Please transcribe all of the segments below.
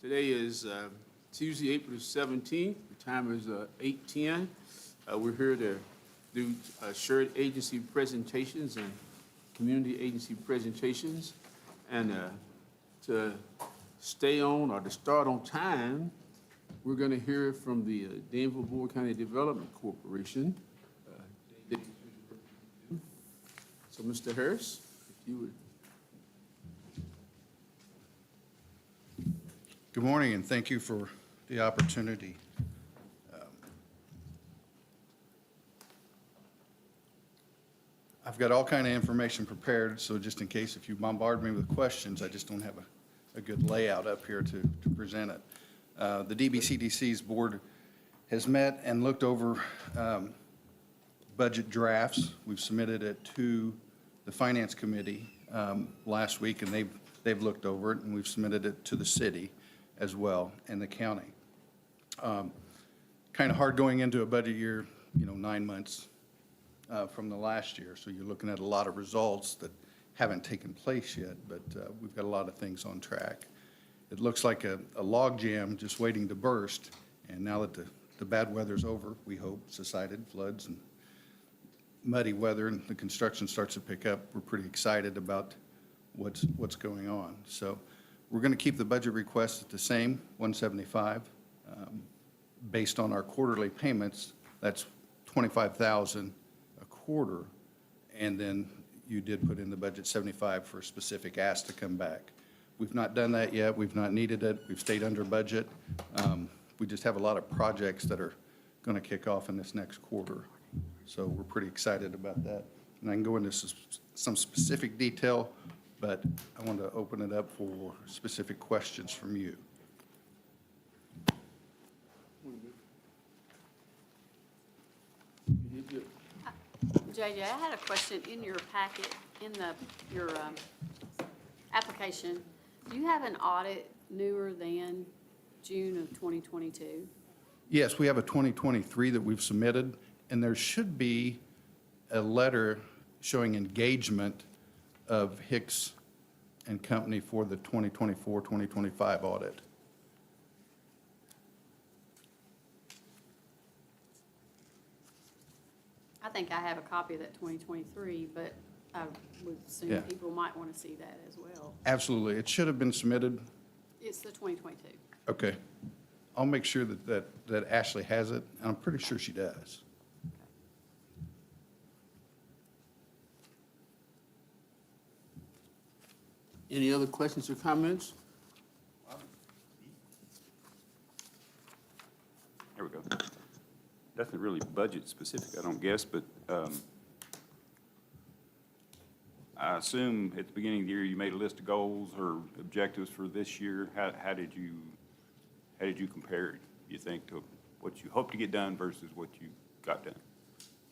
Today is Tuesday, April 17th. The time is 8:10. We're here to do shared agency presentations and community agency presentations. And to stay on or to start on time, we're going to hear from the Danville Board County Development Corporation. So, Mr. Harris, if you would. Good morning, and thank you for the opportunity. I've got all kind of information prepared, so just in case if you bombard me with questions, I just don't have a good layout up here to present it. The DBCDC's board has met and looked over budget drafts. We've submitted it to the Finance Committee last week, and they've looked over it, and we've submitted it to the city as well, and the county. Kind of hard going into a budget year, 9 months from the last year. So you're looking at a lot of results that haven't taken place yet, but we've got a lot of things on track. It looks like a log jam just waiting to burst. And now that the bad weather's over, we hope, subsided, floods and muddy weather, and the construction starts to pick up, we're pretty excited about what's going on. So we're going to keep the budget request at the same, 175. Based on our quarterly payments, that's $25,000 a quarter. And then you did put in the budget 75 for a specific ask to come back. We've not done that yet. We've not needed it. We've stayed under budget. We just have a lot of projects that are going to kick off in this next quarter. So we're pretty excited about that. And I can go into some specific detail, but I want to open it up for specific questions from you. JJ, I had a question in your packet, in your application. Do you have an audit newer than June of 2022? Yes, we have a 2023 that we've submitted, and there should be a letter showing engagement of Hicks and Company for the 2024-2025 audit. I think I have a copy of that 2023, but I would assume Yeah. people might want to see that as well. Absolutely. It should have been submitted. It's the 2022. Okay. I'll make sure that Ashley has it. I'm pretty sure she does. Any other questions or comments? There we go. Nothing really budget specific, I don't guess, but I assume at the beginning of the year you made a list of goals or objectives for this year. How did you compare, you think, to what you hope to get done versus what you got done?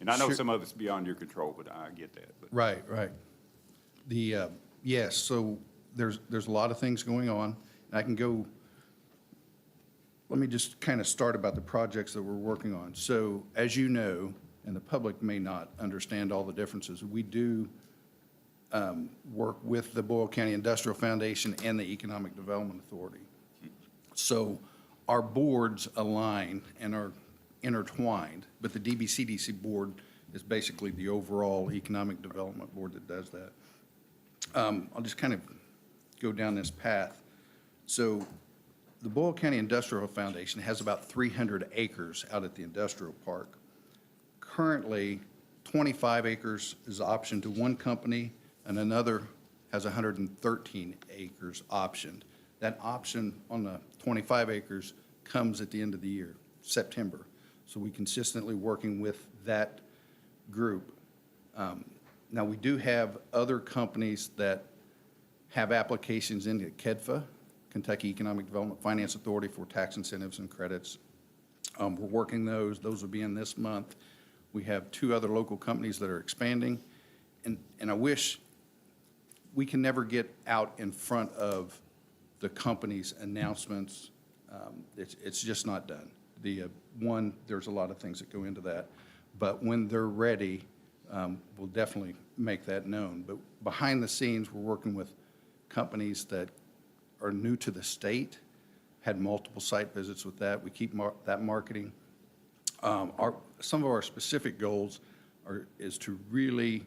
And I know Sure. some of it's beyond your control, but I get that. But. Right. Yes, so there's a lot of things going on. And I can go, let me just kind of start about the projects that we're working on. So as you know, and the public may not understand all the differences, we do work with the Boyle County Industrial Foundation and the Economic Development Authority. So our boards align and are intertwined, but the DBCDC board is basically the overall economic development board that does that. I'll just kind of go down this path. So the Boyle County Industrial Foundation has about 300 acres out at the industrial park. Currently, 25 acres is optioned to one company, and another has 113 acres optioned. That option on the 25 acres comes at the end of the year, September. So we consistently working with that group. Now, we do have other companies that have applications into KEDFA, Kentucky Economic Development Finance Authority, for tax incentives and credits. We're working those. Those will be in this month. We have 2 other local companies that are expanding. And I wish we can never get out in front of the company's announcements. It's just not done. There's a lot of things that go into that. But when they're ready, we'll definitely make that known. But behind the scenes, we're working with companies that are new to the state had multiple site visits with that. We keep that marketing. Some of our specific goals is to really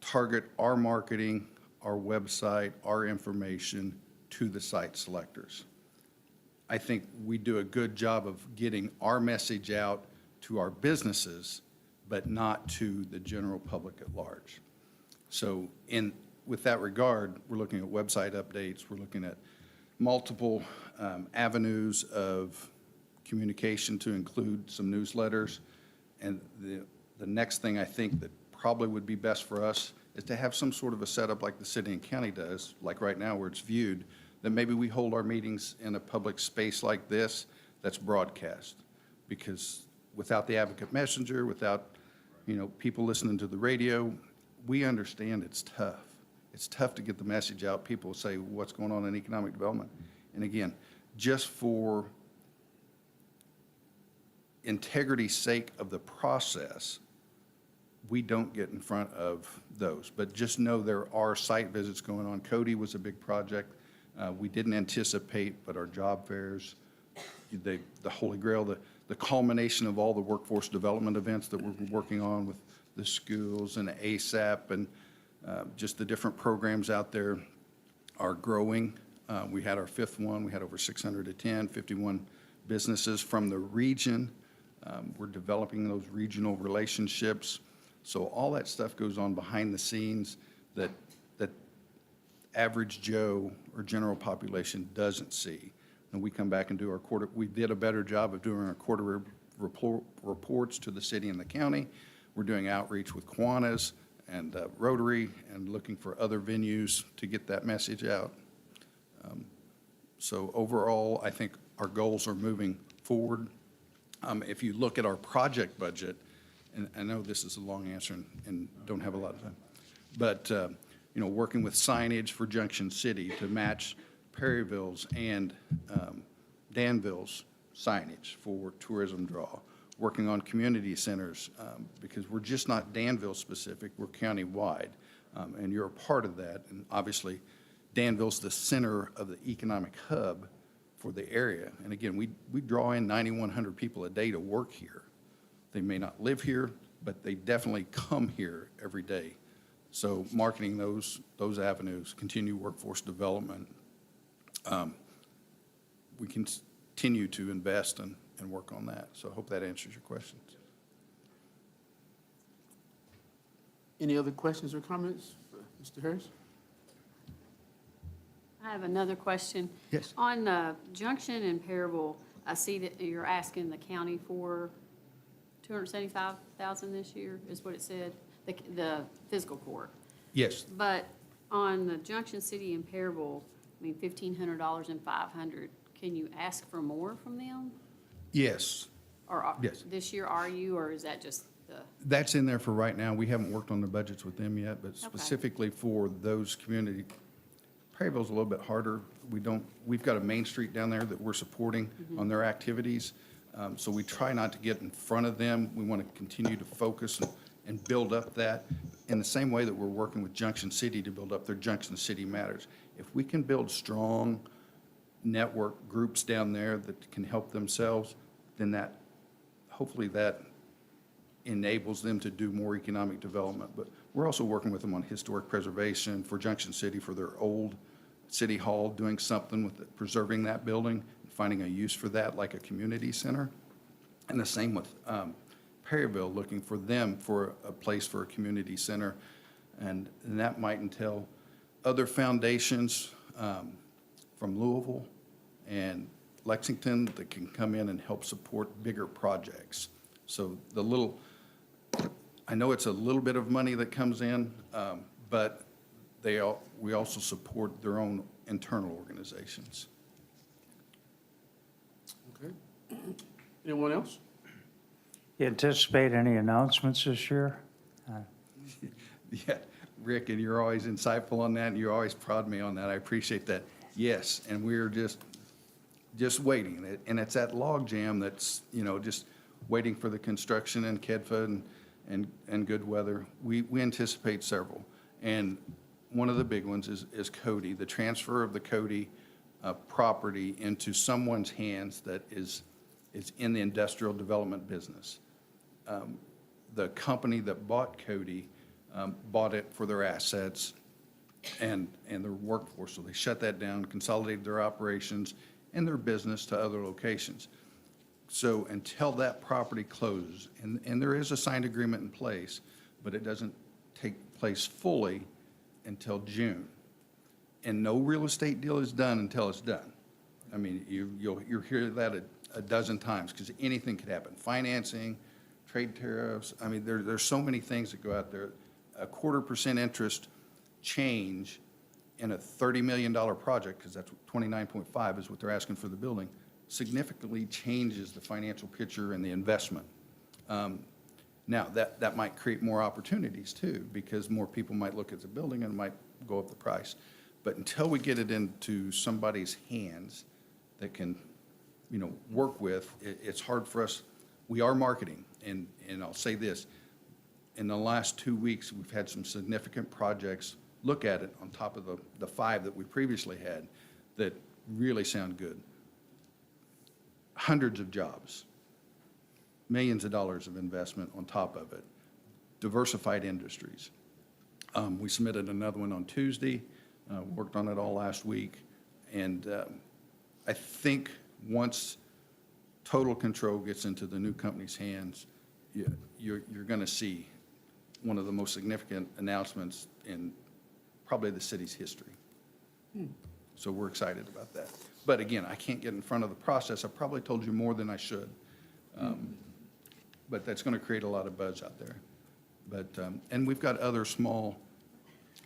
target our marketing, our website, our information to the site selectors. I think we do a good job of getting our message out to our businesses, but not to the general public at large. So with that regard, we're looking at website updates, we're looking at multiple avenues of communication to include some newsletters. And the next thing I think that probably would be best for us is to have some sort of a setup like the city and county does, like right now where it's viewed, that maybe we hold our meetings in a public space like this that's broadcast. Because without the advocate messenger, without, people listening to the radio, we understand it's tough. It's tough to get the message out. People say, what's going on in economic development? And again, just for integrity's sake of the process, we don't get in front of those. But just know there are site visits going on. Cody was a big project. We didn't anticipate, but our job fairs, the Holy Grail, the culmination of all the workforce development events that we're working on with the schools and ASAP and just the different programs out there are growing. We had our 5th one. We had over 600 attend, 51 businesses from the region. We're developing those regional relationships. So all that stuff goes on behind the scenes that average Joe or general population doesn't see. And we come back and do we did a better job of doing our quarterly reports to the city and the county. We're doing outreach with Kiwanis and Rotary and looking for other venues to get that message out. So overall, I think our goals are moving forward. If you look at our project budget, and I know this is a long answer and don't have a lot of time, but working with signage for Junction City to match Perryville's and Danville's signage for tourism draw, working on community centers, because we're just not Danville specific, we're county-wide, and you're a part of that. And obviously, Danville's the center of the economic hub for the area. And again, we draw in 9,100 people a day to work here. They may not live here, but they definitely come here every day. So marketing those avenues, continue workforce development, we continue to invest and work on that. So I hope that answers your questions. Any other questions or comments for Mr. Harris? I have another question. Yes. On Junction and Perryville, I see that you're asking the county for $275,000 this year, is what it said, the physical court. Yes. But on the Junction City and Perryville, $1,500 and $500, can you ask for more from them? Yes. Or Yes. this year, are you, or is that just the? That's in there for right now. We haven't worked on the budgets with them yet, but specifically for those community, Perryville's a little bit harder. We've got a Main Street down there that we're supporting on their activities. So we try not to get in front of them. We want to continue to focus and build up that in the same way that we're working with Junction City to build up their Junction City Matters. If we can build strong network groups down there that can help themselves, then hopefully that enables them to do more economic development. But we're also working with them on historic preservation for Junction City, for their old city hall, doing something with it, preserving that building, and finding a use for that like a community center. And the same with Perryville, looking for them for a place for a community center. And that might entail other foundations from Louisville and Lexington that can come in and help support bigger projects. So I know it's a little bit of money that comes in, but we also support their own internal organizations. Okay. Anyone else? You anticipate any announcements this year? Yeah, Rick, and you're always insightful on that, and you always prod me on that. I appreciate that. Yes, and we're just waiting. And it's that log jam that's, just waiting for the construction and KEDFA and good weather. We anticipate several. And one of the big ones is Cody. The transfer of the Cody property into someone's hands that is in the industrial development business. The company that bought Cody bought it for their assets and their workforce. So they shut that down, consolidated their operations and their business to other locations. So until that property closes, and there is a signed agreement in place, but it doesn't take place fully until June. And no real estate deal is done until it's done. I mean, you'll hear that a dozen times, because anything could happen. Financing, trade tariffs, I mean, there's so many things that go out there. A 0.25% interest change in a $30 million project, because that's 29.5 is what they're asking for the building, significantly changes the financial picture and the investment. Now, that might create more opportunities too, because more people might look at the building and might go up the price. But until we get it into somebody's hands that can, work with, it's hard for us. We are marketing, and I'll say this, in the last 2 weeks, we've had some significant projects look at it on top of the 5 that we previously had that really sound good. Hundreds of jobs, millions of dollars of investment on top of it, diversified industries. We submitted another one on Tuesday, worked on it all last week, and I think once total control gets into the new company's hands, you're going to see one of the most significant announcements in probably the city's history. So we're excited about that. But again, I can't get in front of the process. I probably told you more than I should. But that's going to create a lot of buzz out there. But, and we've got other small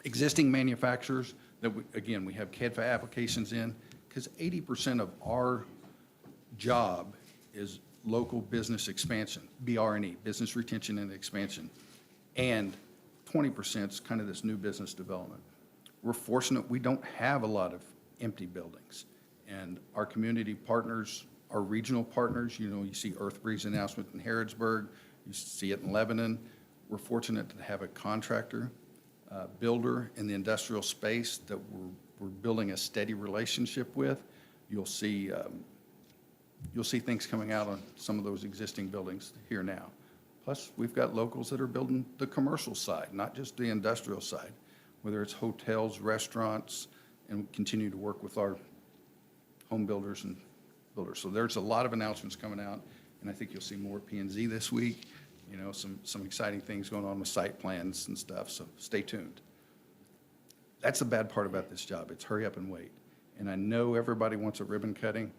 existing manufacturers that, we have CAD applications in, because 80% of our job is local business expansion, BR&E, business retention and expansion, and 20% is kind of this new business development. We're fortunate we don't have a lot of empty buildings, and our community partners, our regional partners, you see Earthbreeze announcement in Harrodsburg, you see it in Lebanon. We're fortunate to have a contractor, builder in the industrial space that we're building a steady relationship with. You'll see things coming out on some of those existing buildings here now. Plus, we've got locals that are building the commercial side, not just the industrial side, whether it's hotels, restaurants, and we continue to work with our home builders and builders. So there's a lot of announcements coming out, and I think you'll see more at P&Z this week. Some exciting things going on with site plans and stuff, so stay tuned. That's the bad part about this job. It's hurry up and wait. And I know everybody wants a ribbon cutting,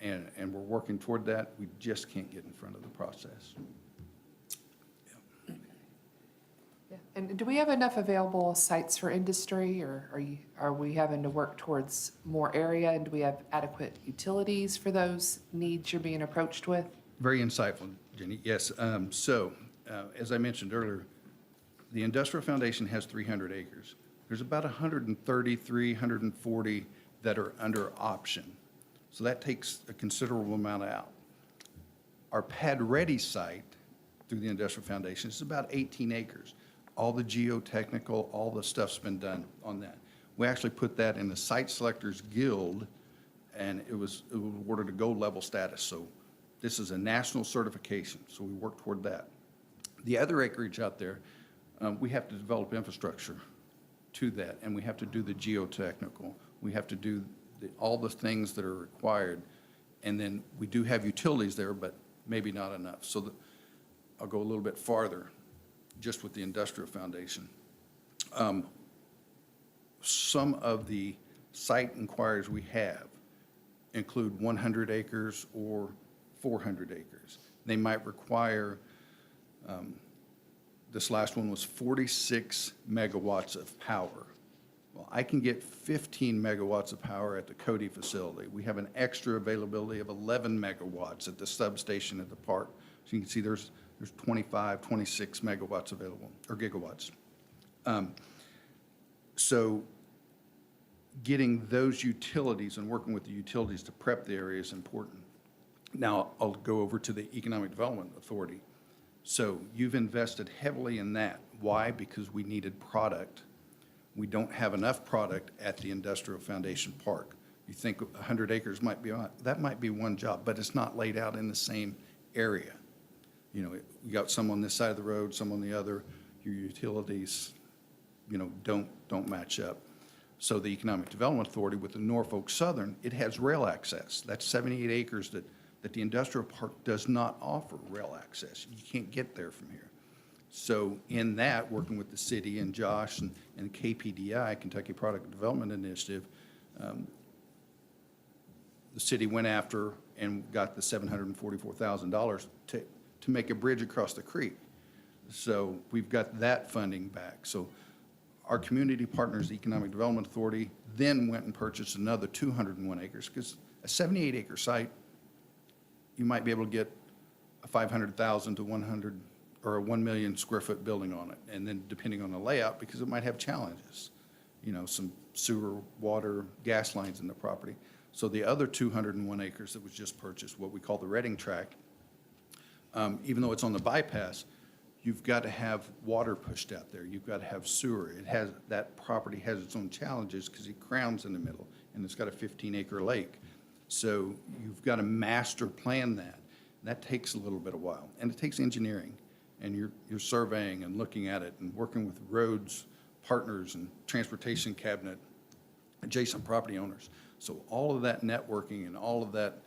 and we're working toward that. We just can't get in front of the process. Yeah. And do we have enough available sites for industry, or are we having to work towards more area? And do we have adequate utilities for those needs you're being approached with? Very insightful, Jenny. Yes. As I mentioned earlier, the Industrial Foundation has 300 acres. There's about 133, 140 that are under option. So that takes a considerable amount out. Our Pad Ready site through the Industrial Foundation is about 18 acres. All the geotechnical, all the stuff's been done on that. We actually put that in the Site Selectors Guild, and it was awarded a gold level status. So this is a national certification, so we work toward that. The other acreage out there, we have to develop infrastructure to that, and we have to do the geotechnical. We have to do all the things that are required, and then we do have utilities there, but maybe not enough. So I'll go a little bit farther, just with the Industrial Foundation. Some of the site inquiries we have include 100 acres or 400 acres. They might require, this last one was 46 megawatts of power. Well, I can get 15 megawatts of power at the Cody facility. We have an extra availability of 11 megawatts at the substation at the park. So you can see there's 25, 26 megawatts available, or gigawatts. So getting those utilities and working with the utilities to prep the area is important. Now, I'll go over to the Economic Development Authority. So you've invested heavily in that. Why? Because we needed product. We don't have enough product at the Industrial Foundation Park. You think 100 acres might be, that might be one job, but it's not laid out in the same area. You know, you got some on this side of the road, some on the other. Your utilities, you know, don't match up. So the Economic Development Authority with the Norfolk Southern, it has rail access. That's 78 acres that the industrial park does not offer rail access. You can't get there from here. So in that, working with the city and Josh and KPDI, Kentucky Product Development Initiative, the city went after and got the $744,000 to make a bridge across the creek. So we've got that funding back. So our community partners, the Economic Development Authority, then went and purchased another 201 acres, because a 78-acre site, you might be able to get a 500,000 to 100 or a 1 million square foot building on it. And then depending on the layout, because it might have challenges, you know, some sewer, water, gas lines in the property. So the other 201 acres that was just purchased, what we call the Reading Tract, even though it's on the bypass, you've got to have water pushed out there. You've got to have sewer. That property has its own challenges because it crowns in the middle, and it's got a 15-acre lake. So you've got to master plan that. That takes a little bit of while, and it takes engineering, and you're surveying and looking at it and working with roads partners and transportation cabinet, adjacent property owners. So all of that networking and all of that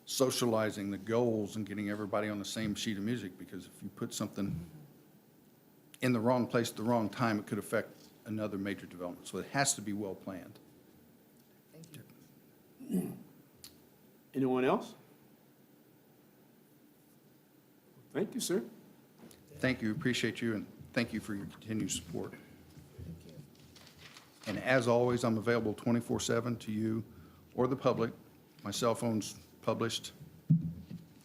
socializing the goals and getting everybody on the same sheet of music, because if you put something in the wrong place at the wrong time, it could affect another major development. So it has to be well planned. Thank you. Anyone else? Thank you, sir. Thank you, appreciate you, and thank you for your continued support. And as always, I'm available 24/7 to you or the public. My cell phone's published,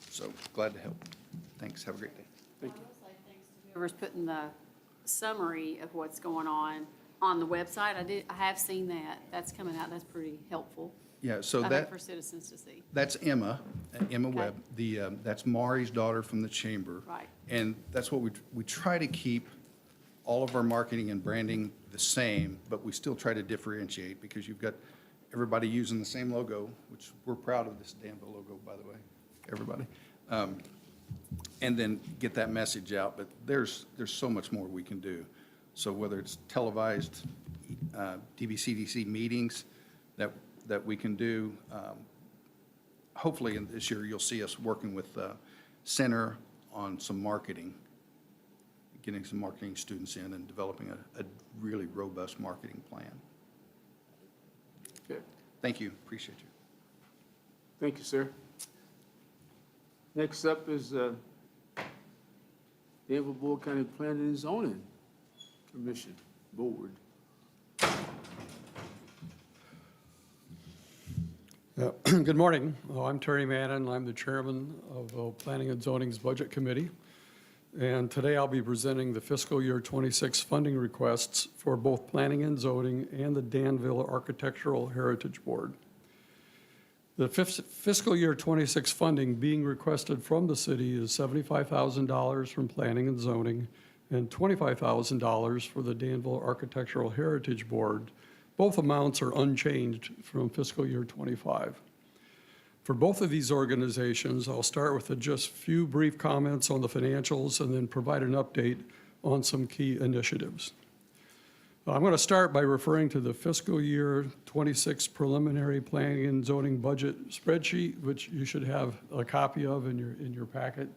so glad to help. Thanks, have a great day. Thank you. Whoever's putting the summary of what's going on the website, I have seen that. That's coming out. That's pretty helpful, Yeah, so I think, that, for citizens to see. that's Emma Okay. Webb. That's Mari's daughter from the chamber. Right. And that's what we try to keep all of our marketing and branding the same, but we still try to differentiate, because you've got everybody using the same logo, which we're proud of this Danville logo, by the way, everybody. And then get that message out, but there's so much more we can do. So whether it's televised DBCDC meetings that we can do, hopefully in this year you'll see us working with Center on some marketing, getting some marketing students in and developing a really robust marketing plan. Okay. Thank you, appreciate you. Thank you, sir. Next up is Danville Board County Planning and Zoning Commission Board. Good morning. I'm Terry Madden. I'm the chairman of Planning and Zoning's Budget Committee. And today I'll be presenting the fiscal year 26 funding requests for both Planning and Zoning and the Danville Architectural Heritage Board. The fiscal year 26 funding being requested from the city is $75,000 from Planning and Zoning and $25,000 for the Danville Architectural Heritage Board. Both amounts are unchanged from fiscal year 25. For both of these organizations, I'll start with just a few brief comments on the financials and then provide an update on some key initiatives. I'm going to start by referring to the fiscal year 26 preliminary planning and zoning budget spreadsheet, which you should have a copy of in your packet.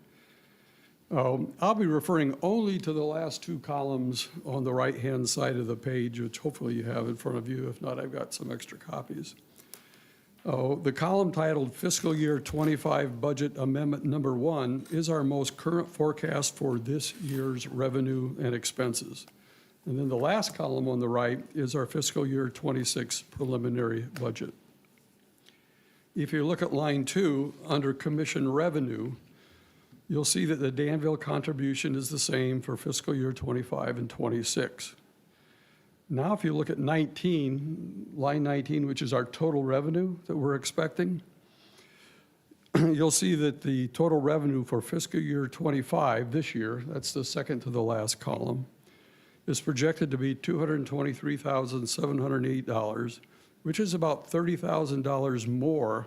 I'll be referring only to the last two columns on the right-hand side of the page, which hopefully you have in front of you. If not, I've got some extra copies. The column titled Fiscal Year 25 Budget Amendment Number 1 is our most current forecast for this year's revenue and expenses. And then the last column on the right is our fiscal year 26 preliminary budget. If you look at line 2, under commission revenue, you'll see that the Danville contribution is the same for fiscal year 25 and 26. Now, if you look at 19, line 19, which is our total revenue that we're expecting, you'll see that the total revenue for fiscal year 25 this year, that's the second to the last column, is projected to be $223,708, which is about $30,000 more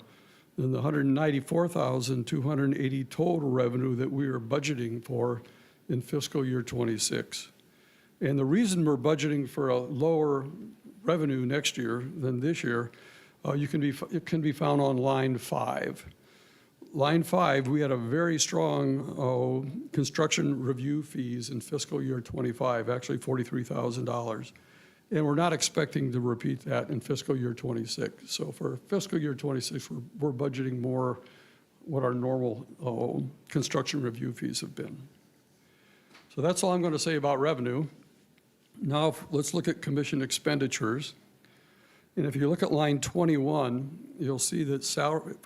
than the $194,280 total revenue that we are budgeting for in fiscal year '26. And the reason we're budgeting for a lower revenue next year than this year, it can be found on line 5. Line 5, we had a very strong construction review fees in fiscal year '25, actually $43,000. And we're not expecting to repeat that in fiscal year '26. So for fiscal year '26, we're budgeting more what our normal construction review fees have been. So that's all I'm going to say about revenue. Now, let's look at commission expenditures. And if you look at line 21, you'll see that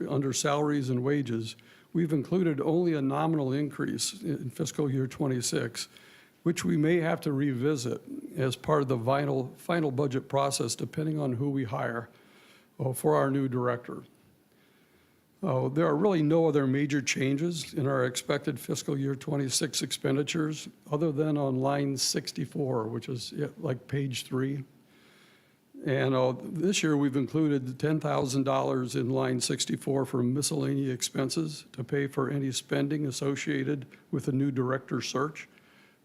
under salaries and wages, we've included only a nominal increase in fiscal year '26, which we may have to revisit as part of the final budget process, depending on who we hire for our new director. There are really no other major changes in our expected fiscal year '26 expenditures, other than on line 64, which is like page 3. And this year, we've included $10,000 in line 64 for miscellaneous expenses to pay for any spending associated with the new director search.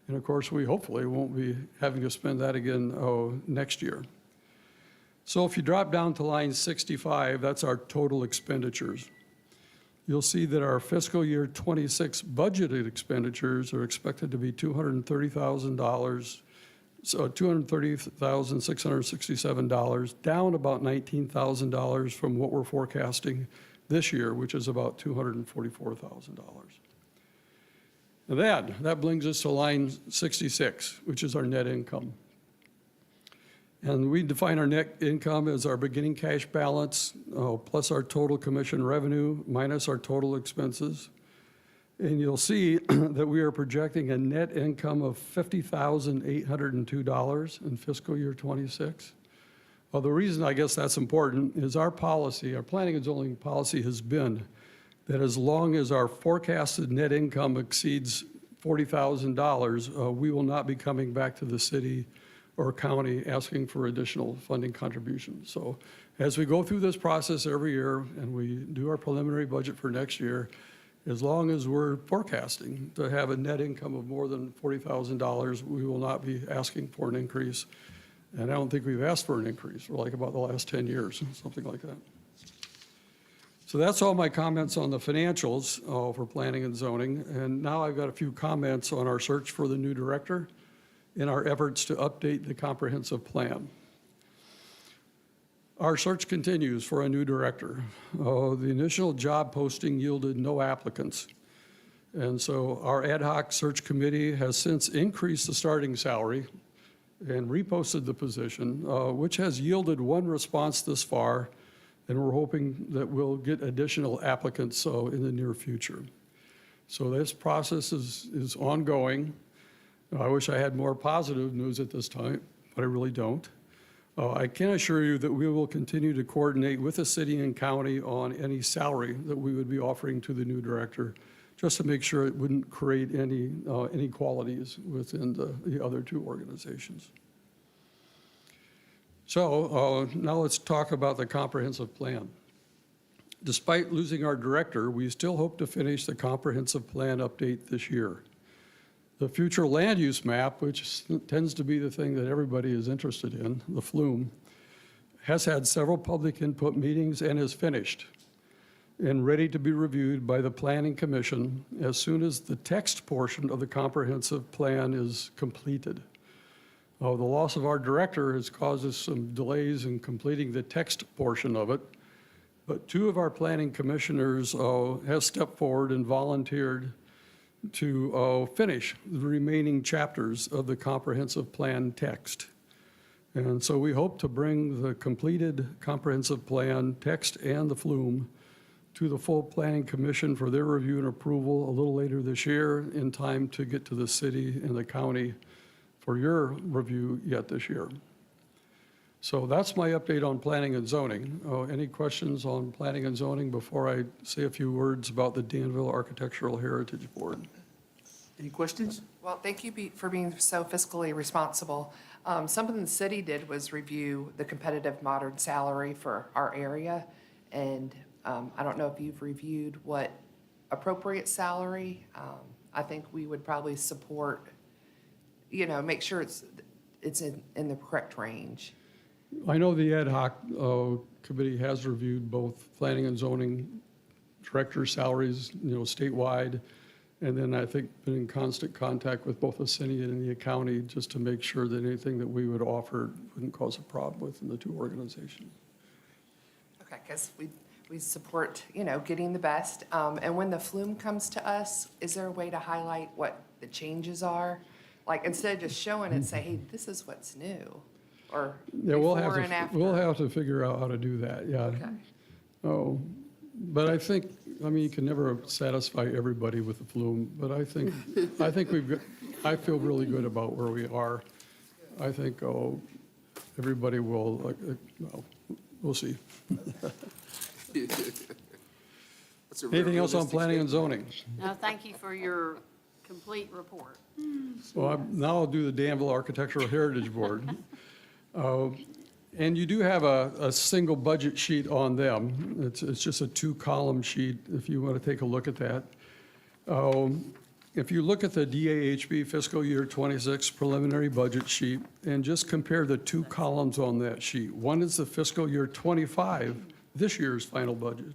And of course, we hopefully won't be having to spend that again next year. So if you drop down to line 65, that's our total expenditures. You'll see that our fiscal year '26 budgeted expenditures are expected to be $230,000, so $230,667, down about $19,000 from what we're forecasting this year, which is about $244,000. And that brings us to line 66, which is our net income. And we define our net income as our beginning cash balance plus our total commission revenue minus our total expenses. And you'll see that we are projecting a net income of $50,802 in fiscal year '26. Well, the reason I guess that's important is our policy, our planning and zoning policy has been that as long as our forecasted net income exceeds $40,000, we will not be coming back to the city or county asking for additional funding contributions. So as we go through this process every year and we do our preliminary budget for next year, as long as we're forecasting to have a net income of more than $40,000, we will not be asking for an increase. And I don't think we've asked for an increase for like about the last 10 years, something like that. So that's all my comments on the financials for planning and zoning. And now I've got a few comments on our search for the new director in our efforts to update the comprehensive plan. Our search continues for a new director. The initial job posting yielded no applicants. And so our ad hoc search committee has since increased the starting salary and reposted the position, which has yielded one response this far, and we're hoping that we'll get additional applicants in the near future. So this process is ongoing. I wish I had more positive news at this time, but I really don't. I can assure you that we will continue to coordinate with the city and county on any salary that we would be offering to the new director, just to make sure it wouldn't create any inequalities within the other two organizations. So now let's talk about the comprehensive plan. Despite losing our director, we still hope to finish the comprehensive plan update this year. The future land use map, which tends to be the thing that everybody is interested in, the flume, has had several public input meetings and is finished and ready to be reviewed by the Planning Commission as soon as the text portion of the comprehensive plan is completed. The loss of our director has caused us some delays in completing the text portion of it, but two of our planning commissioners have stepped forward and volunteered to finish the remaining chapters of the comprehensive plan text. And so we hope to bring the completed comprehensive plan text and the flume to the full Planning Commission for their review and approval a little later this year, in time to get to the city and the county for your review yet this year. So that's my update on planning and zoning. Any questions on planning and zoning before I say a few words about the Danville Architectural Heritage Board? Any questions? Well, thank you for being so fiscally responsible. Something the city did was review the competitive modern salary for our area. And I don't know if you've reviewed what appropriate salary. I think we would probably support, make sure it's in the correct range. I know the ad hoc committee has reviewed both planning and zoning director salaries, statewide, and then I think been in constant contact with both the city and the county just to make sure that anything that we would offer wouldn't cause a problem within the two organizations. Okay, because we support, getting the best. And when the flume comes to us, is there a way to highlight what the changes are? Like, instead of just showing it, say, hey, this is what's new, or Yeah, before and after? we'll have to figure out how to do that, yeah. Okay. Oh, but I think, you can never satisfy everybody with the flume, but I think I feel really good about where we are. I think, everybody will, well, we'll see. That's a Anything else on realistic planning and statement. zoning? No, thank you for your complete report. Well, now I'll do the Danville Architectural Heritage Board. And you do have a single budget sheet on them. It's just a 2-column sheet, if you want to take a look at that. If you look at the DAHB fiscal year '26 preliminary budget sheet and just compare the 2 columns on that sheet. One is the fiscal year '25, this year's final budget.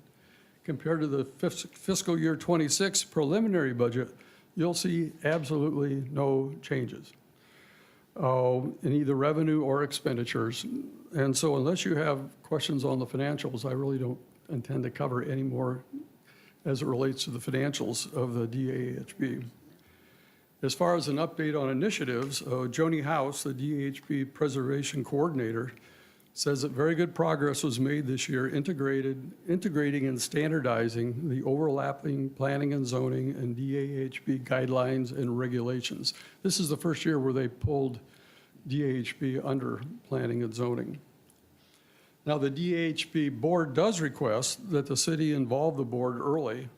Compared to the fiscal year '26 preliminary budget, you'll see absolutely no changes in either revenue or expenditures. And so unless you have questions on the financials, I really don't intend to cover any more as it relates to the financials of the DAHB. As far as an update on initiatives, Joni House, the DAHB Preservation Coordinator, says that very good progress was made this year integrating and standardizing the overlapping planning and zoning and DAHB guidelines and regulations. This is the first year where they pulled DAHB under planning and zoning. Now, the DAHB board does request that the city involve the board early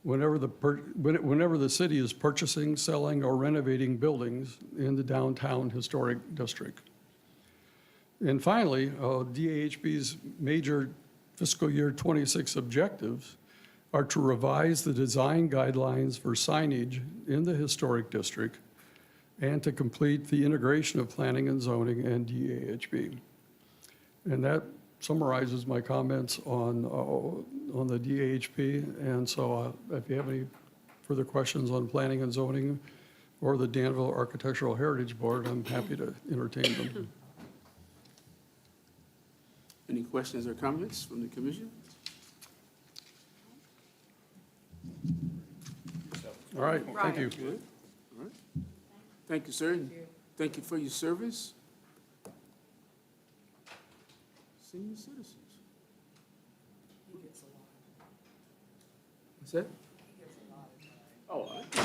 whenever the city is purchasing, selling, or renovating buildings in the downtown historic district. And finally, DAHB's major fiscal year '26 objectives are to revise the design guidelines for signage in the historic district and to complete the integration of planning and zoning and DAHB. And that summarizes my comments on the DAHB. And so if you have any further questions on planning and zoning or the Danville Architectural Heritage Board, I'm happy to entertain them. Any questions or comments from the commission? All right, thank you. Good. All right. Thank you, sir. and Thank you for your service. Senior citizens. What's that? Oh, I.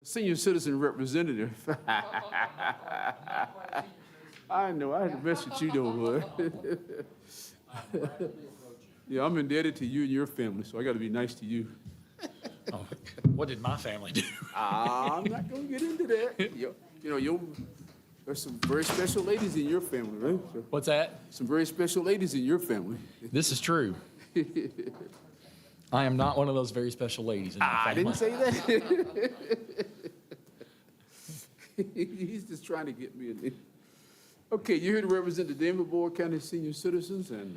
senior citizen representative. I know, I had to mess with you though, bud. Yeah, I'm indebted to you and your family, so I gotta be nice to you. Oh, what did my family do? I'm not gonna get into that. There's some very special ladies in your family, right? So, What's that? some very special ladies in your family. This is true. I am not one of those very special ladies in my I family. didn't say that. He's just trying to get me in there. Okay, you're here to represent the Danville Board County Senior Citizens, and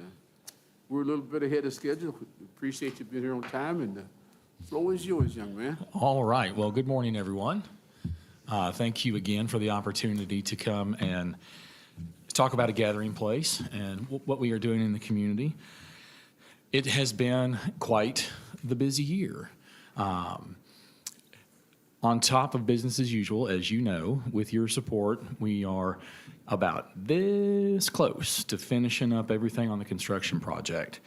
we're a little bit ahead of schedule. We appreciate you being here on time, and the floor is yours, young man. All right. Well, good morning, everyone. Thank you again for the opportunity to come and talk about a gathering place and what we are doing in the community. It has been quite the busy year. On top of business as usual, as you know, with your support, we are about this close to finishing up everything on the construction project.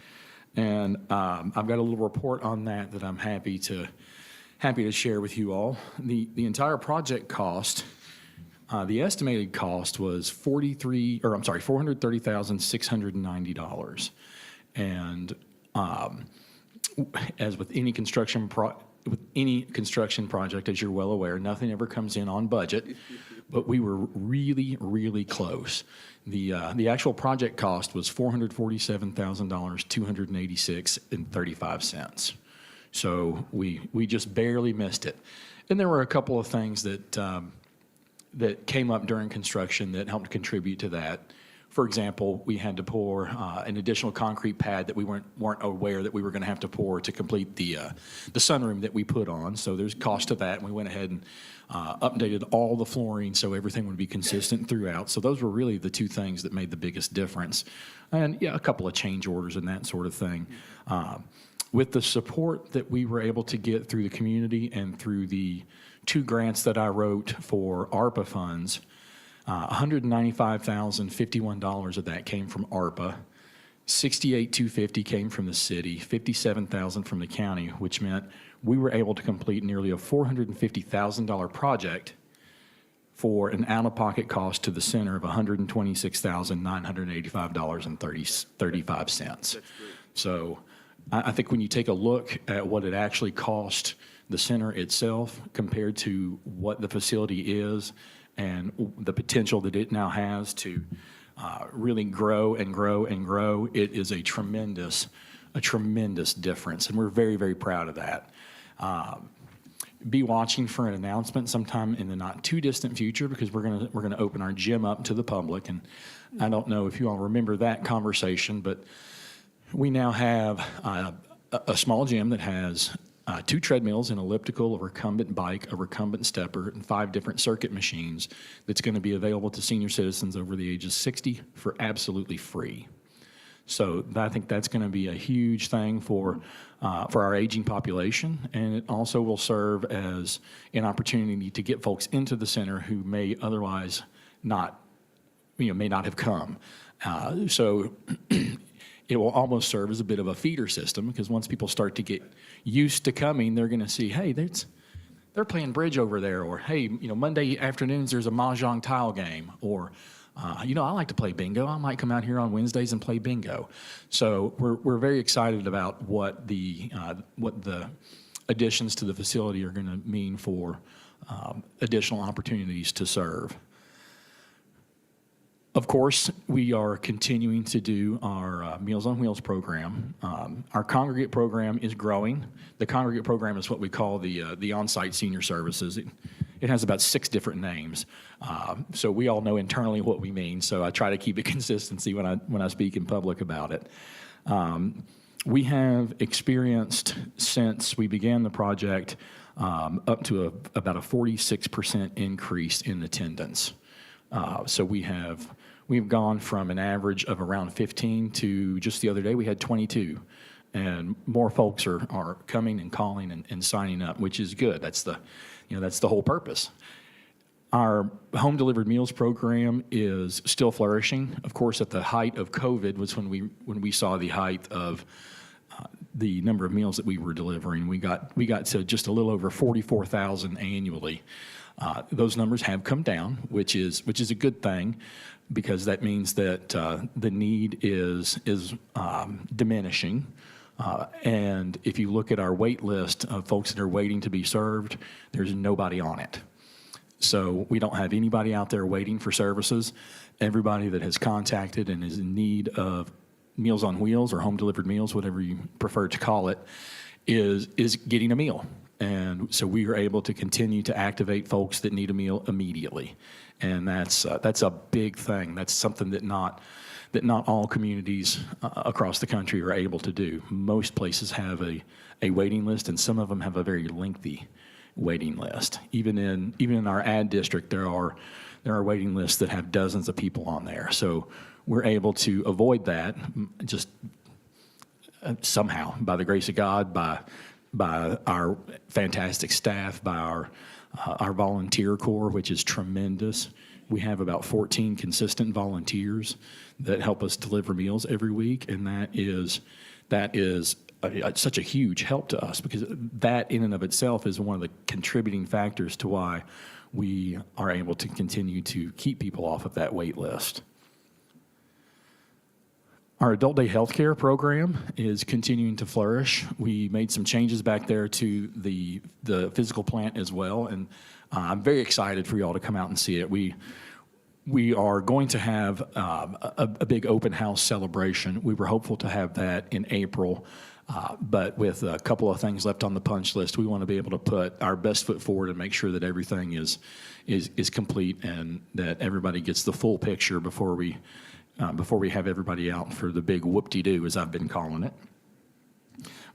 And I've got a little report on that I'm happy to share with you all. The entire project cost, the estimated cost was $430,690. And as with any construction project, as you're well aware, nothing ever comes in on budget, but we were really, really close. The actual project cost was $447,286.35. So we just barely missed it. And there were a couple of things that came up during construction that helped contribute to that. For example, we had to pour an additional concrete pad that we weren't aware that we were going to have to pour to complete the sunroom that we put on. So there's cost to that, and we went ahead and updated all the flooring so everything would be consistent throughout. So those were really the two things that made the biggest difference. And yeah, a couple of change orders and that sort of thing. With the support that we were able to get through the community and through the 2 grants that I wrote for ARPA funds, $195,051 of that came from ARPA, $68,250 came from the city, $57,000 from the county, which meant we were able to complete nearly a $450,000 project for an out-of-pocket cost to the center of $126,985.35. So I think when you take a look at what it actually cost the center itself compared to what the facility is and the potential that it now has to really grow and grow and grow, it is a tremendous difference, and we're very, very proud of that. Be watching for an announcement sometime in the not too distant future, because we're gonna open our gym up to the public, and I don't know if you all remember that conversation, but we now have a small gym that has 2 treadmills, an elliptical, a recumbent bike, a recumbent stepper, and 5 different circuit machines that's going to be available to senior citizens over the age of 60 for absolutely free. So I think that's going to be a huge thing for our aging population, and it also will serve as an opportunity to get folks into the center who may otherwise not, may not have come. So it will almost serve as a bit of a feeder system, because once people start to get used to coming, they're going to see, hey, they're playing bridge over there, or hey, Monday afternoons there's a mahjong tile game, or I like to play bingo. I might come out here on Wednesdays and play bingo. So we're very excited about what the additions to the facility are going to mean for additional opportunities to serve. Of course, we are continuing to do our Meals on Wheels program. Our congregate program is growing. The congregate program is what we call the on-site senior services. It has about 6 different names. So we all know internally what we mean, so I try to keep it consistency when I speak in public about it. We have experienced, since we began the project, up to about a 46% increase in attendance. So we've gone from an average of around 15 to just the other day we had 22, and more folks are coming and calling and signing up, which is good. That's the whole purpose. Our home delivered meals program is still flourishing. Of course, at the height of COVID was when we saw the height of the number of meals that we were delivering. We got to just a little over 44,000 annually. Those numbers have come down, which is a good thing, because that means that the need is diminishing. And if you look at our wait list of folks that are waiting to be served, there's nobody on it. So we don't have anybody out there waiting for services. Everybody that has contacted and is in need of Meals on Wheels or home delivered meals, whatever you prefer to call it, is getting a meal. And so we are able to continue to activate folks that need a meal immediately. And that's a big thing. That's something that not all communities across the country are able to do. Most places have a waiting list, and some of them have a very lengthy waiting list. Even in our ad district, there are waiting lists that have dozens of people on there. So we're able to avoid that just somehow, by the grace of God, by our fantastic staff, by our volunteer corps, which is tremendous. We have about 14 consistent volunteers that help us deliver meals every week, and that is such a huge help to us, because that in and of itself is one of the contributing factors to why we are able to continue to keep people off of that wait list. Our adult day healthcare program is continuing to flourish. We made some changes back there to the physical plant as well, and I'm very excited for you all to come out and see it. We are going to have a big open house celebration. We were hopeful to have that in April, but with a couple of things left on the punch list, we want to be able to put our best foot forward and make sure that everything is complete and that everybody gets the full picture before we have everybody out for the big whoop-de-doo, as I've been calling it.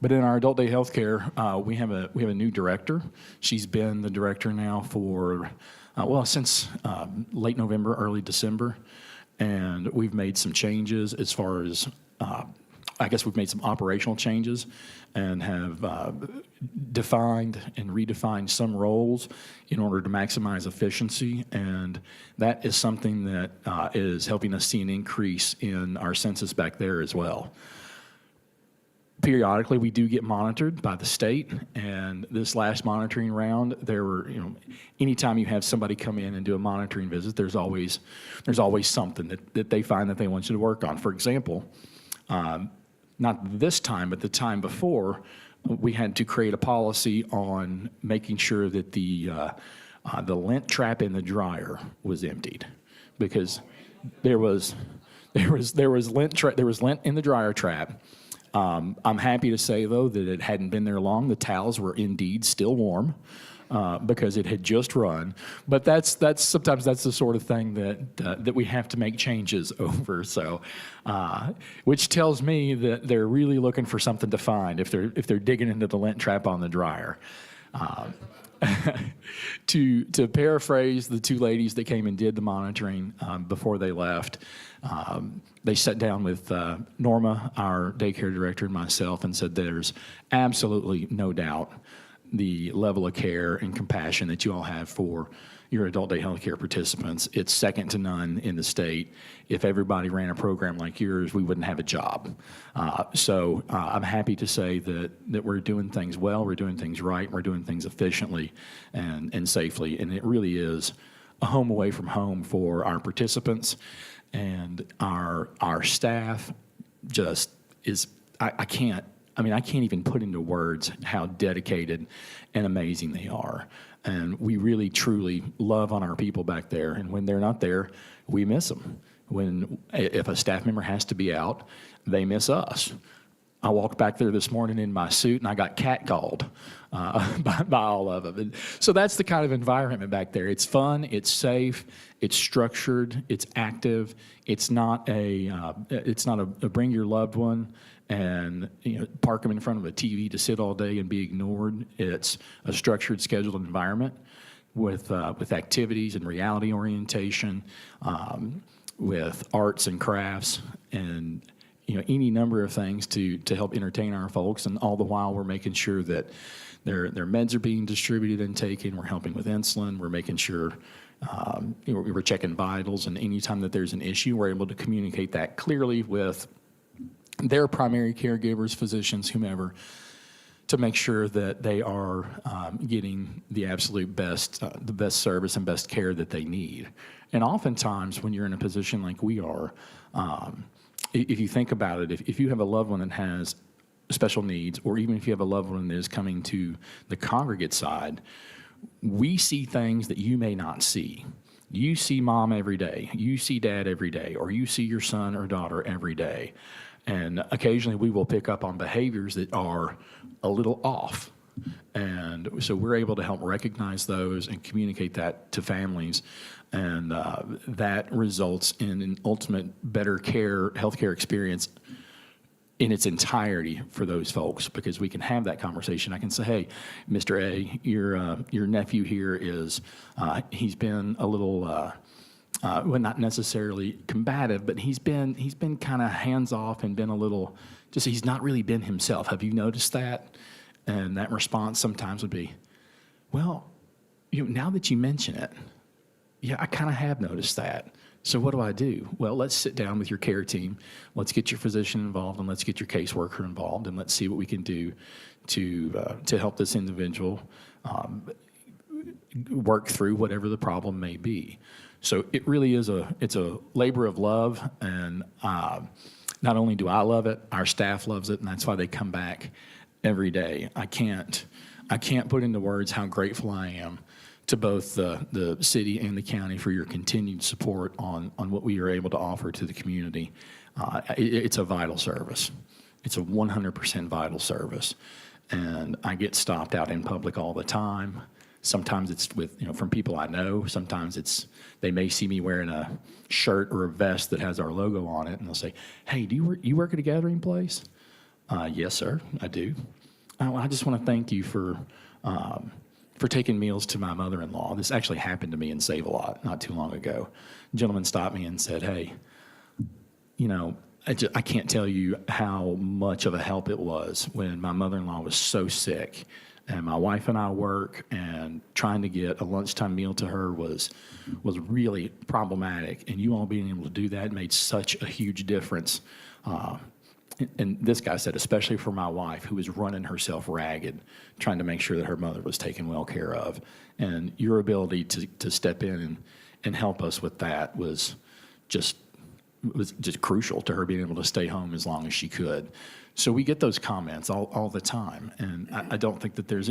But in our adult day healthcare, we have a new director. She's been the director now for since late November, early December, and we've made some changes as far as we've made some operational changes and have defined and redefined some roles in order to maximize efficiency, and that is something that is helping us see an increase in our census back there as well. Periodically, we do get monitored by the state, and this last monitoring round, there were, anytime you have somebody come in and do a monitoring visit, there's always something that they find that they want you to work on. For example, not this time, but the time before, we had to create a policy on making sure that the lint trap in the dryer was emptied, because there was lint in the dryer trap. I'm happy to say, though, that it hadn't been there long. The towels were indeed still warm because it had just run. But sometimes that's the sort of thing that we have to make changes over. So, which tells me that they're really looking for something to find if they're digging into the lint trap on the dryer. To paraphrase the two ladies that came and did the monitoring before they left, they sat down with Norma, our daycare director, and myself and said there's absolutely no doubt the level of care and compassion that you all have for your adult day healthcare participants. It's second to none in the state. If everybody ran a program like yours, we wouldn't have a job. So I'm happy to say that we're doing things well, we're doing things right, we're doing things efficiently and safely, and it really is a home away from home for our participants, and our staff just is, I can't even put into words how dedicated and amazing they are. And we really, truly love on our people back there. And when they're not there, we miss them. If a staff member has to be out, they miss us. I walked back there this morning in my suit, and I got catcalled by all of them. And so that's the kind of environment back there. It's fun, it's safe, it's structured, it's active. It's not a bring your loved one and park them in front of a TV to sit all day and be ignored. It's a structured, scheduled environment with activities and reality orientation, with arts and crafts, and any number of things to help entertain our folks. And all the while, we're making sure that their meds are being distributed and taken. We're helping with insulin. We're making sure we're checking vitals. And anytime that there's an issue, we're able to communicate that clearly with their primary caregivers, physicians, whomever, to make sure that they are getting the absolute best, the best service and best care that they need. And oftentimes, when you're in a position like we are, if you think about it, if you have a loved one that has special needs, or even if you have a loved one that is coming to the congregate side, we see things that you may not see. You see mom every day, you see dad every day, or you see your son or daughter every day. And occasionally we will pick up on behaviors that are a little off. And so we're able to help recognize those and communicate that to families. And that results in an ultimate better care, healthcare experience in its entirety for those folks, because we can have that conversation. I can say, hey, Mr. A, your nephew here is, he's been a little, well, not necessarily combative, but he's been kind of hands off and been a little, just he's not really been himself. Have you noticed that? And that response sometimes would be, well, now that you mention it, yeah, I kind of have noticed that. So what do I do? Well, let's sit down with your care team. Let's get your physician involved, and let's get your caseworker involved, and let's see what we can do to help this individual work through whatever the problem may be. So it really is it's a labor of love, and not only do I love it, our staff loves it, and that's why they come back every day. I can't put into words how grateful I am to both the city and the county for your continued support on what we are able to offer to the community. It's a vital service. It's a 100% vital service. And I get stopped out in public all the time. Sometimes it's with, from people I know. Sometimes they may see me wearing a shirt or a vest that has our logo on it, and they'll say, hey, do you work at a gathering place? Yes, sir, I do. I just want to thank you for taking meals to my mother-in-law. This actually happened to me in Save-A-Lot not too long ago. A gentleman stopped me and said, hey, I can't tell you how much of a help it was when my mother-in-law was so sick, and my wife and I work, and trying to get a lunchtime meal to her was really problematic, and you all being able to do that made such a huge difference. And this guy said, especially for my wife, who was running herself ragged, trying to make sure that her mother was taken well care of. And your ability to step in and help us with that was just crucial to her being able to stay home as long as she could. So we get those comments all the time, and I don't think that there's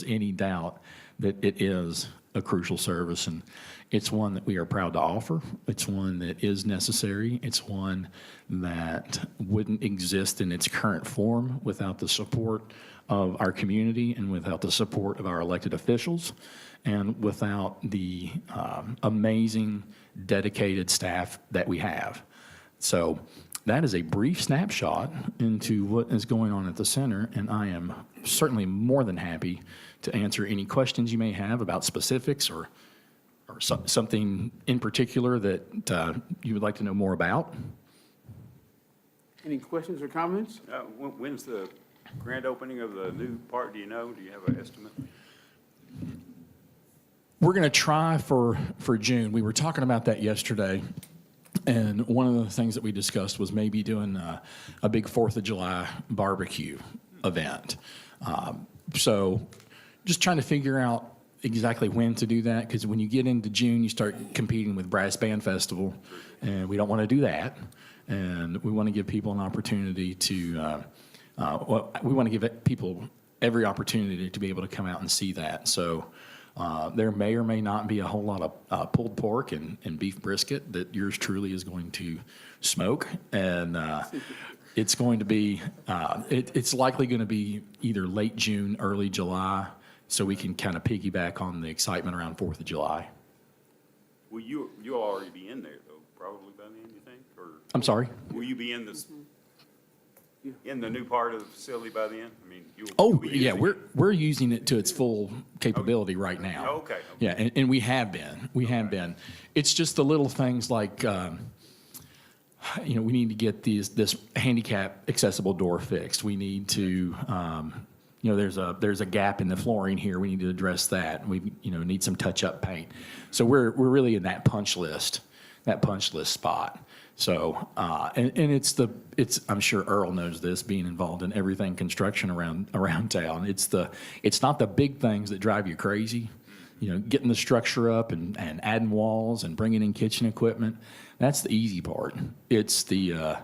any doubt that it is a crucial service, and it's one that we are proud to offer. It's one that is necessary. It's one that wouldn't exist in its current form without the support of our community and without the support of our elected officials and without the amazing, dedicated staff that we have. So that is a brief snapshot into what is going on at the center, and I am certainly more than happy to answer any questions you may have about specifics or something in particular that you would like to know more about. Any questions or comments? When's the grand opening of the new park? Do you know? Do you have an estimate? We're going to try for June. We were talking about that yesterday, and one of the things that we discussed was maybe doing a big 4th of July barbecue event. So just trying to figure out exactly when to do that, because when you get into June, you start competing with Brass Band Festival, and we don't want to do that. And we want to give people an opportunity to, we want to give people every opportunity to be able to come out and see that. So there may or may not be a whole lot of pulled pork and beef brisket that yours truly is going to smoke. And it's going to be, it's likely going to be either late June, early July, so we can kind of piggyback on the excitement around 4th of July. Will you'll already be in there, though, probably by then, you think? Or I'm sorry? will you be in this, in the new part of the facility by then? I mean, you'll Oh, be yeah, using it? we're using it to its full capability right now. Oh, okay. Yeah, and we have been. We have been. It's just the little things like, we need to get this handicap accessible door fixed. We need to, there's a gap in the flooring here. We need to address that. We, need some touch-up paint. So we're really in that punch list spot. So, and it's, I'm sure Earl knows this, being involved in everything construction around town. It's not the big things that drive you crazy. Getting the structure up and adding walls and bringing in kitchen equipment. That's the easy part. It's the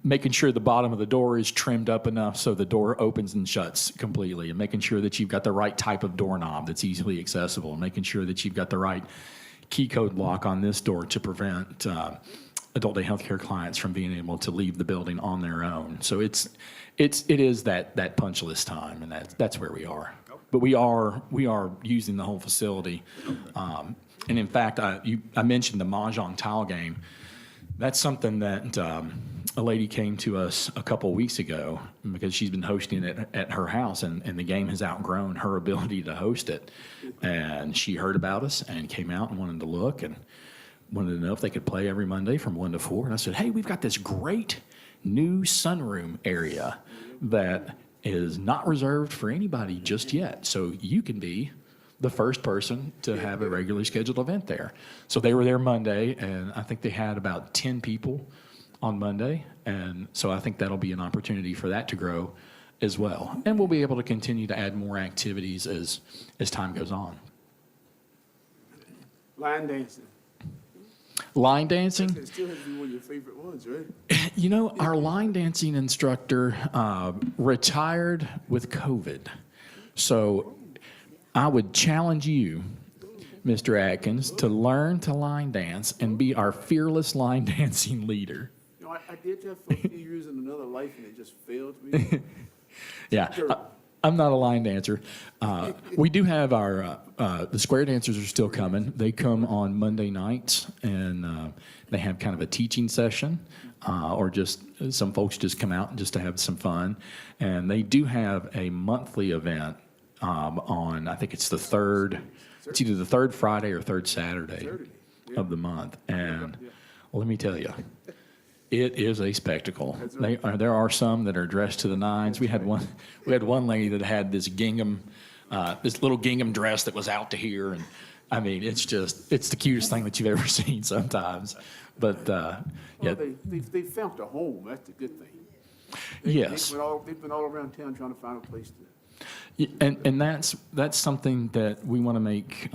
making sure the bottom of the door is trimmed up enough so the door opens and shuts completely, and making sure that you've got the right type of doorknob that's easily accessible, and making sure that you've got the right key code lock on this door to prevent adult day healthcare clients from being able to leave the building on their own. So it is that punch list time, and that's where we are. But we are using the whole facility. And in fact, I mentioned the Mahjong tile game. That's something that a lady came to us a couple weeks ago because she's been hosting it at her house, and the game has outgrown her ability to host it. And she heard about us and came out and wanted to look and wanted to know if they could play every Monday from 1 to 4. And I said, hey, we've got this great new sunroom area that is not reserved for anybody just yet. So you can be the first person to have a regularly scheduled event there. So they were there Monday, and I think they had about 10 people on Monday. And so I think that'll be an opportunity for that to grow as well. And we'll be able to continue to add more activities as time goes on. Line dancing. Line dancing? It still has to be one of your favorite ones, right? Our line dancing instructor retired with COVID. So I would challenge you, Mr. Atkins, to learn to line dance and be our fearless line dancing leader. I did that for a few years in another life, and it just failed me. Yeah, I'm not a line dancer. We do have the square dancers are still coming. They come on Monday nights, and they have kind of a teaching session, or just some folks just come out just to have some fun. And they do have a monthly event on, I think it's it's either the third Friday or third Saturday of the month. And well, let me tell you, it is a spectacle. There are some that are dressed to the nines. We had one lady that had this gingham, this little gingham dress that was out to here, and I mean, it's the cutest thing that you've ever seen sometimes. But yeah, They found a home. That's the good thing. Yes. They've been all around town trying to find a place to. And that's something that we want to make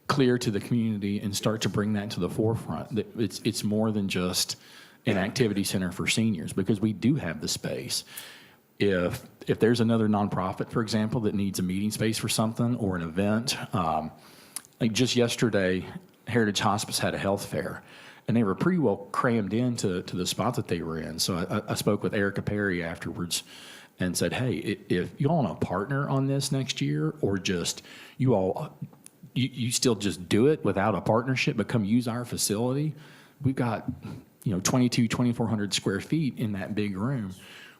clear to the community and start to bring that to the forefront. That it's more than just an activity center for seniors, because we do have the space. If there's another nonprofit, for example, that needs a meeting space for something or an event, like just yesterday, Heritage Hospice had a health fair, and they were pretty well crammed into the spot that they were in. So I spoke with Erica Perry afterwards and said, hey, if you all want to partner on this next year, or just you still just do it without a partnership, but come use our facility. We've got 2,400 square feet in that big room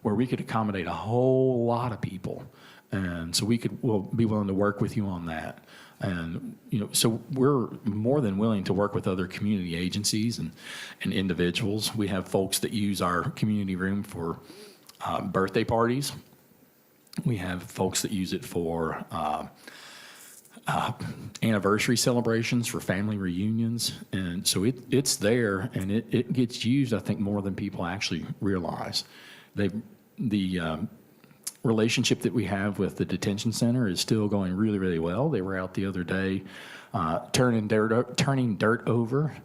where we could accommodate a whole lot of people. And so we'll be willing to work with you on that. And, so we're more than willing to work with other community agencies and individuals. We have folks that use our community room for birthday parties. We have folks that use it for anniversary celebrations, for family reunions. And so it's there, and it gets used, I think, more than people actually realize. The relationship that we have with the detention center is still going really, really well. They were out the other day turning dirt over,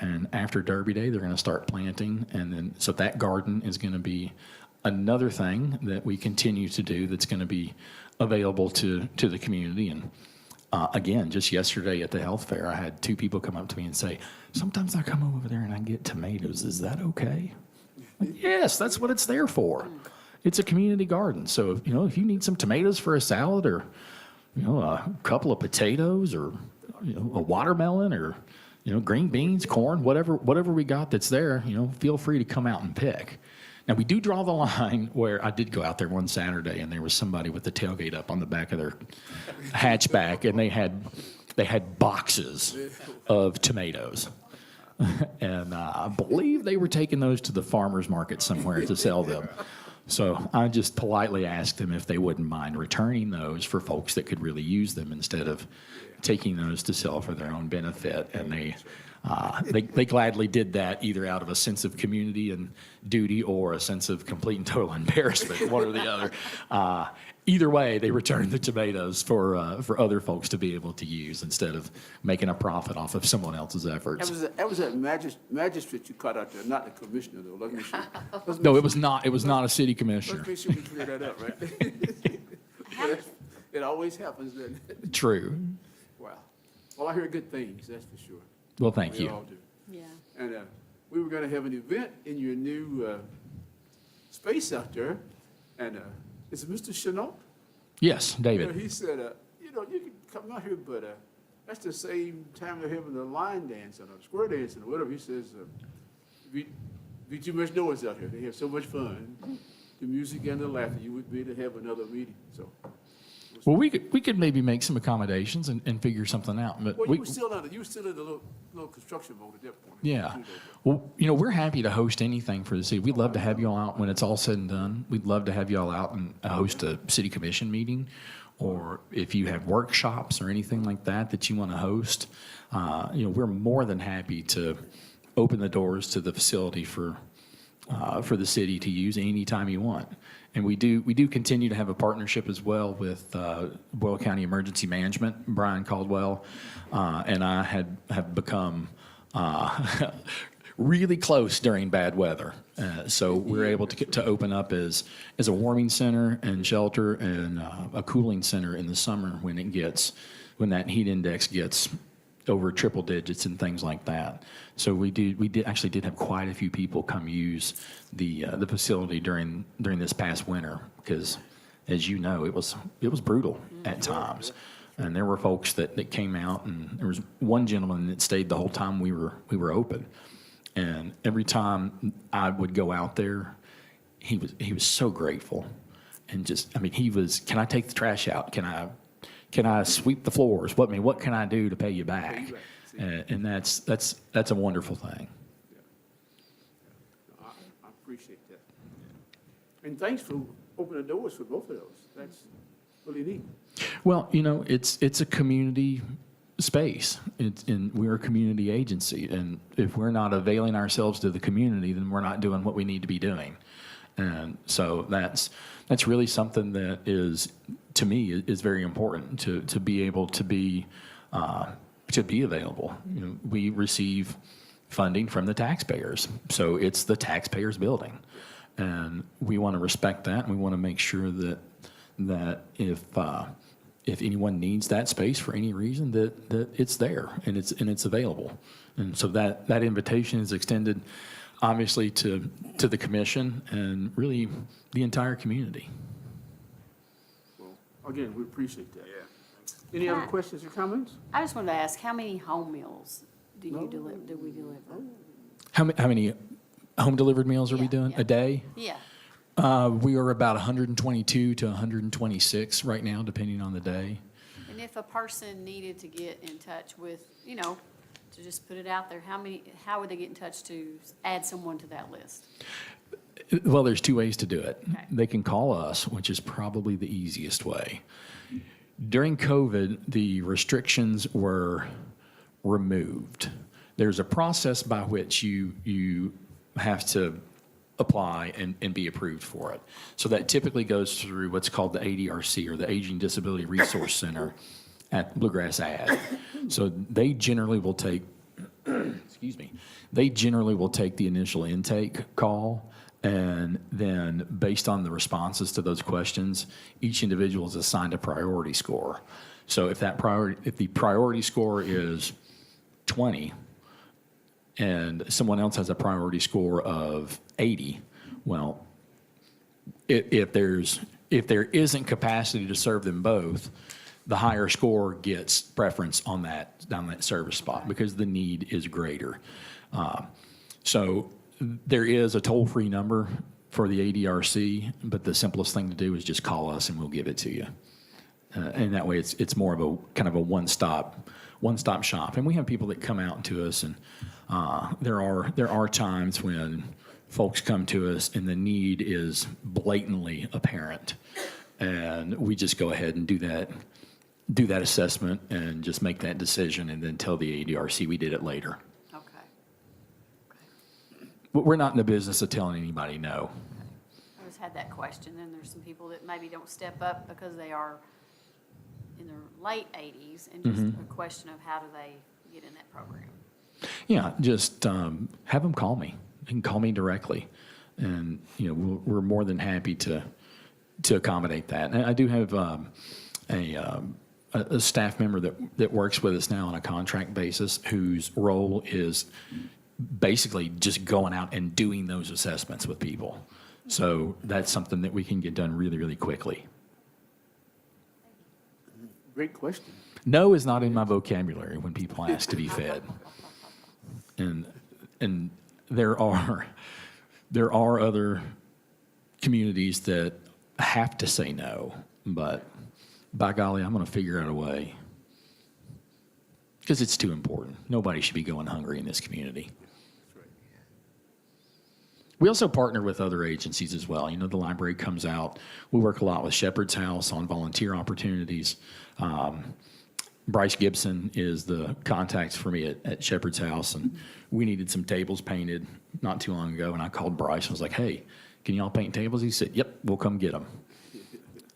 and after Derby Day, they're going to start planting. And then, so that garden is going to be another thing that we continue to do that's going to be available to the community. And again, just yesterday at the health fair, I had 2 people come up to me and say, sometimes I come over there and I get tomatoes. Is that okay? Yes, that's what it's there for. It's a community garden. So, if you need some tomatoes for a salad, or, a couple of potatoes, or, a watermelon, or, green beans, corn, whatever we got that's there, feel free to come out and pick. Now, we do draw the line where I did go out there one Saturday, and there was somebody with the tailgate up on the back of their hatchback, and they had boxes of tomatoes. And I believe they were taking those to the farmer's market somewhere to sell them. So I just politely asked them if they wouldn't mind returning those for folks that could really use them, instead of taking those to sell for their own benefit. And They gladly did that either out of a sense of community and duty or a sense of complete and total embarrassment, one or the other. Either way, they returned the tomatoes for other folks to be able to use instead of making a profit off of someone else's efforts. That was that magistrate you caught out there, not the commissioner, though. Let's make sure. No, it was not. It was not a city commissioner. Let's make sure we clear that up, right? It always happens, doesn't it? True. Wow. Well, I hear good things, that's for sure. Well, thank We you. all do. Yeah. And we were going to have an event in your new space out there, and is it Mr. Chenault? Yes, David. He said, you can come out here, but that's the same time they're having the line dancing or the square dancing or whatever. He says, be too much noise out here. They have so much fun. The music and the laughter. You would be to have another meeting, so. Well, we could maybe make some accommodations and figure something out. But Well, you were still in the little construction mode at that point. yeah. Well, we're happy to host anything for the city. We'd love to have you all out when it's all said and done. We'd love to have you all out and host a city commission meeting, or if you have workshops or anything like that you want to host. We're more than happy to open the doors to the facility for the city to use anytime you want. And we do continue to have a partnership as well with Boyle County Emergency Management. Brian Caldwell and I have become really close during bad weather. So we're able to open up as a warming center and shelter and a cooling center in the summer when that heat index gets over triple digits and things like that. So we did have quite a few people come use the facility during this past winter because, as you know, it was brutal at times, and there were folks that came out, and there was one gentleman that stayed the whole time we were open, and every time I would go out there, he was so grateful, and he was, can I take the trash out? Can I sweep the floors? What can I do to pay you back? And that's a wonderful thing. I appreciate that. And thanks for opening the doors for both of those. That's really neat. Well, it's a community space. We're a community agency, and if we're not availing ourselves to the community, then we're not doing what we need to be doing. And so that's really something that is, to me, is very important to be able to be available. We receive funding from the taxpayers, so it's the taxpayers' building, and we want to respect that, and we want to make sure that if anyone needs that space for any reason, that it's there and it's available, and so that invitation is extended, obviously, to the commission and really the entire community. Well, again, we appreciate that. Yeah. Any other questions or comments? I just wanted to ask, how many home meals do we deliver? How many home delivered meals are we doing a day? Yeah. We are about 122 to 126 right now, depending on the day. And if a person needed to get in touch with, to just put it out there, how would they get in touch to add someone to that list? Well, there's two ways to do it. Okay. They can call us, which is probably the easiest way. During COVID, the restrictions were removed. There's a process by which you have to apply and be approved for it. So that typically goes through what's called the ADRC, or the Aging Disability Resource Center at Bluegrass Ag. So they generally will take, they generally will take the initial intake call, and then based on the responses to those questions, each individual is assigned a priority score. So if the priority score is 20, and someone else has a priority score of 80, well, if there isn't capacity to serve them both, the higher score gets preference on that service spot because the need is greater. So there is a toll-free number for the ADRC, but the simplest thing to do is just call us and we'll give it to you. And that way it's more of a kind of a one-stop shop. And we have people that come out to us, and there are times when folks come to us and the need is blatantly apparent, and we just go ahead and do that assessment and just make that decision and then tell the ADRC we did it later. Okay. we're not in the business of telling anybody no. I just had that question, and there's some people that maybe don't step up because they are in their late 80s, and just a question of how do they get in that program? Yeah, just have them call me. They can call me directly, and we're more than happy to accommodate that. And I do have a staff member that works with us now on a contract basis, whose role is basically just going out and doing those assessments with people. So that's something that we can get done really, really quickly. Great question. No is not in my vocabulary when people ask to be fed. And there are other communities that have to say no, but by golly, I'm going to figure out a way, because it's too important. Nobody should be going hungry in this community. We also partner with other agencies as well. The library comes out. We work a lot with Shepherd's House on volunteer opportunities. Bryce Gibson is the contact for me at Shepherd's House, and we needed some tables painted not too long ago, and I called Bryce and was like, hey, can y'all paint tables? He said, yep, we'll come get them.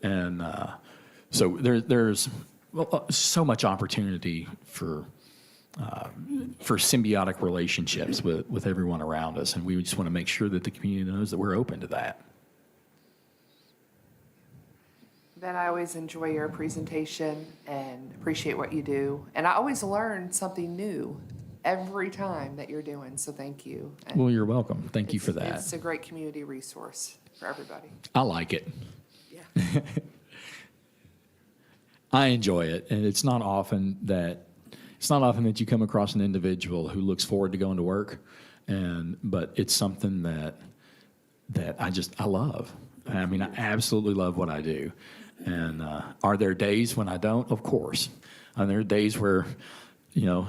And so there's so much opportunity for symbiotic relationships with everyone around us, and we just want to make sure that the community knows that we're open to that. Ben, I always enjoy your presentation and appreciate what you do. And I always learn something new every time that you're doing, so thank you. And Well, you're welcome. Thank you for that. It's a great community resource for everybody. I like it. Yeah. I enjoy it, and it's not often that you come across an individual who looks forward to going to work, but it's something that I love. I mean, I absolutely love what I do. And are there days when I don't? Of course. And there are days where,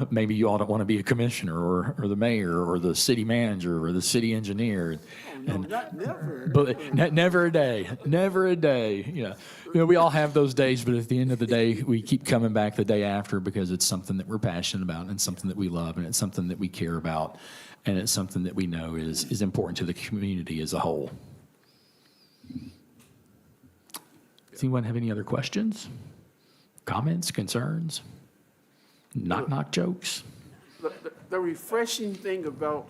maybe you all don't want to be a commissioner or the mayor or the city manager or the city engineer. Never. But never a day, never a day. We all have those days, but at the end of the day, we keep coming back the day after because it's something that we're passionate about and something that we love and it's something that we care about and it's something that we know is important to the community as a whole. Does anyone have any other questions, comments, concerns, knock jokes? The refreshing thing about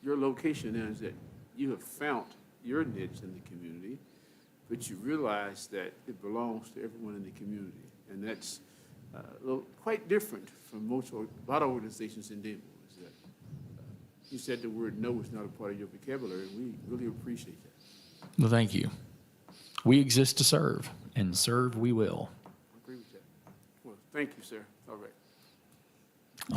your location is that you have found your niche in the community, but you realize that it belongs to everyone in the community. And that's quite different from a lot of organizations in Danville. Is that, you said the word no is not a part of your vocabulary, and we really appreciate that. Well, thank you. We exist to serve, and serve we will. I agree with that. Well, thank you, sir. All right.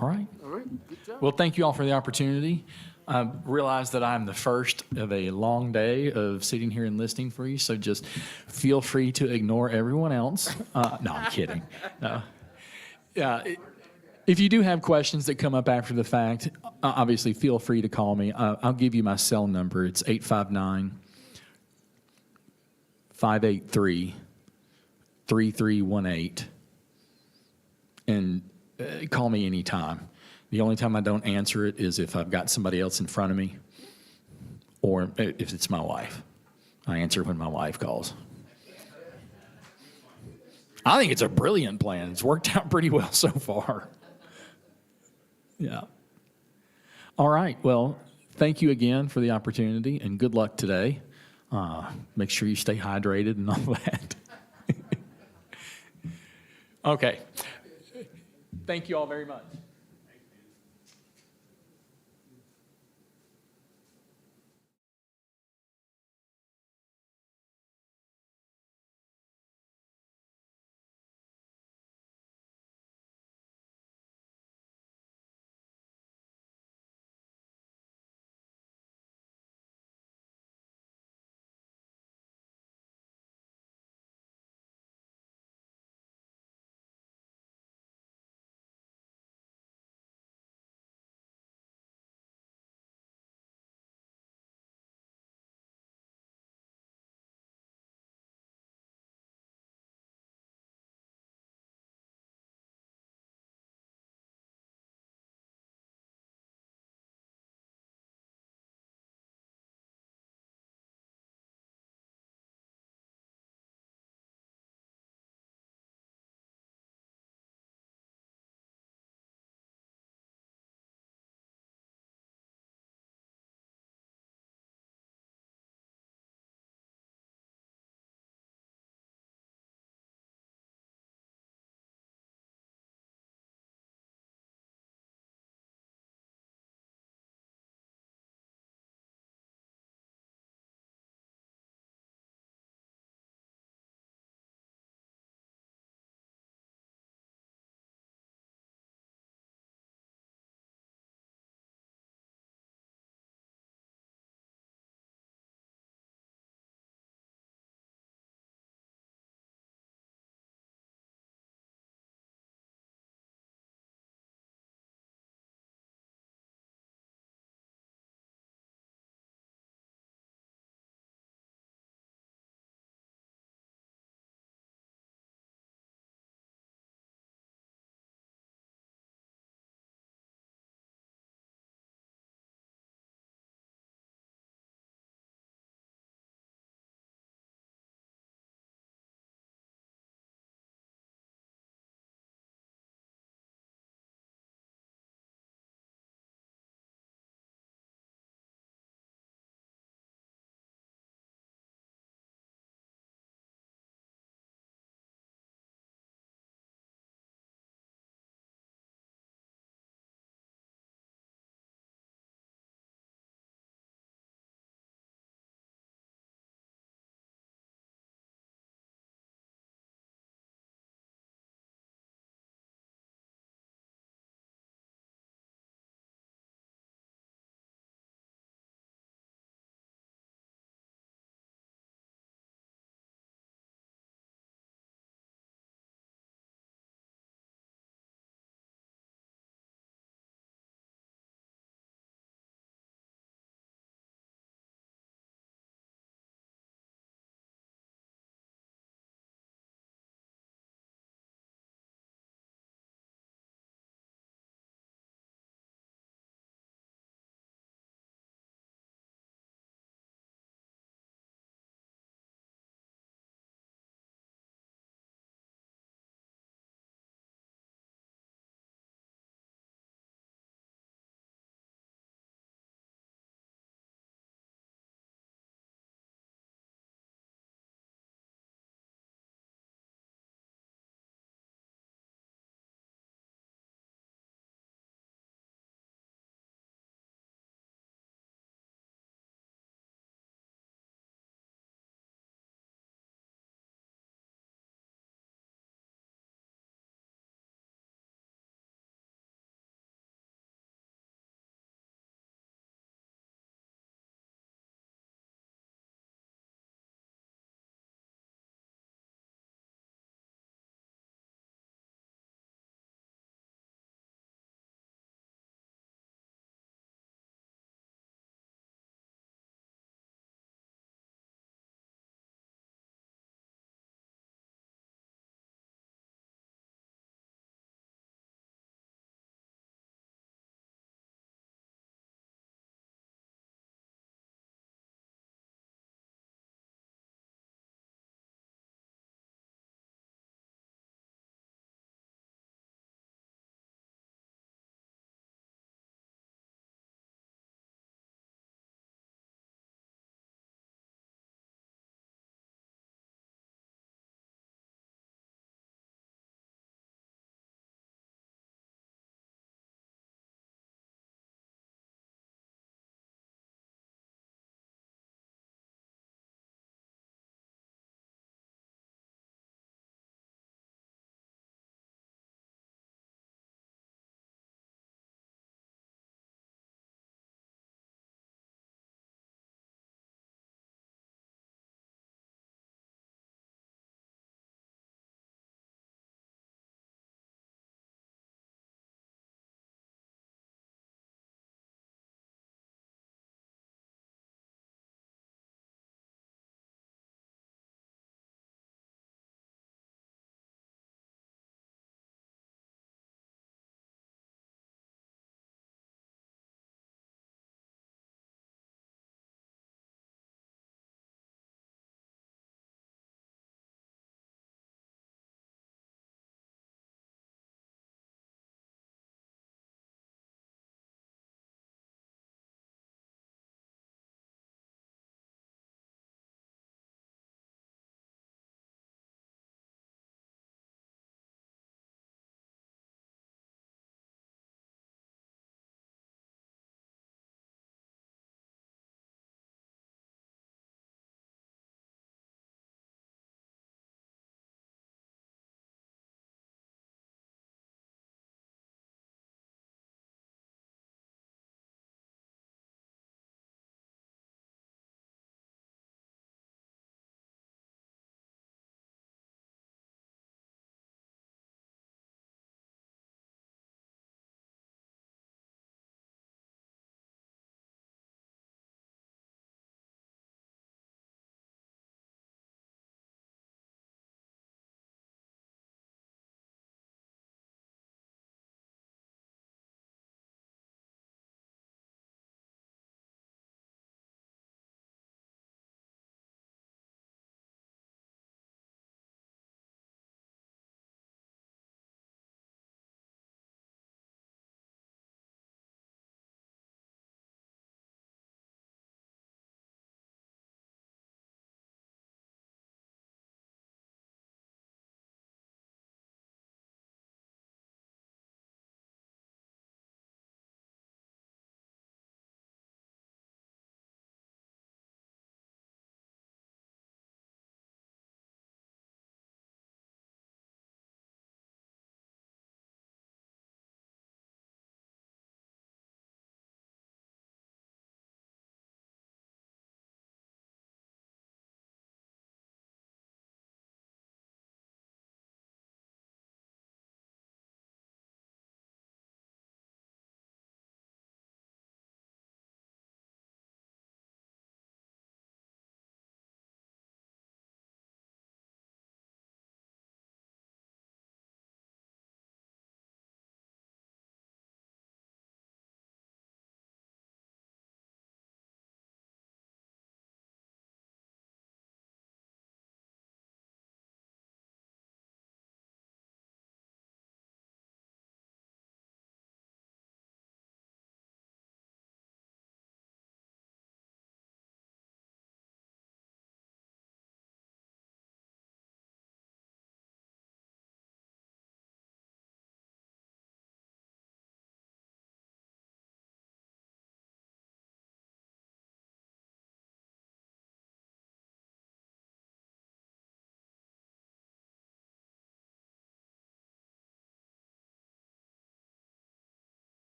All right. All right, good job. Well, thank you all for the opportunity. I realize that I'm the first of a long day of sitting here and listening for you, so just feel free to ignore everyone else. No, I'm kidding. No. Yeah, if you do have questions that come up after the fact, obviously feel free to call me. I'll give you my cell number. It's 859-583-3318. And call me anytime. The only time I don't answer it is if I've got somebody else in front of me or if it's my wife. I answer when my wife calls. I think it's a brilliant plan. It's worked out pretty well so far. Yeah. All right. Well, thank you again for the opportunity and good luck today. Make sure you stay hydrated and all that. Okay. Thank you all very much.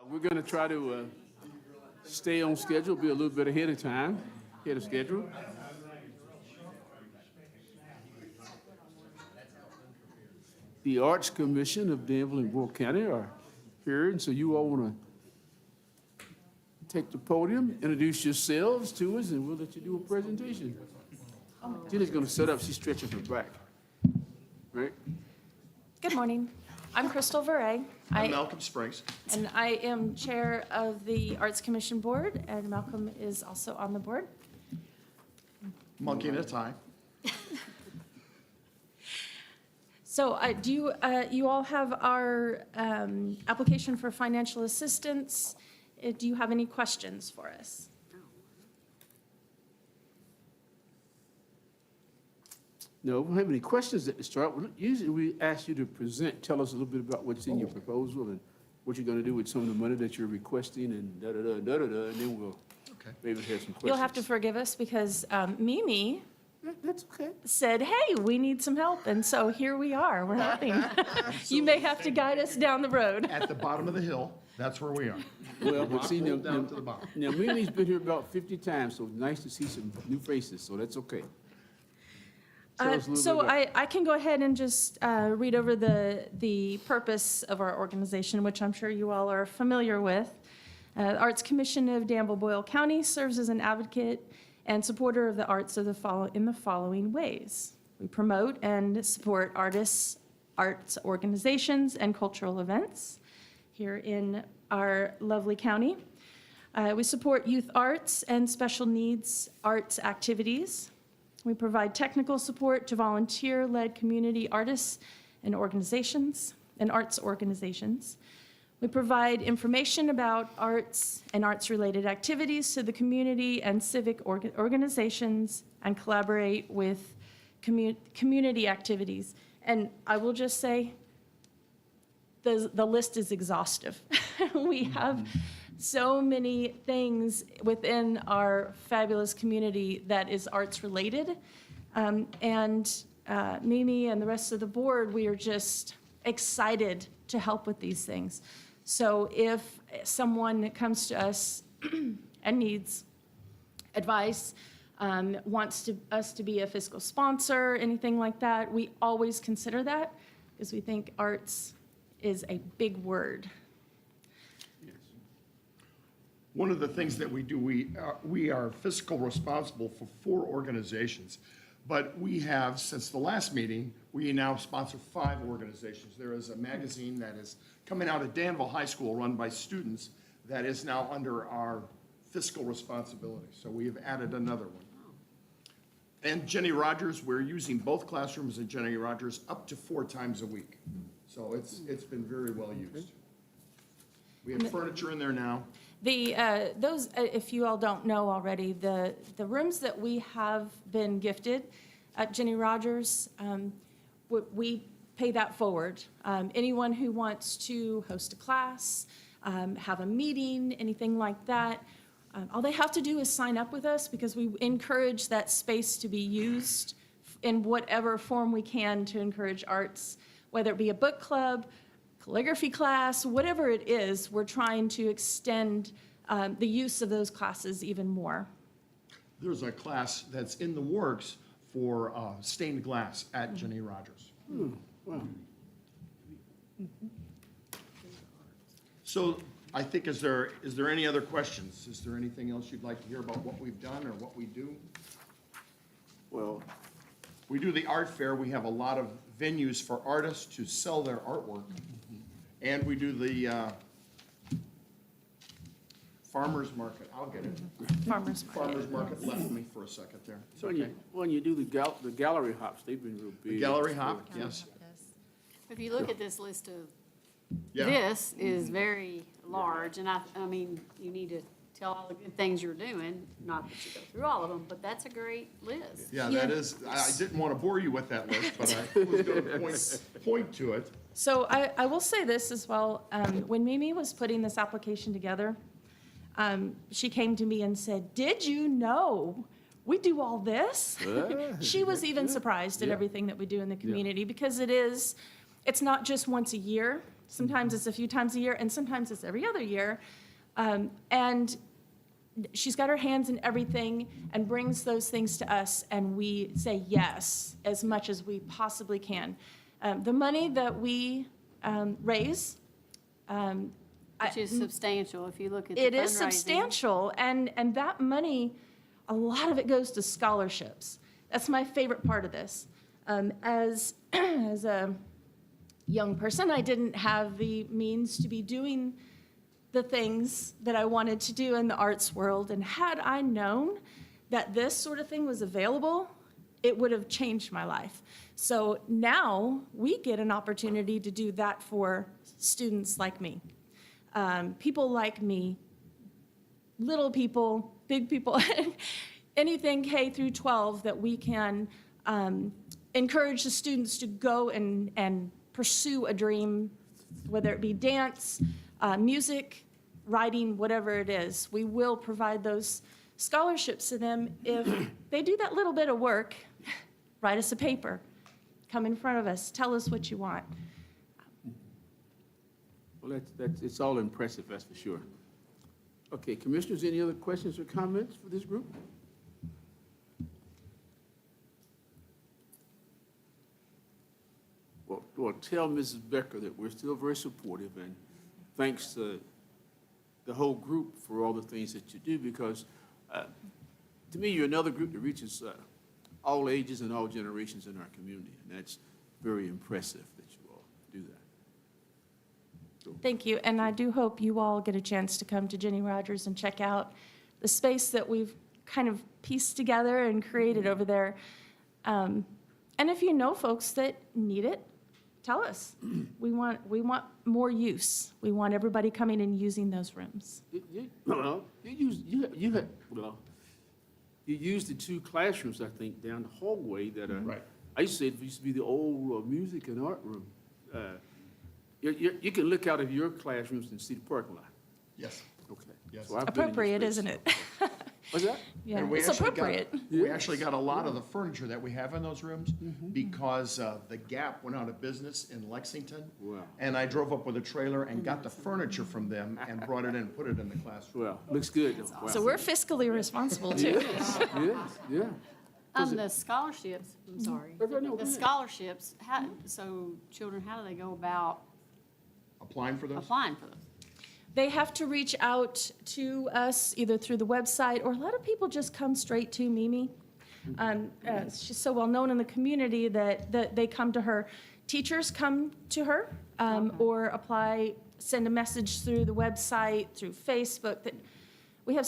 We're going to try to stay on schedule, be a little bit ahead of time, ahead of schedule. The Arts Commission of Danville and Boyle County are here, and so you all want to take the podium, introduce yourselves to us, and we'll let you do a presentation. Jenny's going to set up, she's stretching her back. Right? Good morning. I'm Crystal Veray. I'm Malcolm Springs. And I am Chair of the Arts Commission Board, and Malcolm is also on the board. Monkey in a tie. So you all have our application for financial assistance. Do you have any questions for us? No, we don't have any questions at the start. Usually we ask you to tell us a little bit about what's in your proposal and what you're going to do with some of the money that you're requesting and da-da-da, da-da-da, and then we'll maybe have some questions. You'll have to forgive us because Mimi That's okay. said, hey, we need some help, and so here we are. We're helping. You may have to guide us down the road. At the bottom of the hill, that's where we are. Well, but see, now, Down to the bottom. now Mimi's been here about 50 times, so it's nice to see some new faces, so that's okay. Tell us a little So bit about- I can go ahead and just read over the purpose of our organization, which I'm sure you all are familiar with. The Arts Commission of Danville Boyle County serves as an advocate and supporter of the arts in the following ways. We promote and support artists, arts organizations, and cultural events here in our lovely county. We support youth arts and special needs arts activities. We provide technical support to volunteer-led community artists and organizations, and arts organizations. We provide information about arts and arts-related activities to the community and civic organizations, and collaborate with community activities. And I will just say, the list is exhaustive. We have so many things within our fabulous community that is arts-related. Mimi and the rest of the board, we are just excited to help with these things. So if someone comes to us and needs advice, wants us to be a fiscal sponsor, anything like that, we always consider that because we think arts is a big word. One of the things that we do, we are fiscal responsible for 4 organizations, but we have, since the last meeting, we now sponsor 5 organizations. There is a magazine that is coming out of Danville High School run by students that is now under our fiscal responsibility. So we have added another one. And Jenny Rogers, we're using both classrooms in Jenny Rogers up to 4 times a week. So it's been very well used. We have furniture in there now. Those, if you all don't know already, the rooms that we have been gifted at Jenny Rogers, we pay that forward. Anyone who wants to host a class, have a meeting, anything like that, all they have to do is sign up with us because we encourage that space to be used in whatever form we can to encourage arts, whether it be a book club, calligraphy class, whatever it is, we're trying to extend the use of those classes even more. There's a class that's in the works for stained glass at Jenny Rogers. Wow. So I think, is there any other questions? Is there anything else you'd like to hear about what we've done or what we do? Well, We do the art fair. We have a lot of venues for artists to sell their artwork. And we do the farmer's market. I'll get it. Farmers market. Farmer's market left me for a second there. It's when okay. you do the gallery hops, they've been real big. The gallery hop, yes. If you look at this list of, Yeah. this is very large, and I mean, you need to tell all the good things you're doing, not that you go through all of them, but that's a great list. Yeah, that is, I didn't want to bore you with that list, but I was going to point to it. So I will say this as well. When Mimi was putting this application together, she came to me and said, "Did you know we do all this?" She was even surprised at everything that we do in the community because it's not just once a year. Sometimes it's a few times a year, and sometimes it's every other year. And she's got her hands in everything and brings those things to us, and we say yes as much as we possibly can. The money that we raise, Which is substantial if you look at the it is fundraising. substantial, and that money, a lot of it goes to scholarships. That's my favorite part of this. As a young person, I didn't have the means to be doing the things that I wanted to do in the arts world, and had I known that this sort of thing was available, it would have changed my life. So now we get an opportunity to do that for students like me. People like me, little people, big people, anything K through 12 that we can encourage the students to go and pursue a dream, whether it be dance, music, writing, whatever it is. We will provide those scholarships to them if they do that little bit of work. Write us a paper, come in front of us, tell us what you want. Well, it's all impressive, that's for sure. Okay, commissioners, any other questions or comments for this group? Well, tell Mrs. Becker that we're still very supportive, and thanks to the whole group for all the things that you do, because to me, you're another group that reaches all ages and all generations in our community, and that's very impressive that you all do that. Thank you, and I do hope you all get a chance to come to Jenny Rogers and check out the space that we've kind of pieced together and created over there. And if you know folks that need it, tell us. We want more use. We want everybody coming and using those rooms. You used the two classrooms, I think, down the hallway that are. Right. I used to say it used to be the old music and art room. You can look out of your classrooms and see the parking lot. Yes. Okay. Yes. So I've been in this Appropriate, space. isn't it? What's that? Yeah, And we it's actually got- appropriate. We actually got a lot of the furniture that we have in those rooms because the Gap went out of business in Lexington. Wow. And I drove up with a trailer and got the furniture from them and brought it in and put it in the classroom. Well, looks good. Though. Wow. So we're fiscally responsible too. Yeah. The scholarships, I'm sorry. No, go The ahead. scholarships, so children, how do they go about Applying for those? applying for those? They have to reach out to us either through the website, or a lot of people just come straight to Mimi. She's so well known in the community that they come to her. Teachers come to her, or apply, send a message through the website, through Facebook. That we have.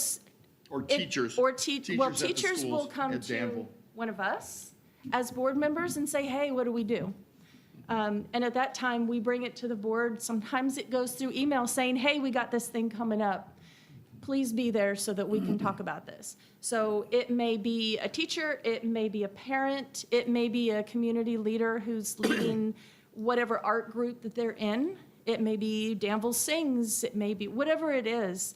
Or teachers? Well, at the teachers will schools come at to Danville. one of us as board members and say, hey, what do we do? And at that time, we bring it to the board. Sometimes it goes through email saying, hey, we got this thing coming up. Please be there so that we can talk about this. So it may be a teacher, it may be a parent, it may be a community leader who's leading whatever art group that they're in. It may be Danville Sings, it may be whatever it is.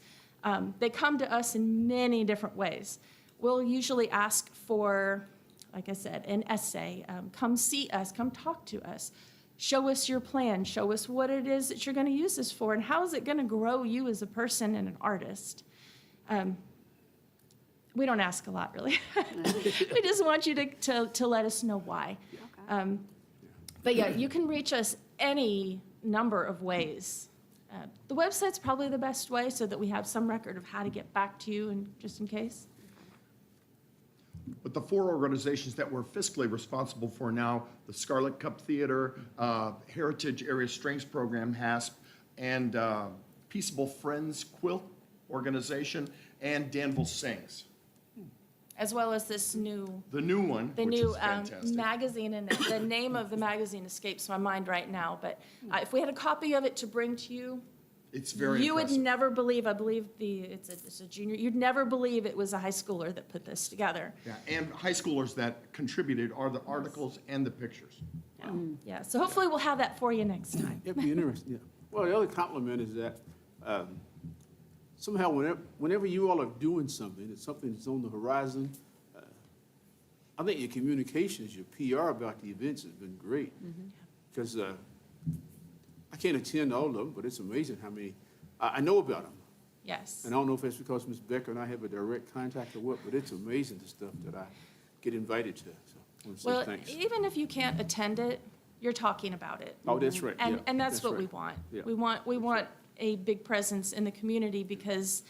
They come to us in many different ways. We'll usually ask for, like I said, an essay. Come see us, come talk to us. Show us your plan, show us what it is that you're going to use this for, and how is it going to grow you as a person and an artist. We don't ask a lot, really. We just want you to let us know why. But yeah, you can reach us any number of ways. The website's probably the best way so that we have some record of how to get back to you, and just in case. But the four organizations that we're fiscally responsible for now, the Scarlet Cup Theater, Heritage Area Strengths Program, HASP, and Peaceable Friends Quilt Organization, and Danville Sings. As well as this new, The new one, the which new is fantastic. magazine, and the name of the magazine escapes my mind right now, but if we had a copy of it to bring to you, It's very you would impressive. never believe, I believe it's a junior, you'd never believe it was a high schooler that put this together. Yeah, and high schoolers that contributed are the articles and the pictures. Yeah, so hopefully we'll have that for you next time. It'd be interesting, yeah. Well, the other compliment is that somehow whenever you all are doing something, it's something that's on the horizon, I think your communications, your PR about the events has been great. Because I can't attend all of them, but it's amazing how many, I know about them. Yes. And I don't know if it's because Ms. Becker and I have a direct contact or what, but it's amazing the stuff that I get invited to, so I want to Well, say thanks. even if you can't attend it, you're talking about it. Oh, that's right, yeah. And that's what we right. want. Yeah, We want a big presence in the community because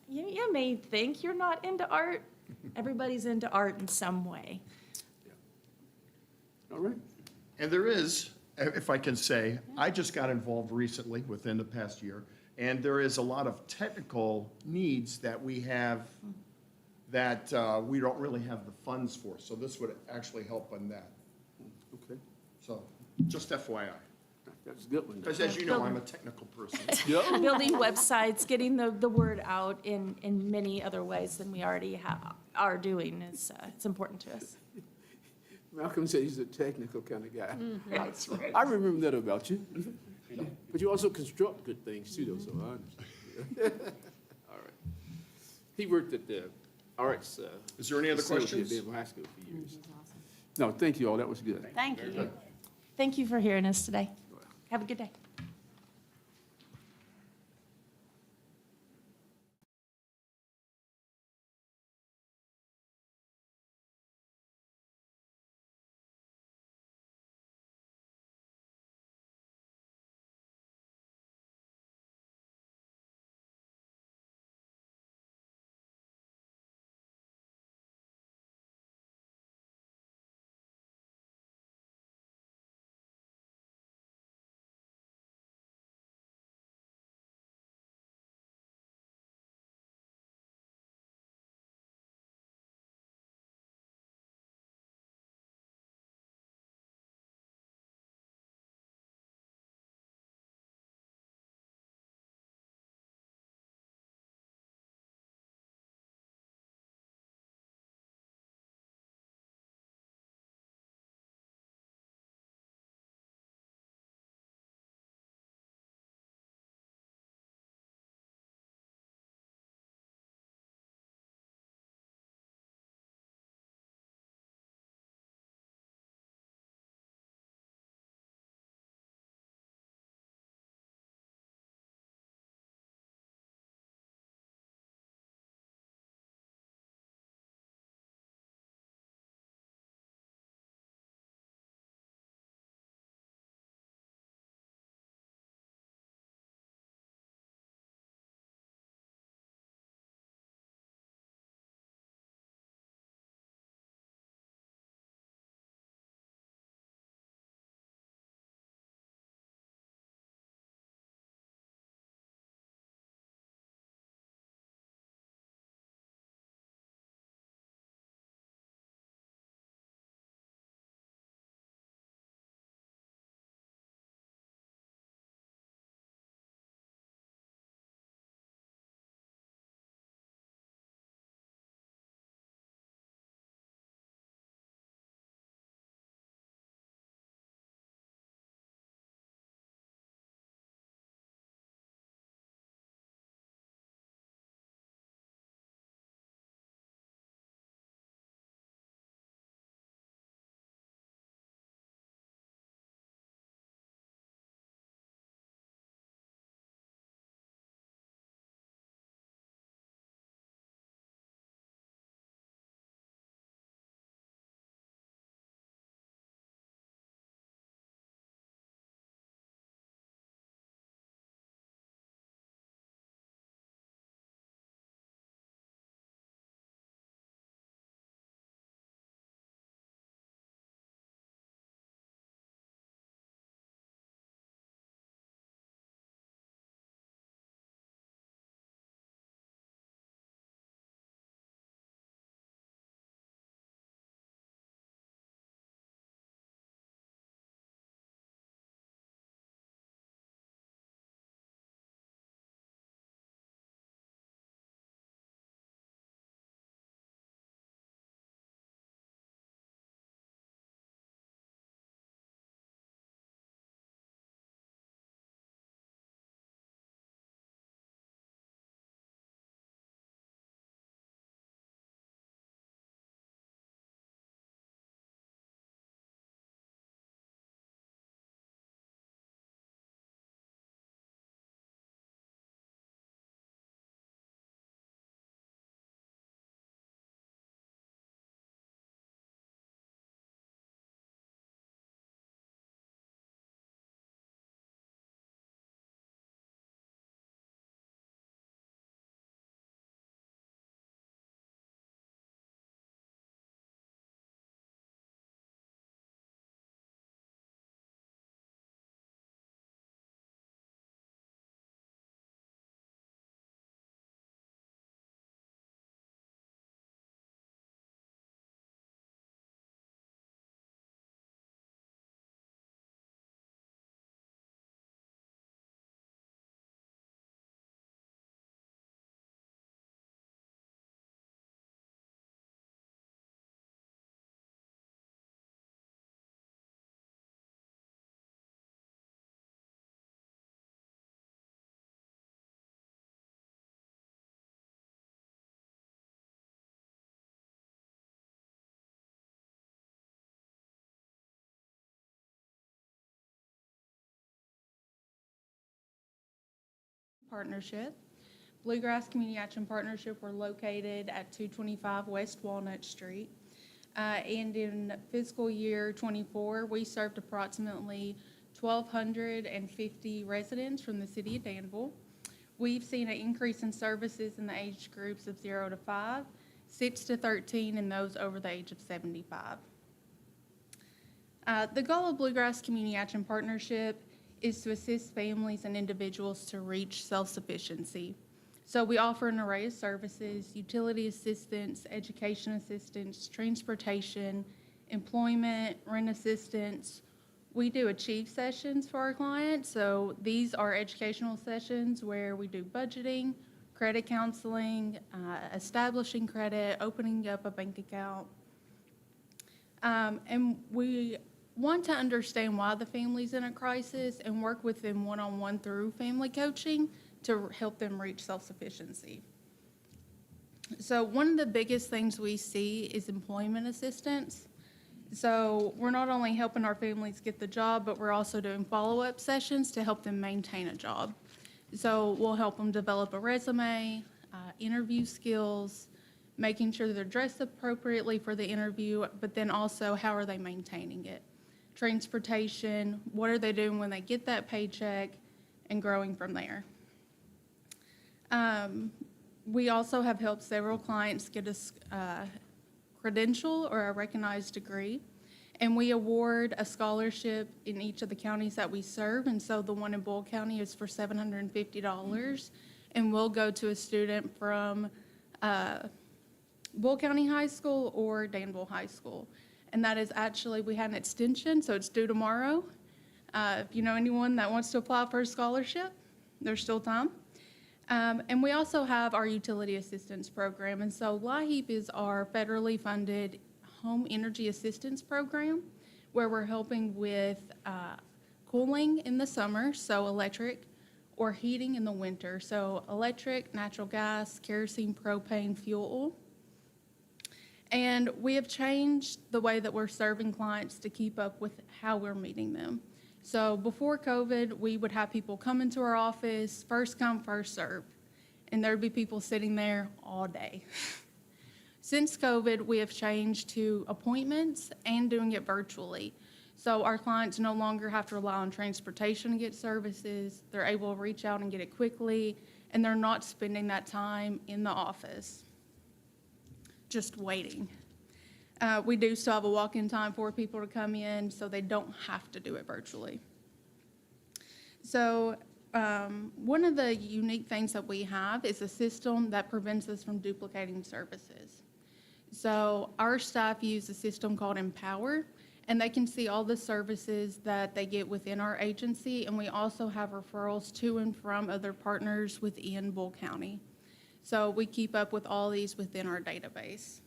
you may think you're not into art. Everybody's into art in some way. All right. And there is, if I can say, I just got involved recently, within the past year, and there is a lot of technical needs that we have that we don't really have the funds for. So this would actually help on that. Okay, So, just FYI. that's a good one. Because as you know, I'm a technical person. Yeah, Building websites, getting the word out in many other ways than we already are doing is, it's important to us. Malcolm said he's a technical kind of guy. That's right. I remember that about you. But you also construct good things too, though, so I understand. All right. He worked at the arts. Is there any other facility at questions? Danville High School for years. No, thank you all, that was good. Thank you. Thank you for hearing us today. Have a good day. Partnership. Bluegrass Community Action Partnership, we're located at 225 West Walnut Street. And in fiscal year '24, we served approximately 1,250 residents from the city of Danville. We've seen an increase in services in the age groups of 0 to 5, 6 to 13, and those over the age of 75. The goal of Bluegrass Community Action Partnership is to assist families and individuals to reach self-sufficiency. So we offer an array of services: utility assistance, education assistance, transportation, employment, rent assistance. We do achieve sessions for our clients. So these are educational sessions where we do budgeting, credit counseling, establishing credit, opening up a bank account. And we want to understand why the family's in a crisis and work with them one-on-one through family coaching to help them reach self-sufficiency. So one of the biggest things we see is employment assistance. So we're not only helping our families get the job, but we're also doing follow-up sessions to help them maintain a job. So we'll help them develop a resume, interview skills, making sure they're dressed appropriately for the interview, but then also how are they maintaining it? Transportation, what are they doing when they get that paycheck, and growing from there. We also have helped several clients get a credential or a recognized degree, and we award a scholarship in each of the counties that we serve. And so the one in Boyle County is for $750, and will go to a student from Boyle County High School or Danville High School. And that is actually, we had an extension, so it's due tomorrow. If you know anyone that wants to apply for a scholarship, there's still time. And we also have our utility assistance program. And so LIHEAP is our federally funded home energy assistance program, where we're helping with cooling in the summer, so electric, or heating in the winter, so electric, natural gas, kerosene, propane, fuel oil. And we have changed the way that we're serving clients to keep up with how we're meeting them. So before COVID, we would have people come into our office, first come, first serve, and there'd be people sitting there all day. Since COVID, we have changed to appointments and doing it virtually. So our clients no longer have to rely on transportation to get services. They're able to reach out and get it quickly, and they're not spending that time in the office just waiting. We do still have a walk-in time for people to come in, so they don't have to do it virtually. So one of the unique things that we have is a system that prevents us from duplicating services. So our staff use a system called Empower, and they can see all the services that they get within our agency, and we also have referrals to and from other partners within Boyle County. So we keep up with all these within our database.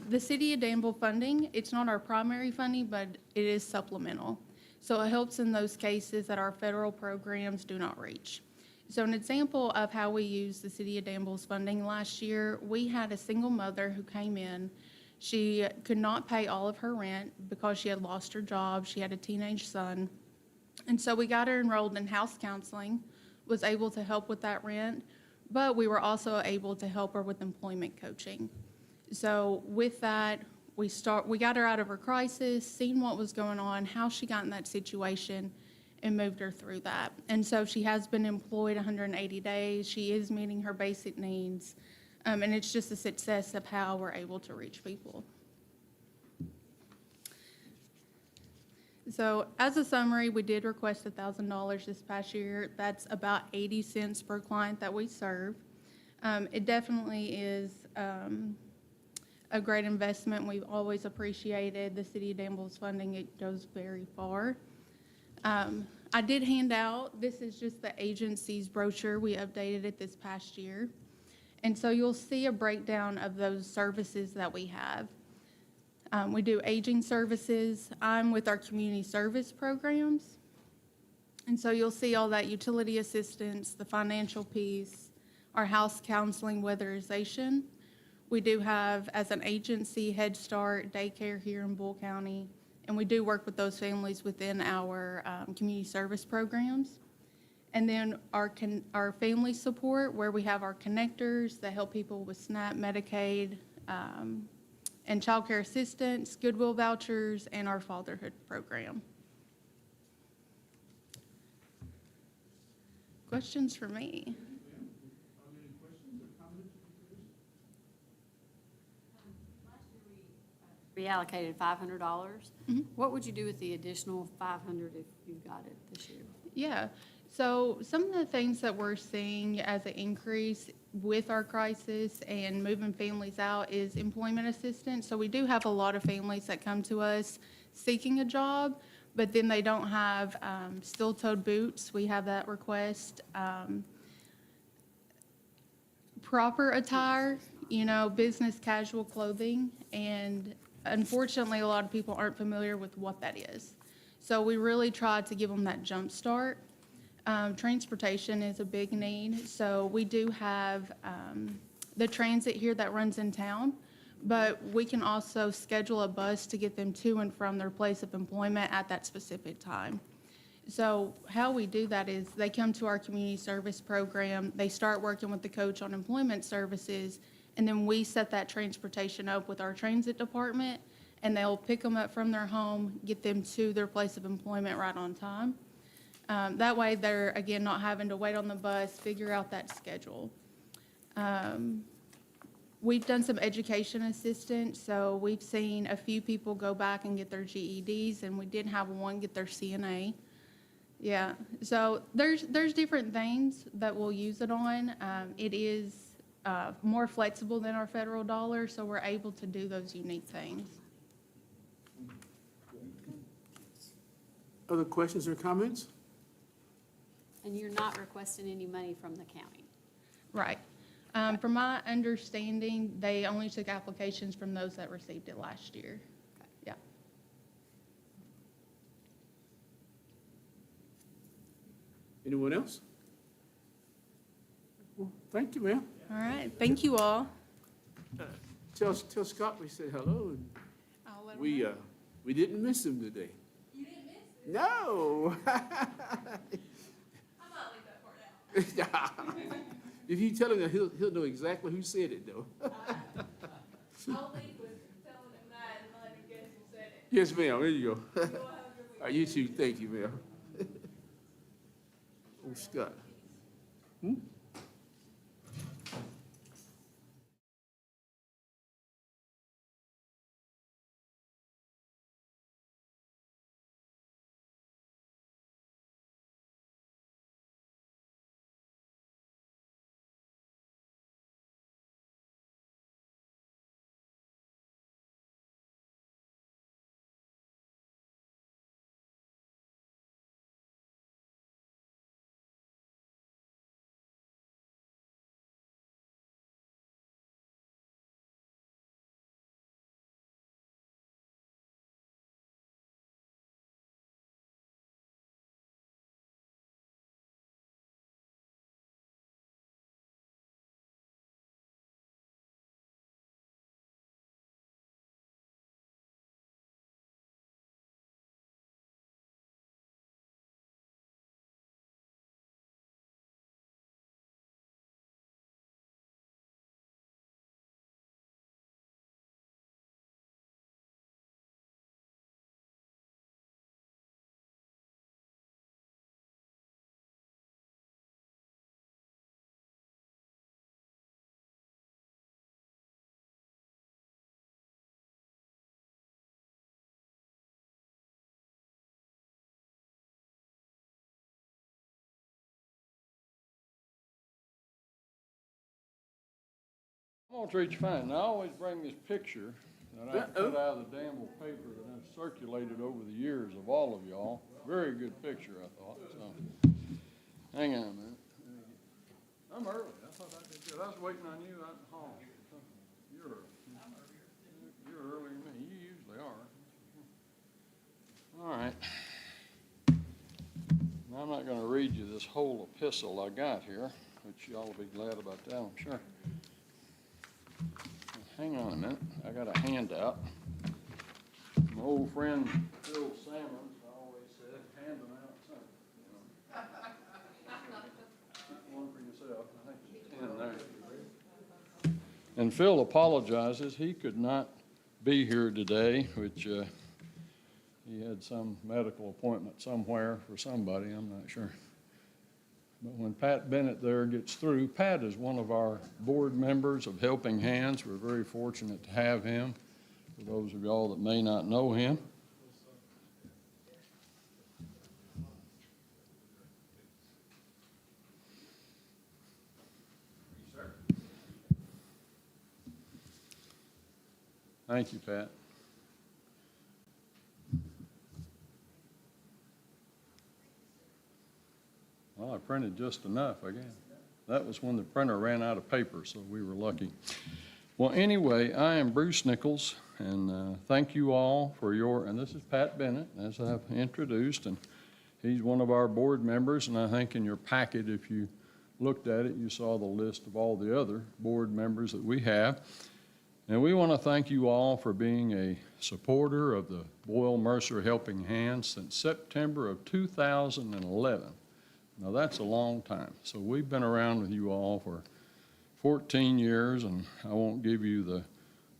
The City of Danville funding, it's not our primary funding, but it is supplemental. So it helps in those cases that our federal programs do not reach. So an example of how we use the City of Danville's funding last year, we had a single mother who came in. She could not pay all of her rent because she had lost her job. She had a teenage son. And so we got her enrolled in house counseling, was able to help with that rent, but we were also able to help her with employment coaching. So with that, we got her out of her crisis, seen what was going on, how she got in that situation, and moved her through that. And so she has been employed 180 days. She is meeting her basic needs, and it's just a success of how we're able to reach people. So as a summary, we did request $1,000 this past year. That's about 80 cents per client that we serve. It definitely is a great investment. We've always appreciated the City of Danville's funding. It goes very far. I did hand out, this is just the agency's brochure. We updated it this past year. And so you'll see a breakdown of those services that we have. We do aging services. I'm with our community service programs. And so you'll see all that utility assistance, the financial piece, our house counseling, weatherization. We do have, as an agency, Head Start, daycare here in Boyle County, and we do work with those families within our community service programs. And then our family support, where we have our connectors that help people with SNAP, Medicaid, and childcare assistance, Goodwill vouchers, and our fatherhood program. Questions for me? Reallocated $500. What would you do with the additional 500 if you got it this year? Yeah, so some of the things that we're seeing as an increase with our crisis and moving families out is employment assistance. So we do have a lot of families that come to us seeking a job, but then they don't have steel-toed boots. We have that request. Proper attire, business casual clothing, and unfortunately, a lot of people aren't familiar with what that is. So we really tried to give them that jump start. Transportation is a big need, so we do have the transit here that runs in town, but we can also schedule a bus to get them to and from their place of employment at that specific time. So how we do that is they come to our community service program, they start working with the coach on employment services, and then we set that transportation up with our transit department, and they'll pick them up from their home, get them to their place of employment right on time. That way they're, again, not having to wait on the bus, figure out that schedule. We've done some education assistance, so we've seen a few people go back and get their GEDs, and we did have one get their CNA. Yeah, so there's different things that we'll use it on. It is more flexible than our federal dollar, so we're able to do those unique things. Other questions or comments? And you're not requesting any money from the county? Right. From my understanding, they only took applications from those that received it last year. Yeah. Anyone else? Well, thank you, ma'am. All right, thank you all. Tell Scott we said hello, and I'll let him know. we didn't miss him today. You didn't miss it? No. I might leave that part out. If you tell him that, he'll know exactly who said it, though. I'll leave with telling him that and letting him guess who said it. Yes, ma'am, there you go. You all have a good week. All right, you too, thank you, ma'am. Oh, Scott. I'm gonna treat you fine. I always bring this picture that I cut out of the Danville paper that I've circulated over the years of all of y'all. Very good picture, I thought, so. Hang on a minute. I'm early. I thought I did good. I was waiting on you out in the hall. You're earlier than me. You usually are. All right. Now, I'm not gonna read you this whole epistle I got here, which y'all will be glad about that, I'm sure. Hang on a minute, I got a handout. My old friend Bill Salmons always said, hand them out something, you know. And Phil apologizes, he could not be here today, which he had some medical appointment somewhere for somebody, I'm not sure. But when Pat Bennett there gets through, Pat is one of our board members of Helping Hands. We're very fortunate to have him, for those of y'all that may not know him. Thank you, Pat. Well, I printed just enough, I guess. That was when the printer ran out of paper, so we were lucky. Well, anyway, I am Bruce Nichols, and thank you all for your, and this is Pat Bennett, as I've introduced, and he's one of our board members, and I think in your packet, if you looked at it, you saw the list of all the other board members that we have. And we want to thank you all for being a supporter of the Boyle Mercer Helping Hands since September of 2011. Now, that's a long time. So we've been around with you all for 14 years, and I won't give you the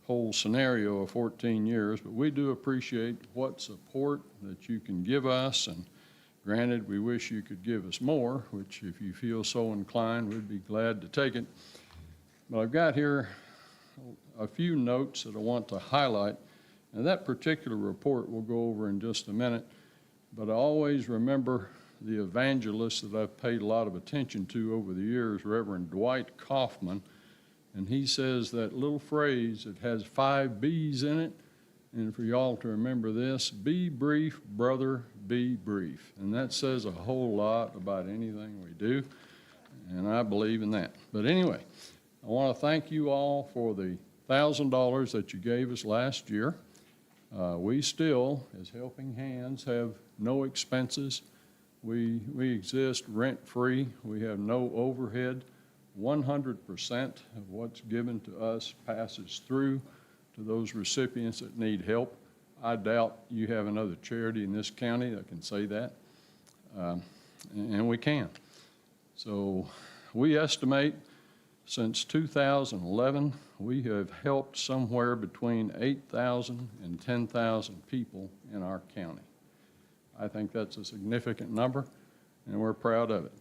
whole scenario of 14 years, but we do appreciate what support that you can give us. And granted, we wish you could give us more, which if you feel so inclined, we'd be glad to take it. But I've got here a few notes that I want to highlight, and that particular report we'll go over in just a minute, but I always remember the evangelist that I've paid a lot of attention to over the years, Reverend Dwight Kaufman, and he says that little phrase, it has 5 B's in it, and for y'all to remember this, be brief, brother, be brief. And that says a whole lot about anything we do, and I believe in that. But anyway, I want to thank you all for the $1,000 that you gave us last year. We still, as Helping Hands, have no expenses. We exist rent-free. We have no overhead. 100% of what's given to us passes through to those recipients that need help. I doubt you have another charity in this county that can say that, and we can. So we estimate since 2011, we have helped somewhere between 8,000 and 10,000 people in our county. I think that's a significant number, and we're proud of it.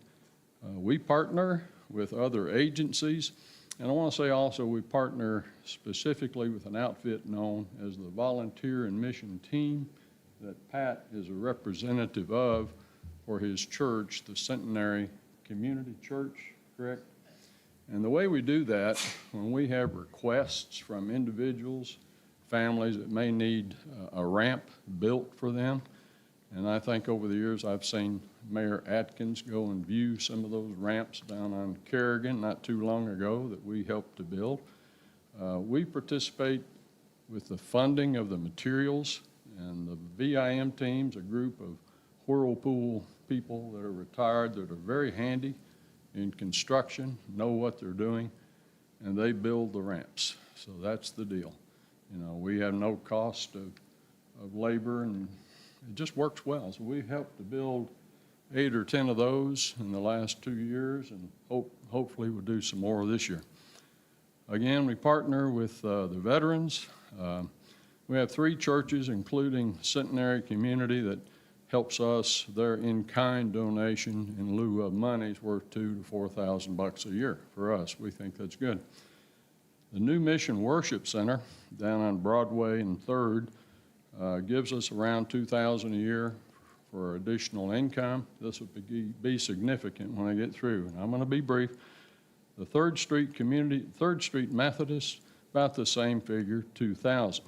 We partner with other agencies, and I want to say also we partner specifically with an outfit known as the Volunteer and Mission Team that Pat is a representative of for his church, the Centenary Community Church, correct? And the way we do that, when we have requests from individuals, families that may need a ramp built for them, and I think over the years I've seen Mayor Atkins go and view some of those ramps down on Kerrigan not too long ago that we helped to build. We participate with the funding of the materials, and the VIM team's a group of Whirlpool people that are retired that are very handy in construction, know what they're doing, and they build the ramps. So that's the deal. You know, we have no cost of labor, and it just works well. So we've helped to build 8 or 10 of those in the last 2 years, and hopefully we'll do some more this year. Again, we partner with the veterans. We have 3 churches, including Centenary Community, that helps us. Their in-kind donation in lieu of money is worth $2,000 to $4,000 a year for us. We think that's good. The New Mission Worship Center down on Broadway and 3rd gives us around $2,000 a year for additional income. This will be significant when I get through, and I'm going to be brief. The 3rd Street Methodist, about the same figure, $2,000.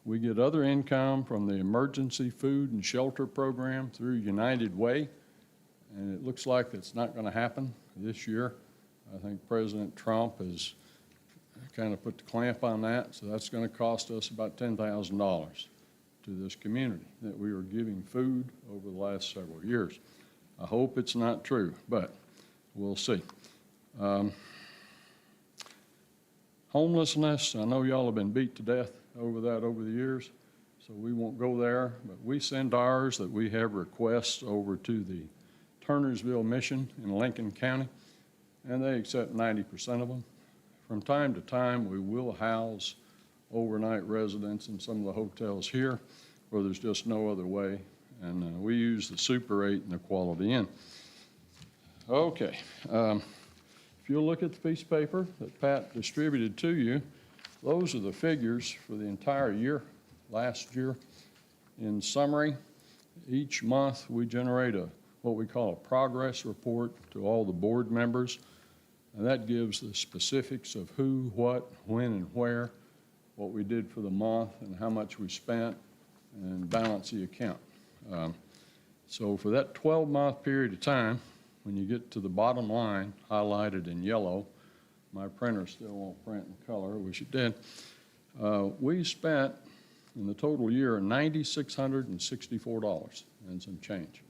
We get other income from the Emergency Food and Shelter Program through United Way, and it looks like that's not going to happen this year. I think President Trump has kind of put the clamp on that, so that's going to cost us about $10,000 to this community that we are giving food over the last several years. I hope it's not true, but we'll see. Homelessness, I know y'all have been beat to death over that over the years, so we won't go there, but we send ours that we have requests over to the Turnersville Mission in Lincoln County, and they accept 90% of them from time to time, we will house overnight residents in some of the hotels here where there's just no other way. And we use the Super 8 and the Quality Inn. Okay. If you'll look at the piece of paper that Pat distributed to you, those are the figures for the entire year, last year. In summary, each month we generate what we call a progress report to all the board members, and that gives the specifics of who, what, when, and where, what we did for the month, and how much we spent, and balance the account. So for that 12-month period of time, when you get to the bottom line, highlighted in yellow, my printer still won't print in color, I wish it did, we spent in the total year $9,664 and some change.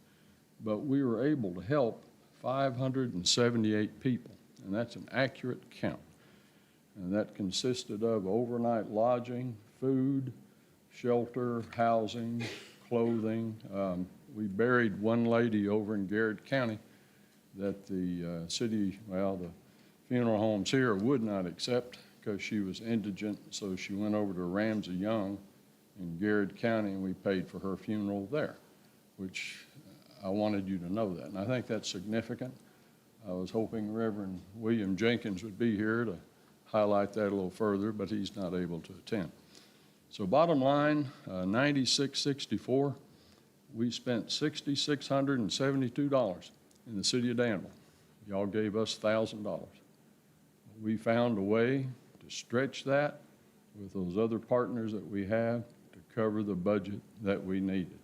But we were able to help 578 people, and that's an accurate count. And that consisted of overnight lodging, food, shelter, housing, clothing. We buried one lady over in Garrett County that the city, well, the funeral homes here would not accept because she was indigent, so she went over to Ramsey Young in Garrett County, and we paid for her funeral there, which I wanted you to know that. And I think that's significant. I was hoping Reverend William Jenkins would be here to highlight that a little further, but he's not able to attend. So bottom line, $96.64. We spent $6,672 in the city of Danville. Y'all gave us $1,000. We found a way to stretch that with those other partners that we have to cover the budget that we needed.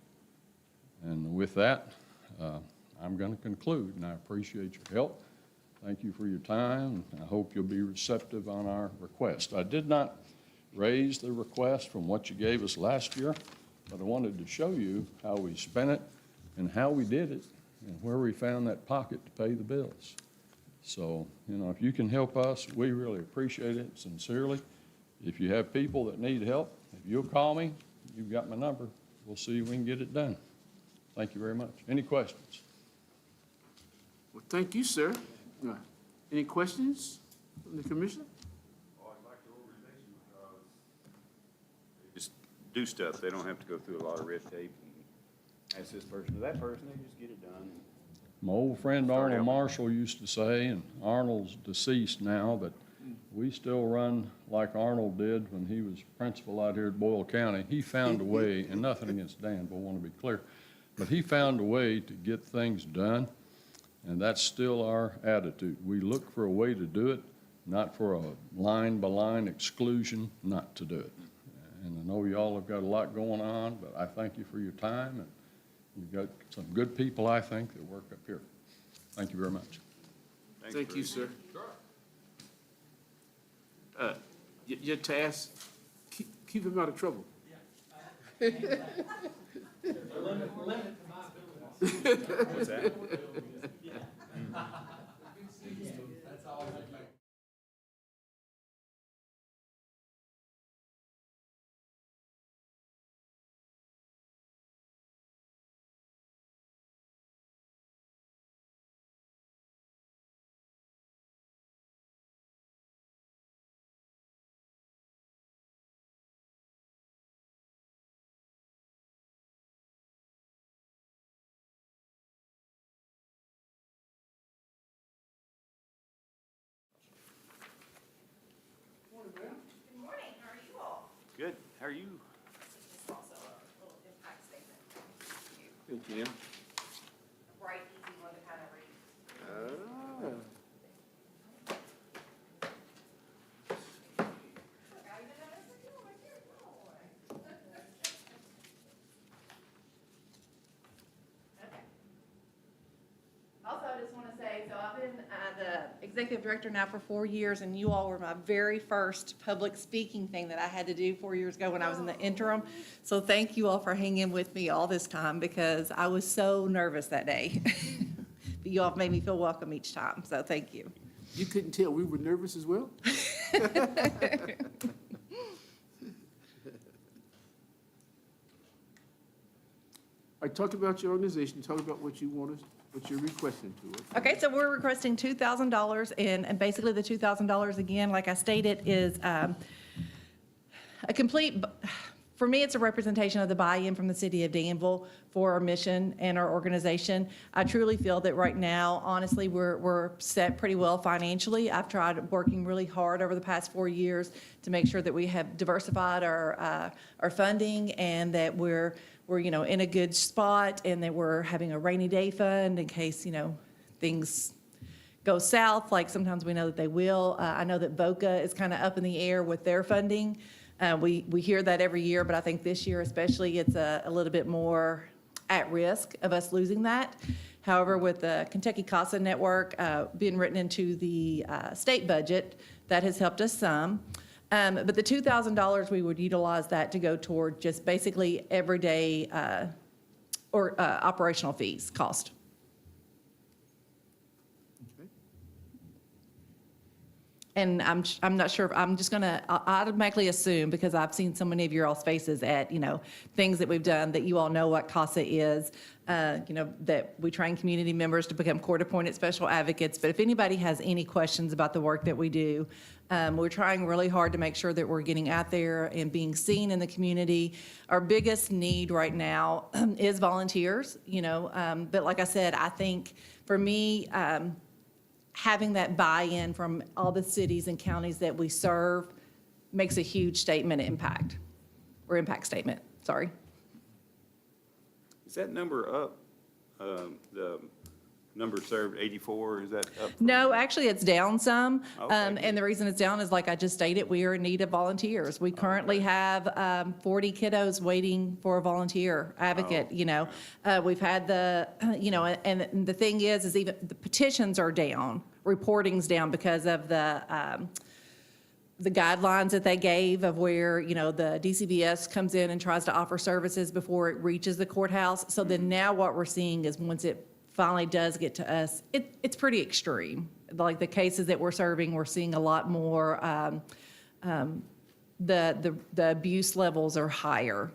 And with that, I'm going to conclude, and I appreciate your help. Thank you for your time, and I hope you'll be receptive on our request. I did not raise the request from what you gave us last year, but I wanted to show you how we spent it and how we did it and where we found that pocket to pay the bills. So, if you can help us, we really appreciate it sincerely. If you have people that need help, if you'll call me, you've got my number. We'll see if we can get it done. Thank you very much. Any questions? Well, thank you, sir. Any questions from the commissioner? Oh, I like the organization because they just do stuff. They don't have to go through a lot of red tape and ask this person or that person. They just get it done. My old friend Start Arnold out. Marshall used to say, and Arnold's deceased now, but we still run like Arnold did when he was principal out here at Boyle County. He found a way, and nothing against Danville, I want to be clear, but he found a way to get things done, and that's still our attitude. We look for a way to do it, not for a line-by-line exclusion not to do it. And I know y'all have got a lot going on, but I thank you for your time, and you've got some good people, I think, that work up here. Thank you very much. Thank you, sir. Your task, keep him out of trouble. What's that? Good morning, how are you all? Good. How are you? This is also a little impact statement. Thank you. A bright, easy one to kind of read. Look, I even noticed a few over here. Oh, boy. Okay. Also, I just want to say, so I've been the executive director now for 4 years, and you all were my very first public speaking thing that I had to do 4 years ago when I was in the interim. So thank you all for hanging with me all this time, because I was so nervous that day. But you all have made me feel welcome each time, so thank you. You couldn't tell we were nervous as well? All right, talk about your organization, talk about what you want to what you're requesting to us. Okay, so we're requesting $2,000, and basically the $2,000, again, like I stated, is a complete, for me, it's a representation of the buy-in from the city of Danville for our mission and our organization. I truly feel that right now, honestly, we're set pretty well financially. I've tried working really hard over the past 4 years to make sure that we have diversified our funding and that we're in a good spot and that we're having a rainy day fund in case, things go south, like sometimes we know that they will. I know that VOCA is kind of up in the air with their funding. We hear that every year, but I think this year especially, it's a little bit more at risk of us losing that. However, with the Kentucky CASA network being written into the state budget, that has helped us some. But the $2,000, we would utilize that to go toward just basically everyday or operational fees cost. Okay. And I'm not sure, I'm just gonna automatically assume, because I've seen so many of your all's faces at, things that we've done, that you all know what CASA is, that we train community members to become court-appointed special advocates. But if anybody has any questions about the work that we do, we're trying really hard to make sure that we're getting out there and being seen in the community. Our biggest need right now is volunteers, but like I said, I think for me, having that buy-in from all the cities and counties that we serve makes a huge impact statement, sorry. Is that number up? The number served, 84, is that up? No, actually, it's down some. Okay. And the reason it's down is, like I just stated, we are in need of volunteers. We currently have 40 kiddos waiting for a volunteer advocate, We've had and the thing is even the petitions are down, reporting's down because of the guidelines that they gave of where, the DCBS comes in and tries to offer services before it reaches the courthouse. So then now what we're seeing is once it finally does get to us, it's pretty extreme. Like the cases that we're serving, we're seeing a lot more, the abuse levels are higher.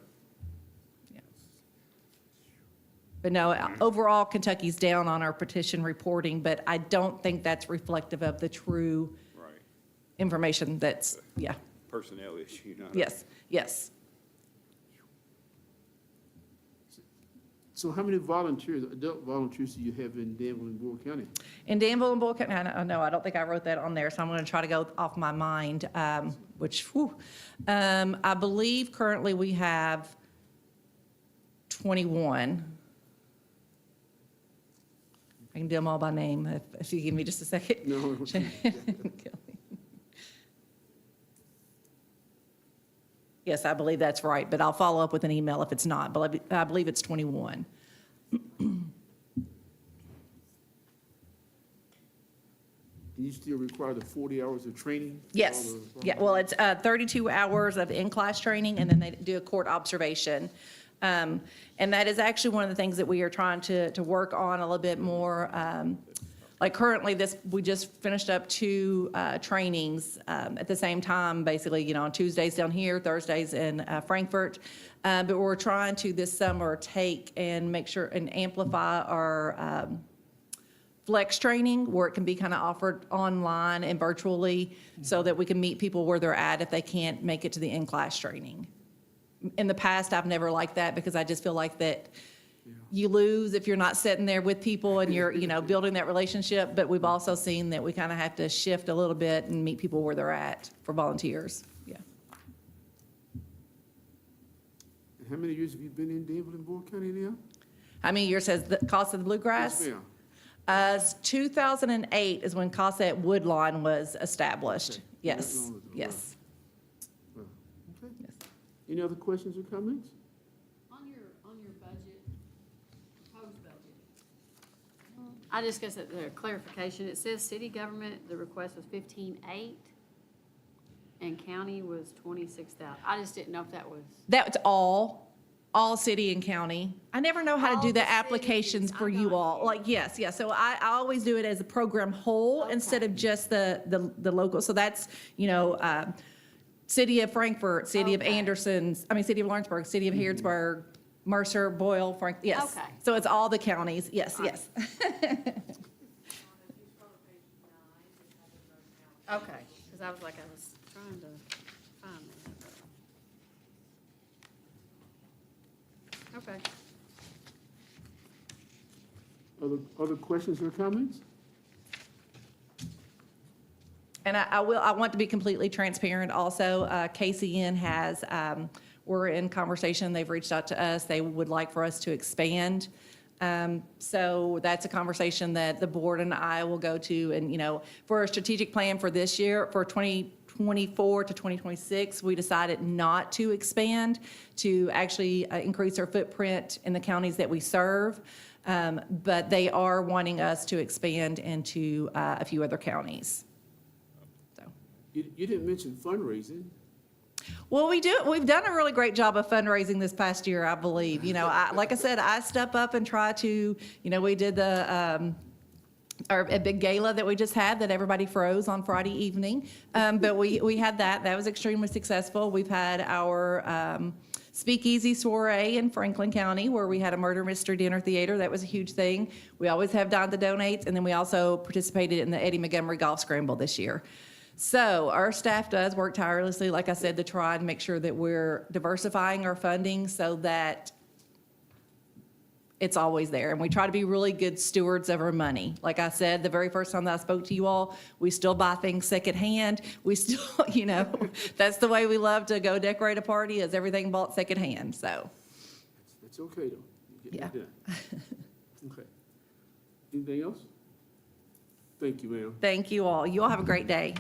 Yeah. But no, overall, Kentucky's down on our petition reporting, but I don't think that's reflective of the true Right. information that's, yeah, Personnel issue, not. yes, yes. So how many volunteers, adult volunteers do you have in Danville and Boyle County? In Danville and Boyle County, I don't think I wrote that on there, so I'm going to try to go off my mind, I believe currently we have 21. I can do them all by name if you give me just a second. No. Yes, I believe that's right, but I'll follow up with an email if it's not, but I believe it's 21. And you still require the 40 hours of training? for Yes, all the yeah, well, it's 32 hours of in-class training, and then they do a court observation. And that is actually one of the things that we are trying to work on a little bit more. Like currently, we just finished up 2 trainings at the same time, basically, on Tuesdays down here, Thursdays in Frankfurt. But we're trying to this summer take and make sure and amplify our flex training, where it can be kind of offered online and virtually, so that we can meet people where they're at if they can't make it to the in-class training. In the past, I've never liked that because I just feel like that you lose if you're not sitting there with people and you're, building that relationship. But we've also seen that we kind of have to shift a little bit and meet people where they're at for volunteers. Yeah. And how many years have you been in Danville and Boyle County now? How many years has the Casa de Bluegrass? Yes, ma'am. 2008 is when Casa at Woodlawn was established. Okay. Yes, That long ago. yes. Well, okay. Yes. Any other questions or comments? On your budget, proposed budget, I just guess that the clarification, it says city government, the request was 15.8, and county was 26,000. I just didn't know if that was. That's all city and county. I never know how to All do the the applications cities, for I you got all. you. Like, yes, so I always do it as a program whole instead of just the local. So that's, City of Frankfurt, City of Okay. Anderson, City of Lawrenceburg, City of Harrodsburg, Mercer, Boyle, Frank, yes. Okay. So it's all the counties, yes, yes. Okay, because I was like, I was trying to find that. Okay. Other questions or comments? And I want to be completely transparent also. KCN has, we're in conversation, they've reached out to us, they would like for us to expand. So that's a conversation that the board and I will go to, and, for a strategic plan for this year, for 2024 to 2026, we decided not to expand, to actually increase our footprint in the counties that we serve. But they are wanting us to expand into a few other counties. So. You didn't mention fundraising. Well, we've done a really great job of fundraising this past year, I believe. Like I said, I step up and try to, we did a big gala that we just had that everybody froze on Friday evening. But we had that. That was extremely successful. We've had our speakeasy soiree in Franklin County where we had a murder mystery dinner theater. That was a huge thing. We always have Dine to Donate. And then we also participated in the Eddie Montgomery Golf Scramble this year. So our staff does work tirelessly, like I said, to try and make sure that we're diversifying our funding so that it's always there. And we try to be really good stewards of our money. Like I said, the very first time that I spoke to you all, we still buy things secondhand. We still, that's the way we love to go decorate a party, is everything bought secondhand, so. That's okay, though. You get that Yeah. done. Okay. Anything else? Thank you, ma'am. Thank you all. You all have a great day.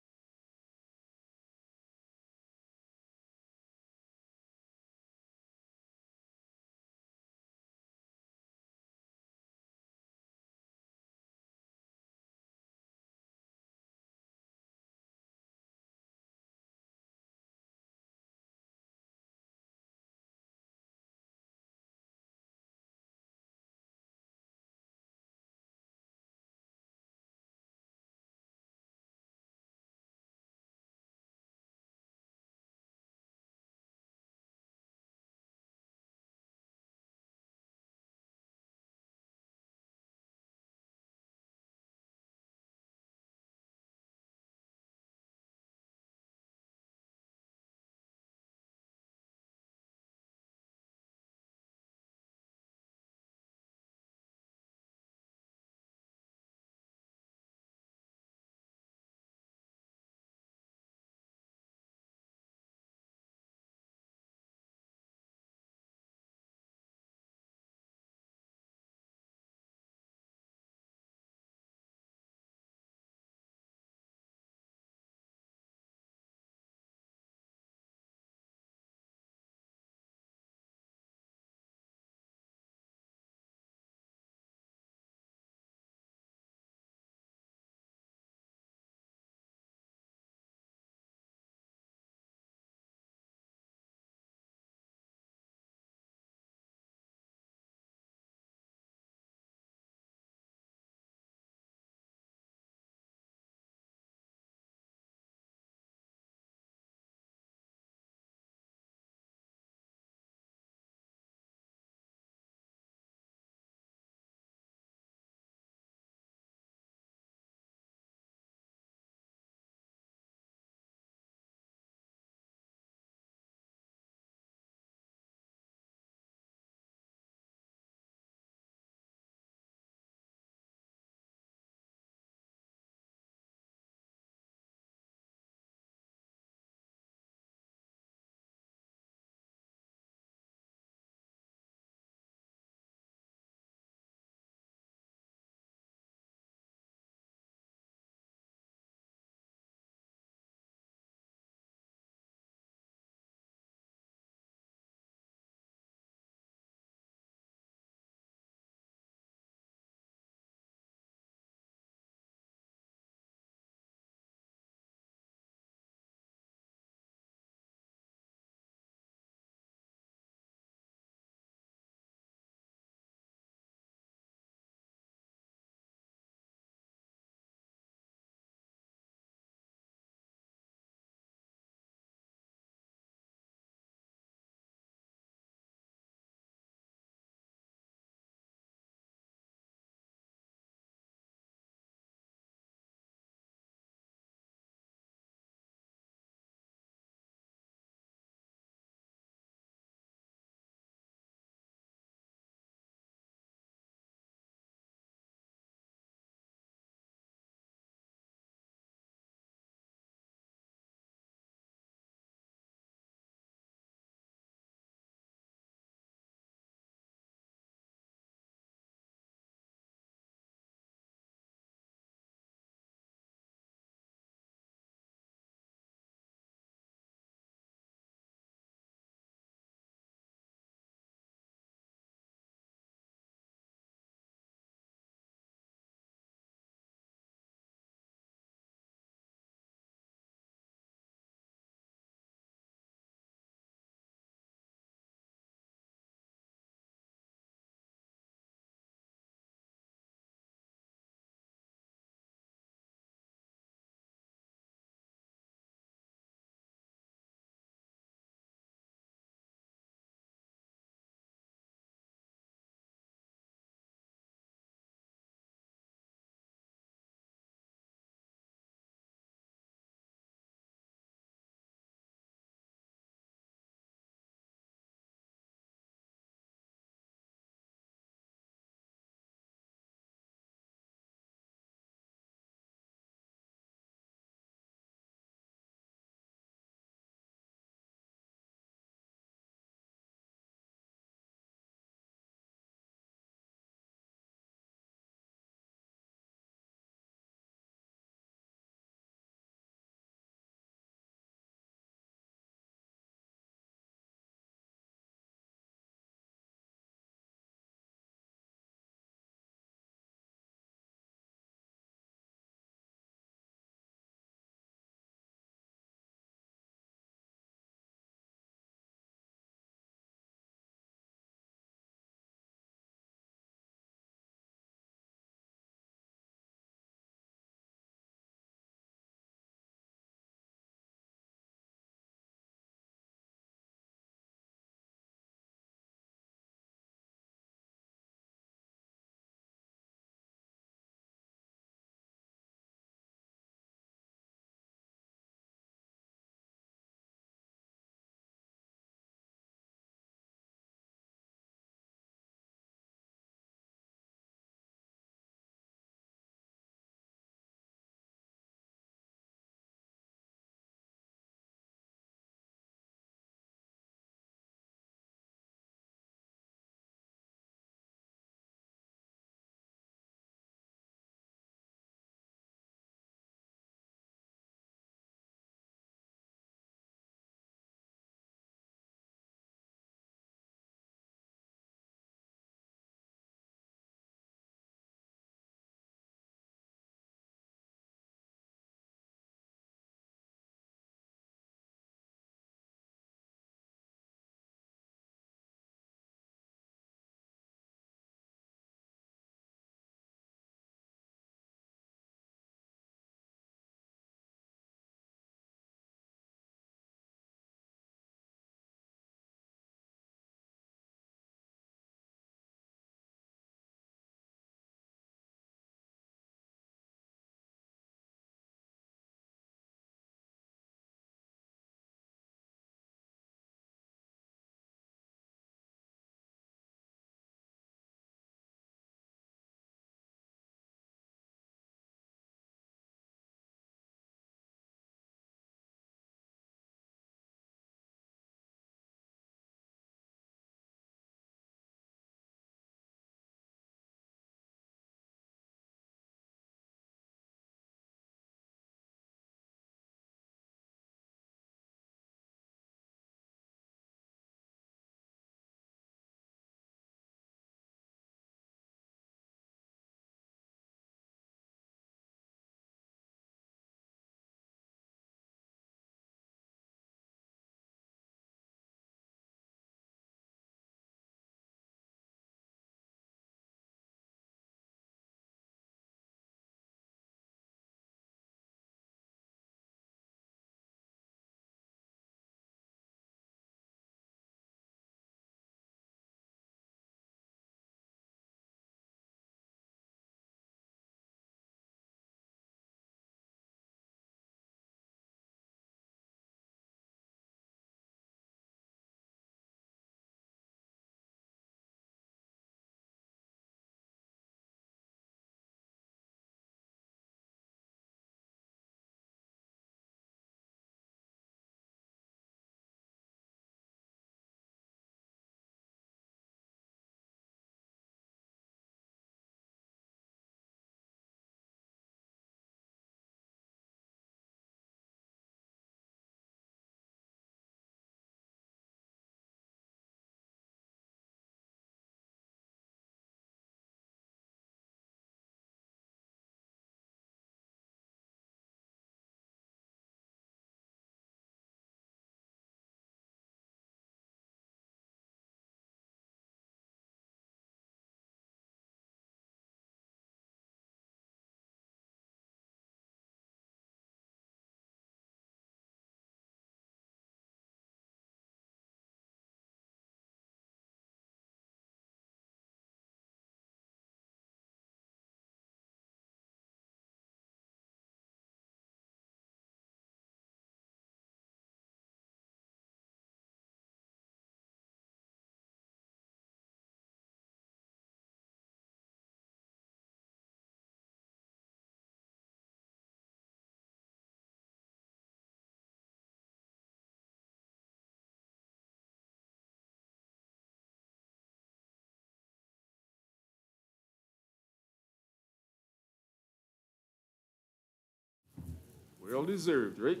Well deserved, right?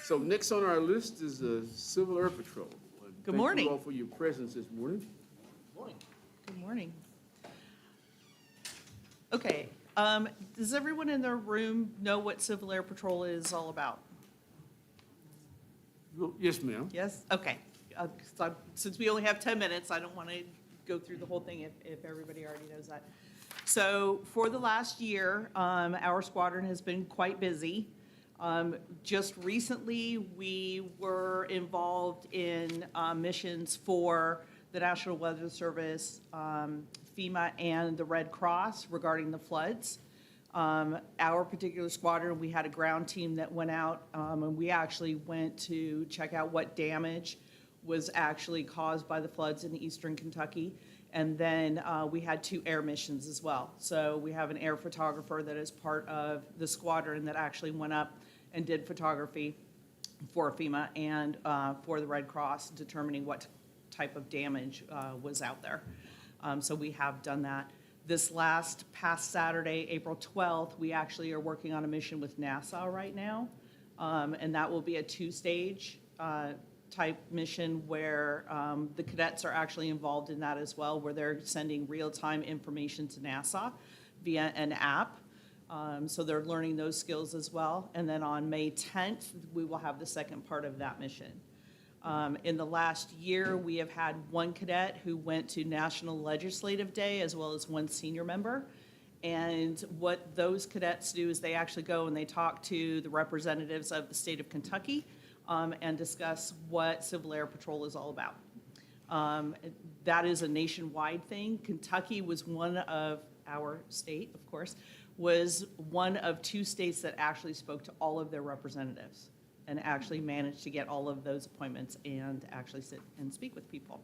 So next on our list is the Civil Air Patrol. Good Thank morning. you all for your presence this morning. Good morning. Okay, does everyone in the room know what Civil Air Patrol is all about? Yes, ma'am. Yes? Okay. Since we only have 10 minutes, I don't want to go through the whole thing if everybody already knows that. So for the last year, our squadron has been quite busy. Just recently, we were involved in missions for the National Weather Service, FEMA, and the Red Cross regarding the floods. Our particular squadron, we had a ground team that went out, and we actually went to check out what damage was actually caused by the floods in eastern Kentucky. And then we had 2 air missions as well. So we have an air photographer that is part of the squadron that actually went up and did photography for FEMA and for the Red Cross, determining what type of damage was out there. So we have done that. This past Saturday, April 12th, we actually are working on a mission with NASA right now. And that will be a 2-stage type mission where the cadets are actually involved in that as well, where they're sending real-time information to NASA via an app. So they're learning those skills as well. And then on May 10th, we will have the second part of that mission. In the last year, we have had 1 cadet who went to National Legislative Day as well as 1 senior member. And what those cadets do is they actually go and they talk to the representatives of the state of Kentucky and discuss what Civil Air Patrol is all about. That is a nationwide thing. Kentucky was one of our state, of course, was one of 2 states that actually spoke to all of their representatives and actually managed to get all of those appointments and actually sit and speak with people.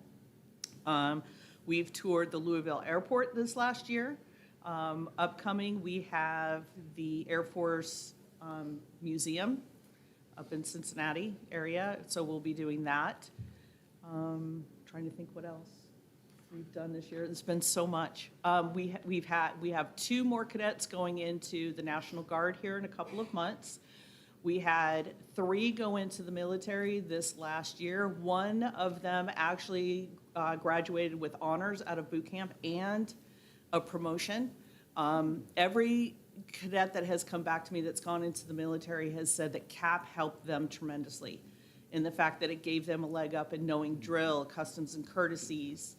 We've toured the Louisville Airport this last year. Upcoming, we have the Air Force Museum up in Cincinnati area, so we'll be doing that. Trying to think what else we've done this year. There's been so much. We have 2 more cadets going into the National Guard here in a couple of months. We had 3 go into the military this last year. 1 of them actually graduated with honors out of boot camp and a promotion. Every cadet that has come back to me that's gone into the military has said that CAP helped them tremendously in the fact that it gave them a leg up in knowing drill, customs and courtesies,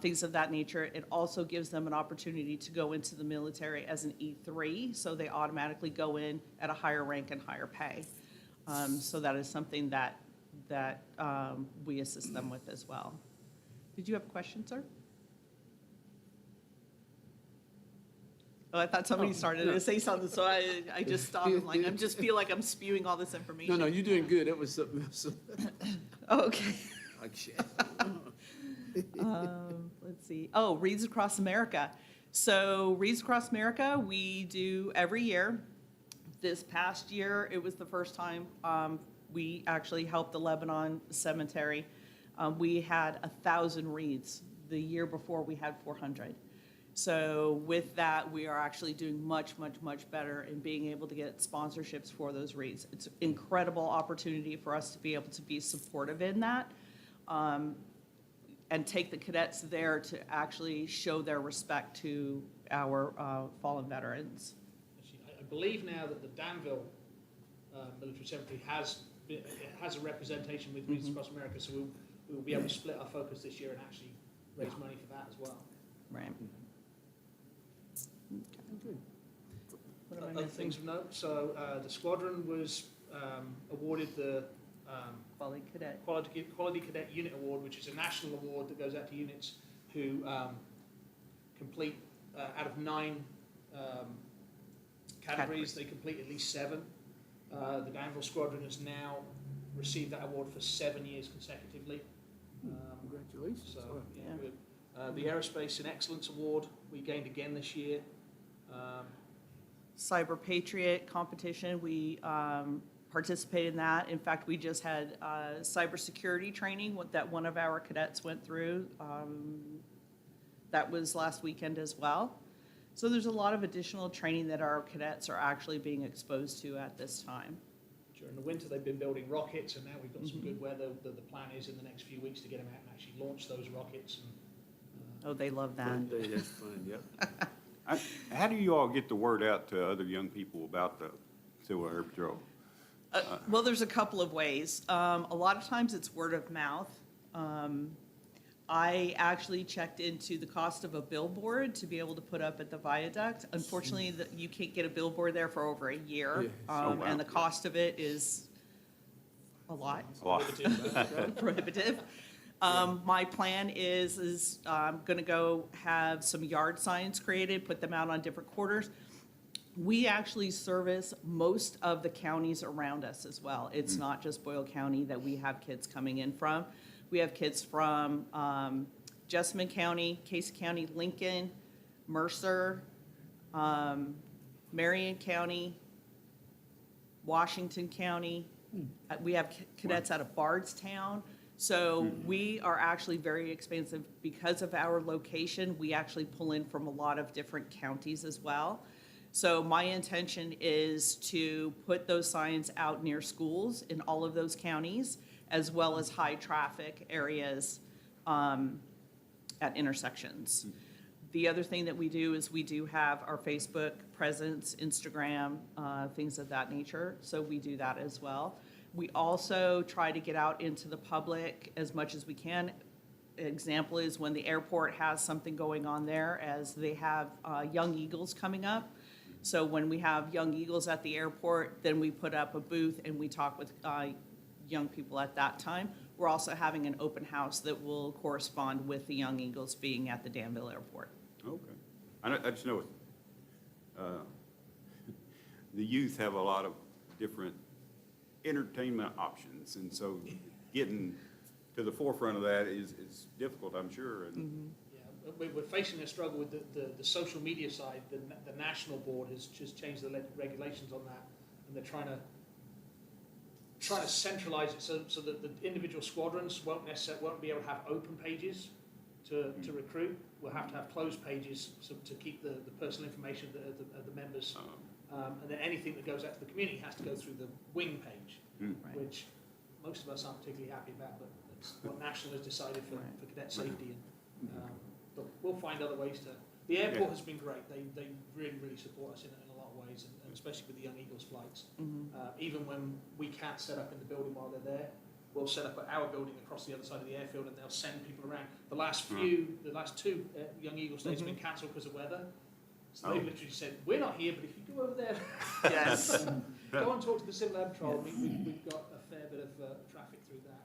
things of that nature. It also gives them an opportunity to go into the military as an E3, so they automatically go in at a higher rank and higher pay. So that is something that we assist them with as well. Did you have a question, sir? Oh, I thought somebody started to say something, so I just stopped. I'm like, I just feel like I'm spewing all this information. No, you're doing good. That was something else. Okay. Okay. Let's see. Oh, Reads Across America. So Reads Across America, we do every year. This past year, it was the first time we actually helped the Lebanon Cemetery. We had 1,000 reads. The year before, we had 400. So with that, we are actually doing much, much, much better in being able to get sponsorships for those reads. It's an incredible opportunity for us to be able to be supportive in that. And take the cadets there to actually show their respect to our fallen veterans. I believe now that the Danville Military Cemetery has a representation with Reads Across America, so we will be able to split our focus this year and actually raise money for that as well. Right. Good. What am I Other missing? things of note, so the squadron was awarded the Quality Cadet. Quality Cadet Unit Award, which is a national award that goes out to units who complete, out of 9 categories, they complete at least 7. The Danville Squadron has now received that award for 7 years consecutively. Congratulations. So, yeah, good. The Aerospace and Excellence Award, we gained again this year. Cyber Patriot competition, we participated in that. In fact, we just had cybersecurity training that one of our cadets went through. That was last weekend as well. So there's a lot of additional training that our cadets are actually being exposed to at this time. During the winter, they've been building rockets, and now we've got some good weather. The plan is in the next few weeks to get them out and actually launch those rockets. And, Oh, they love that. Fun day, that's fun, yep. How do you all get the word out to other young people about the Civil Air Patrol? Well, there's a couple of ways. A lot of times it's word of mouth. I actually checked into the cost of a billboard to be able to put up at the viaduct. Unfortunately, you can't get a billboard there for over a year. Yeah. Oh, wow. And the cost of it is a lot. A lot. Prohibitive. My plan is I'm gonna go have some yard signs created, put them out on different quarters. We actually service most of the counties around us as well. It's not just Boyle County that we have kids coming in from. We have kids from Jessamine County, Case County, Lincoln, Mercer, Marion County, Washington County. We have cadets out of Bardstown. So we are actually very expansive because of our location. We actually pull in from a lot of different counties as well. So my intention is to put those signs out near schools in all of those counties, as well as high traffic areas at intersections. The other thing that we do is we do have our Facebook presence, Instagram, things of that nature. So we do that as well. We also try to get out into the public as much as we can. Example is when the airport has something going on there, as they have Young Eagles coming up. So when we have Young Eagles at the airport, then we put up a booth and we talk with young people at that time. We're also having an open house that will correspond with the Young Eagles being at the Danville Airport. Okay. I just know the youth have a lot of different entertainment options, and so getting to the forefront of that is difficult, I'm sure. And yeah, we're facing a struggle with the social media side. The national board has just changed the regulations on that, and they're trying to centralize it so that the individual squadrons won't be able to have open pages to recruit. We'll have to have closed pages to keep the personal information of the members. And then anything that goes out to the community has to go through the wing page, which most of us aren't particularly happy about, but that's what National has decided for cadet safety. And, but we'll find other ways to. The airport has been great. They really, really support us in a lot of ways, and especially with the Young Eagles flights. Even when we can't set up in the building while they're there, we'll set up at our building across the other side of the airfield, and they'll send people around. The last two Young Eagles days have been cancelled because of weather. So they literally said, "We're not here, but if you go over there, Yes. go and talk to the Civil Air Patrol." We've got a fair bit of traffic through that,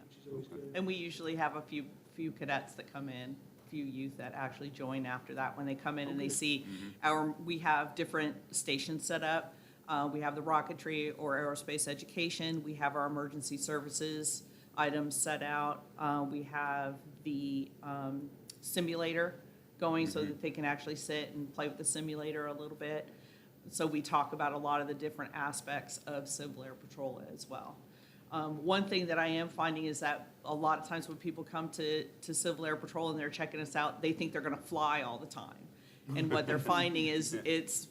which is always good. And we usually have a few cadets that come in, few youth that actually join after that when they come in and they see we have different stations set up. We have the rocketry or aerospace education. We have our emergency services items set out. We have the simulator going so that they can actually sit and play with the simulator a little bit. So we talk about a lot of the different aspects of Civil Air Patrol as well. One thing that I am finding is that a lot of times when people come to Civil Air Patrol and they're checking us out, they think they're gonna fly all the time. And what they're finding is it's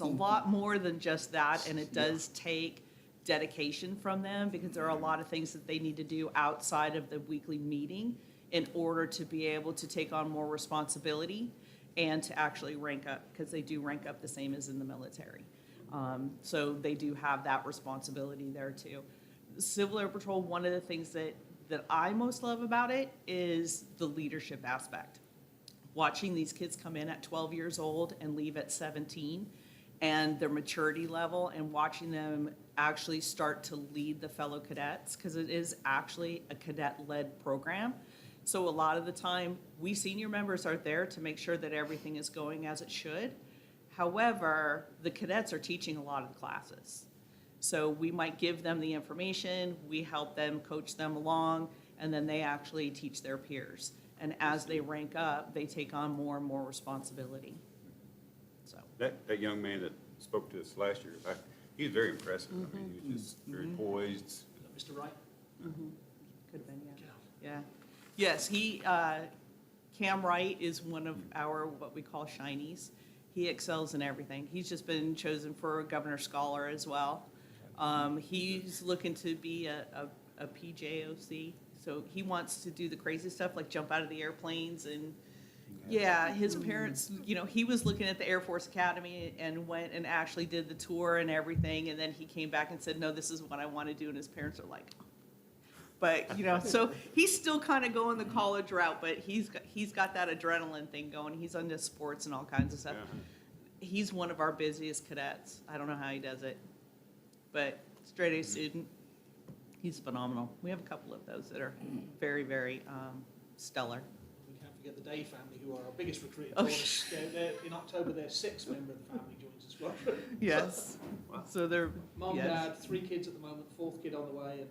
a lot more than just that, and it does take dedication from them because there are a lot of things that they need to do outside of the weekly meeting in order to be able to take on more responsibility and to actually rank up, because they do rank up the same as in the military. So they do have that responsibility there too. Civil Air Patrol, one of the things that I most love about it is the leadership aspect. Watching these kids come in at 12 years old and leave at 17, and their maturity level, and watching them actually start to lead the fellow cadets, because it is actually a cadet-led program. So a lot of the time, we senior members are there to make sure that everything is going as it should. However, the cadets are teaching a lot of the classes. So we might give them the information, we help them coach them along, and then they actually teach their peers. And as they rank up, they take on more and more responsibility. So that young man that spoke to us last year, he was very impressive. I mean, he was just very poised. Mr. Wright? could have been, yeah. Yes, Cam Wright is one of our, what we call shinies. He excels in everything. He's just been chosen for a Governor's Scholar as well. He's looking to be a PJOC, so he wants to do the crazy stuff, like jump out of the airplanes and, yeah, his parents, you know, he was looking at the Air Force Academy and went and actually did the tour and everything, and then he came back and said, no, this is what I want to do, and his parents are like, but, you know, so he's still kind of going the college route, but he's got that adrenaline thing going. He's into sports and all kinds of stuff. He's one of our busiest cadets. I don't know how he does it, but straight A student. He's phenomenal. We have a couple of those that are very, very stellar. We can't forget the Day family, who are our biggest recruiting Oh, force. In October, their sixth member of the family joins the squadron. Yes. So they're, Mom, yes. Dad, 3 kids at the moment, 4th kid on the way. And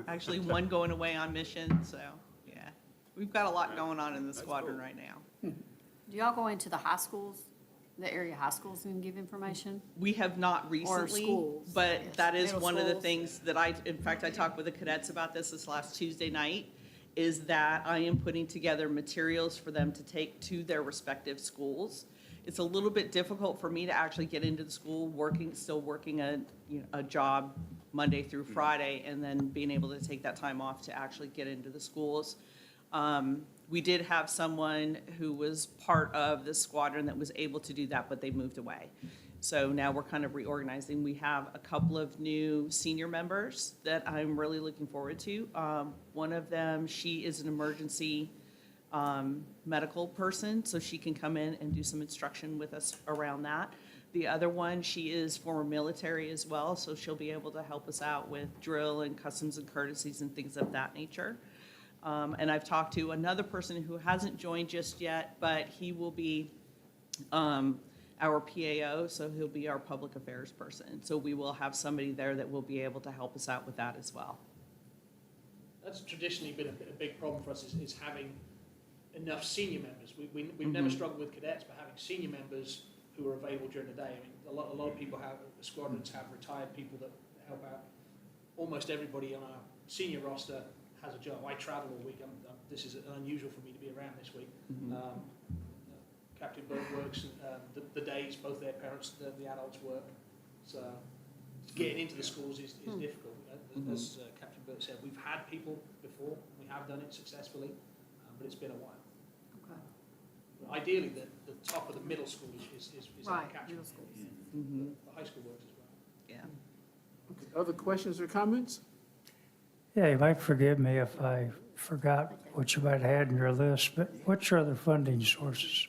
Actually, one going away on mission, so, yeah. We've got a lot going on in the squadron right now. Do y'all go into the high schools, the area high schools, and give information? We have not recently, schools, but yes. that is Middle one of the schools. things that in fact, I talked with the cadets about this last Tuesday night, is that I am putting together materials for them to take to their respective schools. It's a little bit difficult for me to actually get into the school, still working a job Monday through Friday, and then being able to take that time off to actually get into the schools. We did have someone who was part of the squadron that was able to do that, but they moved away. So now we're kind of reorganizing. We have a couple of new senior members that I'm really looking forward to. One of them, she is an emergency medical person, so she can come in and do some instruction with us around that. The other one, she is former military as well, so she'll be able to help us out with drill and customs and courtesies and things of that nature. And I've talked to another person who hasn't joined just yet, but he will be our PAO, so he'll be our public affairs person. So we will have somebody there that will be able to help us out with that as well. that's traditionally been a big problem for us, is having enough senior members. We've never struggled with cadets, but having senior members who are available during the day. I mean, a lot of people squadrons have retired people that help out. Almost everybody on our senior roster has a job. I travel all week. This is unusual for me to be around this week. Captain Burke works the days, both their parents, the adults work. So getting into the schools is difficult. As Captain Burke said, we've had people before. We have done it successfully, but it's been a while. Okay. Ideally, the top of the middle school is Right, captured. middle schools. The high school works as well. Yeah. Okay, other questions or comments? Yeah, you might forgive me if I forgot what you might have had in your list, but what's your other funding sources?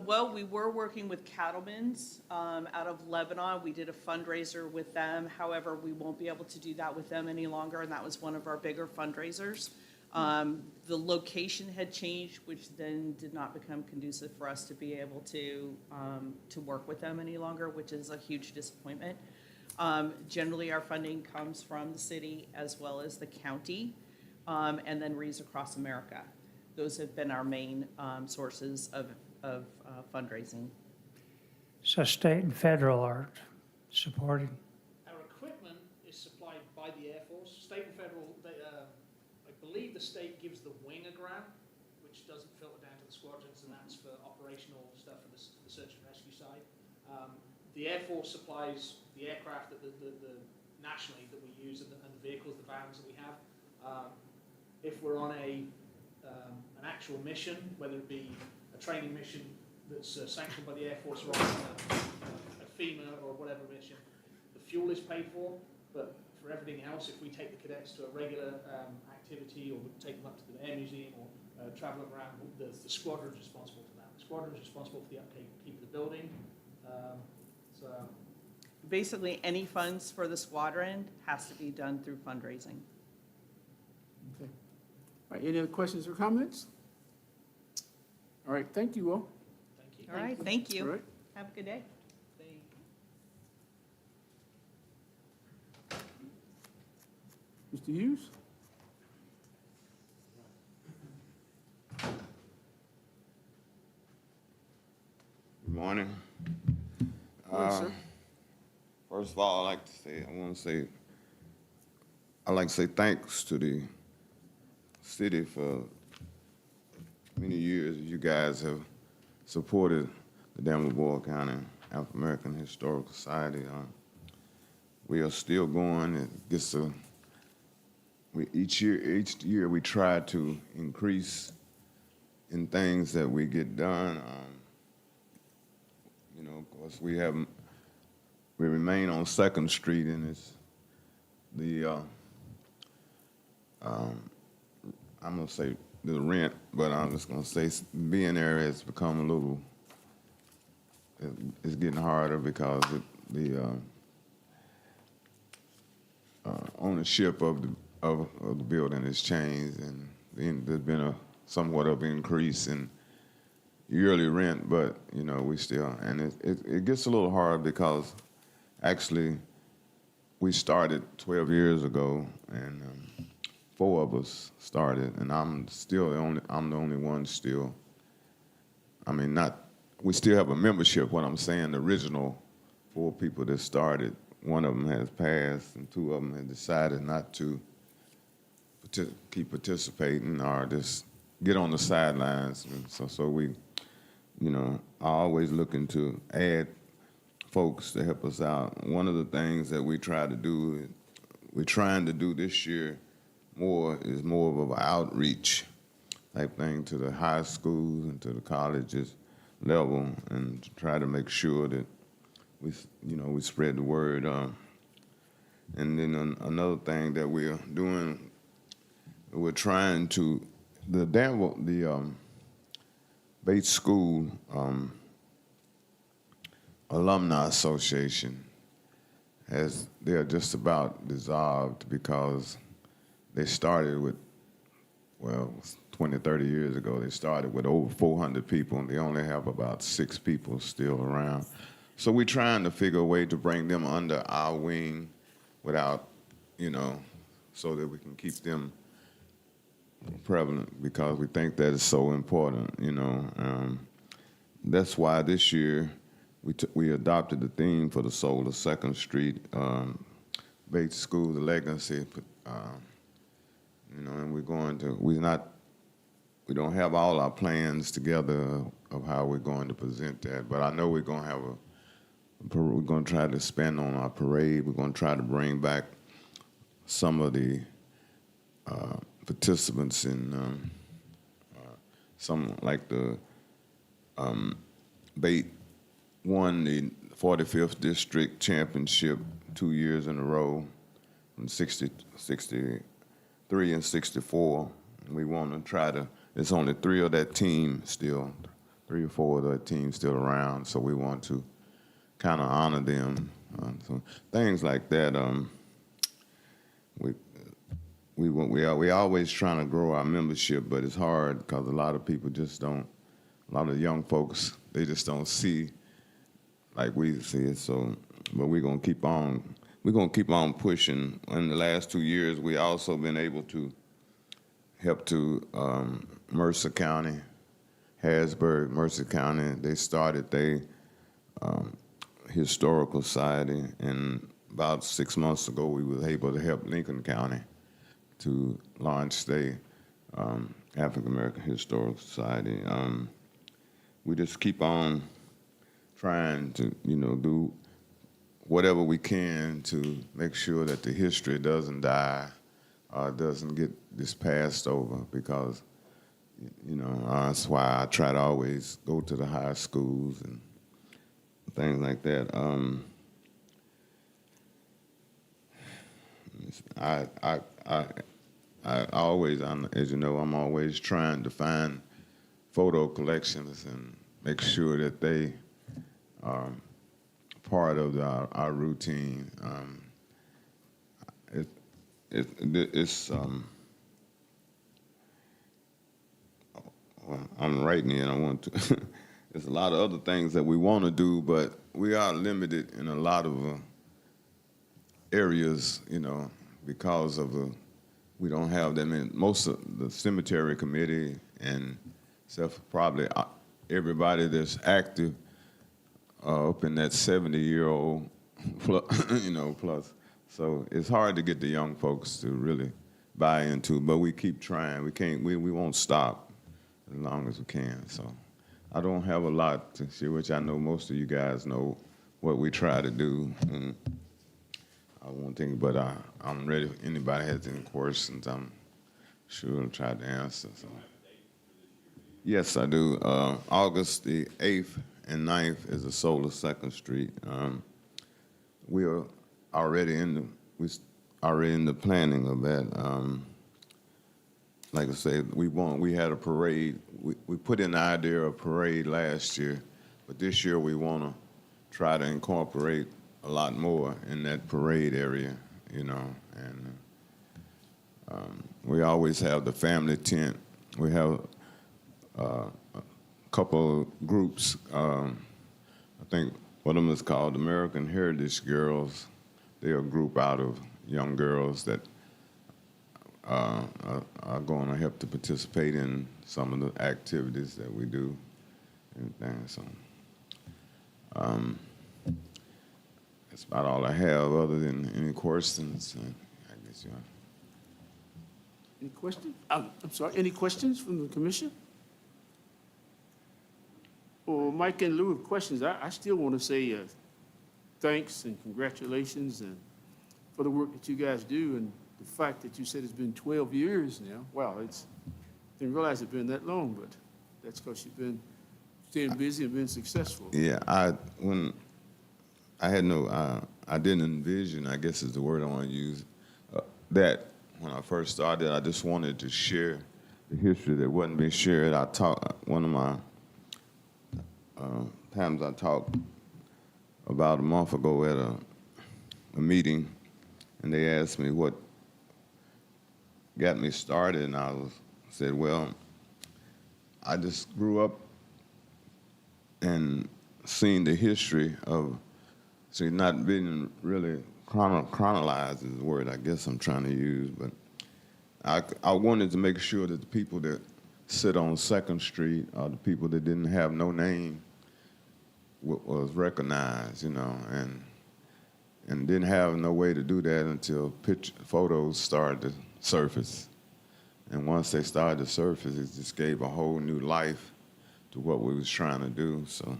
Well, we were working with Cattlemen's out of Lebanon. We did a fundraiser with them. However, we won't be able to do that with them any longer, and that was one of our bigger fundraisers. The location had changed, which then did not become conducive for us to be able to work with them any longer, which is a huge disappointment. Generally, our funding comes from the city as well as the county, and then Rees Across America. Those have been our main sources of fundraising. So state and federal are supporting. Our equipment is supplied by the Air Force. State and federal, I believe the state gives the wing a grant, which doesn't filter down to the squadrons, and that's for operational stuff for the search and rescue side. The Air Force supplies the aircraft that the nationally that we use and the vehicles, the vans that we have. If we're on an actual mission, whether it be a training mission that's sanctioned by the Air Force or a FEMA or whatever mission, the fuel is paid for, but for everything else, if we take the cadets to a regular activity or we take them up to the Air Museum or travel around, the squadron is responsible for that. The squadron is responsible for the upkeep of the building. Basically, any funds for the squadron has to be done through fundraising. Okay. All right, any other questions or comments? All right, thank you all. Thank you. All right, thank All you. right. Have a good day. Mr. Hughes? Good morning. Morning, sir. First of all, I'd like to say thanks to the city for many years. You guys have supported the Danville Boyle County African American Historical Society. we are still going. It gets each year we try to increase in things that we get done. You know, of course, we remain on Second Street, and it's I'm gonna say the rent, but I'm just gonna say being there has become a little. It's getting harder because the ownership of the building has changed, and there's been a somewhat of an increase in yearly rent, but you know we still, and it gets a little hard because actually we started 12 years ago, and 4 of us started, and I'm the only one still. I mean, we still have a membership. What I'm saying, the original 4 people that started, one of them has passed, and 2 of them have decided not to keep participating or just get on the sidelines. And so we, you know, are always looking to add folks to help us out. One of the things that we're trying to do this year more is more of an outreach type thing to the high schools and to the colleges level, and to try to make sure that we spread the word. And then another thing that we're doing, we're trying to the Danville, Bates School Alumni Association they're just about dissolved because they started with, 20, 30 years ago, they started with over 400 people, and they only have about 6 people still around. So we're trying to figure a way to bring them under our wing without, so that we can keep them prevalent, because we think that is so important, That's why this year we adopted the theme for the Soul of Second Street, Bates School, the legacy, and we're going to, we don't have all our plans together of how we're going to present that, but I know we're going to have we're going to try to spend on our parade. We're going to try to bring back some of the participants in some, like the Bate won the 45th District Championship 2 years in a row, from 63 and 64. We want to try to, there's only 3 of that team still, 3 or 4 of that team still around, so we want to kind of honor them. So things like that. We always trying to grow our membership, but it's hard because a lot of people just don't, a lot of young folks, they just don't see like we see it. So, but we're going to keep on pushing. In the last 2 years, we also been able to help to Mercer County, Harrisburg, Mercer County. They started their historical society, and about 6 months ago, we was able to help Lincoln County to launch their African American Historical Society. We just keep on trying to, do whatever we can to make sure that the history doesn't die or doesn't get just passed over, because, that's why I try to always go to the high schools and things like that. I always, as you know, I'm always trying to find photo collections and make sure that they are part of our routine. I'm writing it, and I want to. There's a lot of other things that we want to do, but we are limited in a lot of areas, because of we don't have that many. Most of the cemetery committee and probably everybody that's active up in that 70-year-old, plus. So it's hard to get the young folks to really buy into, but we keep trying. We won't stop as long as we can. So I don't have a lot to share, which I know most of you guys know what we try to do. And I won't think, but I'm ready. If anybody has any questions, I'm sure I'll try to answer. So. Yes, I do. August the 8th and 9th is a solar Second Street. We are already in the planning of that. Like I said, we had a parade. We put in the idea of a parade last year, but this year we want to try to incorporate a lot more in that parade area, you know. And we always have the family tent. We have a couple of groups. I think one of them is called American Heritage Girls. They're a group out of young girls that are going to help to participate in some of the activities that we do and things. So, that's about all I have, other than any questions. I guess you are. Any questions? I'm sorry, any questions from the commission? Well, Mike, in lieu of questions, I still want to say thanks and congratulations and for the work that you guys do, and the fact that you said it's been 12 years now. Wow, didn't realize it's been that long, but that's because you've been staying busy and been successful. Yeah, I didn't envision, I guess is the word I want to use, that when I first started. I just wanted to share the history that wasn't being shared. One of my times I talked about a month ago at a meeting, and they asked me what got me started, and I said, well, I just grew up and seen the history of, not being really chronologized is the word I guess I'm trying to use, but I wanted to make sure that the people that sit on 2nd Street or the people that didn't have no name was recognized, you know, and didn't have no way to do that until photos started to surface. And once they started to surface, it just gave a whole new life to what we was trying to do. So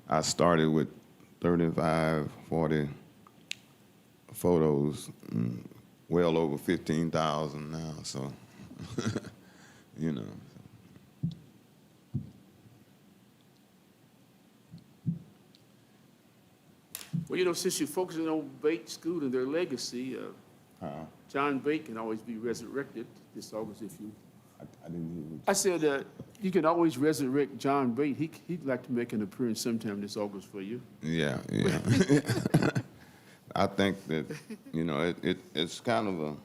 I started with 35, 40 photos, well over 15,000 now, so, you know. Well, you know, since you're focusing on Bate School and their legacy, John Bate can always be resurrected this August if you. I didn't hear you. I said you can always resurrect John Bate. He'd like to make an appearance sometime this August for you. Yeah. I think that, you know, it's kind of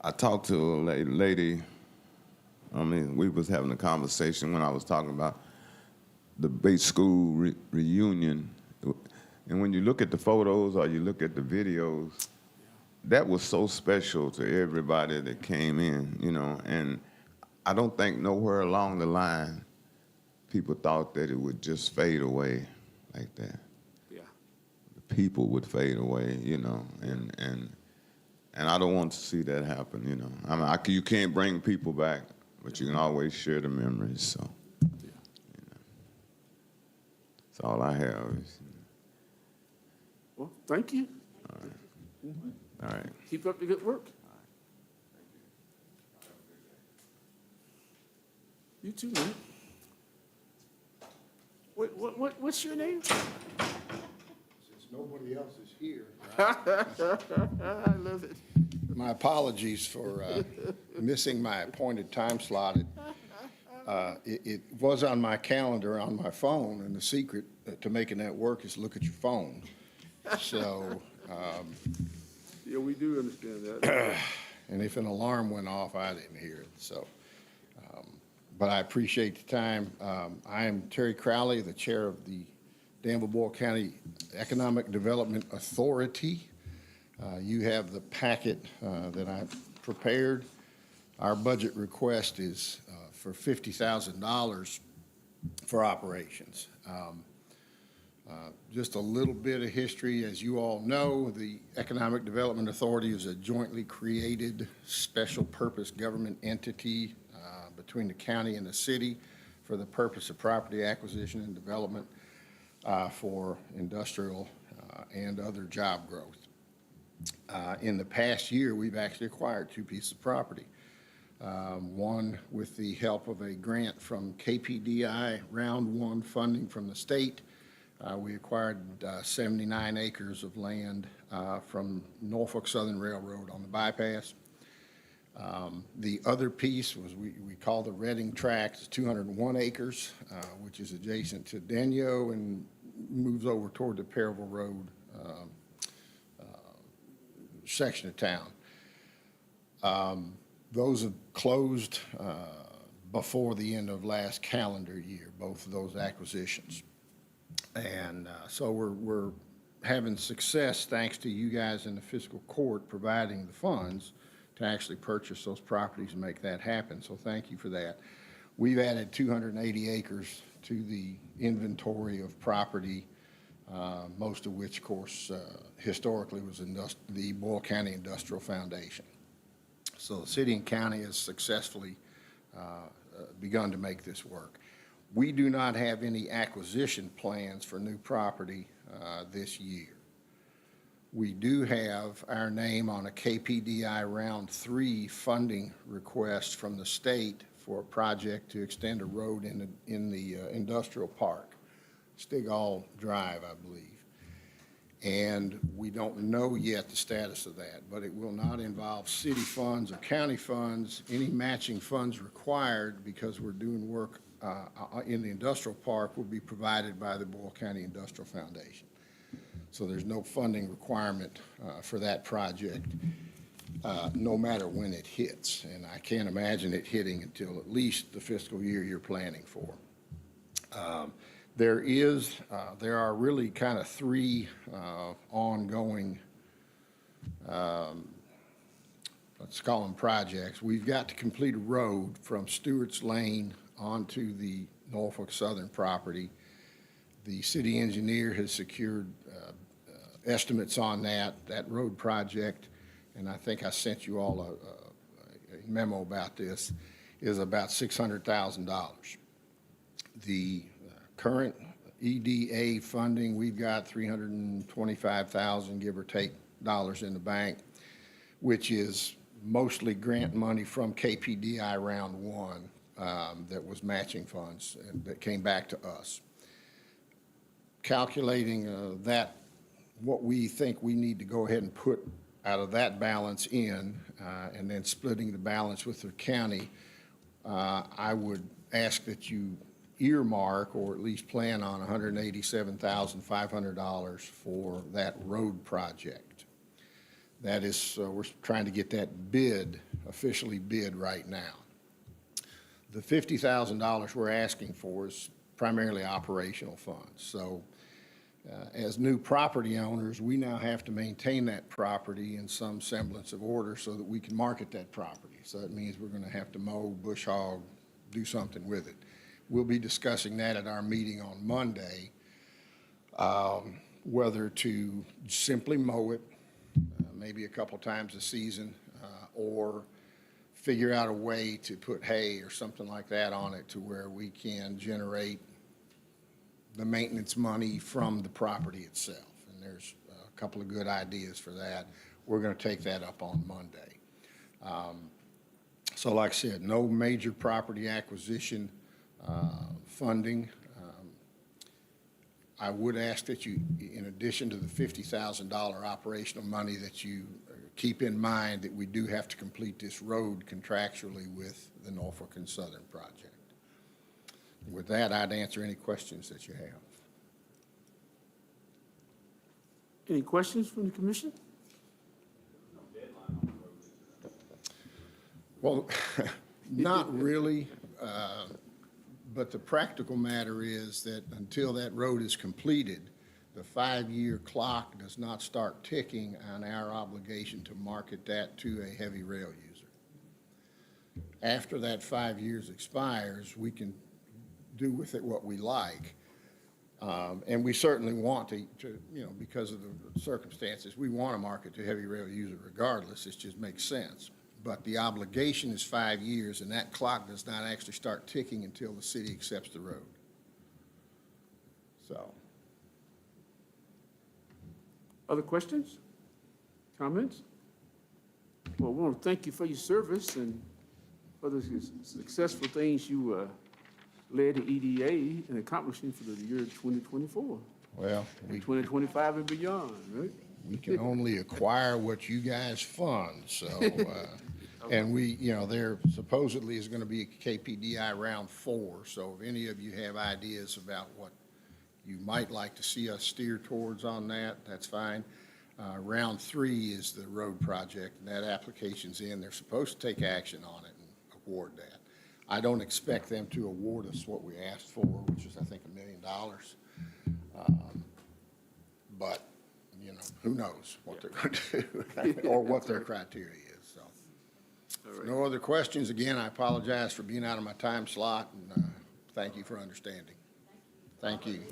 I talked to a lady, I mean, we was having a conversation when I was talking about the Bate School reunion. And when you look at the photos or you look at the videos, that was so special to everybody that came in, you know, and I don't think nowhere along the line people thought that it would just fade away like that. Yeah. The people would fade away, you know, and I don't want to see that happen, you know. I mean, you can't bring people back, but you can always share the memories, so. Yeah. You know. That's all I have. Well, thank you. All right. All right. Keep up the good work. You too, man. What's your name? Since nobody else is here, I love it. my apologies for missing my appointed time slot. It was on my calendar on my phone, and the secret to making that work is look at your phone. So, yeah, we do understand that. and if an alarm went off, I didn't hear it. So, but I appreciate the time. I am Terry Crowley, the chair of the Danville County Economic Development Authority. You have the packet that I've prepared. Our budget request is for $50,000 for operations. Just a little bit of history. As you all know, the Economic Development Authority is a jointly created special purpose government entity between the county and the city for the purpose of property acquisition and development for industrial and other job growth. In the past year, we've actually acquired 2 pieces of property. One with the help of a grant from KPDI Round 1 funding from the state. We acquired 79 acres of land from Norfolk Southern Railroad on the bypass. The other piece was we call the Reading Tract. It's 201 acres, which is adjacent to Danville and moves over toward the Perryville Road section of town. Those have closed before the end of last calendar year, both of those acquisitions. And so we're having success thanks to you guys in the fiscal court providing the funds to actually purchase those properties and make that happen. So thank you for that. We've added 280 acres to the inventory of property, most of which, of course, historically was the Boyle County Industrial Foundation. So the city and county has successfully begun to make this work. We do not have any acquisition plans for new property this year. We do have our name on a KPDI Round 3 funding request from the state for a project to extend a road in the industrial park, Stigall Drive, I believe. And we don't know yet the status of that, but it will not involve city funds or county funds, any matching funds required, because we're doing work in the industrial park will be provided by the Boyle County Industrial Foundation. So there's no funding requirement for that project, no matter when it hits. And I can't imagine it hitting until at least the fiscal year you're planning for. There are really kind of 3 ongoing, let's call them projects. We've got to complete a road from Stewart's Lane onto the Norfolk Southern property. The city engineer has secured estimates on that road project, and I think I sent you all a memo about this, is about $600,000. The current EDA funding, we've got $325,000, give or take, dollars in the bank, which is mostly grant money from KPDI Round 1 that was matching funds and that came back to us. Calculating that, what we think we need to go ahead and put out of that balance in, and then splitting the balance with the county, I would ask that you earmark or at least plan on $187,500 for that road project. That is, we're trying to get that bid, officially bid right now. The $50,000 we're asking for is primarily operational funds. So as new property owners, we now have to maintain that property in some semblance of order so that we can market that property. So that means we're going to have to mow, bush hog, do something with it. We'll be discussing that at our meeting on Monday, whether to simply mow it, maybe a couple times a season, or figure out a way to put hay or something like that on it to where we can generate the maintenance money from the property itself. And there's a couple of good ideas for that. We're going to take that up on Monday. So like I said, no major property acquisition funding. I would ask that you, in addition to the $50,000 operational money, that you keep in mind that we do have to complete this road contractually with the Norfolk and Southern project. With that, I'd answer any questions that you have. Any questions from the commission? Well, not really, but the practical matter is that until that road is completed, the 5-year clock does not start ticking on our obligation to market that to a heavy rail user. After that 5 years expires, we can do with it what we like. And we certainly want to, because of the circumstances, we want to market to heavy rail user regardless. It just makes sense. But the obligation is 5 years, and that clock does not actually start ticking until the city accepts the road. So. Other questions? Comments? Well, we want to thank you for your service and for the successful things you led the EDA and accomplishing for the year 2024 Well, and 2025 and beyond, right? we can only acquire what you guys fund, so, and we, there supposedly is gonna be a KPDI round 4, so if any of you have ideas about what you might like to see us steer towards on that, that's fine. Round 3 is the road project, and that application's in. They're supposed to take action on it and award that. I don't expect them to award us what we asked for, which is, I think, $1 million. But, who knows what they're going to do or what their criteria is, so. All right. No other questions. Again, I apologize for being out of my time slot, and thank you for understanding. Thank you.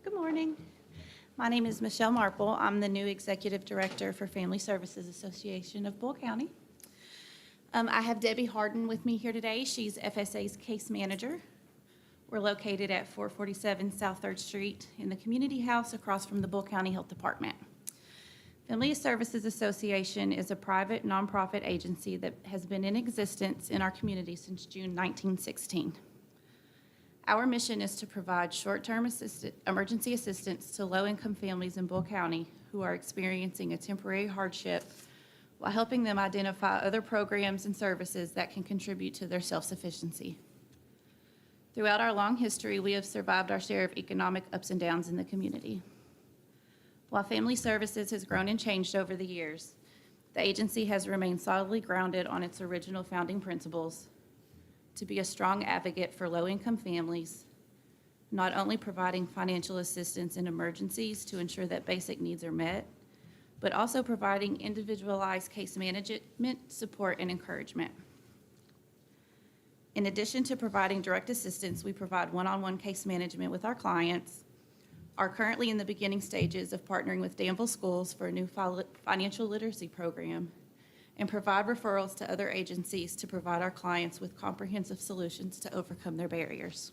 Good morning. My name is Michelle Marple. I'm the new Executive Director for Family Services Association of Bull County. I have Debbie Harden with me here today. She's FSA's case manager. We're located at 447 South 3rd Street in the Community House across from the Bull County Health Department. Family Services Association is a private nonprofit agency that has been in existence in our community since June 1916. Our mission is to provide short-term emergency assistance to low-income families in Bull County who are experiencing a temporary hardship while helping them identify other programs and services that can contribute to their self-sufficiency. Throughout our long history, we have survived our share of economic ups and downs in the community. While Family Services has grown and changed over the years, the agency has remained solidly grounded on its original founding principles to be a strong advocate for low-income families, not only providing financial assistance in emergencies to ensure that basic needs are met, but also providing individualized case management, support, and encouragement. In addition to providing direct assistance, we provide one-on-one case management with our clients, are currently in the beginning stages of partnering with Danville schools for a new financial literacy program, and provide referrals to other agencies to provide our clients with comprehensive solutions to overcome their barriers.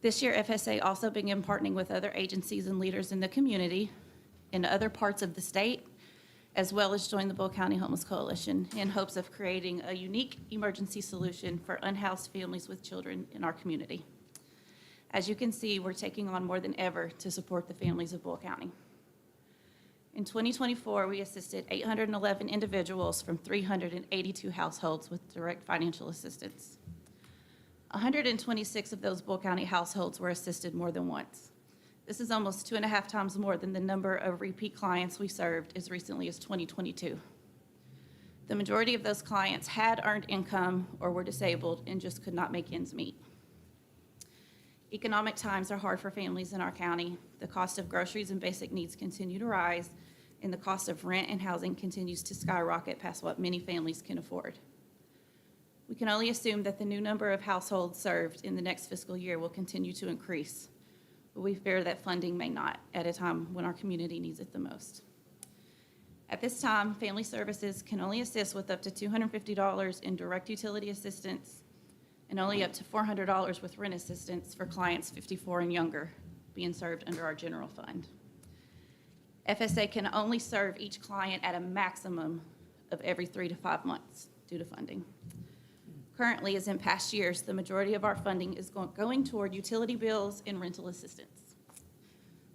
This year, FSA also began partnering with other agencies and leaders in the community in other parts of the state, as well as join the Bull County Homeless Coalition in hopes of creating a unique emergency solution for unhoused families with children in our community. As you can see, we're taking on more than ever to support the families of Bull County. In 2024, we assisted 811 individuals from 382 households with direct financial assistance. 126 of those Bull County households were assisted more than once. This is almost 2.5 times more than the number of repeat clients we served as recently as 2022. The majority of those clients had earned income or were disabled and just could not make ends meet. Economic times are hard for families in our county. The cost of groceries and basic needs continue to rise, and the cost of rent and housing continues to skyrocket past what many families can afford. We can only assume that the new number of households served in the next fiscal year will continue to increase, but we fear that funding may not at a time when our community needs it the most. At this time, Family Services can only assist with up to $250 in direct utility assistance and only up to $400 with rent assistance for clients 54 and younger being served under our general fund. FSA can only serve each client at a maximum of every 3 to 5 months due to funding. Currently, as in past years, the majority of our funding is going toward utility bills and rental assistance.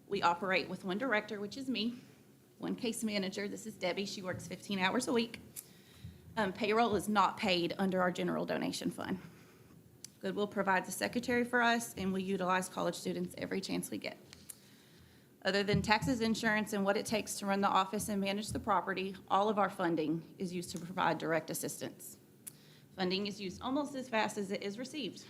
We operate with one director, which is me, one case manager, this is Debbie, she works 15 hours a week. Payroll is not paid under our general donation fund. Goodwill provides a secretary for us, and we utilize college students every chance we get. Other than taxes, insurance, and what it takes to run the office and manage the property, all of our funding is used to provide direct assistance. Funding is used almost as fast as it is received.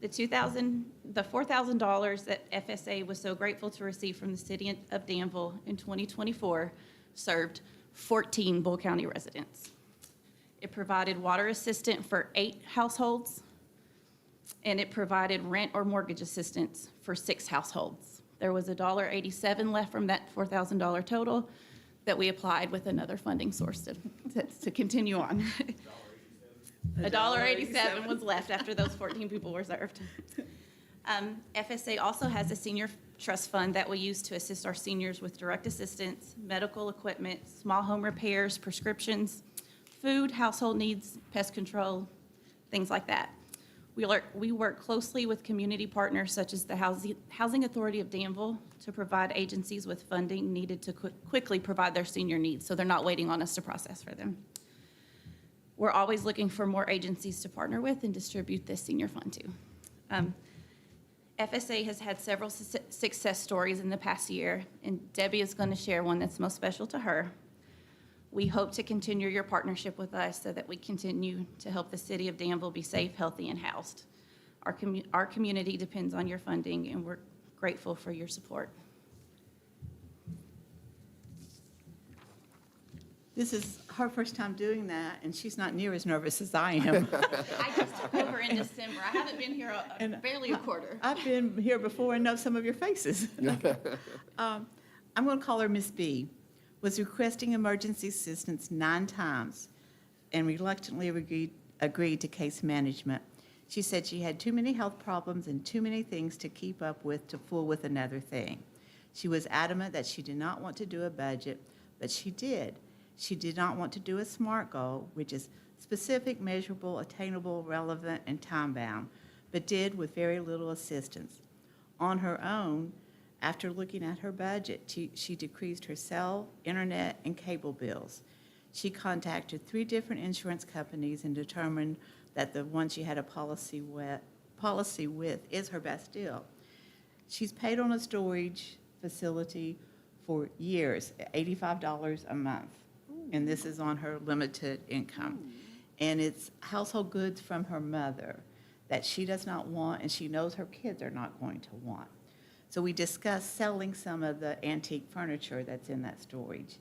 The $4,000 that FSA was so grateful to receive from the city of Danville in 2024 served 14 Bull County residents. It provided water assistance for 8 households, and it provided rent or mortgage assistance for 6 households. There was $1.87 left from that $4,000 total that we applied with another funding source to continue on. $1.87 was left after those 14 people were served. FSA also has a senior trust fund that we use to assist our seniors with direct assistance, medical equipment, small home repairs, prescriptions, food, household needs, pest control, things like that. We work closely with community partners such as the Housing Authority of Danville to provide agencies with funding needed to quickly provide their senior needs, so they're not waiting on us to process for them. We're always looking for more agencies to partner with and distribute this senior fund to. FSA has had several success stories in the past year, and Debbie is going to share one that's most special to her. We hope to continue your partnership with us so that we continue to help the city of Danville be safe, healthy, and housed. Our community depends on your funding, and we're grateful for your support. This is her first time doing that, and she's not near as nervous as I am. I just took over in December. I haven't been here barely a quarter. I've been here before and know some of your faces. I'm going to call her Miss B. Was requesting emergency assistance 9 times and reluctantly agreed to case management. She said she had too many health problems and too many things to keep up with to fool with another thing. She was adamant that she did not want to do a budget, but she did. She did not want to do a SMART goal, which is specific, measurable, attainable, relevant, and time-bound, but did with very little assistance. On her own, after looking at her budget, she decreased her cell, internet, and cable bills. She contacted 3 different insurance companies and determined that the one she had a policy with is her best deal. She's paid on a storage facility for years, $85 a month, and this is on her limited income. And it's household goods from her mother that she does not want, and she knows her kids are not going to want. So we discussed selling some of the antique furniture that's in that storage.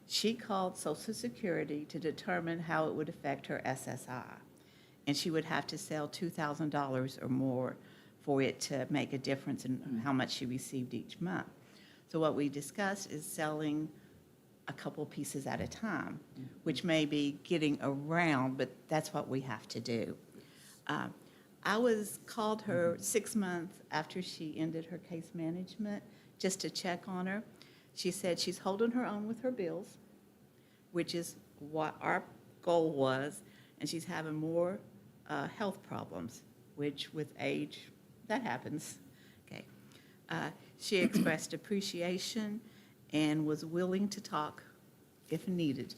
She called Social Security to determine how it would affect her SSI. And she would have to sell $2,000 or more for it to make a difference in how much she received each month. So what we discussed is selling a couple pieces at a time, which may be getting around, but that's what we have to do. I called her 6 months after she ended her case management just to check on her. She said she's holding her own with her bills, which is what our goal was, and she's having more health problems, which with age, that happens. Okay. She expressed appreciation and was willing to talk, if needed,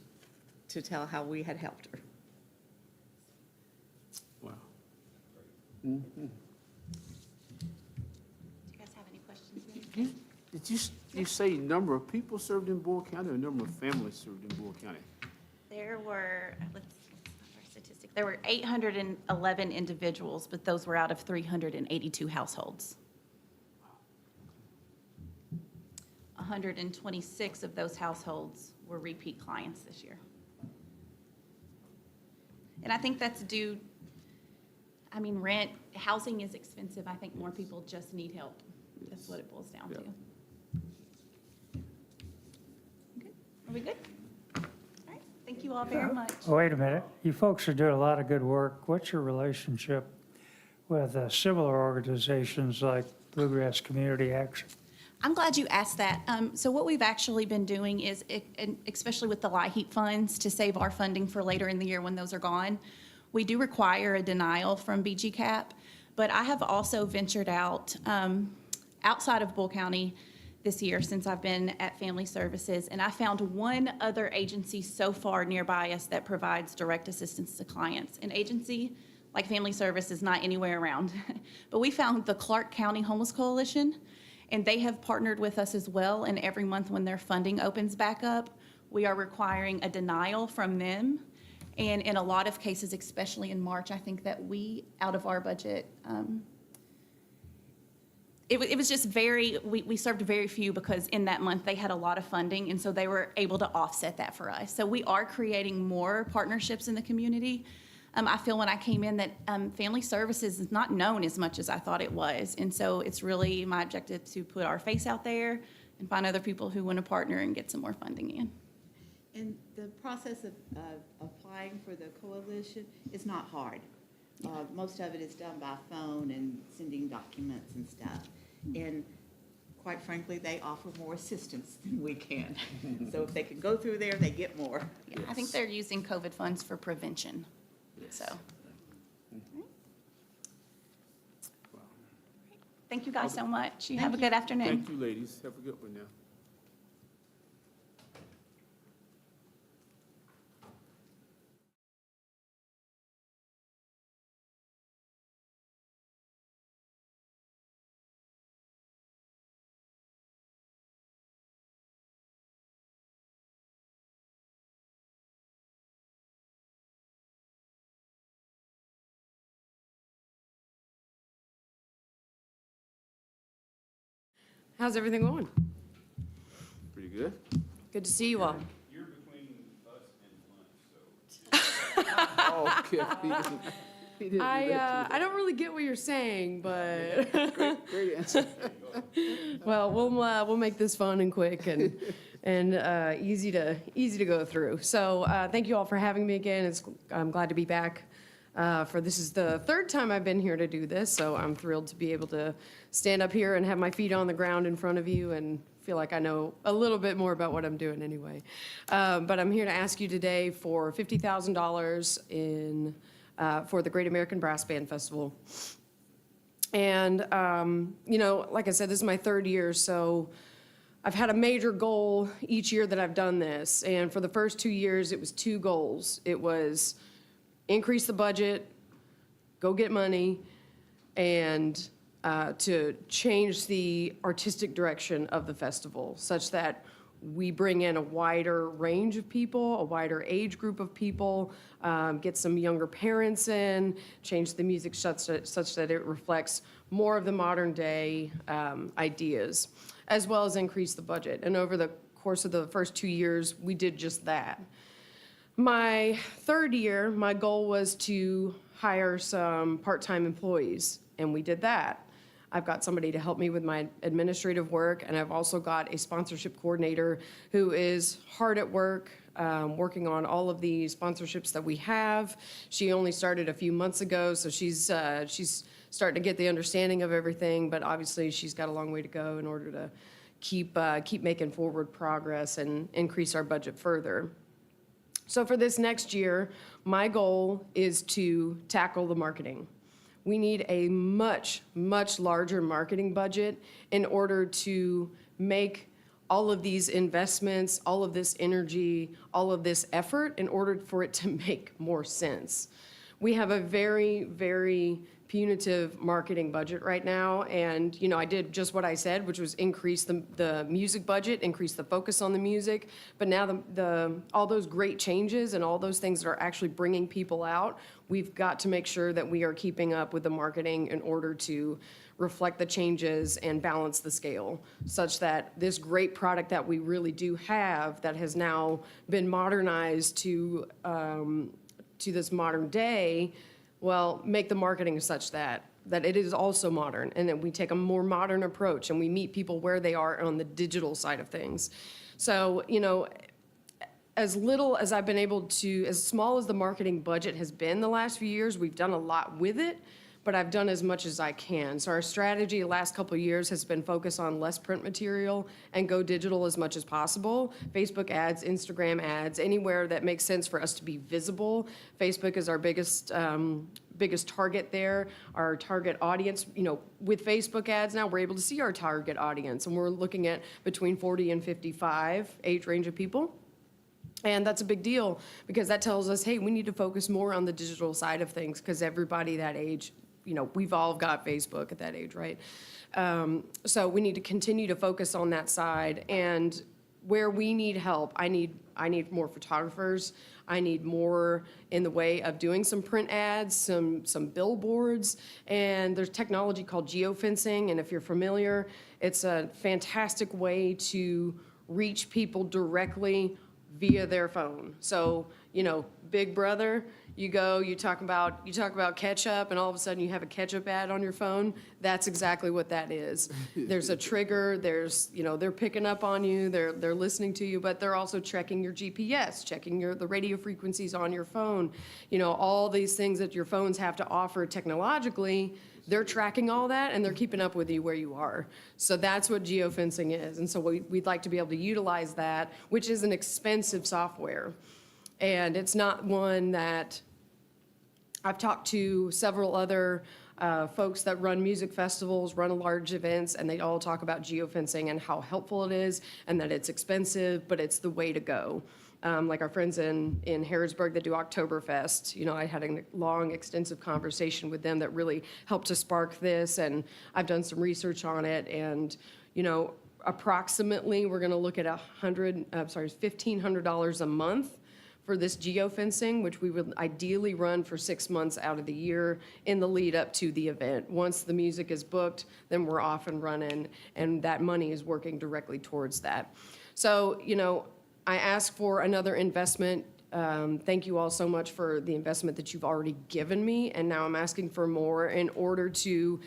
to tell how we had helped her. Wow. Do you guys have any questions? Did you say number of people served in Bull County or number of families served in Bull County? There were, let's our statistic. There were 811 individuals, but those were out of 382 households. 126 of those households were repeat clients this year. And I think that's due, housing is expensive. I think more people just need help. That's what it boils down to. Okay. Are we good? All right, thank you all very much. Wait a minute. You folks are doing a lot of good work. What's your relationship with similar organizations like Bluegrass Community Action? I'm glad you asked that. So what we've actually been doing is, and especially with the LIHEAP funds, to save our funding for later in the year when those are gone, we do require a denial from BGCAP, but I have also ventured out outside of Bull County this year since I've been at Family Services, and I found one other agency so far nearby us that provides direct assistance to clients, an agency like Family Service is not anywhere around. But we found the Clark County Homeless Coalition, and they have partnered with us as well. And every month when their funding opens back up, we are requiring a denial from them. And in a lot of cases, especially in March, I think that we, out of our budget, it was just we served very few because in that month they had a lot of funding, and so they were able to offset that for us. So we are creating more partnerships in the community. I feel when I came in that Family Services is not known as much as I thought it was, and so it's really my objective to put our face out there and find other people who want to partner and get some more funding in. And the process of applying for the coalition is not hard. Most of it is done by phone and sending documents and stuff. And quite frankly, they offer more assistance than we can. So if they can go through there, they get more. Yeah, I think they're using COVID funds for prevention, so. Thank you guys so much. You have a good afternoon. Thank you, ladies. Have a good one now. How's everything going? Pretty good. Good to see you all. You're between us and lunch, so. Oh, okay. He didn't do that to I don't really get what you're saying, but you. Great answer. well, we'll make this fun and quick and easy to go through. So thank you all for having me again. I'm glad to be back. This is the third time I've been here to do this, so I'm thrilled to be able to stand up here and have my feet on the ground in front of you and feel like I know a little bit more about what I'm doing anyway. But I'm here to ask you today for $50,000 for the Great American Brass Band Festival. And, like I said, this is my third year, so I've had a major goal each year that I've done this. And for the first 2 years, it was 2 goals. It was increase the budget, go get money, and to change the artistic direction of the festival such that we bring in a wider range of people, a wider age group of people, get some younger parents in, change the music such that it reflects more of the modern day ideas, as well as increase the budget. And over the course of the first 2 years, we did just that. My third year, my goal was to hire some part-time employees, and we did that. I've got somebody to help me with my administrative work, and I've also got a sponsorship coordinator who is hard at work, working on all of the sponsorships that we have. She only started a few months ago, so she's starting to get the understanding of everything, but obviously she's got a long way to go in order to keep making forward progress and increase our budget further. So for this next year, my goal is to tackle the marketing. We need a much, much larger marketing budget in order to make all of these investments, all of this energy, all of this effort in order for it to make more sense. We have a very, very punitive marketing budget right now, and I did just what I said, which was increase the music budget, increase the focus on the music, but now all those great changes and all those things that are actually bringing people out, we've got to make sure that we are keeping up with the marketing in order to reflect the changes and balance the scale, such that this great product that we really do have that has now been modernized to this modern day, make the marketing such that it is also modern, and that we take a more modern approach and we meet people where they are on the digital side of things. So, as little as I've been able to, as small as the marketing budget has been the last few years, we've done a lot with it, but I've done as much as I can. So our strategy the last couple of years has been focus on less print material and go digital as much as possible. Facebook ads, Instagram ads, anywhere that makes sense for us to be visible. Facebook is our biggest target there, our target audience. With Facebook ads now, we're able to see our target audience, and we're looking at between 40 and 55 age range of people. And that's a big deal because that tells us, hey, we need to focus more on the digital side of things because everybody that age, you know, we've all got Facebook at that age, right? So we need to continue to focus on that side. And where we need help, I need more photographers. I need more in the way of doing some print ads, some billboards, and there's technology called geofencing. And if you're familiar, it's a fantastic way to reach people directly via their phone. So, you know, Big Brother, you talk about ketchup, and all of a sudden you have a ketchup ad on your phone. That's exactly what that is. There's a trigger, they're picking up on you, they're listening to you, but they're also checking your GPS, checking the radio frequencies on your phone. You know, all these things that your phones have to offer technologically, they're tracking all that and they're keeping up with you where you are. So that's what geofencing is. And so we'd like to be able to utilize that, which is an expensive software. And it's not one that I've talked to several other folks that run music festivals, run large events, and they all talk about geofencing and how helpful it is and that it's expensive, but it's the way to go. Like our friends in Harrisburg that do Oktoberfest, you know, I had a long, extensive conversation with them that really helped to spark this, and I've done some research on it, and, you know, approximately, we're gonna look at $1,500 a month for this geofencing, which we would ideally run for 6 months out of the year in the lead up to the event. Once the music is booked, then we're off and running, and that money is working directly towards that. So, you know, I ask for another investment. Thank you all so much for the investment that you've already given me, and now I'm asking for more in order to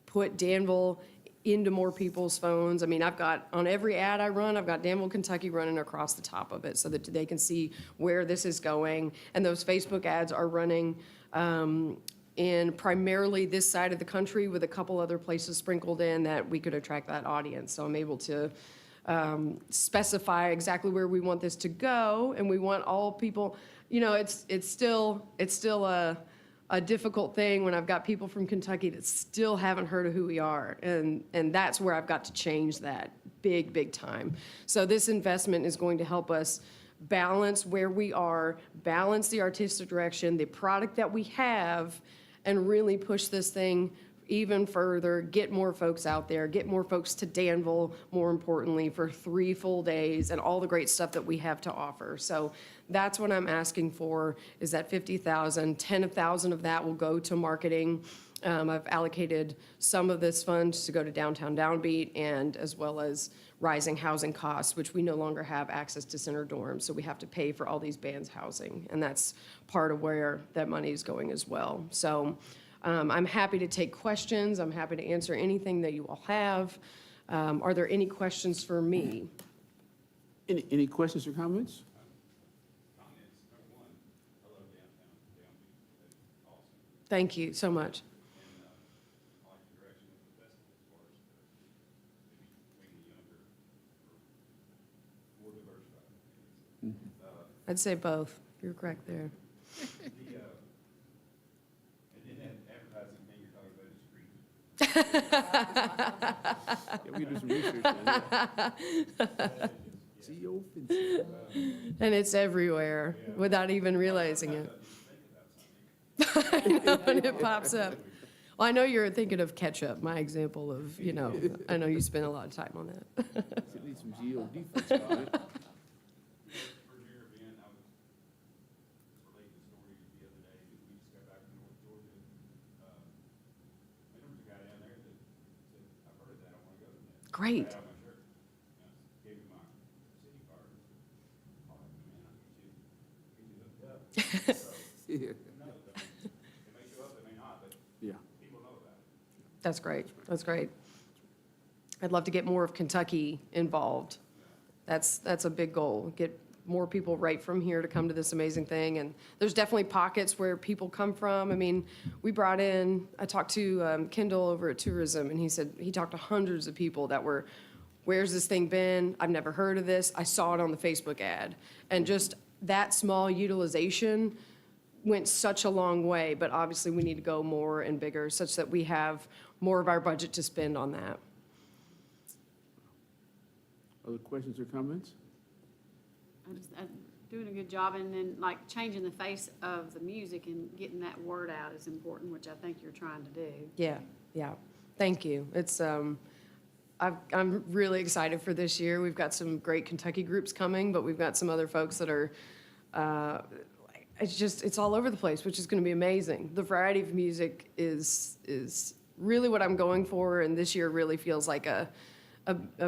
put Danville into more people's phones. I mean, I've got, on every ad I run, I've got Danville, Kentucky running across the top of it so that they can see where this is going. And those Facebook ads are running in primarily this side of the country with a couple other places sprinkled in that we could attract that audience. So I'm able to specify exactly where we want this to go, and we want all people, you know, it's still a difficult thing when I've got people from Kentucky that still haven't heard of who we are, and that's where I've got to change that big time. So this investment is going to help us balance where we are, balance the artistic direction, the product that we have, and really push this thing even further, get more folks out there, get more folks to Danville, more importantly, for 3 full days and all the great stuff that we have to offer. So that's what I'm asking for, is that $50,000. $10,000 of that will go to marketing. I've allocated some of this fund to go to downtown Downbeat, and as well as rising housing costs, which we no longer have access to center dorms, so we have to pay for all these bands' housing, and that's part of where that money is going as well. So I'm happy to take questions. I'm happy to answer anything that you all have. Are there any questions for me? Any questions or comments? Thank you so much. I'd say both. You're correct there. Yeah, we do some research on that. Geofencing. And it's everywhere without even realizing it. I know, and it pops up. Well, I know you're thinking of ketchup, my example of, you know, I know you spend a lot of time on that. It needs some geodefense on it. Great. Yeah. That's great. That's great. I'd love to get more of Kentucky involved. That's a big goal. Get more people right from here to come to this amazing thing. And there's definitely pockets where people come from. I mean, I talked to Kendall over at Tourism, and he said he talked to hundreds of people that were, where's this thing been? I've never heard of this. I saw it on the Facebook ad. And just that small utilization went such a long way, but obviously we need to go more and bigger such that we have more of our budget to spend on that. Other questions or comments? Do doing a good job, and then like changing the face of the music and getting that word out is important, which I think you're trying to do. Yeah, yeah. Thank you. It's, I'm really excited for this year. We've got some great Kentucky groups coming, but we've got some other folks that are, it's all over the place, which is going to be amazing. The variety of music is really what I'm going for, and this year really feels like a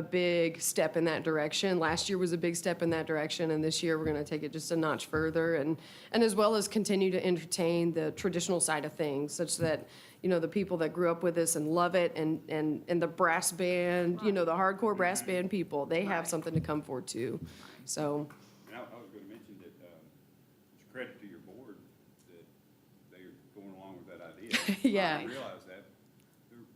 big step in that direction. Last year was a big step in that direction, and this year we're going to take it just a notch further, and as well as continue to entertain the traditional side of things, such that, you know, the people that grew up with us and love it, and the brass band, you know, the hardcore brass band people, they have something to come for too. So, And I was going to mention that it's a credit to your board that they're going along with that idea. Yeah. I realize that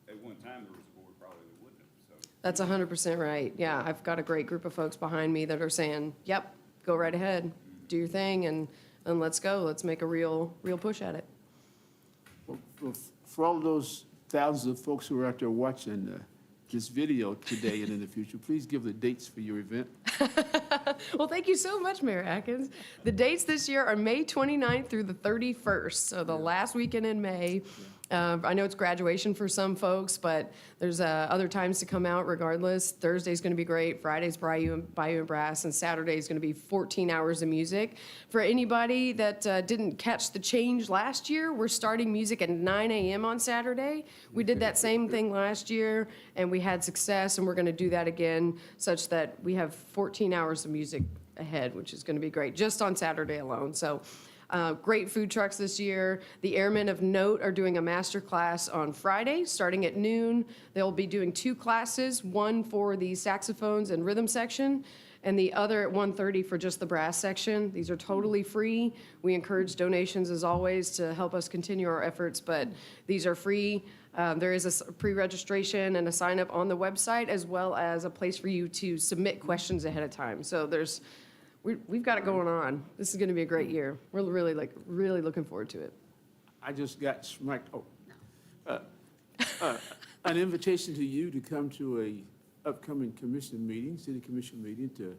at one time there was a board probably that wouldn't have, so. that's 100% right. Yeah, I've got a great group of folks behind me that are saying, yep, go right ahead, do your thing, and let's go. Let's make a real push at it. For all of those thousands of folks who are out there watching this video today and in the future, please give the dates for your event. Well, thank you so much, Mayor Atkins. The dates this year are May 29th through the 31st, so the last weekend in May. I know it's graduation for some folks, but there's other times to come out regardless. Thursday's going to be great, Friday's Bayou and Brass, and Saturday's going to be 14 hours of music. For anybody that didn't catch the change last year, we're starting music at 9 a.m. on Saturday. We did that same thing last year, and we had success, and we're going to do that again, such that we have 14 hours of music ahead, which is going to be great, just on Saturday alone. So. Great food trucks this year. The Airmen of Note are doing a master class on Friday, starting at noon. They'll be doing 2 classes, one for the saxophones and rhythm section, and the other at 1:30 for just the brass section. These are totally free. We encourage donations, as always, to help us continue our efforts, but these are free. There is a pre-registration and a sign-up on the website, as well as a place for you to submit questions ahead of time. So we've got it going on. This is going to be a great year. We're really looking forward to it. I just got smacked. An invitation to you to come to a upcoming commission meeting, city commission meeting, to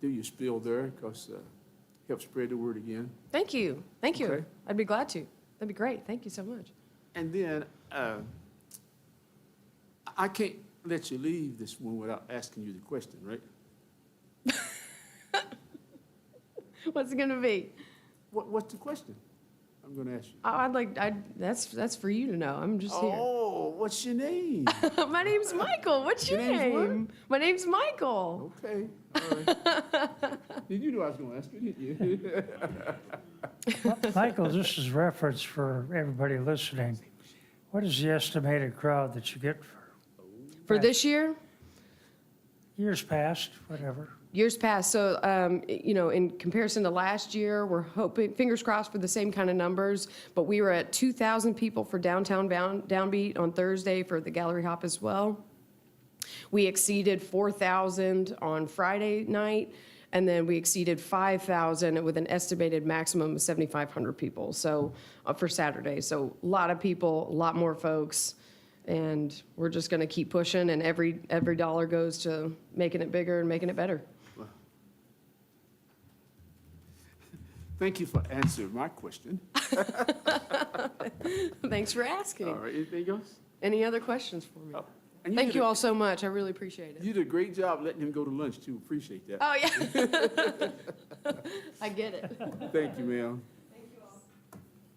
do your spiel there, because help spread the word again. Thank you. Thank you. Okay. I'd be glad to. That'd be great. Thank you so much. And then I can't let you leave this one without asking you the question, right? What's it going to be? What's the question I'm going to ask you? That's for you to know. I'm just here. Oh, what's your name? My name's Michael. What's your name? My name's Michael. Okay, all right. Did you know I was going to ask you, didn't you? Michael, this is reference for everybody listening. What is the estimated crowd that you get For this year? years past, whatever? Years past, so, you know, in comparison to last year, we're hoping, fingers crossed for the same kind of numbers, but we were at 2,000 people for Downtown Downbeat on Thursday for the gallery hop as well. We exceeded 4,000 on Friday night, and then we exceeded 5,000 with an estimated maximum of 7,500 people, so, for Saturday. So a lot of people, a lot more folks. And we're just going to keep pushing, and every dollar goes to making it bigger and making it better. Thank you for answering my question. Thanks for asking. All right, anything else? Any other questions for me? And Thank you all so much. I really appreciate it. You did a great job letting him go to lunch, too. Appreciate that. Oh, yeah. I get it. Thank you, ma'am. Thank you all.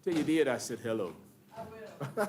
Tell your dad I said hello. I will.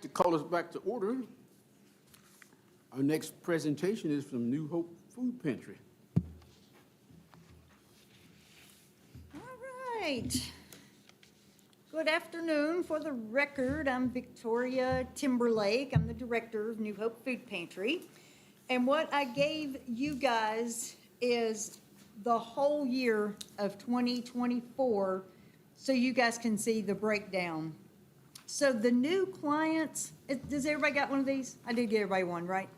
To call us back to order, our next presentation is from New Hope Food Pantry. All right. Good afternoon. For the record, I'm Victoria Timberlake. I'm the director of New Hope Food Pantry. And what I gave you guys is the whole year of 2024, so you guys can see the breakdown. So the new clients, does everybody got one of these? I did get everybody one, right?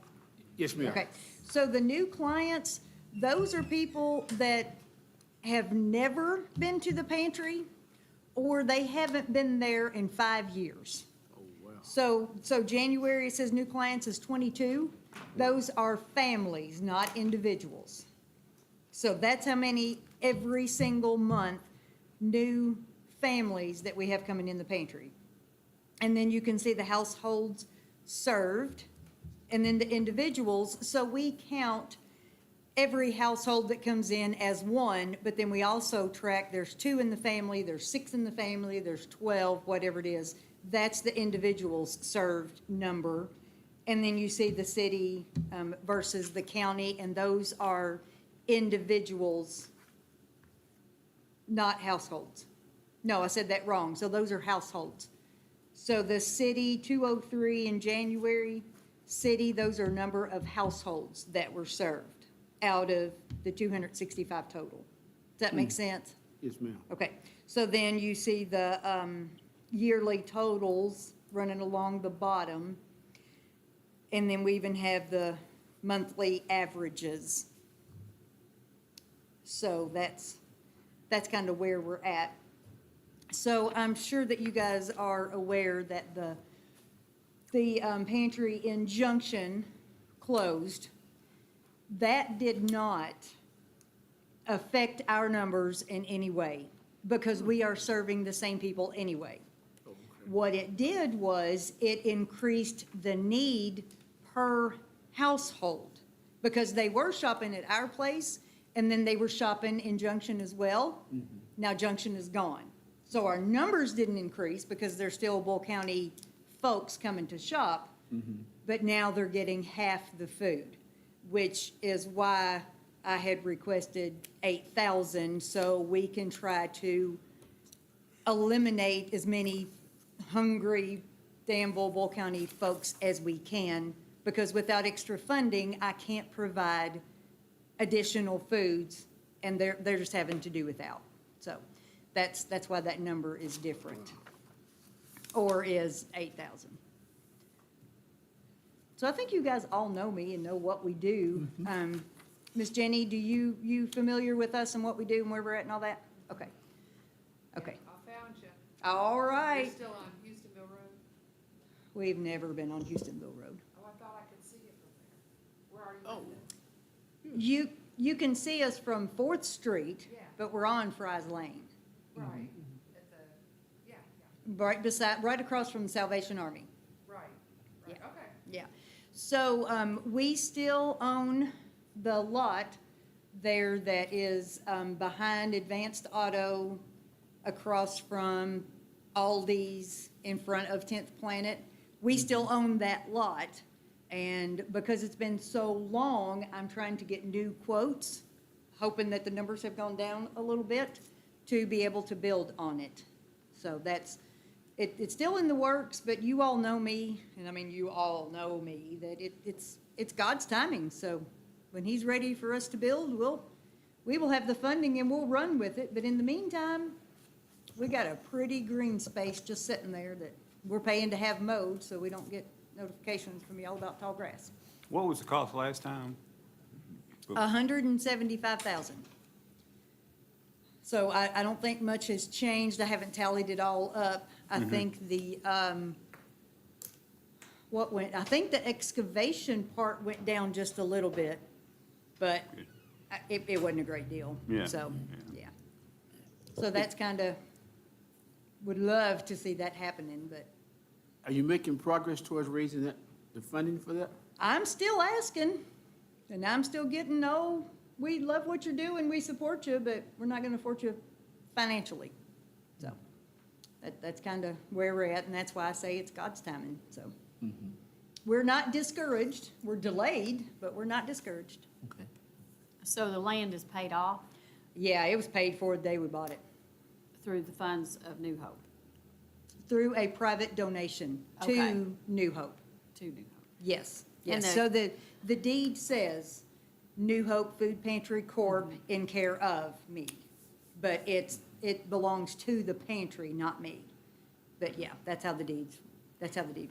Yes, ma'am. Okay, so the new clients, those are people that have never been to the pantry or they haven't been there in 5 years. Oh, wow. So January, it says new clients is 22. Those are families, not individuals. So that's how many every single month new families that we have coming in the pantry. And then you can see the households served, and then the individuals. So we count every household that comes in as one, but then we also track, there's 2 in the family, there's 6 in the family, there's 12, whatever it is. That's the individuals served number. And then you see the city versus the county, and those are individuals, not households. No, I said that wrong. So those are households. So the city, 203 in January, city, those are number of households that were served out of the 265 total. Does that make sense? Yes, ma'am. Okay, so then you see the yearly totals running along the bottom. And then we even have the monthly averages. So that's kind of where we're at. So I'm sure that you guys are aware that the pantry in Junction closed. That did not affect our numbers in any way because we are serving the same people anyway. What it did was it increased the need per household because they were shopping at our place and then they were shopping in Junction as well. Now Junction is gone. So our numbers didn't increase because there's still Bull County folks coming to shop, but now they're getting half the food, which is why I had requested 8,000 so we can try to eliminate as many hungry Danville, Bull County folks as we can, because without extra funding, I can't provide additional foods, and they're just having to do without. So that's why that number is different, or is 8,000. So I think you guys all know me and know what we do. Ms. Jenny, do you familiar with us and what we do and where we're at and all that? Okay. Okay. I found you. All right. You're still on Houstonville Road? We've never been on Houstonville Road. Oh, I thought I could see it from there. Where are you? You can see us from 4th Street, Yeah. but we're on Fry's Lane. Right. At the, yeah. Right across from the Salvation Army. Right. Yeah. Okay. Yeah. So we still own the lot there that is behind Advanced Auto, across from Aldi's, in front of 10th Planet. We still own that lot. And because it's been so long, I'm trying to get new quotes, hoping that the numbers have gone down a little bit to be able to build on it. So that's, it's still in the works, but you all know me, and I mean, you all know me, that it's God's timing. So when he's ready for us to build, we will have the funding and we'll run with it. But in the meantime, we got a pretty green space just sitting there that we're paying to have mowed, so we don't get notifications from y'all about tall grass. What was the cost last time? 175,000. So I don't think much has changed. I haven't tallied it all up. I think the, I think the excavation part went down just a little bit, but it wasn't a great deal. Yeah. So, yeah. So that's kind of, would love to see that happening, but Are you making progress towards raising the funding for that? I'm still asking, and I'm still getting, no, we love what you're doing, we support you, but we're not going to support you financially. So, That's kind of where we're at, and that's why I say it's God's timing, so. We're not discouraged. We're delayed, but we're not discouraged. So the land is paid off Yeah, it was paid for the day we bought it, through the funds of New Hope, through a private donation Okay. to New Hope. to New Hope. Yes, And yes. So the deed says New Hope Food Pantry Corp. in care of me. But it belongs to the pantry, not me. But yeah, that's how the deed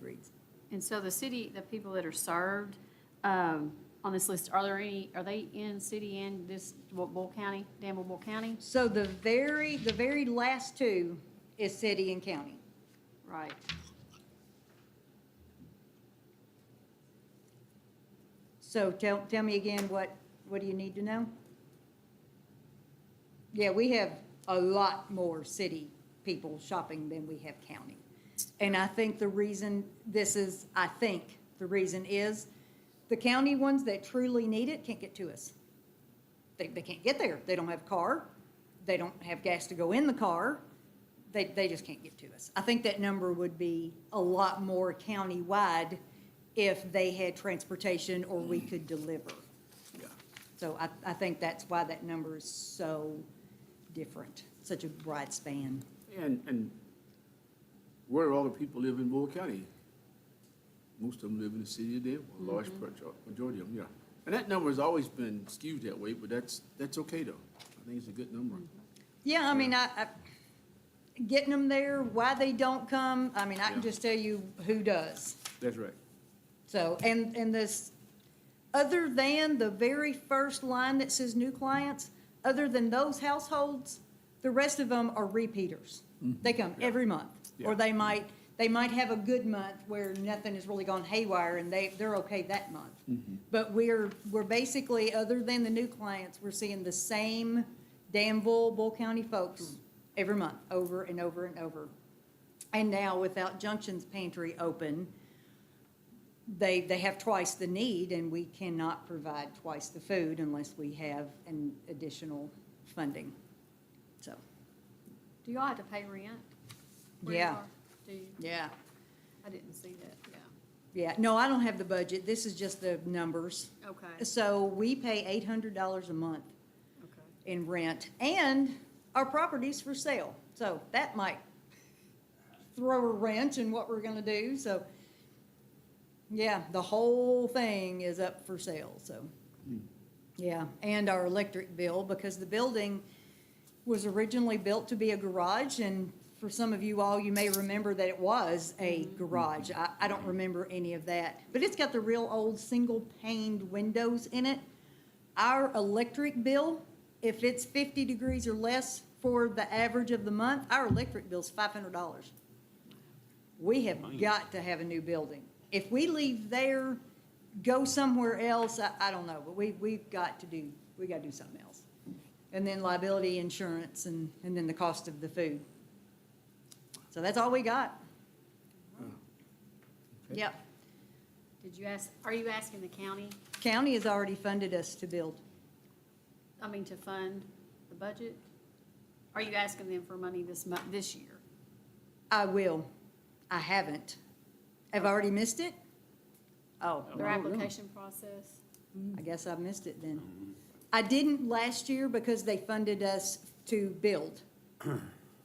reads. And so the city, the people that are served on this list, are they in city and this, Bull County, Danville, Bull County? So the very last two is city and county. Right. So tell me again, what do you need to know? Yeah, we have a lot more city people shopping than we have county. And I think the reason is the county ones that truly need it can't get to us. They can't get there. They don't have a car. They don't have gas to go in the car. They just can't get to us. I think that number would be a lot more countywide if they had transportation or we could deliver. Yeah. So I think that's why that number is so different, such a broad span. And where do all the people live in Bull County? Most of them live in the city of Danville, a large majority of them, yeah. And that number has always been skewed that way, but that's okay though. I think it's a good number. Yeah, I mean, I getting them there, why they don't come, I mean, I can just tell you who does. That's right. So, and this, other than the very first line that says new clients, other than those households, the rest of them are repeaters. They come every month. Or they might have a good month where nothing has really gone haywire and they're okay that month. But we're basically, other than the new clients, we're seeing the same Danville, Bull County folks every month, over and over and over. And now without Junction's pantry open, they have twice the need, and we cannot provide twice the food unless we have an additional funding. So, Do y'all have to pay rent? where you yeah, are? Do you? yeah, I didn't see that, yeah. yeah. No, I don't have the budget. This is just the numbers. Okay, So we pay $800 a month okay. in rent, and our property's for sale. So that might throw a wrench in what we're gonna do, so. Yeah, the whole thing is up for sale, so. Yeah, and our electric bill, because the building was originally built to be a garage, and for some of you all, you may remember that it was a garage. I don't remember any of that, but it's got the real old single-paned windows in it. Our electric bill, if it's 50 degrees or less for the average of the month, our electric bill's $500. We have got to have a new building. If we leave there, go somewhere else, I don't know, but we've got to do something else. And then liability insurance and then the cost of the food. So that's all we got. Yep. Are you asking the county, County has already funded us to build. to fund the budget? Are you asking them for money this year? I will. I haven't. Have I already missed it? Oh. Their application process? I guess I missed it then. I didn't last year because they funded us to build.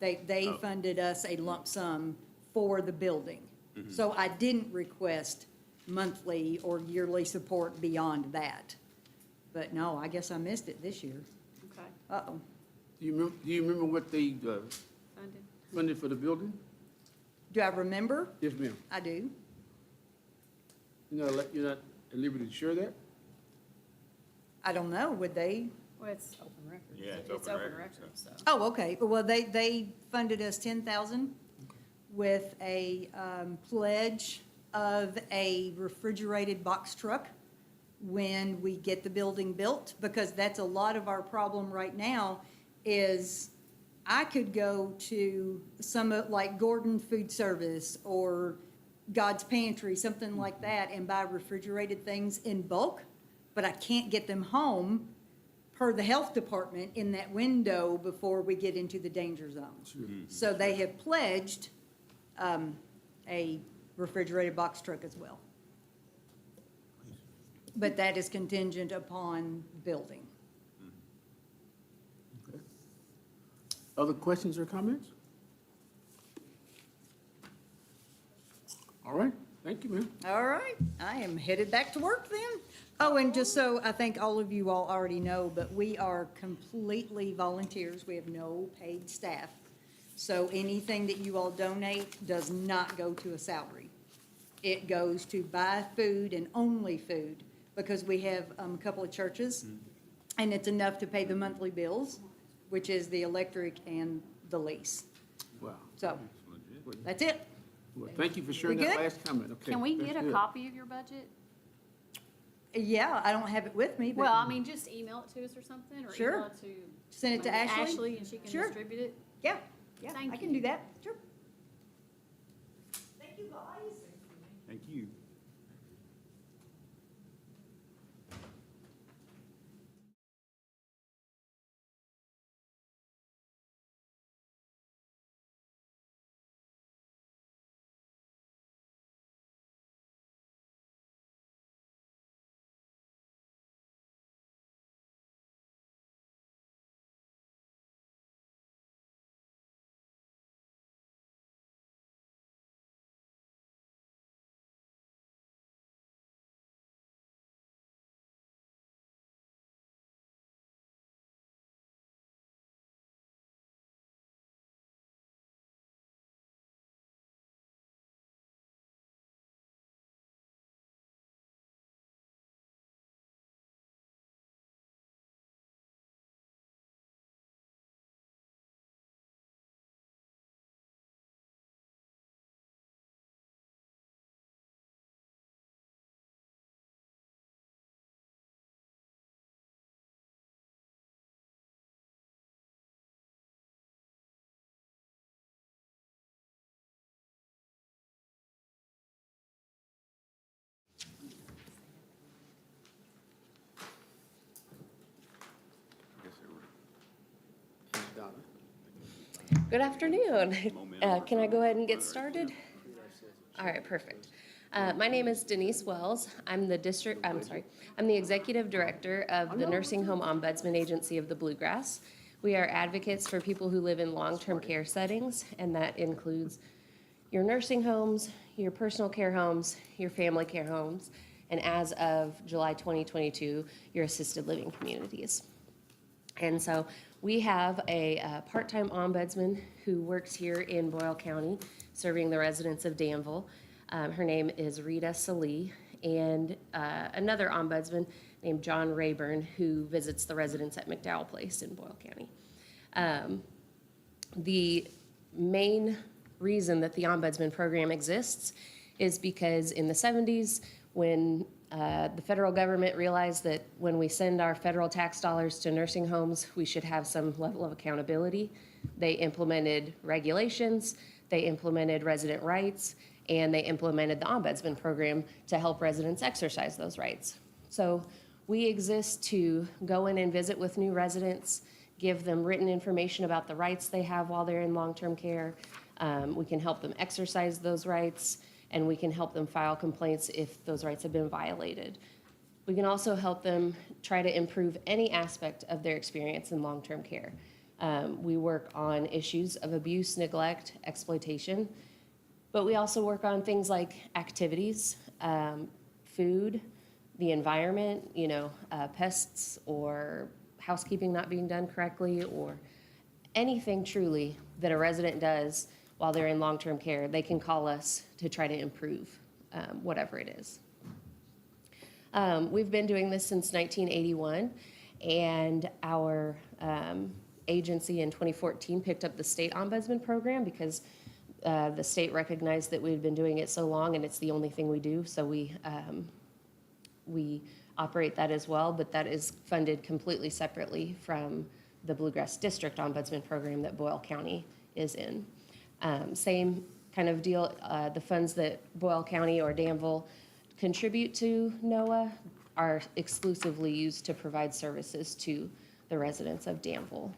They funded us a lump sum for the building. So I didn't request monthly or yearly support beyond that. But no, I guess I missed it this year. Okay, Uh-oh. Do you remember what they funded. funded for the building? Do I remember? Yes, ma'am. I do. You're not at liberty to share that? I don't know. Would they? Well, it's open record. Yeah, it's It's open open record, record, so. Oh, okay. Well, they funded us 10,000 with a pledge of a refrigerated box truck when we get the building built, because that's a lot of our problem right now is I could go to some of, like Gordon Food Service or God's Pantry, something like that, and buy refrigerated things in bulk, but I can't get them home per the health department, in that window before we get into the danger zones. So they have pledged a refrigerated box truck as well. But that is contingent upon building. Other questions or comments? All right, thank you, ma'am. All right, I am headed back to work then. Oh, and just so, I think all of you all already know, but we are completely volunteers. We have no paid staff. So anything that you all donate does not go to a salary. It goes to buy food and only food, because we have a couple of churches, and it's enough to pay the monthly bills, which is the electric and the lease. Wow. So, that's it. Well, thank you for sharing We that good? last comment. Okay, Can we that's get a good. copy of your budget? Yeah, I don't have it with me, but. Well, I mean, just email it to us or something, or Sure. email it to. Send it to maybe Ashley? and she can Sure. distribute it. Yeah, yeah, Thank I can you. do that, sure. Thank you, guys. Thank you. Good afternoon. Can I go ahead and get started? All right, perfect. My name is Denise Wells. I'm the Executive Director of the Nursing Home Ombudsman Agency of the Bluegrass. We are advocates for people who live in long-term care settings, and that includes your nursing homes, your personal care homes, your family care homes, and as of July 2022, your assisted living communities. And so we have a part-time ombudsman who works here in Boyle County, serving the residents of Danville. Her name is Rita Salee, and another ombudsman named John Rayburn, who visits the residents at McDowell Place in Boyle County. The main reason that the ombudsman program exists is because in the 70s, when the federal government realized that when we send our federal tax dollars to nursing homes, we should have some level of accountability. They implemented regulations, they implemented resident rights, and they implemented the ombudsman program to help residents exercise those rights. So we exist to go in and visit with new residents, give them written information about the rights they have while they're in long-term care. We can help them exercise those rights, and we can help them file complaints if those rights have been violated. We can also help them try to improve any aspect of their experience in long-term care. We work on issues of abuse, neglect, exploitation, but we also work on things like activities, food, the environment, pests or housekeeping not being done correctly, or anything truly that a resident does while they're in long-term care. They can call us to try to improve whatever it is. We've been doing this since 1981, and our agency in 2014 picked up the state ombudsman program because the state recognized that we've been doing it so long and it's the only thing we do, so we operate that as well, but that is funded completely separately from the Bluegrass District Ombudsman Program that Boyle County is in. Same kind of deal, the funds that Boyle County or Danville contribute to NOAA are exclusively used to provide services to the residents of Danville.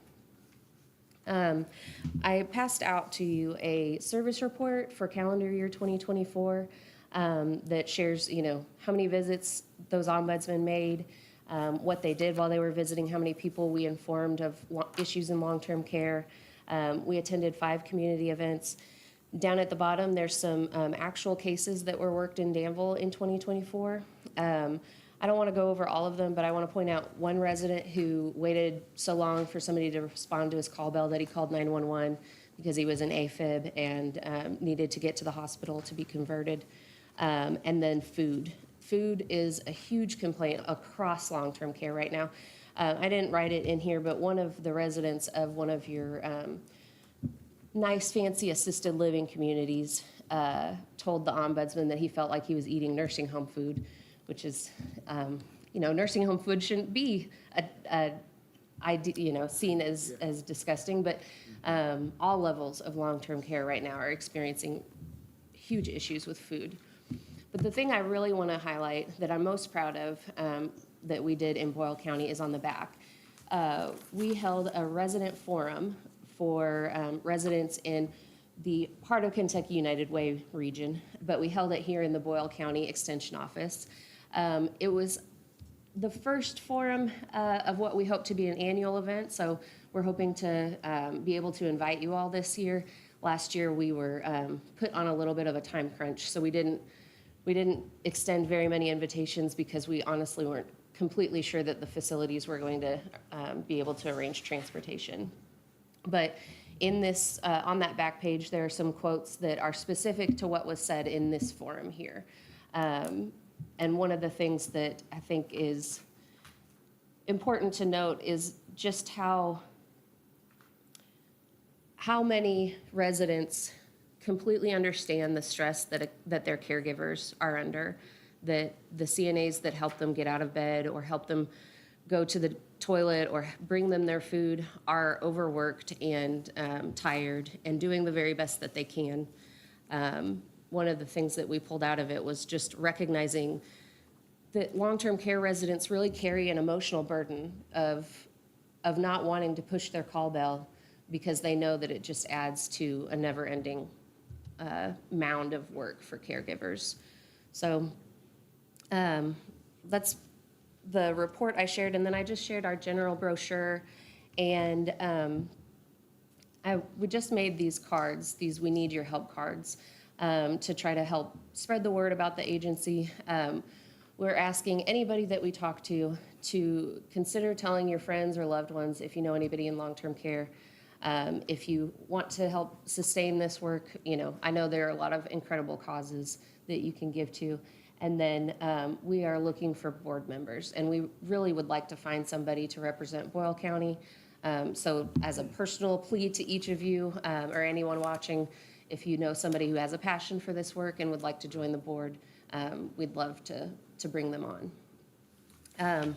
I passed out to you a service report for calendar year 2024 that shares, how many visits those ombudsmen made, what they did while they were visiting, how many people we informed of issues in long-term care. We attended 5 community events. Down at the bottom, there's some actual cases that were worked in Danville in 2024. I don't want to go over all of them, but I want to point out one resident who waited so long for somebody to respond to his call bell that he called 911 because he was an AFib and needed to get to the hospital to be converted. And then food. Food is a huge complaint across long-term care right now. I didn't write it in here, but one of the residents of one of your nice, fancy assisted living communities told the ombudsman that he felt like he was eating nursing home food, which is, nursing home food shouldn't be seen as disgusting, but all levels of long-term care right now are experiencing huge issues with food. But the thing I really want to highlight that I'm most proud of that we did in Boyle County is on the back. We held a resident forum for residents in the part of Kentucky United Way region, but we held it here in the Boyle County Extension Office. It was the first forum of what we hope to be an annual event, so we're hoping to be able to invite you all this year. Last year, we were put on a little bit of a time crunch, so we didn't extend very many invitations because we honestly weren't completely sure that the facilities were going to be able to arrange transportation. But in this, on that back page, there are some quotes that are specific to what was said in this forum here. And one of the things that I think is important to note is just how many residents completely understand the stress that their caregivers are under, that the CNAs that help them get out of bed or help them go to the toilet or bring them their food are overworked and tired and doing the very best that they can. One of the things that we pulled out of it was just recognizing that long-term care residents really carry an emotional burden of not wanting to push their call bell because they know that it just adds to a never-ending mound of work for caregivers. So that's the report I shared, and then I just shared our general brochure, and we just made these cards, these We Need Your Help cards, to try to help spread the word about the agency. We're asking anybody that we talk to consider telling your friends or loved ones if you know anybody in long-term care. If you want to help sustain this work, I know there are a lot of incredible causes that you can give to. And then we are looking for board members, and we really would like to find somebody to represent Boyle County. So as a personal plea to each of you or anyone watching, if you know somebody who has a passion for this work and would like to join the board, we'd love to bring them on.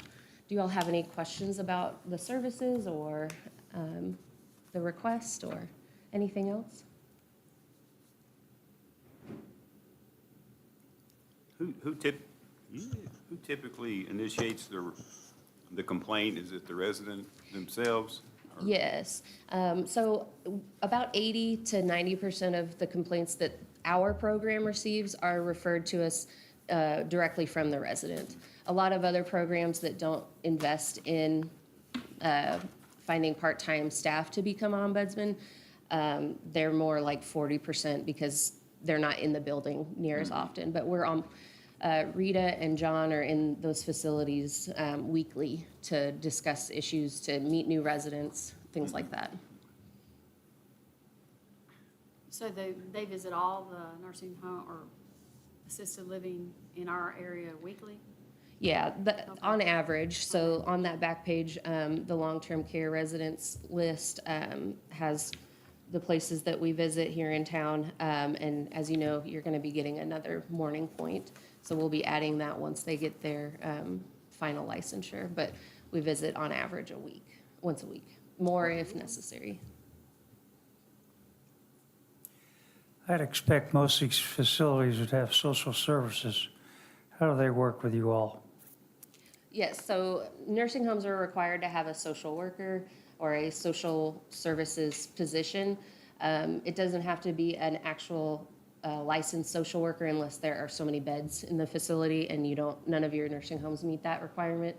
Do you all have any questions about the services or the request or anything else? Who typically initiates the complaint? Is it the resident themselves? Or- Yes. So about 80 to 90% of the complaints that our program receives are referred to us directly from the resident. A lot of other programs that don't invest in finding part-time staff to become ombudsman, they're more like 40% because they're not in the building near as often. But we're on, Rita and John are in those facilities weekly to discuss issues, to meet new residents, things like that. So they visit all the nursing home or assisted living in our area weekly? Yeah, on average. So on that back page, the long-term care residents list has the places that we visit here in town. And as you know, you're going to be getting another morning point. So we'll be adding that once they get their final licensure. But we visit on average once a week, more if necessary. I'd expect most of these facilities would have social services. How do they work with you all? Yes, so nursing homes are required to have a social worker or a social services position. It doesn't have to be an actual licensed social worker unless there are so many beds in the facility and none of your nursing homes meet that requirement.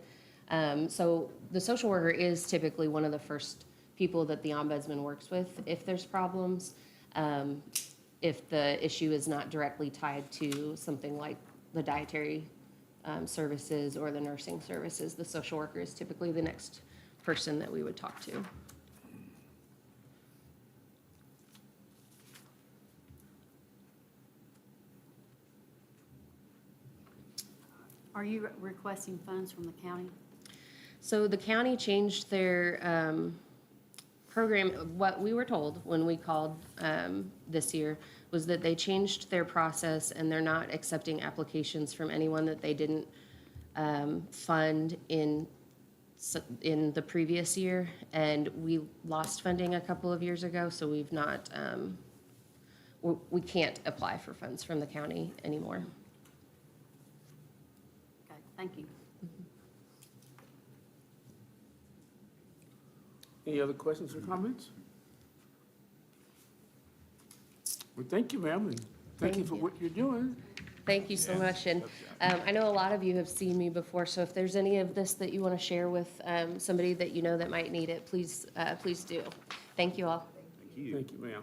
So the social worker is typically one of the first people that the ombudsman works with if there's problems. If the issue is not directly tied to something like the dietary services or the nursing services, the social worker is typically the next person that we would talk to. Are you requesting funds from the county? So the county changed their program. What we were told when we called this year was that they changed their process and they're not accepting applications from anyone that they didn't fund in the previous year. And we lost funding a couple of years ago, so we've not, we can't apply for funds from the county anymore. Okay, thank you. Any other questions or comments? Well, thank you, ma'am, and thank you for what you're doing. Thank you so much. And I know a lot of you have seen me before, so if there's any of this that you want to share with somebody that you know that might need it, please, please do. Thank you all. Thank you, ma'am.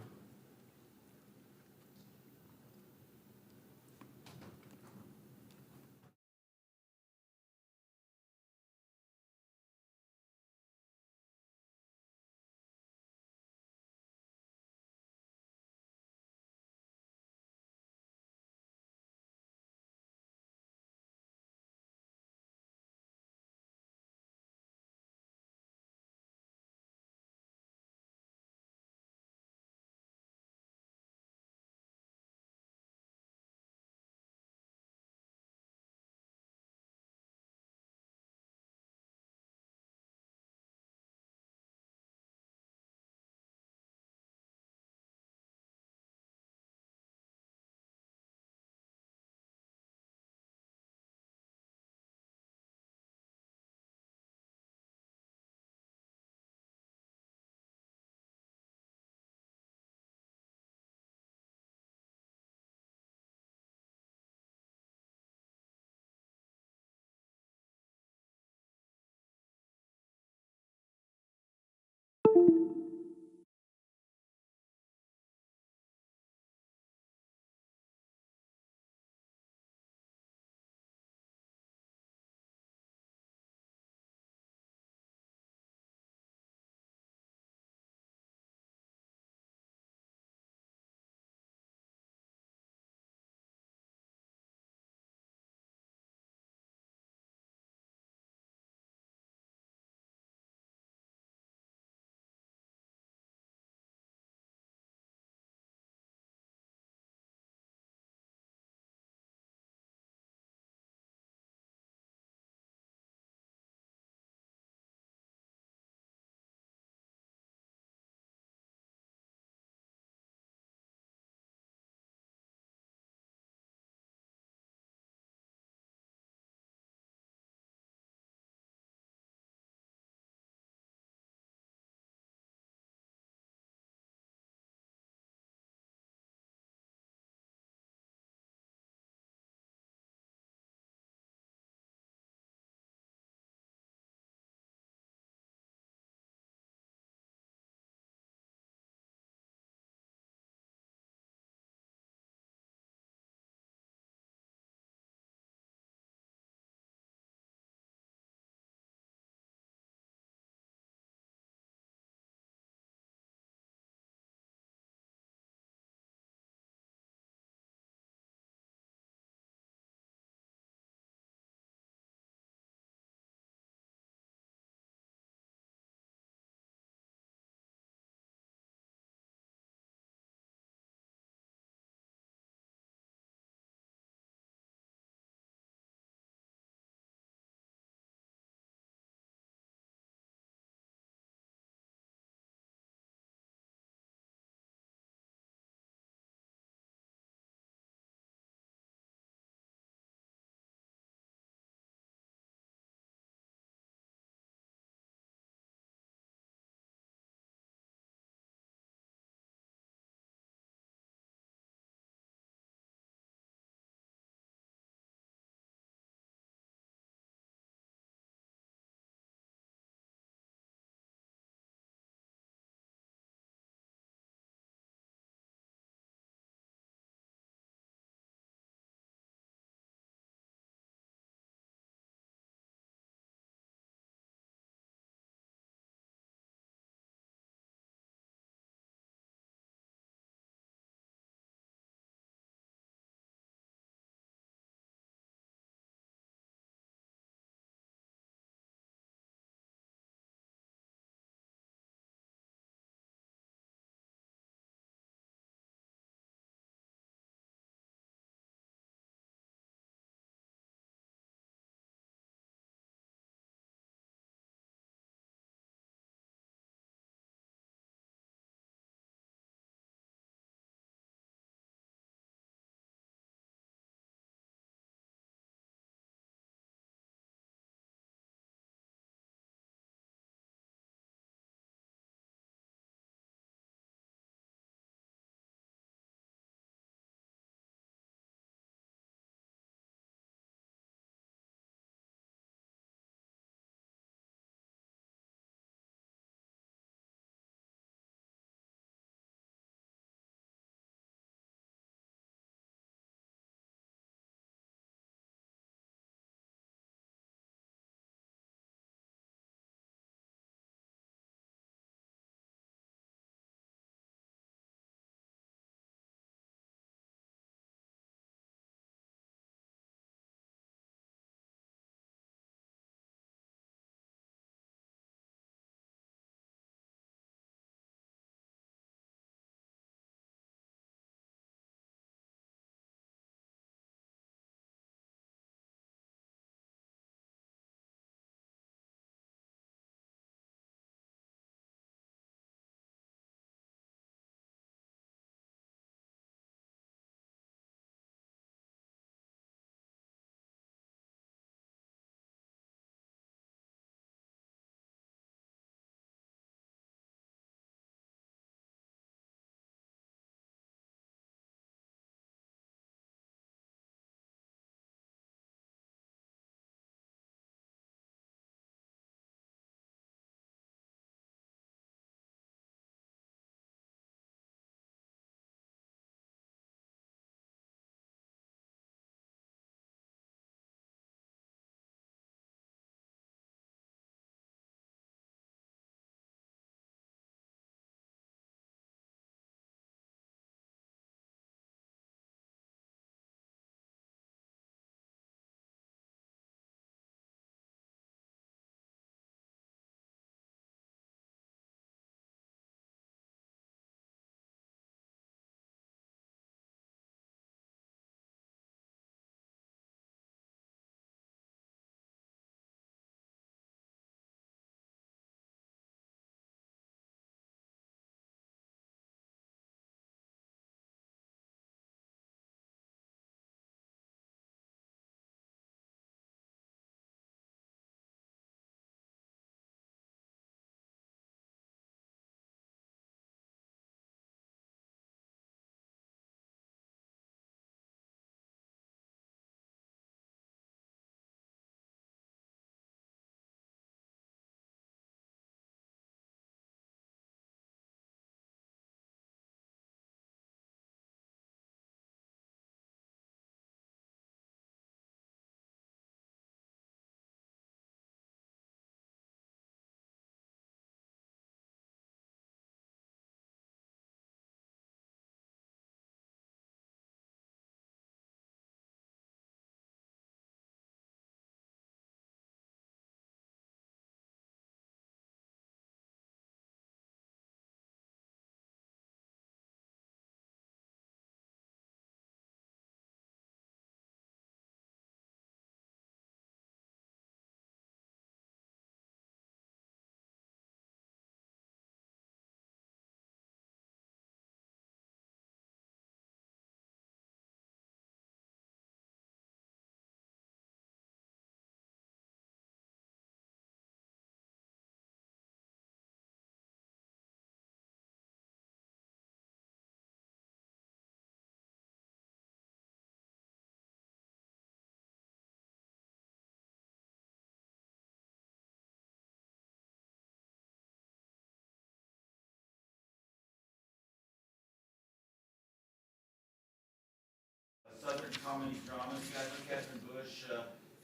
Southern comedy dramas. You guys know Catherine Bush.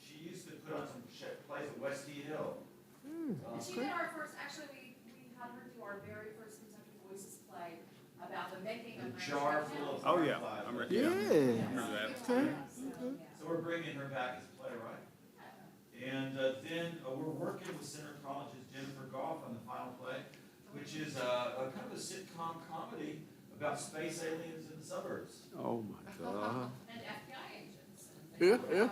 She used to put on some plays at Westy Hill. She did our first, actually, we had her do our very first Kentucky Voices play about the making of. Jar full of Oh, yeah. fireflies. I'm Yeah. Remember that? Okay. So we're bringing her back as playwright. And then we're working with Center College's Jennifer Goff on the final play, which is a kind of a sitcom comedy about space aliens in the suburbs. Oh, my God. And FBI agents. Yeah, yeah.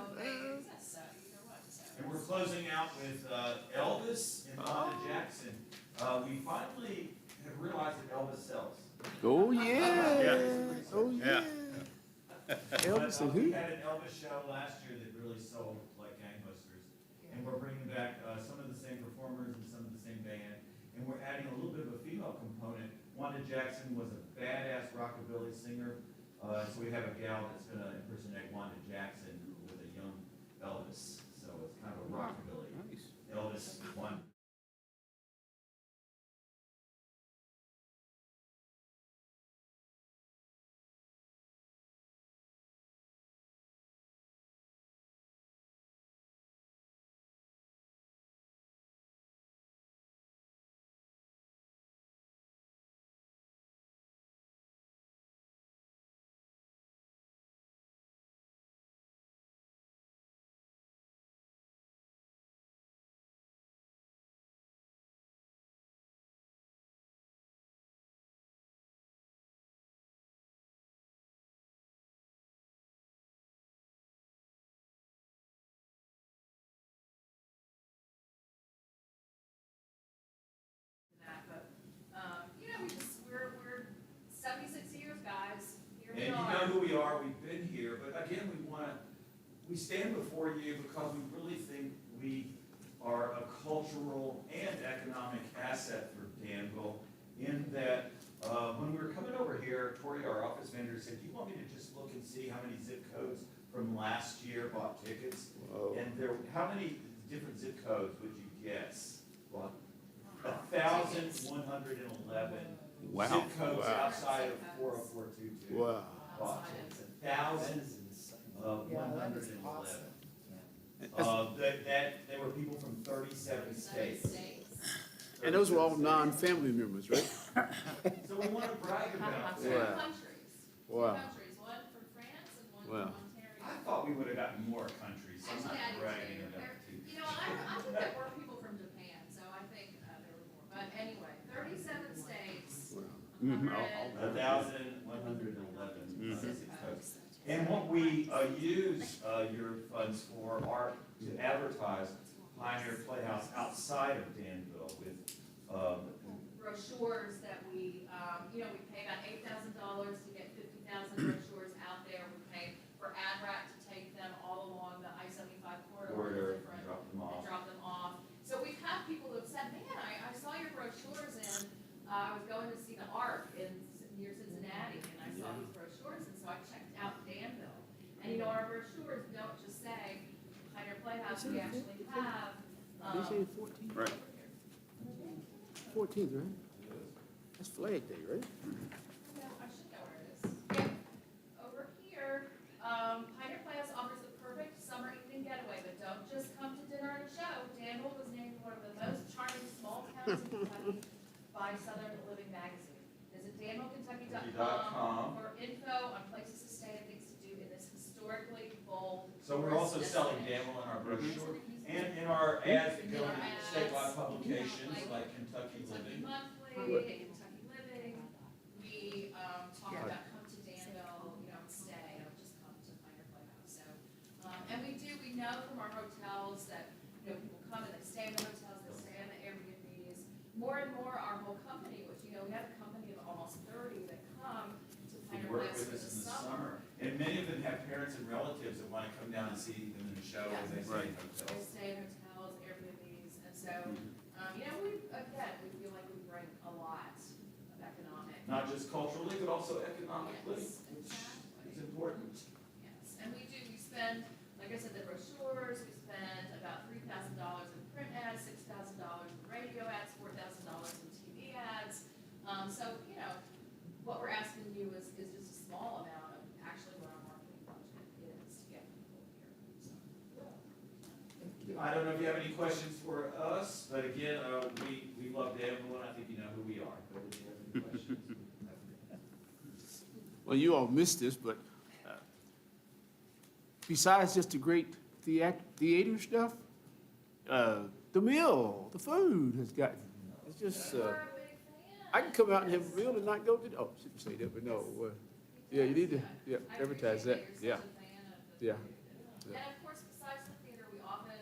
And we're closing out with Elvis and Wanda Jackson. We finally have realized that Elvis sells. Oh, yeah. Oh, yeah. Elvis and We who? had an Elvis show last year that really sold like gangbusters. And we're bringing back some of the same performers and some of the same band. And we're adding a little bit of a female component. Wanda Jackson was a badass rockabilly singer. So we have a gal that's going to impersonate Wanda Jackson with a young Elvis. So it's kind of a rockabilly. Nice. Elvis, Wanda. That, but, we're 76 years, guys. Here we And you are. know who we are, we've been here, but again, we stand before you because we really think we are a cultural and economic asset for Danville in that when we were coming over here, Tori, our office manager, said, do you want me to just look and see how many zip codes from last year bought tickets? Whoa. And how many different zip codes would you guess? 1,111 Wow. zip codes Wow. outside of 40422. Wow. Bought tickets. 1,111. They were people from 37 states. And those were all non-family members, right? So we want to brag about Two that. Wow. countries. Wow. Two countries, one from France and one Wow. from Ontario. I thought we would have gotten more countries, so I'm Actually, I not do bragging too. about two. I think there were people from Japan, so I think there were more. But anyway, 37 states. Mhm. 1,111 zip codes. And what we use your funds for are to advertise Pioneer Playhouse outside of Danville with Brochures that we pay about $8,000 to get 50,000 brochures out there. We pay for ADRAC to take them all along the I-75 corridor. and drop them off. And drop them off. So we've had people who have said, man, I saw your brochures and I was going to see the Ark near Cincinnati and I saw these brochures and so I checked out Danville. And our brochures don't just say Pioneer Playhouse, we actually have. They say 14? Right. 14th, right? That's Flag Day, right? No, I should know where it is. Yeah, over here, Pioneer Playhouse offers the perfect summer evening getaway, but don't just come to dinner and a show. Danville was named one of the most charming small towns in Kentucky by Southern Living Magazine. Visit danvillekentucky.com for info on places to stay and things to do in this historically bold. So we're also selling Danville in our brochure and in our ads that go to statewide publications like Kentucky Living. Monthly, Kentucky Living, we talk about come to Danville, and stay, don't just come to Pioneer Playhouse. So, and we know from our hotels that, people come and they stay in the hotels, they stay in the Airbnbs. More and more, our whole company, which, we have a company of almost 30 that come to Pioneer Work Playhouse with for us the in the summer. summer. And many of them have parents and relatives that want to come down and see them in the show as they stay in They hotels. stay in hotels, Airbnbs, and so, we feel like we bring a lot of economic. Not just culturally, but also economically, Yes, which exactly. is important. Yes, and we spend, like I said, the brochures, we spend about $3,000 in print ads, $6,000 in radio ads, $4,000 in TV ads. So, what we're asking you is just a small amount of actually what our marketing budget I don't know if you have any questions for us, but again, we love Danville, and I think you know who we are. But if you have any questions. Well, you all missed this, but besides just the great theater stuff, the meal, the food has gotten, it's just, I can come out and have a meal and not go to, oh, shouldn't say that, but no. Yeah, you need to, yeah, advertise that, yeah. Yeah. And of course, besides the theater, we offer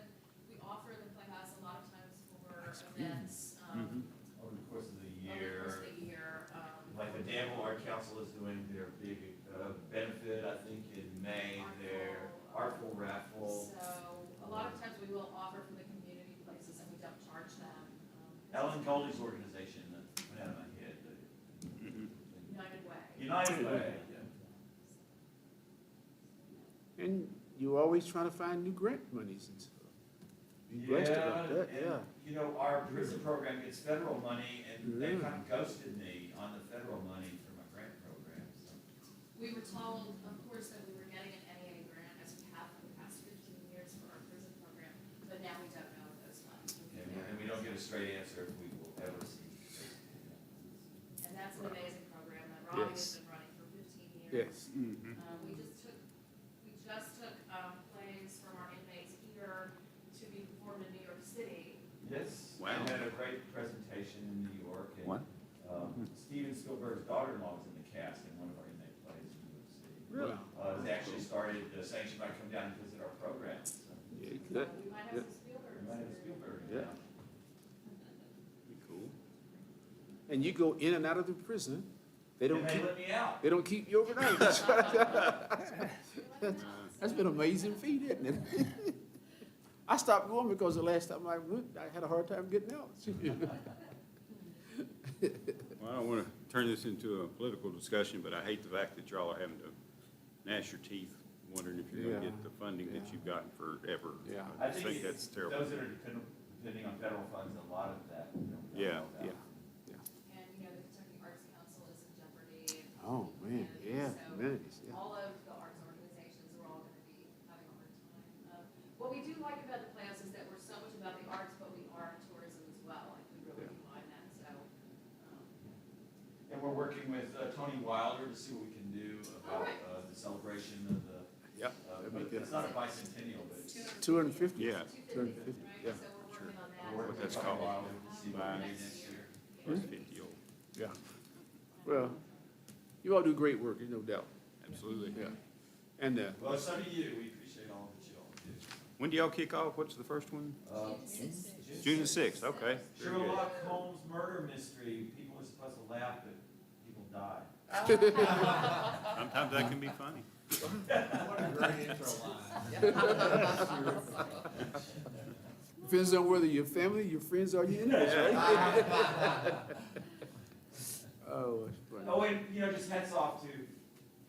the Playhouse a lot of times for events, Over the course of the over the year. course of the year. Like the Danville Art Council is doing their big benefit, I think, in May, their artful raffle. So a lot of times we will offer for the community places and we don't charge them. Ellen Goldie's organization, that went out of my head. United Way. United Way, yeah. And you're always trying to find new grant monies and stuff. Be blessed about that, and, yeah. you know, our prison program gets federal money, and they Yeah. kind of ghosted me on the federal money for my grant program, so. We were told, of course, that we were getting an NEA grant, as we have for the past 15 years for our prison program, but now we don't know if those funds will be And there. we don't get a straight answer if we will ever see. And that's an amazing program that Robbie Yes. has been running for 15 years. Yes. Mhm. We just took plays from our inmates here to be performed in New York City. Yes. Wow. We had a great presentation in New York, and, What? Steven Spielberg's daughter-in-law was in the cast in one of our inmate plays in New York City. Really? It actually started saying she might come down and visit our program, so. Yeah, good. We might Yeah. have some Spielberg. We might have Spielberg. Yeah. Be cool. And you go in and out of the prison, they don't And they keep, let me out. they don't keep you overnight. That's been an amazing feat, isn't it? I stopped going because the last time I went, I had a hard time getting out. Well, I don't want to turn this into a political discussion, but I hate the fact that y'all are having to gnash your teeth, wondering if you're going to Yeah. get the funding that you've gotten forever. Yeah. I just think that's terrible. Those that are depending on federal funds, a lot of that. we don't know Yeah. about. Yeah. And, you know, the Kentucky Arts Council is in jeopardy. Oh, man, yeah, So amenities, yeah. all of the arts organizations are all gonna be having a hard time. What we do like about the Playhouse is that we're so much about the arts, but we are tourism as well, like, we really combine that, so. And we're working with Tony Wilder to see what we can do about the celebration of the. Yep. But it's not a bicentennial, but it's. 250? Yeah. 250, yeah. So we're working on that. We're What that's working with Tony called. Wilder to see what we do next year. Plus 50 old. Yeah. Well, you all do great work, there's no doubt. Absolutely. Yeah. And, Well, so do you. We appreciate all that you all do. When do y'all kick off? What's the first one? June the 6th, okay. Very good. Sherlock Holmes murder mystery. People are supposed to laugh, but people die. Sometimes that can be funny. depends on whether your family, your friends, or your enemies, right? Oh, that's funny. Oh, and, you know, just hats off to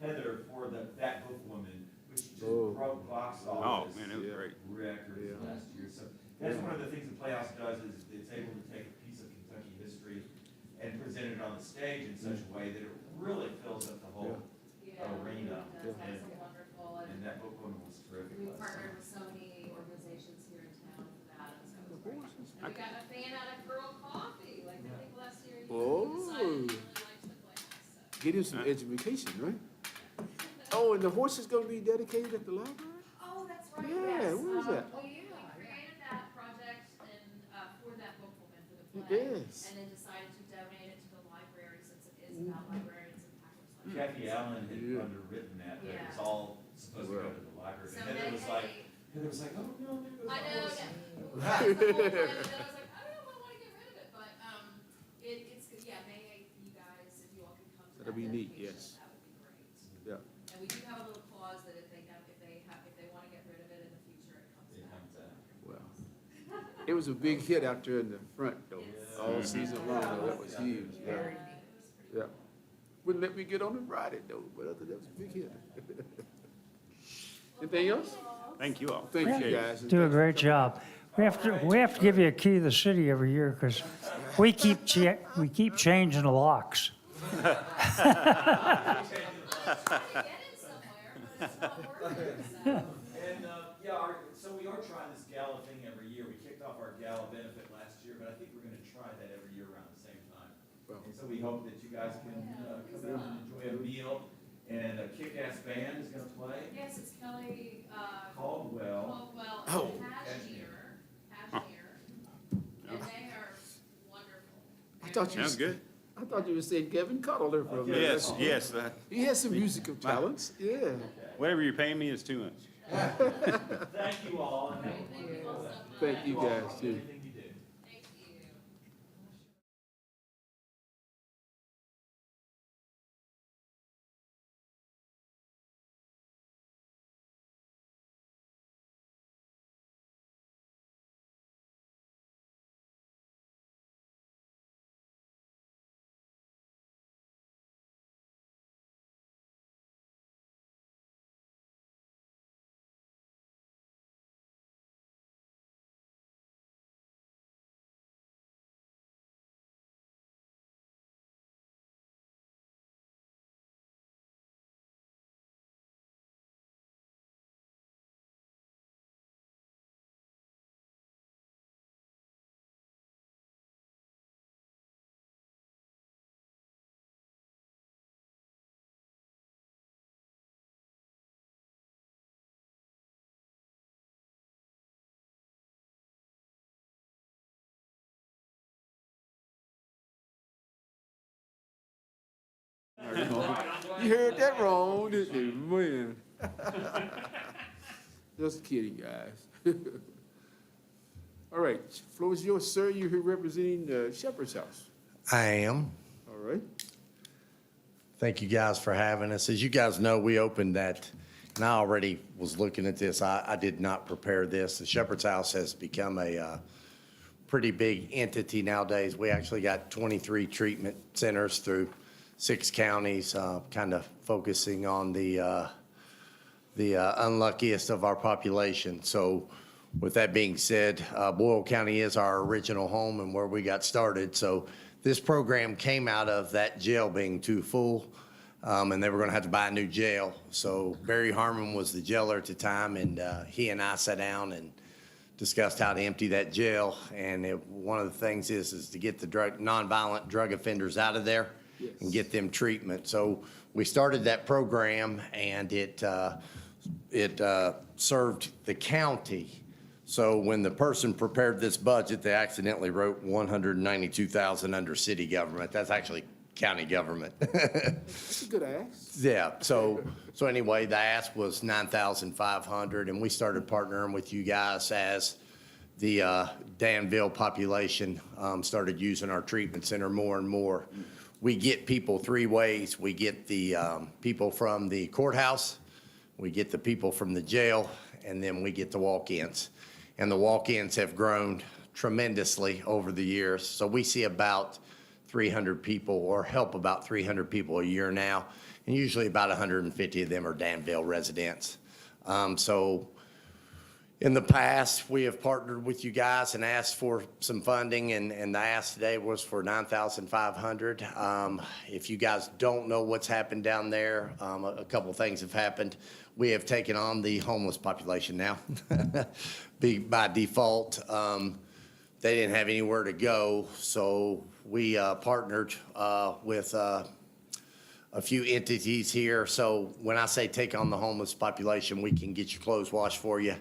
Heather for that book woman, which just Oh. broke box Oh, office. man, it was great. Records Yeah. last year, so that's one of the things the Playhouse does, is it's able to take a piece of Kentucky history and present it on the stage in such a way that it really fills up the whole arena. That's wonderful, And that book woman was terrific we last partnered time. with so many organizations here in town for that, and so it was great. And we got a fan out of Pearl Coffee, like, I think last year, you Oh. decided he really liked the Playhouse, so. Get him some education, right? Oh, and the horse is gonna be dedicated at the library? Oh, that's right, Yeah, yes. where is that? We created that project and, for that book woman for the play. Yes. And then decided to donate it to the library since it is about librarians and packers. Kathy Allen had Yeah. underwritten that, but it was Yeah. all supposed to go to the library. So And Heather then, was like, oh, no, there goes I the know, horse. that's the whole plan, and then I was like, I don't know if I wanna get rid of it, but, it's, yeah, May 8th, you guys, if you all could come to that That'll be neat, dedication, yes. that would be great. Yeah. And we do have a little clause that if they wanna get rid of it in the future, it comes It back. comes out. Well, it was a big hit out there in the front, though, all season long, though, that was huge, yeah. It was pretty Yeah. Wouldn't let me get on and ride it, though, but other than that, was a big hit. Anything else? Thank you all. Thank you, Appreciate it. guys. and Do a thanks for great coming. job. We have to give you a key to the city every year because we keep changing the locks. get it somewhere, but it's not working, so. And, yeah, so we are trying this gala thing every hope that you guys can come in and enjoy a meal. And a kick-ass band is gonna play. Yes, it's Kelly, Caldwell. Oh. Cashmere, and they are wonderful. I thought you Sounds good. I thought you were saying Kevin Cutler from there. Yes, yes, He has some musical talents, yeah. whatever you're paying me is too much. Thank you all. And Thank you guys, too. everything you do. Thank you. You heard that wrong, didn't you, man? Just kidding, guys. All right, floor is yours, sir. You're here representing the Shepherd's House. I am. All right. Thank you guys for having us. As you guys know, we opened that, and I already was looking at this. I did not prepare this. The Shepherd's House has become a pretty big entity nowadays. We actually got 23 treatment centers through 6 counties, kind of focusing on the unluckiest of our population. So with that being said, Boyle County is our original home and where we got started. So this program came out of that jail being too full, and they were going to have to buy a new jail. So Barry Harmon was the jailer at the time, and he and I sat down and discussed how to empty that jail. And one of the things is to get the nonviolent drug offenders out of there and get them treatment. So we started that program, and it served the county. So when the person prepared this budget, they accidentally wrote 192,000 under city government. That's actually county government. That's a good ask. Yeah, so anyway, the ask was 9,500, and we started partnering with you guys as the Danville population started using our treatment center more and more. We get people 3 ways. We get the people from the courthouse, we get the people from the jail, and then we get the walk-ins. And the walk-ins have grown tremendously over the years. So we see about 300 people, or help about 300 people a year now, and usually about 150 of them are Danville residents. So in the past, we have partnered with you guys and asked for some funding, and the ask today was for 9,500. If you guys don't know what's happened down there, a couple things have happened. We have taken on the homeless population now. By default, they didn't have anywhere to go, so we partnered with a few entities here. So when I say take on the homeless population, we can get your clothes washed for you,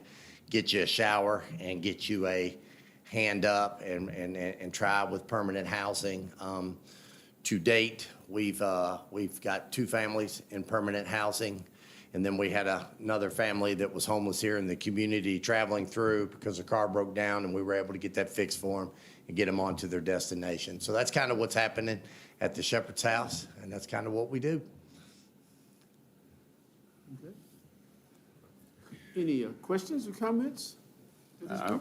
get you a shower, and get you a hand up and try with permanent housing. To date, we've got 2 families in permanent housing. And then we had another family that was homeless here in the community traveling through because their car broke down, and we were able to get that fixed for them and get them on to their destination. So that's kind of what's happening at the Shepherd's House, and that's kind of what we do. Okay. Any questions or comments? How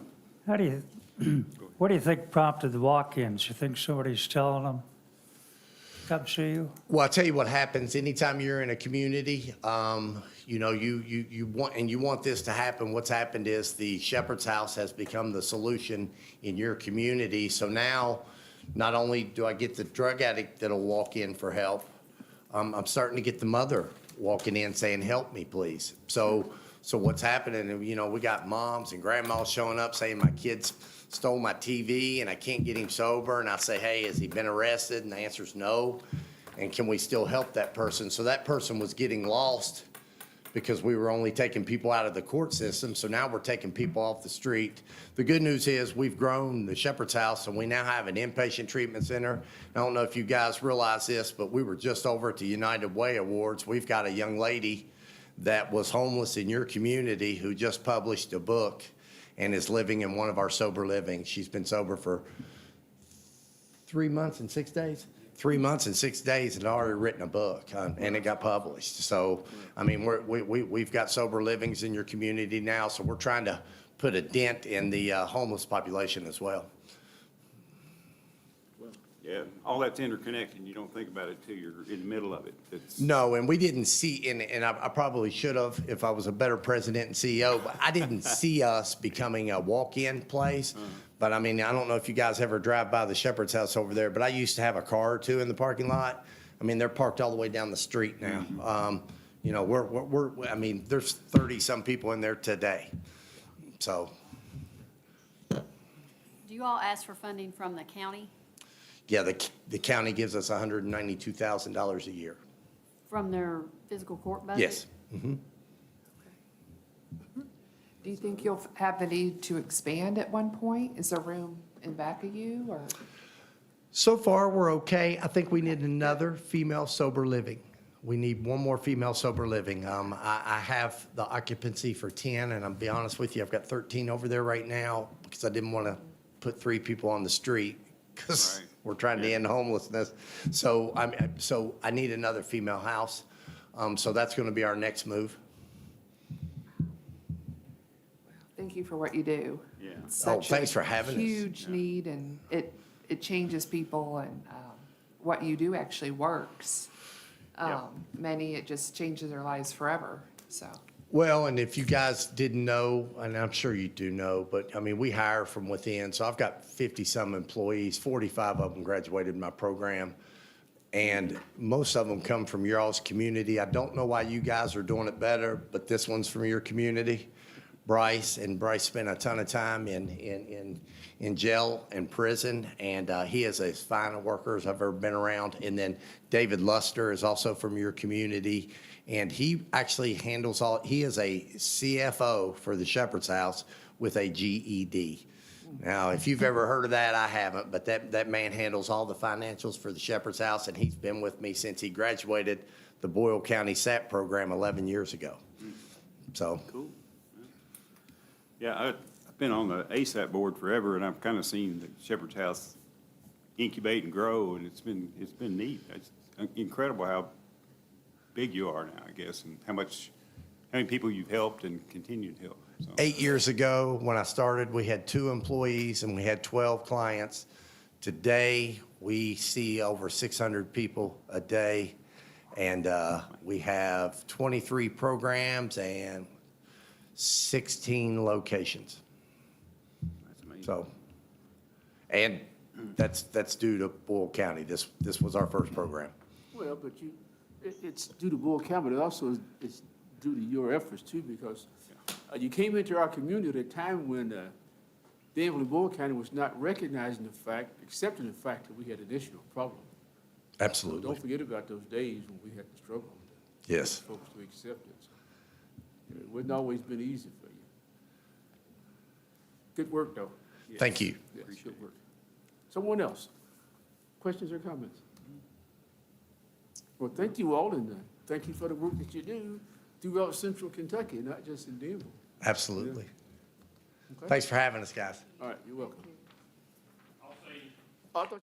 do you, what do you think prompted the walk-ins? You think somebody's telling them, come see you? Well, I'll tell you what happens anytime you're in a community, you know, you want this to happen. What's happened is the Shepherd's House has become the solution in your community. So now, not only do I get the drug addict that'll walk in for help, I'm starting to get the mother walking in saying, help me, please. So So what's happening, you know, we got moms and grandmas showing up saying my kids stole my TV and I can't get him sober. And I say, hey, has he been arrested? And the answer is no. And can we still help that person? So that person was getting lost because we were only taking people out of the court system. So now we're taking people off the street. The good news is we've grown the Shepherd's House and we now have an inpatient treatment center. I don't know if you guys realize this, but we were just over at the United Way Awards. We've got a young lady that was homeless in your community who just published a book and is living in one of our sober living. She's been sober for 3 months and 6 days. 3 months and 6 days and already written a book, and it got published. So, I mean, we've got sober livings in your community now, so we're trying to put a dent in the homeless population as well. Yeah, all that's interconnected. You don't think about it till you're in the middle of it. It's, No, and we didn't see, and I probably should have if I was a better president and CEO, but I didn't see us becoming a walk-in place. But I mean, I don't know if you guys ever drive by the Shepherd's House over there, but I used to have a car or two in the parking lot. I mean, they're parked all the way down the street now. You know, I mean, there's 30-some people in there today. So, Do you all ask for funding from the county, yeah, the county gives us $192,000 a year. from their physical court budget? Yes. Mhm. Do you think you'll have the need to expand at one point? Is there room in back of you, or? So far, we're okay. I think we need another female sober living. We need one more female sober living. I have the occupancy for 10, and I'll be honest with you, I've got 13 over there right now because I didn't want to put 3 people on the street because we're trying to end homelessness. So I need another female house. So that's going to be our next move. Thank you for what you do. Yeah. It's Oh, such thanks a for having us. Huge need, and it changes people, and what you do actually works. Many, it just changes their lives forever, so. Well, and if you guys didn't know, and I'm sure you do know, but I mean, we hire from within. So I've got 50-some employees, 45 of them graduated my program. And most of them come from your all's community. I don't know why you guys are doing it better, but this one's from your community. Bryce spent a ton of time in jail and prison, and he is as fine a worker as I've ever been around. And then David Luster is also from your community, and he actually handles he is a CFO for the Shepherd's House with a GED. Now, if you've ever heard of that, I haven't, but that man handles all the financials for the Shepherd's House, and he's been with me since he graduated the Boyle County SAP program 11 years ago. So. Cool. Yeah, I've been on the ASAP board forever, and I've kind of seen the Shepherd's House incubate and grow, and it's been neat. It's incredible how big you are now, I guess, and how many people you've helped and continue to help. So. 8 years ago, when I started, we had 2 employees and we had 12 clients. Today, we see over 600 people a day, and we have 23 programs and 16 locations. That's amazing. So, and that's due to Boyle County. This was our first program. Well, but it's due to Boyle County, but it also it's due to your efforts too, because you came into our community at a time when Danville and Boyle County was not recognizing the fact, accepting the fact that we had additional problems. Absolutely. So don't forget about those days when we had to struggle with Yes. folks to accept it. So, it wouldn't always been easy for you. Good work, though. Yes. Thank you. Yes, good work. Someone else? Questions or comments? Well, thank you all, and thank you for the work that you do throughout central Kentucky, not just in Danville. Absolutely. Okay. Thanks for having us, guys. All right, you're welcome. I'll say.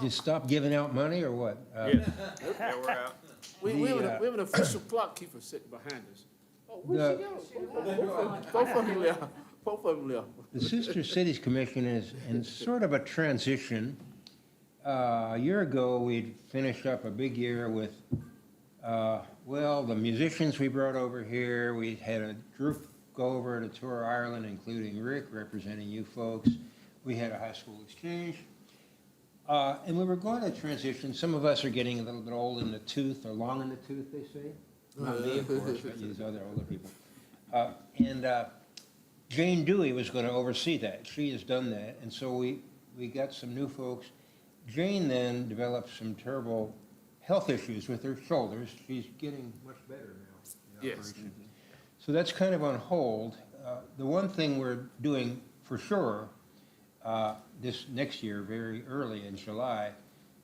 Just stop giving out money or what? Yeah, we're out. We have an official clock keeper sitting behind us. Oh, where'd she go? Both of them left. Both of them left. The Sister Cities Commission is in sort of a transition. A year ago, we'd finished up a big year with, well, the musicians we brought over here. We had a group go over to tour Ireland, including Rick representing you folks. We had a high school exchange. And we were going to transition. Some of us are getting a little bit old in the tooth, or long in the tooth, they say. Not me, of course, but these other older people. Jane Dewey was going to oversee that. She has done that. And so we got some new folks. Jane then developed some terrible health issues with her shoulders. She's getting much better now. Yes. So that's kind of on hold. The one thing we're doing for sure this next year, very early in July,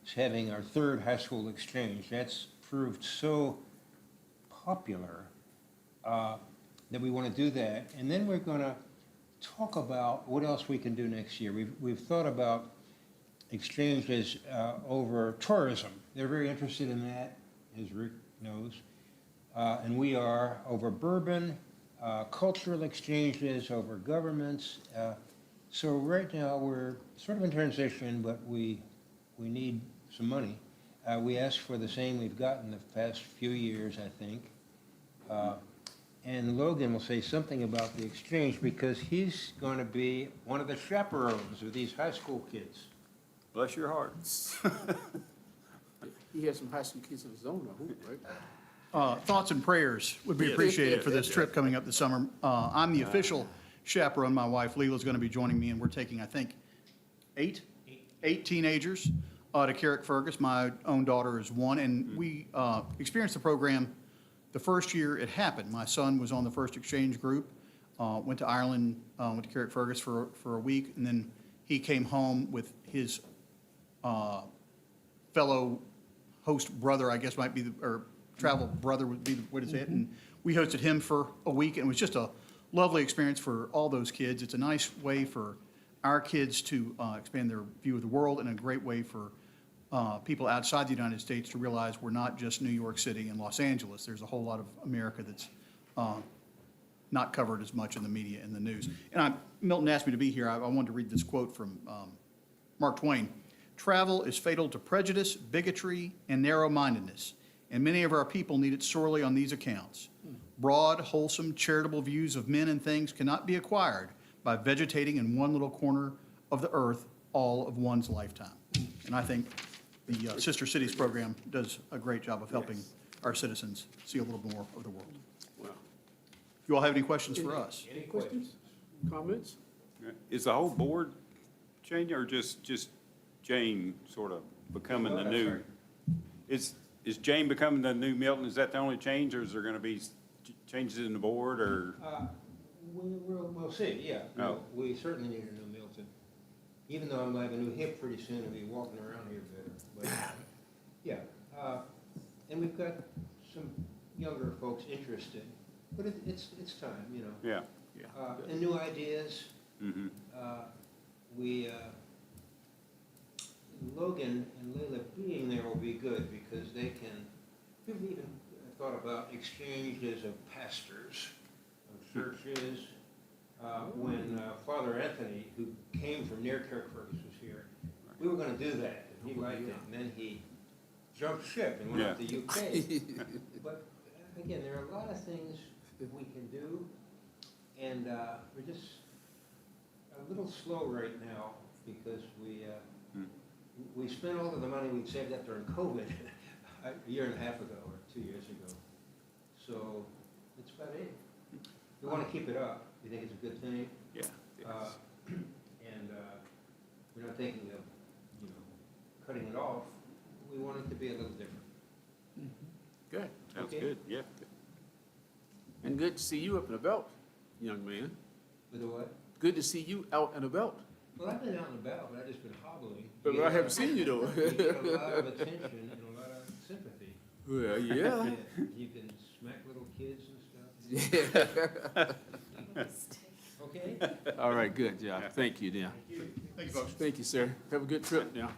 is having our third high school exchange. That's proved so popular that we want to do that. And then we're going to talk about what else we can do next year. We've thought about exchanges over tourism. They're very interested in that, as Rick knows. And we are over bourbon, cultural exchanges, over governments. So right now, we're sort of in transition, but we need some money. We asked for the same we've gotten the past few years, I think. And Logan will say something about the exchange because he's going to be one of the chaperones of these high school kids. Bless your heart. He has some high school kids of his own, I hope, right? Thoughts and prayers would be appreciated for this trip coming up this summer. I'm the official chaperone. My wife Leela's going to be joining me, and we're taking, I think, eight teenagers to Carrickfergus. My own daughter is one, and we experienced the program the first year it happened. My son was on the first exchange group, went to Ireland, went to Carrickfergus for a week, and then he came home with his fellow host brother, I guess might be, or travel brother would be the way to say it, and we hosted him for a week, and it was just a lovely experience for all those kids. It's a nice way for our kids to expand their view of the world, and a great way for people outside the United States to realize we're not just New York City and Los Angeles. There's a whole lot of America that's not covered as much in the media and the news. And Milton asked me to be here. I wanted to read this quote from Mark Twain. "Travel is fatal to prejudice, bigotry, and narrow-mindedness, and many of our people need it sorely on these accounts. Broad, wholesome, charitable views of men and things cannot be acquired by vegetating in one little corner of the earth all of one's lifetime." And I think the Sister Cities program does a great job of helping our citizens see a little more of the world. Wow. You all have any questions for us? Any questions, comments? Is the whole board changing, or just Jane sort of becoming the new? Is Jane becoming the new Milton? Is that the only change, or is there going to be changes in the board, or? We'll see, yeah. Oh. We certainly need a new Milton. Even though I'm like a new hip pretty soon, I'll be walking around here better. But, yeah, and we've got some younger folks interested, but it's time, you know. Yeah. And new ideas. Mm-hmm. Logan and Leila being there will be good because they can, we've even thought about exchanges of pastors of churches. When Father Anthony, who came from near Carrickfergus, was here, we were going to do that, and he liked it, and then he jumped ship and went up to the UK. But again, there are a lot of things that we can do, and we're just a little slow right now because we spent all of the money we'd saved up during COVID a year and a half ago or 2 years ago. So that's about it. We want to keep it up. We think it's a good thing. Yeah. And we're not thinking of, cutting it off. We want it to be a little different. Good. Sounds Okay. good, yeah. And good to see you up and about, young man. With the what? Good to see you out and about. Well, I've been out and about, but I've just been hobbling. But I haven't seen you though. You get a lot of attention and a lot of sympathy. Well, yeah. You can smack little kids and stuff. Yeah. Okay? All right, good, Jeff. Thank you, Dan. Thank you, folks. Thank you, sir. Have a good trip now.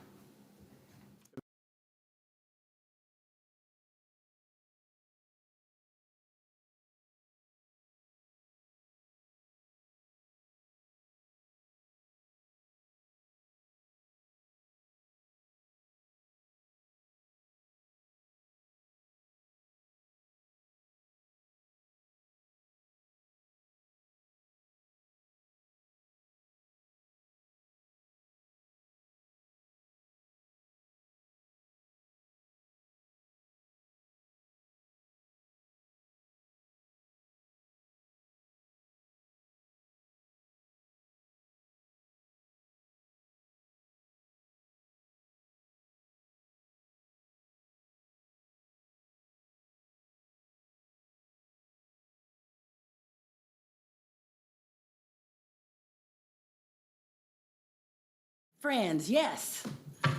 Friends, yes.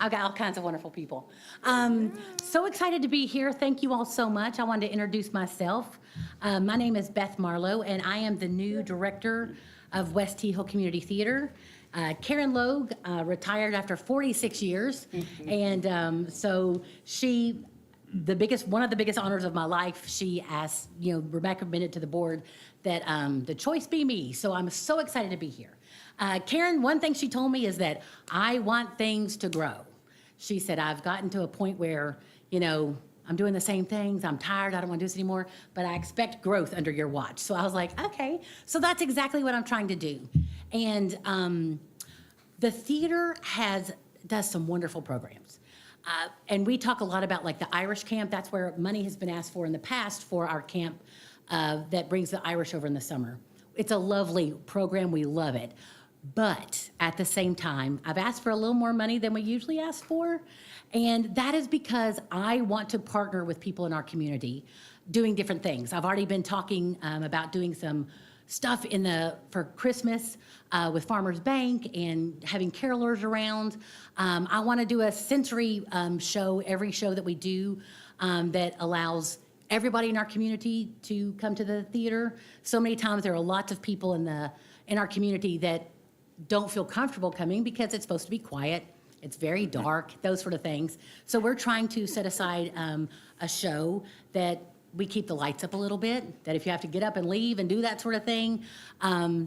I've got all kinds of wonderful people. So excited to be here. Thank you all so much. I wanted to introduce myself. My name is Beth Marlowe, and I am the new director of West T Hill Community Theater. Karen Logue retired after 46 years, and so she, one of the biggest honors of my life, she asked, recommended to the board that the choice be me. So I'm so excited to be here. Karen, one thing she told me is that I want things to grow. She said, I've gotten to a point where, I'm doing the same things. I'm tired. I don't want to do this anymore, but I expect growth under your watch. So I was like, okay. So that's exactly what I'm trying to do. And the theater does some wonderful programs. And we talk a lot about like the Irish camp. That's where money has been asked for in the past for our camp that brings the Irish over in the summer. It's a lovely program. We love it. But at the same time, I've asked for a little more money than we usually ask for. And that is because I want to partner with people in our community doing different things. I've already been talking about doing some stuff for Christmas with Farmers Bank and having carolers around. I want to do a sensory show, every show that we do that allows everybody in our community to come to the theater. So many times there are lots of people in our community that don't feel comfortable coming because it's supposed to be quiet. It's very dark, those sort of things. So we're trying to set aside a show that we keep the lights up a little bit, that if you have to get up and leave and do that sort of thing,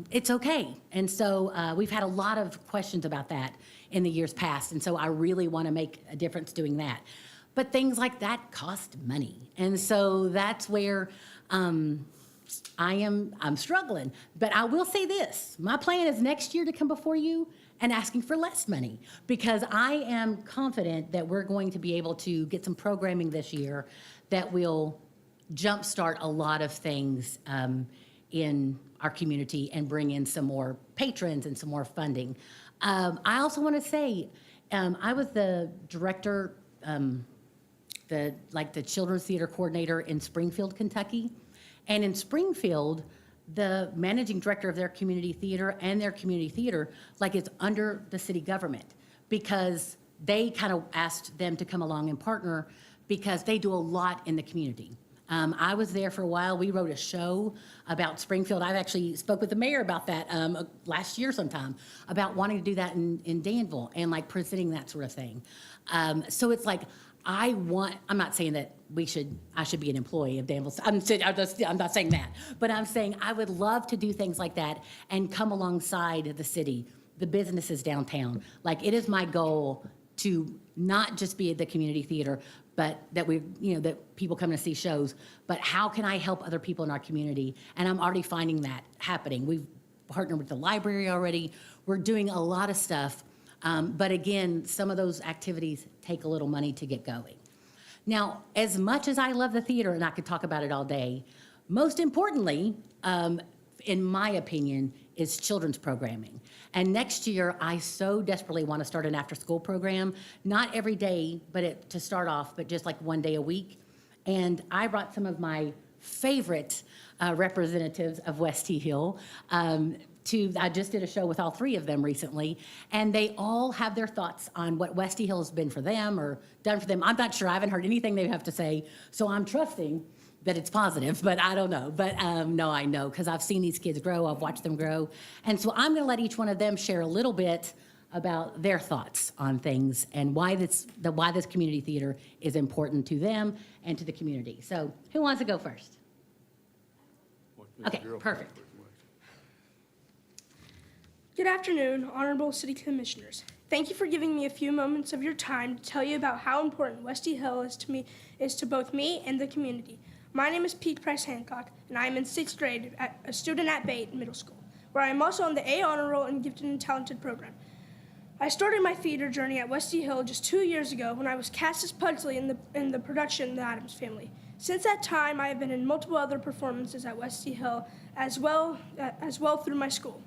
it's okay. And so we've had a lot of questions about that in the years past. And so I really want to make a difference doing that. But things like that cost money. And so that's where I'm struggling. But I will say this, my plan is next year to come before you and asking for less money, because I am confident that we're going to be able to get some programming this year that will jumpstart a lot of things in our community and bring in some more patrons and some more funding. I also want to say, I was the director, the children's theater coordinator in Springfield, Kentucky. And in Springfield, the managing director of their community theater and their community theater, is under the city government, because they kind of asked them to come along and partner because they do a lot in the community. I was there for a while. We wrote a show about Springfield. I've actually spoke with the mayor about that last year sometime, about wanting to do that in Danville and presenting that sort of thing. So it's I'm not saying that I should be an employee of Danville. I'm not saying that, but I'm saying I would love to do things like that and come alongside the city, the businesses downtown. It is my goal to not just be at the community theater, but that that people come to see shows, but how can I help other people in our community? And I'm already finding that happening. We've partnered with the library already. We're doing a lot of stuff. But again, some of those activities take a little money to get going. Now, as much as I love the theater, and I could talk about it all day, most importantly, in my opinion, is children's programming. And next year, I so desperately want to start an after-school program, not every day, but to start off, but just one day a week. And I brought some of my favorite representatives of West T Hill. I just did a show with all three of them recently, and they all have their thoughts on what West T Hill has been for them or done for them. I'm not sure. I haven't heard anything they have to say, so I'm trusting that it's positive, but I don't know. But no, I know, because I've seen these kids grow. I've watched them grow. And so I'm going to let each one of them share a little bit about their thoughts on things and why this community theater is important to them and to the community. So who wants to go first? Okay, perfect. Good afternoon, Honorable City Commissioners. Thank you for giving me a few moments of your time to tell you about how important Westy Hill is to both me and the community. My name is Pete Price Hancock, and I am in 6th grade, a student at Bate Middle School, where I am also on the A Honor Roll and Gifted and Talented program. I started my theater journey at Westy Hill just 2 years ago when I was cast as Pugsley in the production The Addams Family. Since that time, I have been in multiple other performances at Westy Hill as well through my school.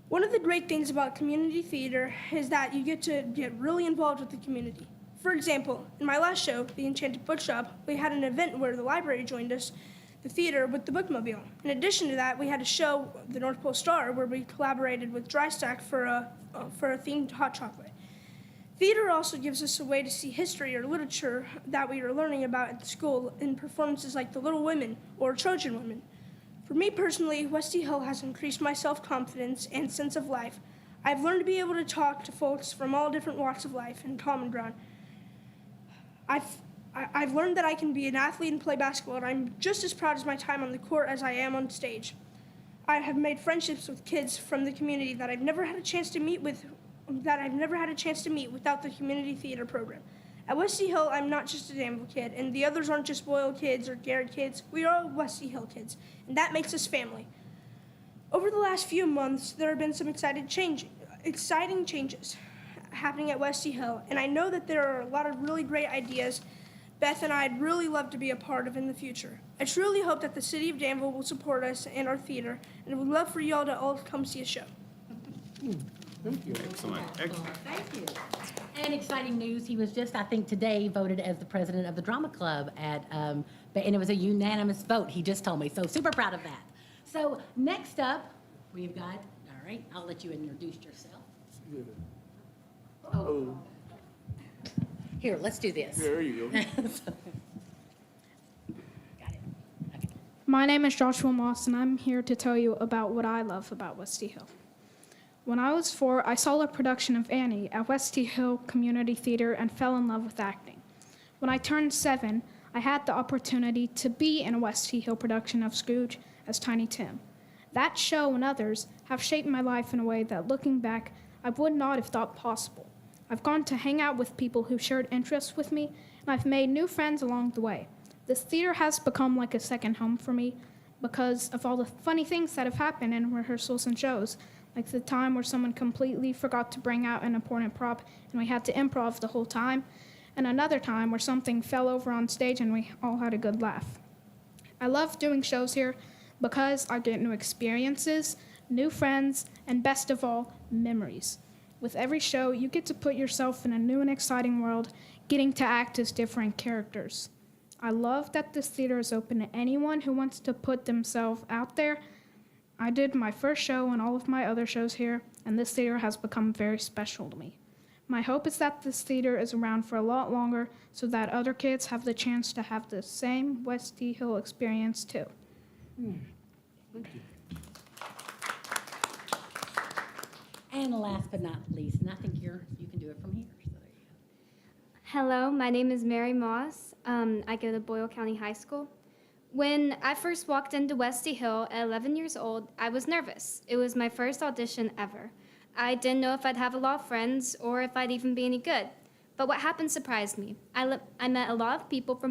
One of the great things about community theater is that you get to get really involved with the community. For example, in my last show, The Enchanted Bookshop, we had an event where the library joined us, the theater, with the bookmobile. In addition to that, we had a show, The North Pole Star, where we collaborated with Dry Stack for a themed hot chocolate. Theater also gives us a way to see history or literature that we are learning about at school in performances like The Little Women or Trojan Women. For me personally, Westy Hill has increased my self-confidence and sense of life. I've learned to be able to talk to folks from all different walks of life and common ground. I've learned that I can be an athlete and play basketball, and I'm just as proud of my time on the court as I am on stage. I have made friendships with kids from the community that I've never had a chance to meet without the community theater program. At Westy Hill, I'm not just a Danville kid, and the others aren't just Boyle kids or Garrett kids. We are all Westy Hill kids, and that makes us family. Over the last few months, there have been some exciting changes happening at Westy Hill, and I know that there are a lot of really great ideas Beth and I'd really love to be a part of in the future. I truly hope that the city of Danville will support us and our theater, and we'd love for y'all to all come see a show. Thank you. Excellent, excellent. Thank you. And exciting news, he was just, I think today, voted as the president of the drama club and it was a unanimous vote, he just told me, so super proud of that. So next up, we've got, all right, I'll let you introduce yourself. Oh, Here, let's do this. there you go. My name is Joshua Moss, and I'm here to tell you about what I love about Westy Hill. When I was 4, I saw a production of Annie at Westy Hill Community Theater and fell in love with acting. When I turned 7, I had the opportunity to be in a Westy Hill production of Scrooge as Tiny Tim. That show and others have shaped my life in a way that, looking back, I would not have thought possible. I've gone to hang out with people who shared interests with me, and I've made new friends along the way. This theater has become like a second home for me because of all the funny things that have happened in rehearsals and shows, like the time where someone completely forgot to bring out an important prop and we had to improv the whole time, and another time where something fell over on stage and we all had a good laugh. I love doing shows here because I get new experiences, new friends, and best of all, memories. With every show, you get to put yourself in a new and exciting world, getting to act as different characters. I love that this theater is open to anyone who wants to put themselves out there. I did my first show and all of my other shows here, and this theater has become very special to me. My hope is that this theater is around for a lot longer so that other kids have the chance to have the same Westy Hill experience too. Thank you. And last but not least, and I think you can do it from here. So there you go. Hello, my name is Mary Moss. I go to Boyle County High School. When I first walked into Westy Hill at 11 years old, I was nervous. It was my first audition ever. I didn't know if I'd have a lot of friends or if I'd even be any good. But what happened surprised me. I met a lot of people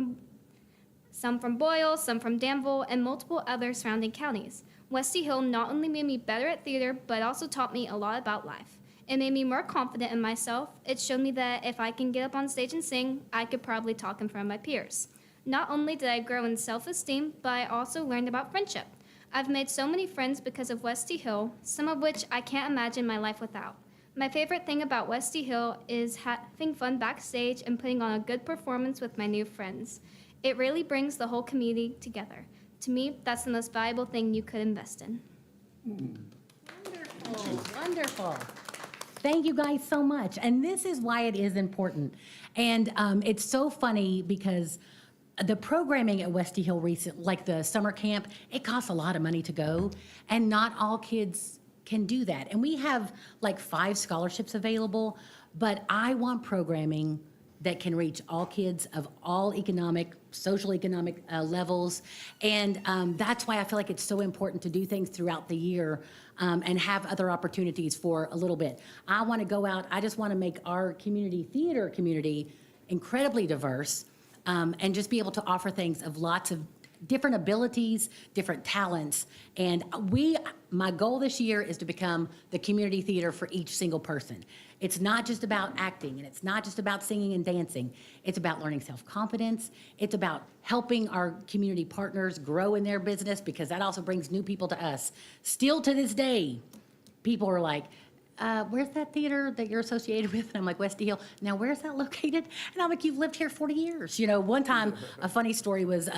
some from Boyle, some from Danville, and multiple other surrounding counties. Westy Hill not only made me better at theater, but also taught me a lot about life. It made me more confident in myself. It showed me that if I can get up on stage and sing, I could probably talk in front of my peers. Not only did I grow in self-esteem, but I also learned about friendship. I've made so many friends because of Westy Hill, some of which I can't imagine my life without. My favorite thing about Westy Hill is having fun backstage and putting on a good performance with my new friends. It really brings the whole community together. To me, that's the most valuable thing you could invest in. Wonderful, wonderful. Thank you guys so much. And this is why it is important. And it's so funny because the programming at Westy Hill like the summer camp, it costs a lot of money to go. And not all kids can do that. And we have like 5 scholarships available, but I want programming that can reach all kids of all economic, social economic levels. And that's why I feel like it's so important to do things throughout the year and have other opportunities for a little bit. I want to go out, I just want to make our community theater community incredibly diverse and just be able to offer things of lots of different abilities, different talents. And my goal this year is to become the community theater for each single person. It's not just about acting, and it's not just about singing and dancing. It's about learning self-confidence. It's about helping our community partners grow in their business, because that also brings new people to us. Still to this day, people are like, where's that theater that you're associated with? And I'm like, Westy Hill. Now, where's that located? And I'm like, you've lived here 40 years. You know, one time, a funny story was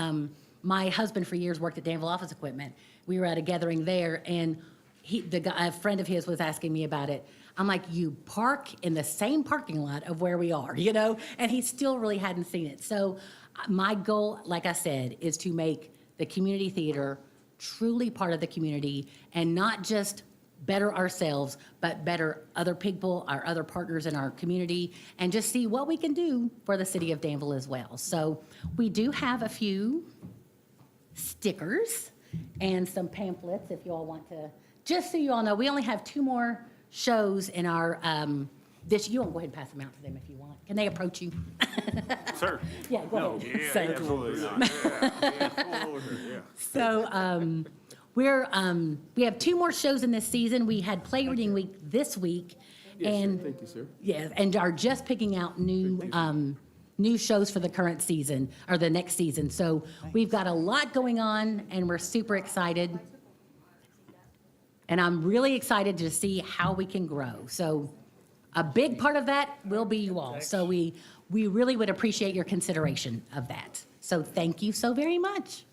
my husband for years worked at Danville Office Equipment. We were at a gathering there, and a friend of his was asking me about it. I'm like, you park in the same parking lot of where we are, you know? And he still really hadn't seen it. So my goal, like I said, is to make the community theater truly part of the community, and not just better ourselves, but better other people, our other partners in our community, and just see what we can do for the city of Danville as well. So we do have a few stickers and some pamphlets if you all want to. Just so you all know, we only have 2 more shows in our, you want to go ahead and pass them out to them if you want. Can they approach you? Sir? Yeah, go ahead. Yeah, So- absolutely not. So we have 2 more shows in this season. We had Play Reading Week this week. Yes, sir. And Thank you, sir. yeah, and are just picking out new shows for the current season, or the next season. So we've got a lot going on, and we're super excited. And I'm really excited to see how we can grow. So a big part of that will be you all. So we really would appreciate your consideration of that. So thank you so very much.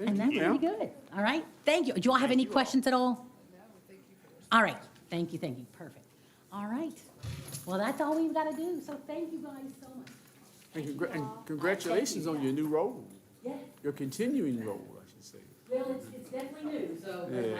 And that's pretty good. All right, thank you. Do you all have any questions at all? No, thank you. All right, thank you, perfect. All right, well, that's all we've got to do, so thank you guys so much. And congratulations on your new role. Yeah. Your continuing role, I should say. Well, it's definitely new, so. Yeah.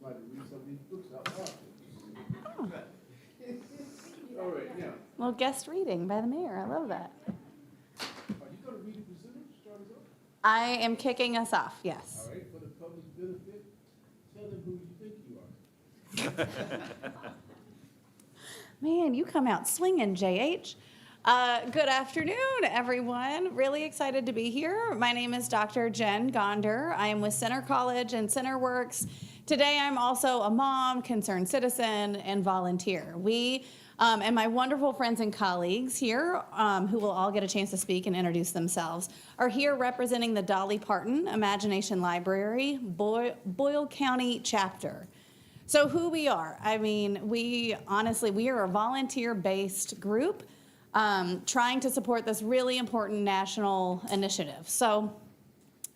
somebody to read some of these books out loud. All right, now, Well, guest reading by the mayor. I love that. are you gonna read it to start us off? I am kicking us off, yes. All right, for the public's benefit, tell them who you think you are. Man, you come out swinging, JH. Good afternoon, everyone. Really excited to be here. My name is Dr. Jen Gonder. I am with Center College and CenterWorks. Today, I'm also a mom, concerned citizen, and volunteer. We and my wonderful friends and colleagues here, who will all get a chance to speak and introduce themselves, are here representing the Dolly Parton Imagination Library, Boyle County chapter. So who we are, I mean, we are a volunteer-based group trying to support this really important national initiative. So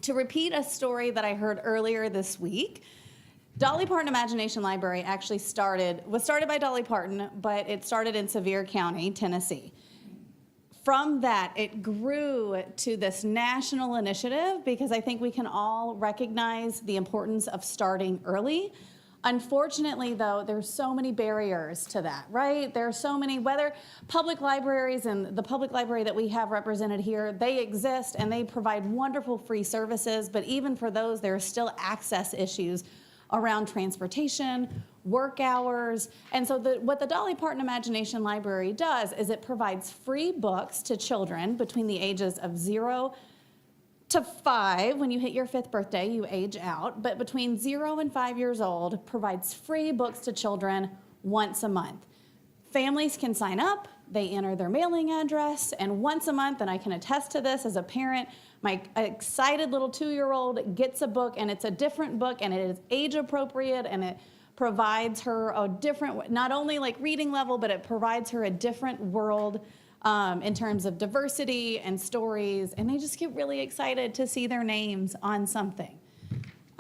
to repeat a story that I heard earlier this week, Dolly Parton Imagination Library actually was started by Dolly Parton, but it started in Sevier County, Tennessee. From that, it grew to this national initiative because I think we can all recognize the importance of starting early. Unfortunately, though, there's so many barriers to that, right? There are so many, whether public libraries and the public library that we have represented here, they exist and they provide wonderful free services, but even for those, there are still access issues around transportation, work hours. And so what the Dolly Parton Imagination Library does is it provides free books to children between the ages of 0 to 5. When you hit your 5th birthday, you age out. But between 0 and 5 years old, provides free books to children once a month. Families can sign up, they enter their mailing address, and once a month, and I can attest to this as a parent, my excited little 2-year-old gets a book, and it's a different book, and it is age appropriate, and it provides her a different, not only like reading level, but it provides her a different world in terms of diversity and stories, and they just get really excited to see their names on something.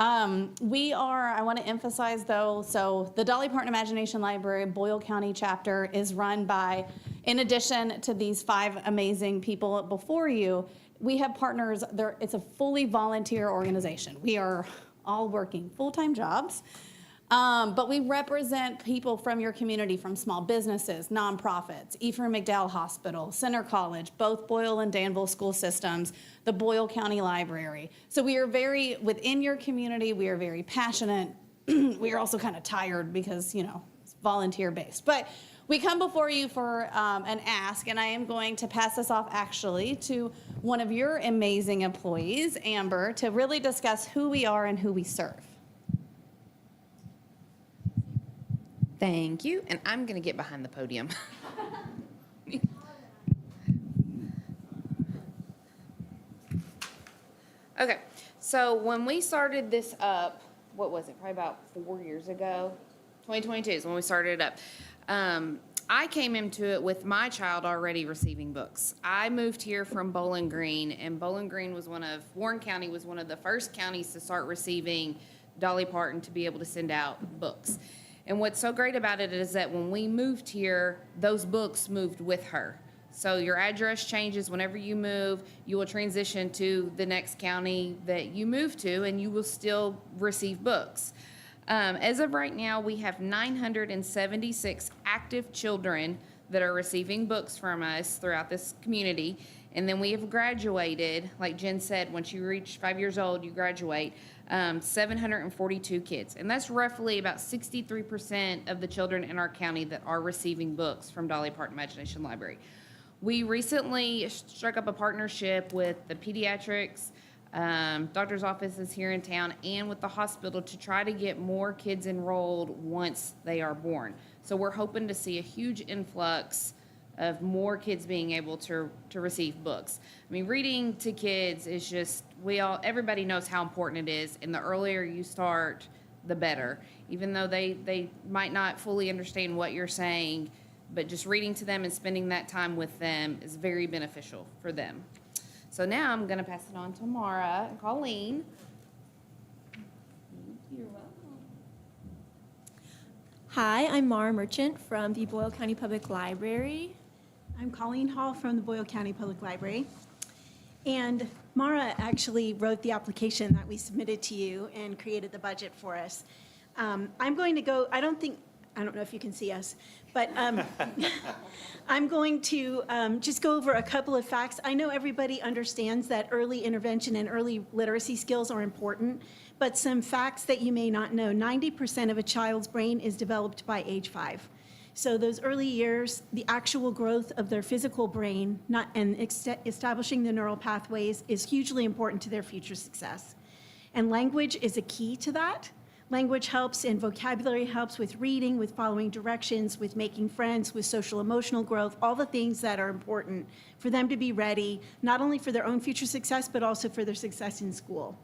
I want to emphasize though, so the Dolly Parton Imagination Library Boyle County chapter is run by, in addition to these 5 amazing people before you, we have partners. It's a fully volunteer organization. We are all working full-time jobs, but we represent people from your community, from small businesses, nonprofits, Ephraim McDowell Hospital, Center College, both Boyle and Danville school systems, the Boyle County Library. So we are within your community, we are very passionate. We are also kind of tired because, it's volunteer-based. But we come before you for an ask, and I am going to pass this off actually to one of your amazing employees, Amber, to really discuss who we are and who we serve. Thank you, and I'm going to get behind the podium. Okay, so when we started this up, what was it, probably about 4 years ago? 2022 is when we started it up. I came into it with my child already receiving books. I moved here from Bowling Green, and Bowling Green Warren County was one of the first counties to start receiving Dolly Parton to be able to send out books. And what's so great about it is that when we moved here, those books moved with her. So your address changes whenever you move. You will transition to the next county that you move to, and you will still receive books. As of right now, we have 976 active children that are receiving books from us throughout this community. And then we have graduated, like Jen said, once you reach 5 years old, you graduate, 742 kids. And that's roughly about 63% of the children in our county that are receiving books from Dolly Parton Imagination Library. We recently struck up a partnership with the pediatrics, doctor's offices here in town, and with the hospital to try to get more kids enrolled once they are born. So we're hoping to see a huge influx of more kids being able to receive books. I mean, reading to kids is just, everybody knows how important it is, and the earlier you start, the better. Even though they might not fully understand what you're saying, but just reading to them and spending that time with them is very beneficial for them. So now I'm gonna pass it on to Mara and Colleen. You're welcome. Hi, I'm Mara Merchant from the Boyle County Public Library. I'm Colleen Hall from the Boyle County Public Library. And Mara actually wrote the application that we submitted to you and created the budget for us. I'm going to go, I don't know if you can see us, but I'm going to just go over a couple of facts. I know everybody understands that early intervention and early literacy skills are important, but some facts that you may not know. 90% of a child's brain is developed by age 5. So those early years, the actual growth of their physical brain and establishing the neural pathways is hugely important to their future success. And language is a key to that. Language helps and vocabulary helps with reading, with following directions, with making friends, with social emotional growth, all the things that are important for them to be ready, not only for their own future success, but also for their success in school.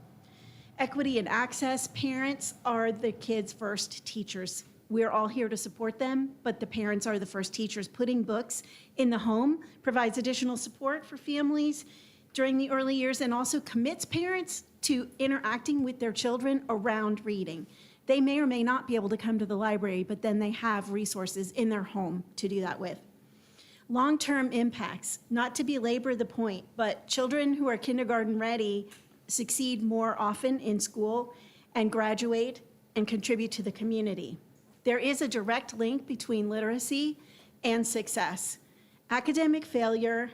Equity and access, parents are the kids' first teachers. We're all here to support them, but the parents are the first teachers. Putting books in the home provides additional support for families during the early years and also commits parents to interacting with their children around reading. They may or may not be able to come to the library, but then they have resources in their home to do that with. Long-term impacts, not to belabor the point, but children who are kindergarten ready succeed more often in school and graduate and contribute to the community. There is a direct link between literacy and success. Academic failure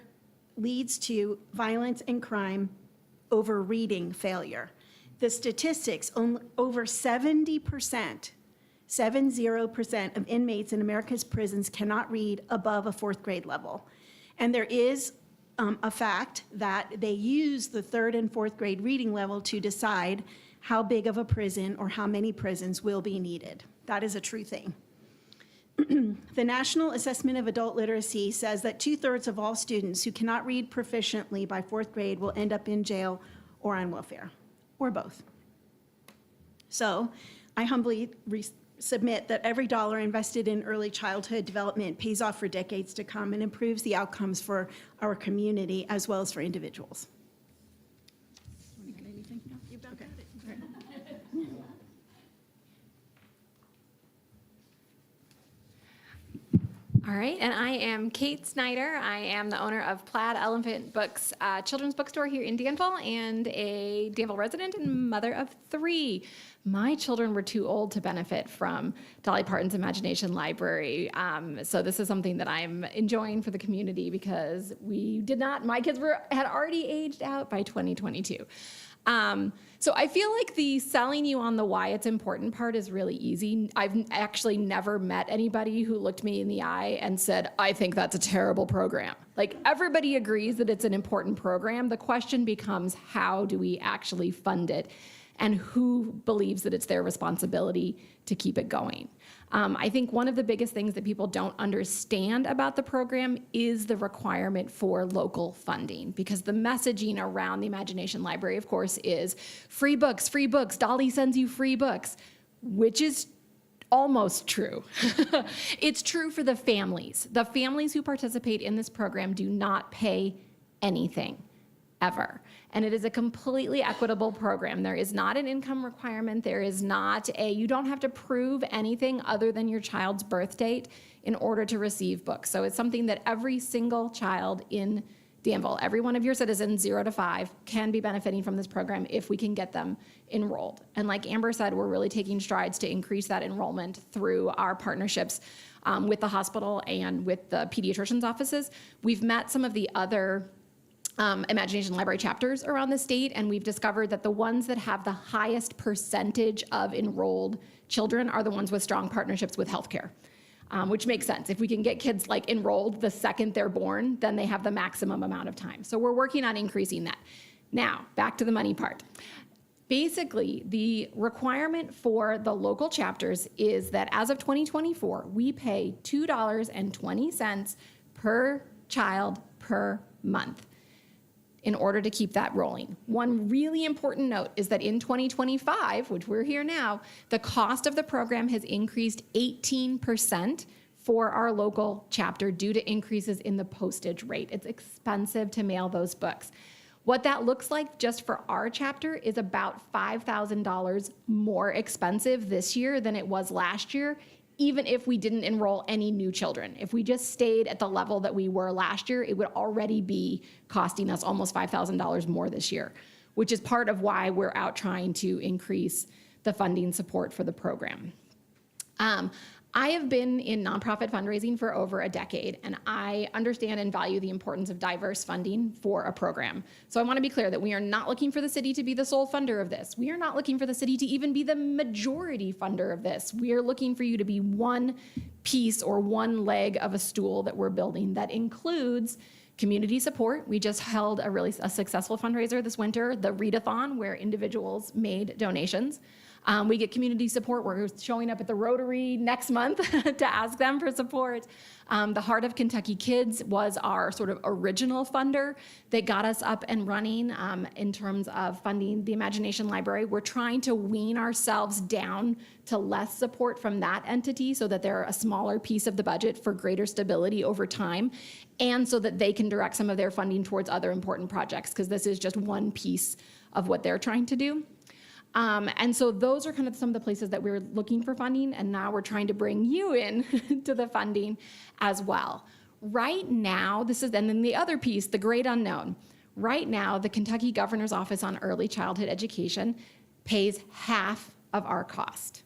leads to violence and crime over reading failure. The statistics, over 70%, 70% of inmates in America's prisons cannot read above a 4th grade level. And there is a fact that they use the 3rd and 4th grade reading level to decide how big of a prison or how many prisons will be needed. That is a true thing. The National Assessment of Adult Literacy says that 2/3 of all students who cannot read proficiently by 4th grade will end up in jail or on welfare, or both. So I humbly submit that every dollar invested in early childhood development pays off for decades to come and improves the outcomes for our community as well as for individuals. Want to add anything? No, you've done it. All right, and I am Kate Snyder. I am the owner of Plaid Elephant Books, children's bookstore here in Danville, and a Danville resident and mother of 3. My children were too old to benefit from Dolly Parton's Imagination Library, so this is something that I'm enjoying for the community because my kids had already aged out by 2022. So I feel like the selling you on the why it's important part is really easy. I've actually never met anybody who looked me in the eye and said, I think that's a terrible program. Like, everybody agrees that it's an important program. The question becomes, how do we actually fund it? And who believes that it's their responsibility to keep it going? I think one of the biggest things that people don't understand about the program is the requirement for local funding, because the messaging around the Imagination Library, of course, is free books, Dolly sends you free books, which is almost true. It's true for the families. The families who participate in this program do not pay anything, ever. And it is a completely equitable program. There is not an income requirement. There is not you don't have to prove anything other than your child's birth date in order to receive books. So it's something that every single child in Danville, every one of your citizens 0 to 5, can be benefiting from this program if we can get them enrolled. And like Amber said, we're really taking strides to increase that enrollment through our partnerships with the hospital and with the pediatrician's offices. We've met some of the other Imagination Library chapters around the state, and we've discovered that the ones that have the highest percentage of enrolled children are the ones with strong partnerships with healthcare, which makes sense. If we can get kids enrolled the second they're born, then they have the maximum amount of time. So we're working on increasing that. Now, back to the money part. Basically, the requirement for the local chapters is that as of 2024, we pay $2.20 per child per month in order to keep that rolling. One really important note is that in 2025, which we're here now, the cost of the program has increased 18% for our local chapter due to increases in the postage rate. It's expensive to mail those books. What that looks like just for our chapter is about $5,000 more expensive this year than it was last year, even if we didn't enroll any new children. If we just stayed at the level that we were last year, it would already be costing us almost $5,000 more this year, which is part of why we're out trying to increase the funding support for the program. I have been in nonprofit fundraising for over a decade, and I understand and value the importance of diverse funding for a program. So I want to be clear that we are not looking for the city to be the sole funder of this. We are not looking for the city to even be the majority funder of this. We are looking for you to be one piece or one leg of a stool that we're building that includes community support. We just held a successful fundraiser this winter, the Readathon, where individuals made donations. We get community support. We're showing up at the Rotary next month to ask them for support. The Heart of Kentucky Kids was our sort of original funder that got us up and running in terms of funding the Imagination Library. We're trying to wean ourselves down to less support from that entity so that they're a smaller piece of the budget for greater stability over time, and so that they can direct some of their funding towards other important projects, because this is just one piece of what they're trying to do. And so those are kind of some of the places that we're looking for funding, and now we're trying to bring you in to the funding as well. Right now, and then the other piece, the great unknown. Right now, the Kentucky Governor's Office on Early Childhood Education pays half of our cost.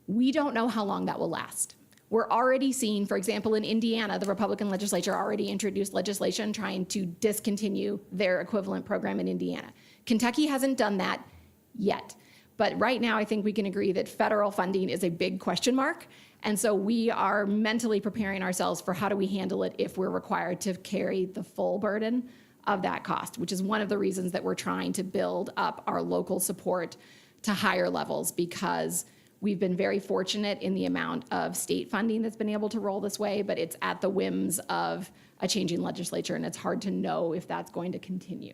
We don't know how long that will last. We're already seeing, for example, in Indiana, the Republican legislature already introduced legislation trying to discontinue their equivalent program in Indiana. Kentucky hasn't done that yet. But right now, I think we can agree that federal funding is a big question mark. And so we are mentally preparing ourselves for how do we handle it if we're required to carry the full burden of that cost, which is one of the reasons that we're trying to build up our local support to higher levels, because we've been very fortunate in the amount of state funding that's been able to roll this way, but it's at the whims of a changing legislature, and it's hard to know if that's going to continue.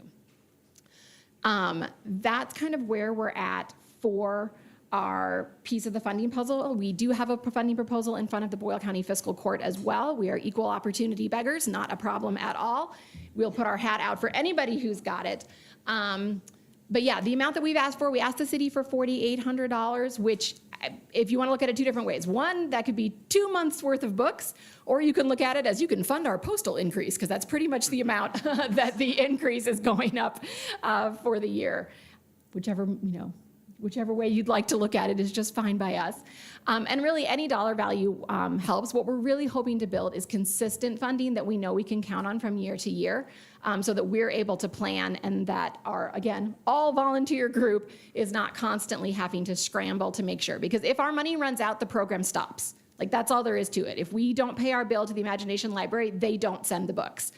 That's kind of where we're at for our piece of the funding puzzle. We do have a funding proposal in front of the Boyle County Fiscal Court as well. We are equal opportunity beggars, not a problem at all. We'll put our hat out for anybody who's got it. But yeah, the amount that we've asked for, we asked the city for $4,800, which if you want to look at it two different ways. One, that could be 2 months worth of books, or you can look at it as you can fund our postal increase, because that's pretty much the amount that the increase is going up for the year. Whichever way you'd like to look at it is just fine by us. And really any dollar value helps. What we're really hoping to build is consistent funding that we know we can count on from year to year, so that we're able to plan, and that our, again, all volunteer group is not constantly having to scramble to make sure. Because if our money runs out, the program stops. Like, that's all there is to it. If we don't pay our bill to the Imagination Library, they don't send the books.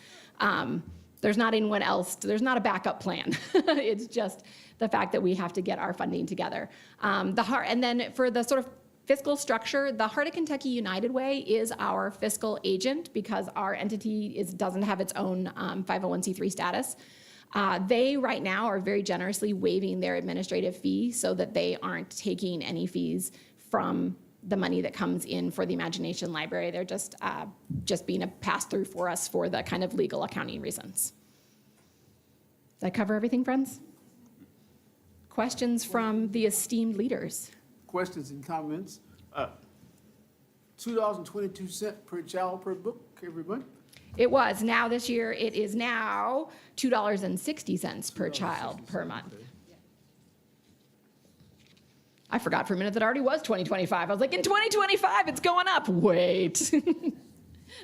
There's not anyone else, there's not a backup plan. It's just the fact that we have to get our funding together. And then for the sort of fiscal structure, the Heart of Kentucky United Way is our fiscal agent, because our entity doesn't have its own 501c3 status. They right now are very generously waiving their administrative fee so that they aren't taking any fees from the money that comes in for the Imagination Library. They're just being a pass-through for us for the kind of legal accounting reasons. Does that cover everything, friends? Questions from the esteemed leaders? Questions and comments? $2.22 per child per book, everyone? It was. Now this year, it is now $2.60 per child per month. I forgot for a minute that it already was 2025. I was like, in 2025, it's going up. Wait.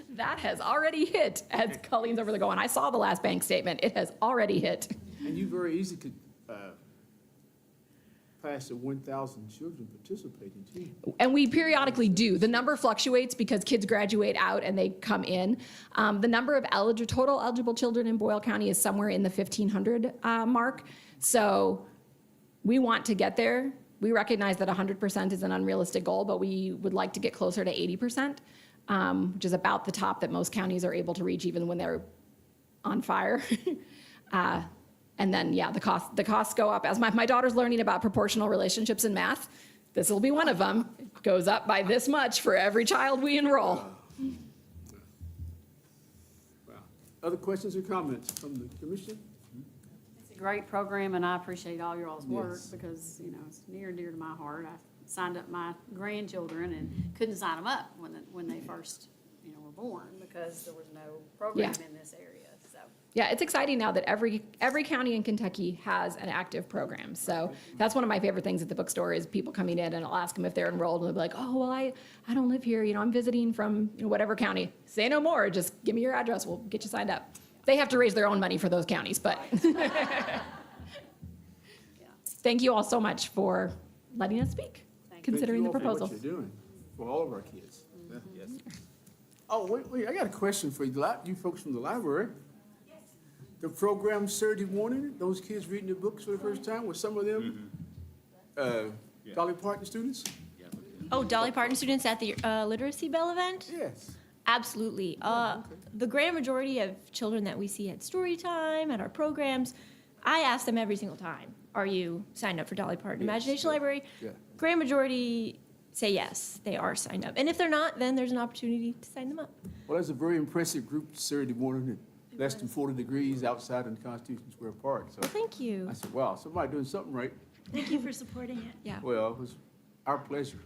That has already hit, as Colleen's over there going, I saw the last bank statement. It has already hit. And you very easily could pass the 1,000 children participating too. And we periodically do. The number fluctuates because kids graduate out and they come in. The number of total eligible children in Boyle County is somewhere in the 1,500 mark. So we want to get there. We recognize that 100% is an unrealistic goal, but we would like to get closer to 80%, which is about the top that most counties are able to reach even when they're on fire. And then, yeah, the costs go up. As my daughter's learning about proportional relationships in math, this will be one of them. It goes up by this much for every child we enroll. Wow. Other questions or comments from the commission? It's a great program, and I appreciate all your all's work, Yes. because, it's near and dear to my heart. I signed up my grandchildren and couldn't sign them up when they first, were born, because there was no program in this area. So, yeah, it's exciting now that every county in Kentucky has an active program. So that's one of my favorite things at the bookstore is people coming in and I'll ask them if they're enrolled and they'll be like, oh, well, I don't live here. I'm visiting from whatever county. Say no more. Just give me your address. We'll get you signed up. They have to raise their own money for those counties, but thank you all so much for letting us speak, considering the proposal. Thank you all for what you're doing for all of our kids. Yes. Oh, wait, I got a question for you folks from the library. The program Saturday morning, those kids reading the books for the first time, were some of them Dolly Parton students? Oh, Dolly Parton students at the Literacy Bell event? Yes. Absolutely. The grand majority of children that we see at story time, at our programs, I ask them every single time, are you signed up for Dolly Parton Imagination Library? Yeah. Grand majority say yes, they are signed up. And if they're not, then there's an opportunity to sign them up. Well, that's a very impressive group Saturday morning at less than 40 degrees outside in Constitution Square Park. So Well, thank you. I said, wow, somebody doing something right. Thank you for supporting it. Yeah. Well, it was our pleasure.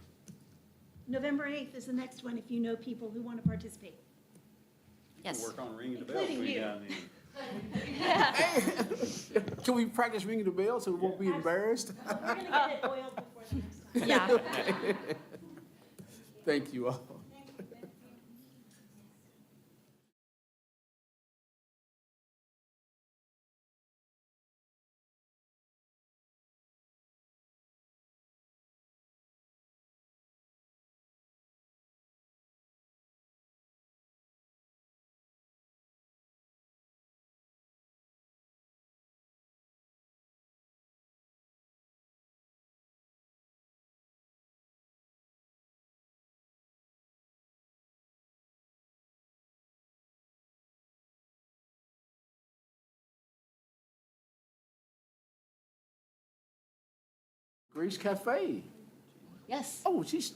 November 8th is the next one if you know people who want to participate. Yes. Work on ringing the bell Including between you. now and then. Can we practice ringing the bell so we won't be embarrassed? We're going to get it oiled before the next time. Yeah. Thank you all. Grace Cafe. Yes. Oh, she was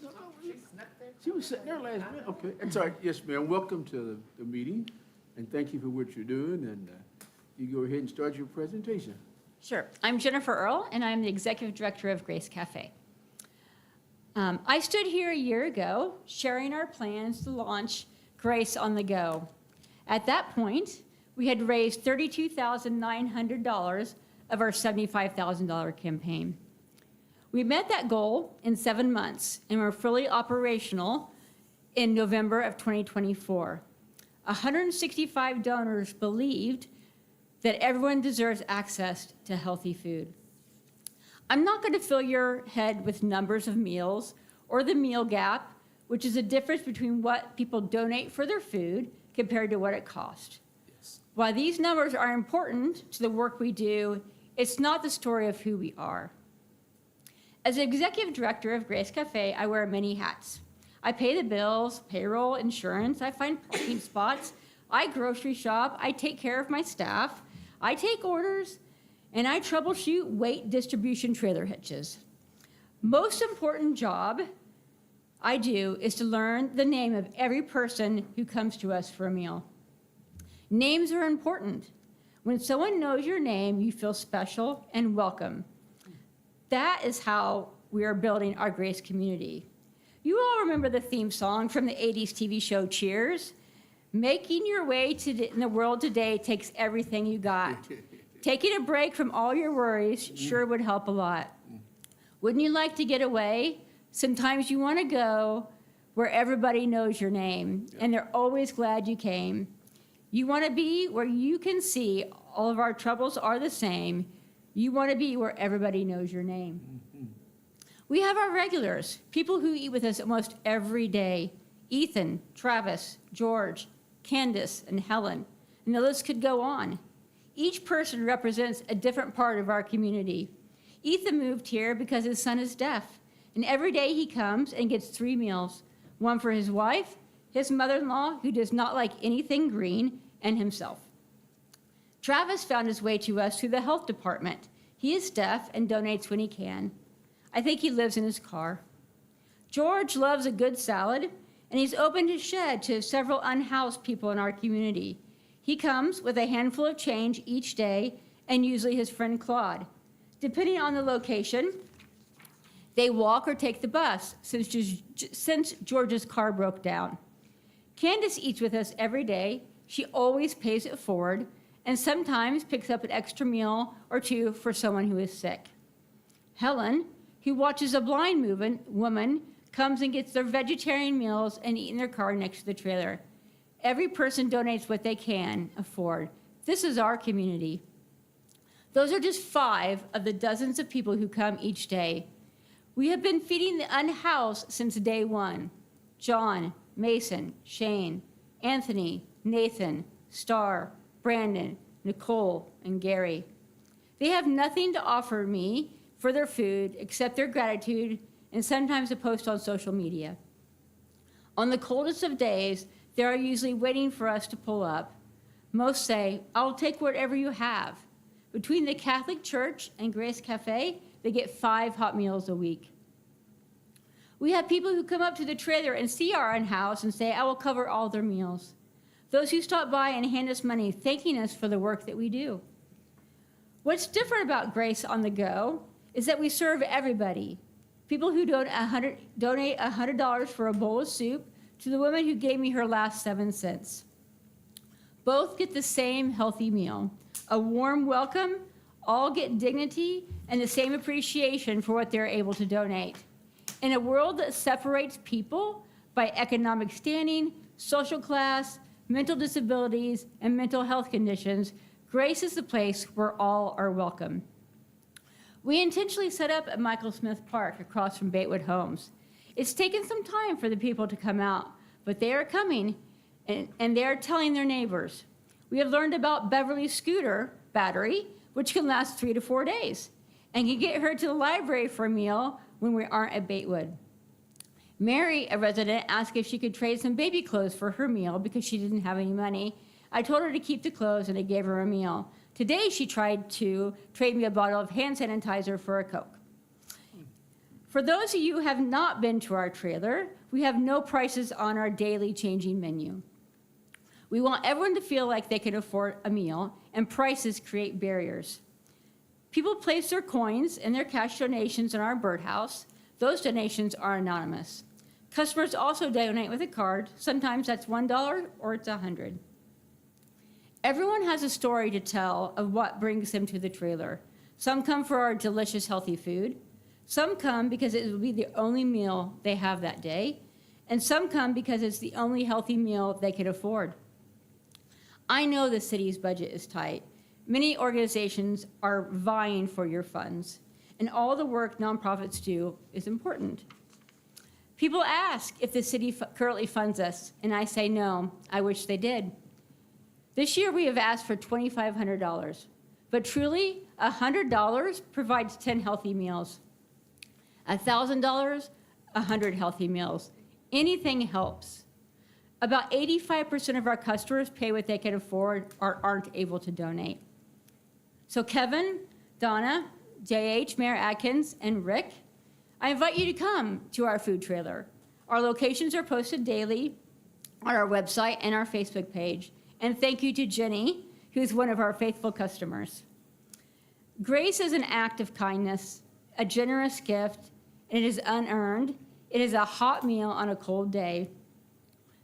sitting there last minute. Okay, that's all right. Yes, ma'am. Welcome to the meeting, and thank you for what you're doing. And you go ahead and start your presentation. Sure. I'm Jennifer Earle, and I'm the Executive Director of Grace Cafe. I stood here a year ago sharing our plans to launch Grace on the Go. At that point, we had raised $32,900 of our $75,000 campaign. We met that goal in 7 months and were fully operational in November of 2024. 165 donors believed that everyone deserves access to healthy food. I'm not going to fill your head with numbers of meals or the meal gap, which is the difference between what people donate for their food compared to what it costs. While these numbers are important to the work we do, it's not the story of who we are. As executive director of Grace Cafe, I wear many hats. I pay the bills, payroll, insurance, I find parking spots, I grocery shop, I take care of my staff, I take orders, and I troubleshoot weight distribution trailer hitches. Most important job I do is to learn the name of every person who comes to us for a meal. Names are important. When someone knows your name, you feel special and welcome. That is how we are building our Grace community. You all remember the theme song from the 80s TV show Cheers? Making your way in the world today takes everything you got. Taking a break from all your worries sure would help a lot. Wouldn't you like to get away? Sometimes you want to go where everybody knows your name, and they're always glad you came. You want to be where you can see all of our troubles are the same. You want to be where everybody knows your name. We have our regulars, people who eat with us almost every day. Ethan, Travis, George, Candace, and Helen. And the list could go on. Each person represents a different part of our community. Ethan moved here because his son is deaf. And every day he comes and gets 3 meals, one for his wife, his mother-in-law, who does not like anything green, and himself. Travis found his way to us through the health department. He is deaf and donates when he can. I think he lives in his car. George loves a good salad, and he's opened his shed to several unhoused people in our community. He comes with a handful of change each day, and usually his friend Claude. Depending on the location, they walk or take the bus since George's car broke down. Candace eats with us every day. She always pays it forward. and sometimes picks up an extra meal or two for someone who is sick. Helen, who watches a blind woman, comes and gets their vegetarian meals and eat in their car next to the trailer. Every person donates what they can afford. This is our community. Those are just 5 of the dozens of people who come each day. We have been feeding the unhoused since day 1. John, Mason, Shane, Anthony, Nathan, Star, Brandon, Nicole, and Gary. They have nothing to offer me for their food except their gratitude and sometimes a post on social media. On the coldest of days, they are usually waiting for us to pull up. Most say, "I'll take whatever you have." Between the Catholic Church and Grace Cafe, they get 5 hot meals a week. We have people who come up to the trailer and see our unhoused and say, "I will cover all their meals." Those who stop by and hand us money, thanking us for the work that we do. What's different about Grace on the Go is that we serve everybody. People who donate $100 for a bowl of soup to the woman who gave me her last 7 cents. Both get the same healthy meal, a warm welcome, all get dignity and the same appreciation for what they're able to donate. In a world that separates people by economic standing, social class, mental disabilities, and mental health conditions, Grace is the place where all are welcome. We intentionally set up at Michael Smith Park across from Batewood Homes. It's taken some time for the people to come out, but they are coming and they are telling their neighbors. We have learned about Beverly's scooter battery, which can last 3 to 4 days, and can get her to the library for a meal when we aren't at Batewood. Mary, a resident, asked if she could trade some baby clothes for her meal because she didn't have any money. I told her to keep the clothes and I gave her a meal. Today, she tried to trade me a bottle of hand sanitizer for a Coke. For those of you who have not been to our trailer, we have no prices on our daily changing menu. We want everyone to feel like they can afford a meal, and prices create barriers. People place their coins and their cash donations in our birdhouse. Those donations are anonymous. Customers also donate with a card. Sometimes that's $1 or it's $100. Everyone has a story to tell of what brings them to the trailer. Some come for our delicious, healthy food. Some come because it will be the only meal they have that day. And some come because it's the only healthy meal they can afford. I know the city's budget is tight. Many organizations are vying for your funds, and all the work nonprofits do is important. People ask if the city currently funds us, and I say no, I wish they did. This year we have asked for $2,500, but truly $100 provides 10 healthy meals. $1,000, 100 healthy meals. Anything helps. About 85% of our customers pay what they can afford or aren't able to donate. So Kevin, Donna, JH, Mayor Atkins, and Rick, I invite you to come to our food trailer. Our locations are posted daily on our website and our Facebook page. And thank you to Jenny, who's one of our faithful customers. Grace is an act of kindness, a generous gift, and it is unearned. It is a hot meal on a cold day,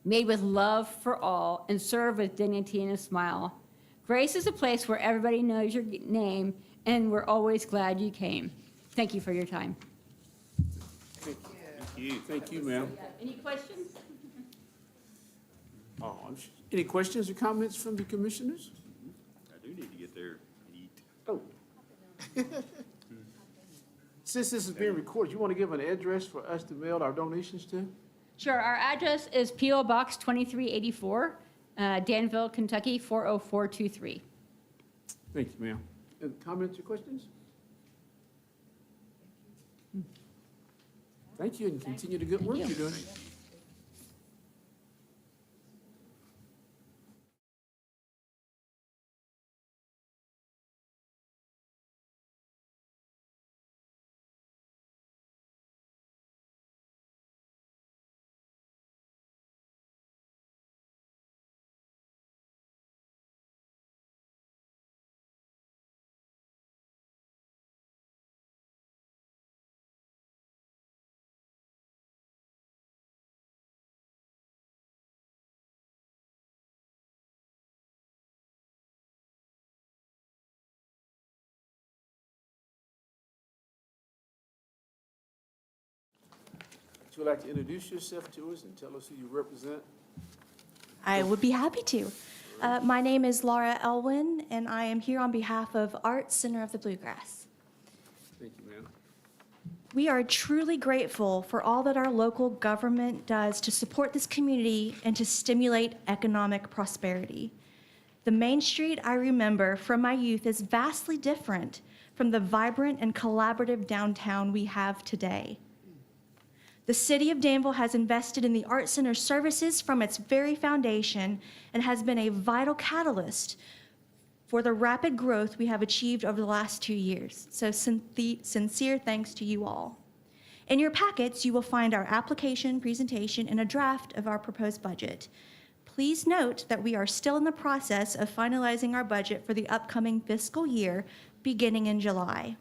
made with love for all and served with dignity and a smile. Grace is a place where everybody knows your name, and we're always glad you came. Thank you for your time. Thank you. Thank you, ma'am. Any questions? Any questions or comments from the commissioners? I do need to get there and eat. Oh. Since this is being recorded, you want to give an address for us to mail our donations to? Sure. Our address is P.O. Box 2384, Danville, Kentucky 40423. Thank you, ma'am. Any comments or questions? Thank you, and continue the good work you're doing. you like to introduce yourself to us and tell us who you represent? I would be happy to. My name is Laura Elwin, and I am here on behalf of Art Center of the Bluegrass. Thank you, ma'am. We are truly grateful for all that our local government does to support this community and to stimulate economic prosperity. The Main Street I remember from my youth is vastly different from the vibrant and collaborative downtown we have today. The City of Danville has invested in the Art Center services from its very foundation and has been a vital catalyst for the rapid growth we have achieved over the last 2 years. So sincere thanks to you all. In your packets, you will find our application, presentation, and a draft of our proposed budget. Please note that we are still in the process of finalizing our budget for the upcoming fiscal year beginning in July.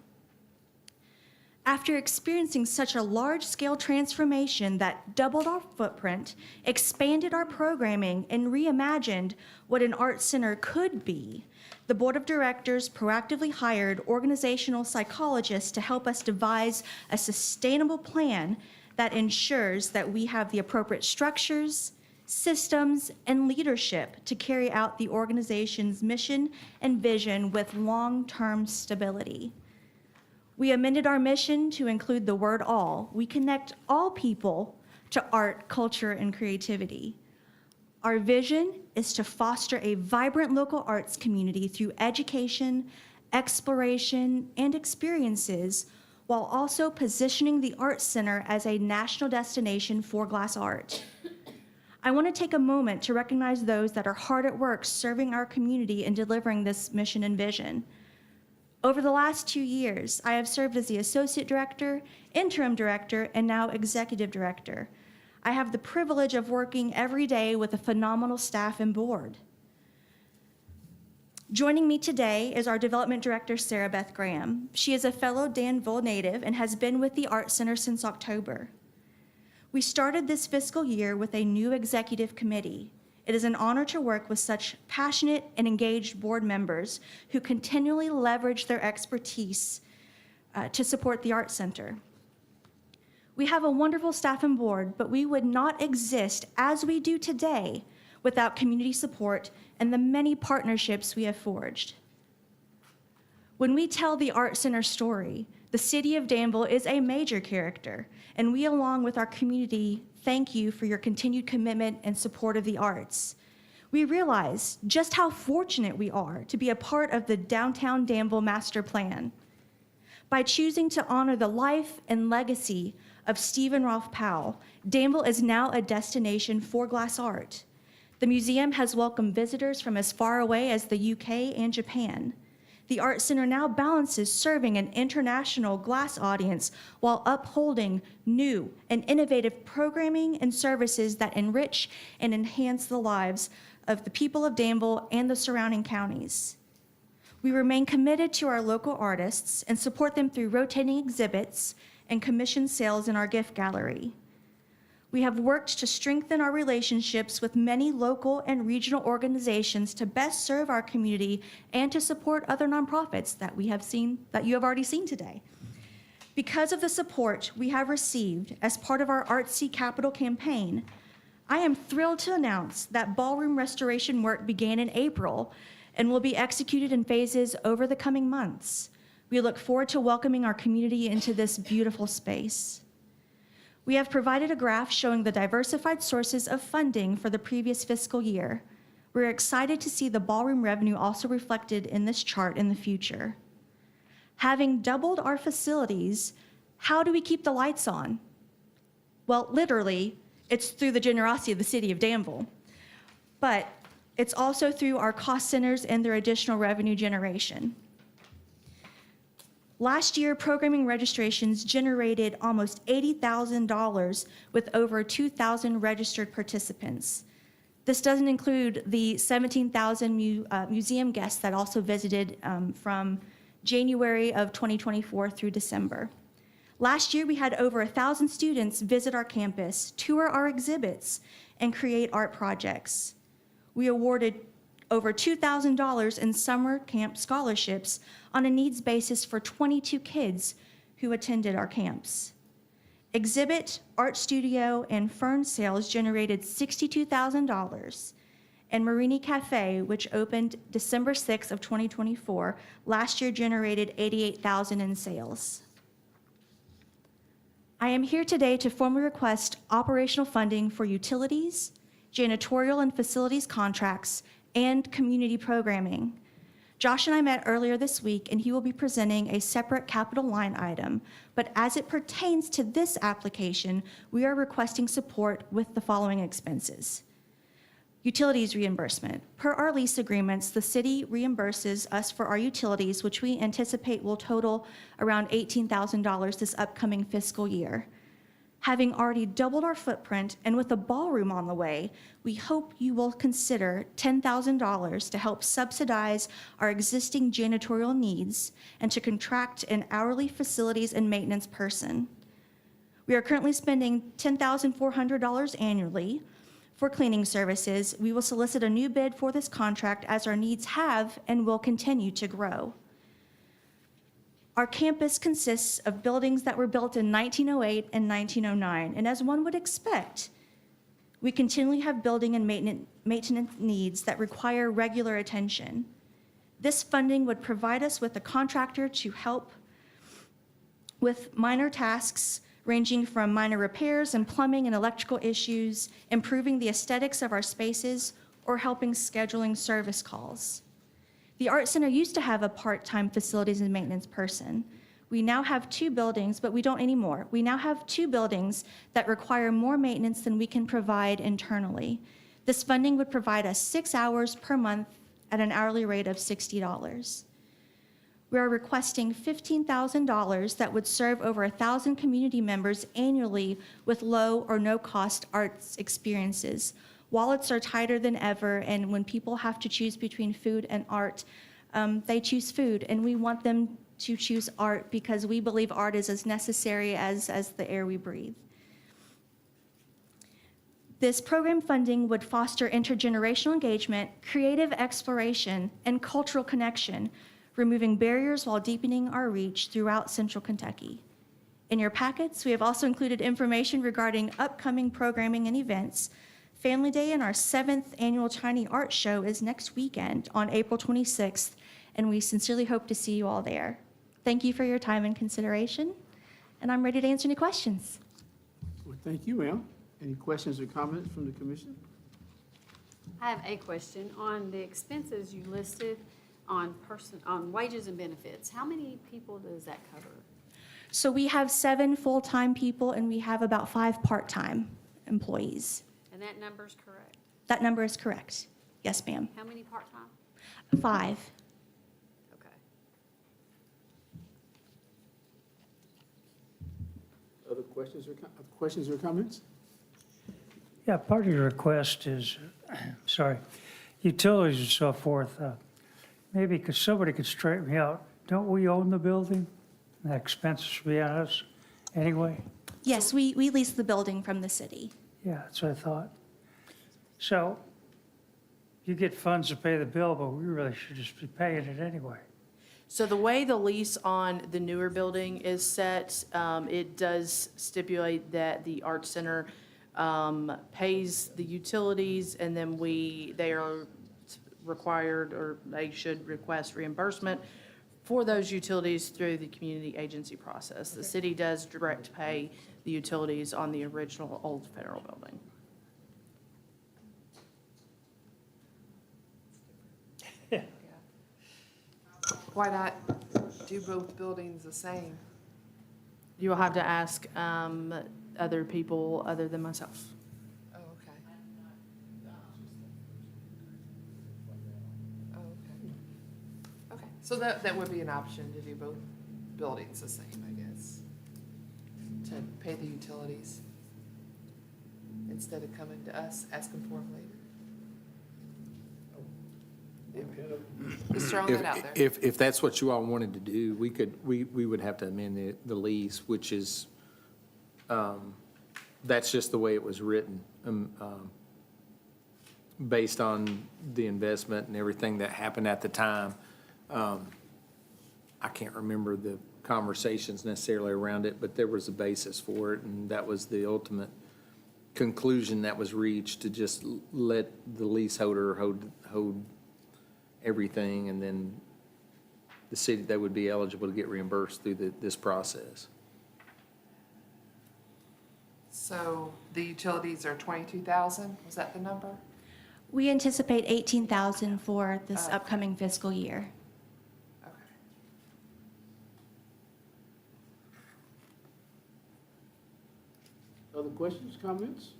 After experiencing such a large-scale transformation that doubled our footprint, expanded our programming, and reimagined what an art center could be, the Board of Directors proactively hired organizational psychologists to help us devise a sustainable plan that ensures that we have the appropriate structures, systems, and leadership to carry out the organization's mission and vision with long-term stability. We amended our mission to include the word all. We connect all people to art, culture, and creativity. Our vision is to foster a vibrant local arts community through education, exploration, and experiences, while also positioning the Art Center as a national destination for glass art. I want to take a moment to recognize those that are hard at work serving our community and delivering this mission and vision. Over the last 2 years, I have served as the Associate Director, Interim Director, and now Executive Director. I have the privilege of working every day with a phenomenal staff and board. Joining me today is our Development Director, Sarah Beth Graham. She is a fellow Danville native and has been with the Art Center since October. We started this fiscal year with a new executive committee. It is an honor to work with such passionate and engaged board members who continually leverage their expertise to support the Art Center. We have a wonderful staff and board, but we would not exist as we do today without community support and the many partnerships we have forged. When we tell the Art Center story, the City of Danville is a major character, and we, along with our community, thank you for your continued commitment and support of the arts. We realize just how fortunate we are to be a part of the Downtown Danville Master Plan. By choosing to honor the life and legacy of Stephen Rolfe Powell, Danville is now a destination for glass art. The museum has welcomed visitors from as far away as the UK and Japan. The Art Center now balances serving an international glass audience while upholding new and innovative programming and services that enrich and enhance the lives of the people of Danville and the surrounding counties. We remain committed to our local artists and support them through rotating exhibits and commission sales in our gift gallery. We have worked to strengthen our relationships with many local and regional organizations to best serve our community and to support other nonprofits that you have already seen today. Because of the support we have received as part of our Artsy Capital campaign, I am thrilled to announce that ballroom restoration work began in April and will be executed in phases over the coming months. We look forward to welcoming our community into this beautiful space. We have provided a graph showing the diversified sources of funding for the previous fiscal year. We're excited to see the ballroom revenue also reflected in this chart in the future. Having doubled our facilities, how do we keep the lights on? Well, literally, it's through the generosity of the City of Danville, but it's also through our cost centers and their additional revenue generation. Last year, programming registrations generated almost $80,000 with over 2,000 registered participants. This doesn't include the 17,000 museum guests that also visited from January of 2024 through December. Last year, we had over 1,000 students visit our campus, tour our exhibits, and create art projects. We awarded over $2,000 in summer camp scholarships on a needs basis for 22 kids who attended our camps. Exhibit, art studio, and fern sales generated $62,000. And Marini Cafe, which opened December 6th of 2024, last year generated $88,000 in sales. I am here today to formally request operational funding for utilities, janitorial and facilities contracts, and community programming. Josh and I met earlier this week, and he will be presenting a separate capital line item. But as it pertains to this application, we are requesting support with the following expenses. Utilities reimbursement. Per our lease agreements, the city reimburses us for our utilities, which we anticipate will total around $18,000 this upcoming fiscal year. Having already doubled our footprint and with a ballroom on the way, we hope you will consider $10,000 to help subsidize our existing janitorial needs and to contract an hourly facilities and maintenance person. We are currently spending $10,400 annually for cleaning services. We will solicit a new bid for this contract as our needs have and will continue to grow. Our campus consists of buildings that were built in 1908 and 1909, and as one would expect, we continually have building and maintenance needs that require regular attention. This funding would provide us with a contractor to help with minor tasks ranging from minor repairs and plumbing and electrical issues, improving the aesthetics of our spaces, or helping scheduling service calls. The Art Center used to have a part-time facilities and maintenance person. We now have 2 buildings, but we don't anymore. We now have 2 buildings that require more maintenance than we can provide internally. This funding would provide us 6 hours per month at an hourly rate of $60. We are requesting $15,000 that would serve over 1,000 community members annually with low or no-cost arts experiences. Wallets are tighter than ever, and when people have to choose between food and art, they choose food, and we want them to choose art because we believe art is as necessary as the air we breathe. This program funding would foster intergenerational engagement, creative exploration, and cultural connection, removing barriers while deepening our reach throughout Central Kentucky. In your packets, we have also included information regarding upcoming programming and events. Family Day and our 7th annual Tiny Art Show is next weekend on April 26th, and we sincerely hope to see you all there. Thank you for your time and consideration, and I'm ready to answer any questions. Well, thank you, ma'am. Any questions or comments from the commission? I have a question. On the expenses you listed on wages and benefits, how many people does that cover? So we have 7 full-time people, and we have about 5 part-time employees. And that number's correct? That number is correct. Yes, ma'am. How many part-time? 5. Okay. Other questions or comments? Yeah, part of your request is, utilities and so forth. Maybe somebody could straighten me out. Don't we own the building? The expenses should be on us anyway? Yes, we lease the building from the city. Yeah, that's what I thought. So you get funds to pay the bill, but we really should just be paying it anyway. So the way the lease on the newer building is set, it does stipulate that the Art Center pays the utilities, and then they are required, or they should request reimbursement for those utilities through the community agency process. The city does direct pay the utilities on the original old federal building. Why not do both buildings the same? You will have to ask other people other than myself. Oh, okay. Oh, okay. Okay, so that would be an option to do both buildings the same, I guess, to pay the utilities instead of coming to us asking for them later. Just throwing that out there. If that's what you all wanted to do, we would have to amend the lease, which is, that's just the way it was written, based on the investment and everything that happened at the time. I can't remember the conversations necessarily around it, but there was a basis for it, and that was the ultimate conclusion that was reached, to just let the leaseholder hold everything, and then the city, they would be eligible to get reimbursed through this process. So the utilities are 22,000, was that the number? We anticipate 18,000 for this upcoming fiscal year. Okay. Other questions, comments?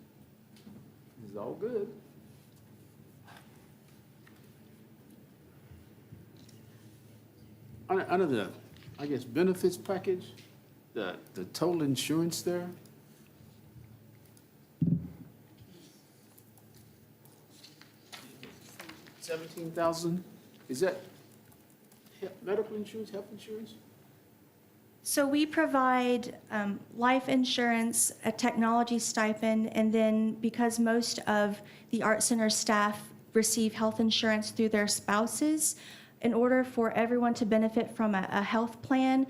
This is all good. Under the, I guess, benefits package, the total insurance there, $17,000, is that medical insurance, health insurance? So we provide life insurance, a technology stipend, and then because most of the Art Center staff receive health insurance through their spouses, in order for everyone to benefit from a health plan,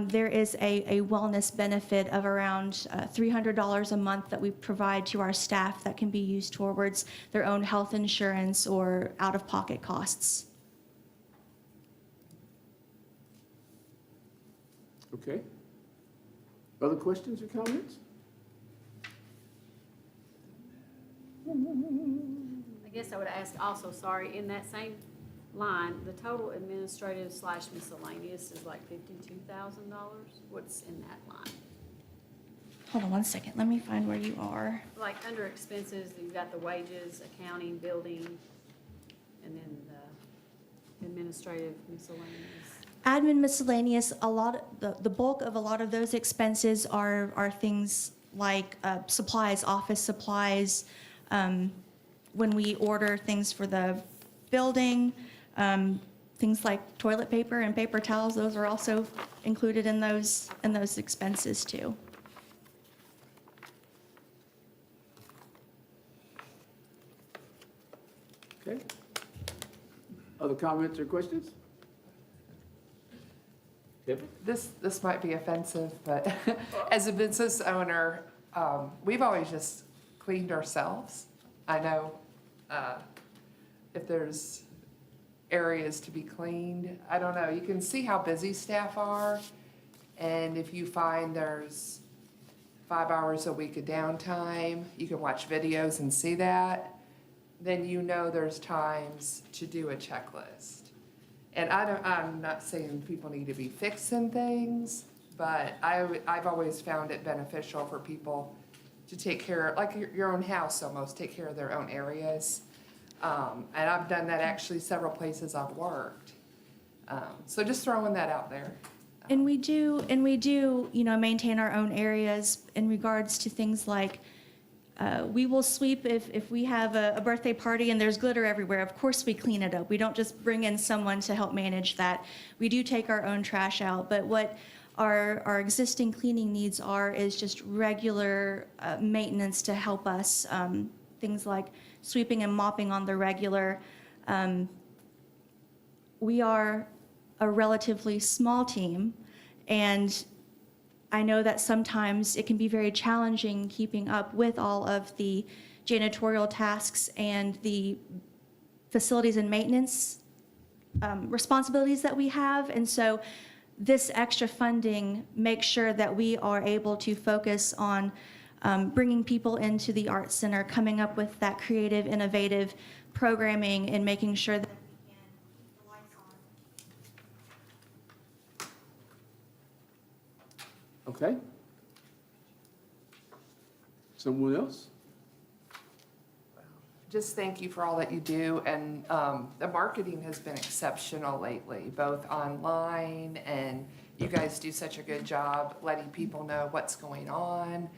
there is a wellness benefit of around $300 a month that we provide to our staff that can be used towards their own health insurance or out-of-pocket costs. Okay. Other questions or comments? I guess I would ask also, sorry, in that same line, the total administrative / miscellaneous is like $52,000. What's in that line? Hold on one second, let me find where you are. Like under expenses, you've got the wages, accounting, building, and then the administrative miscellaneous. Admin miscellaneous, the bulk of a lot of those expenses are things like supplies, office supplies, when we order things for the building, things like toilet paper and paper towels, those are also included in those expenses too. Okay. Other comments or questions? Debbie? This might be offensive, but as a business owner, we've always just cleaned ourselves. I know if there's areas to be cleaned, I don't know. You can see how busy staff are, and if you find there's 5 hours a week of downtime, you can watch videos and see that, then you know there's times to do a checklist. And I'm not saying people need to be fixing things, but I've always found it beneficial for people to take care of, like your own house almost, take care of their own areas. And I've done that actually several places I've worked. So just throwing that out there. And we do, maintain our own areas in regards to things like, we will sweep if we have a birthday party and there's glitter everywhere. Of course we clean it up. We don't just bring in someone to help manage that. We do take our own trash out, but what our existing cleaning needs is just regular maintenance to help us. Things like sweeping and mopping on the regular. We are a relatively small team, and I know that sometimes it can be very challenging keeping up with all of the janitorial tasks and the facilities and maintenance responsibilities that we have. And so this extra funding makes sure that we are able to focus on bringing people into the Art Center, coming up with that creative, innovative programming, and making sure that we can keep the lights on. Okay. Someone else? Just thank you for all that you do, and the marketing has been exceptional lately, both online, and you guys do such a good job letting people know what's going on.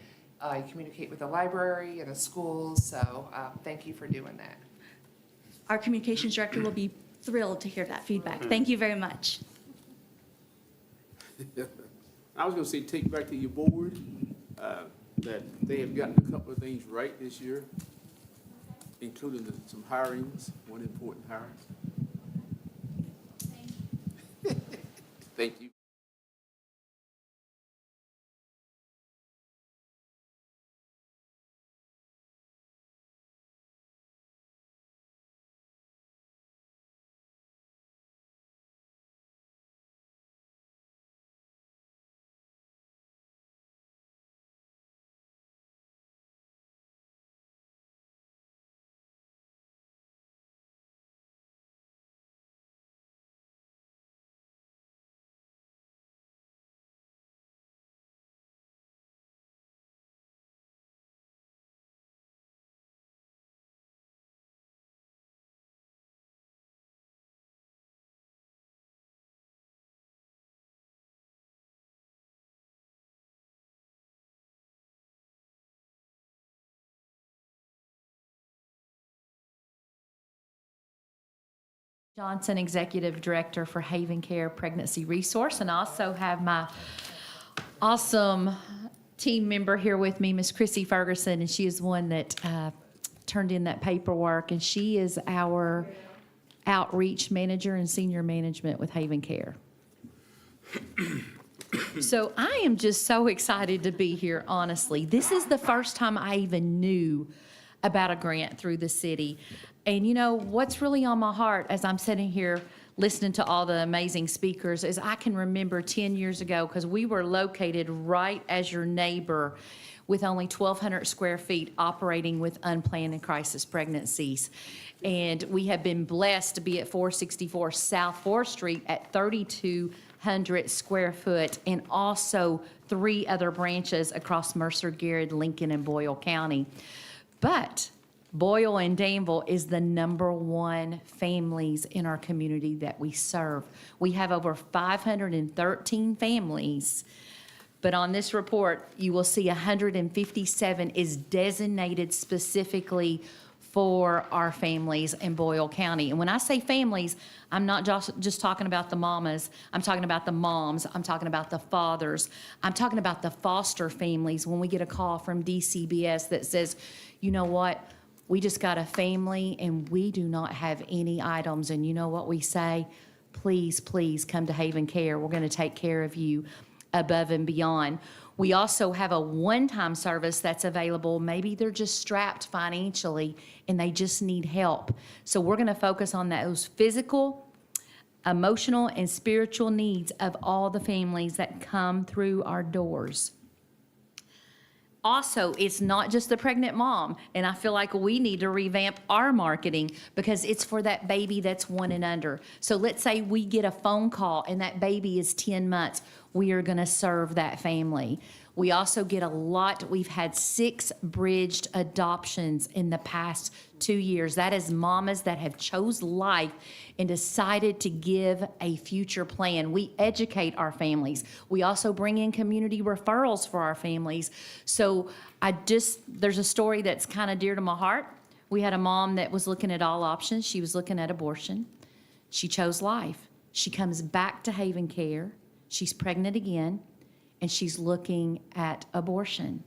You communicate with the library and the schools, so thank you for doing that. Our communications director will be thrilled to hear that feedback. Thank you very much. I was gonna say, take back to your board, that they have gotten a couple of things right this year, including some hirings, one important hire. Thank you. Johnson, Executive Director for Haven Care Pregnancy Resource, and I also have my awesome team member here with me, Miss Chrissy Ferguson, and she is one that turned in that paperwork, and she is our outreach manager and senior management with Haven Care. So I am just so excited to be here, honestly. This is the first time I even knew about a grant through the city. And you know, what's really on my heart as I'm sitting here listening to all the amazing speakers is I can remember 10 years ago, because we were located right as your neighbor with only 1,200 square feet operating with unplanned and crisis pregnancies. And we have been blessed to be at 464 South 4th Street at 3,200 square foot, and also 3 other branches across Mercer, Garrett, Lincoln, and Boyle County. But Boyle and Danville is the #1 families in our community that we serve. We have over 513 families, but on this report, you will see 157 is designated specifically for our families in Boyle County. And when I say families, I'm not just talking about the mamas. I'm talking about the moms. I'm talking about the fathers. I'm talking about the foster families. When we get a call from DCBS that says, you know what, we just got a family and we do not have any items. And you know what we say? Please, please come to Haven Care. We're going to take care of you above and beyond. We also have a one-time service that's available. Maybe they're just strapped financially and they just need help. So we're going to focus on those physical, emotional, and spiritual needs of all the families that come through our doors. Also, it's not just the pregnant mom, and I feel like we need to revamp our marketing because it's for that baby that's 1 and under. So let's say we get a phone call and that baby is 10 months. We are going to serve that family. We also get a lot. We've had 6 bridged adoptions in the past 2 years. That is mamas that have chose life and decided to give a future plan. We educate our families. We also bring in community referrals for our families. So there's a story that's kind of dear to my heart. We had a mom that was looking at all options. She was looking at abortion. She chose life. She comes back to Haven Care. She's pregnant again, and she's looking at abortion.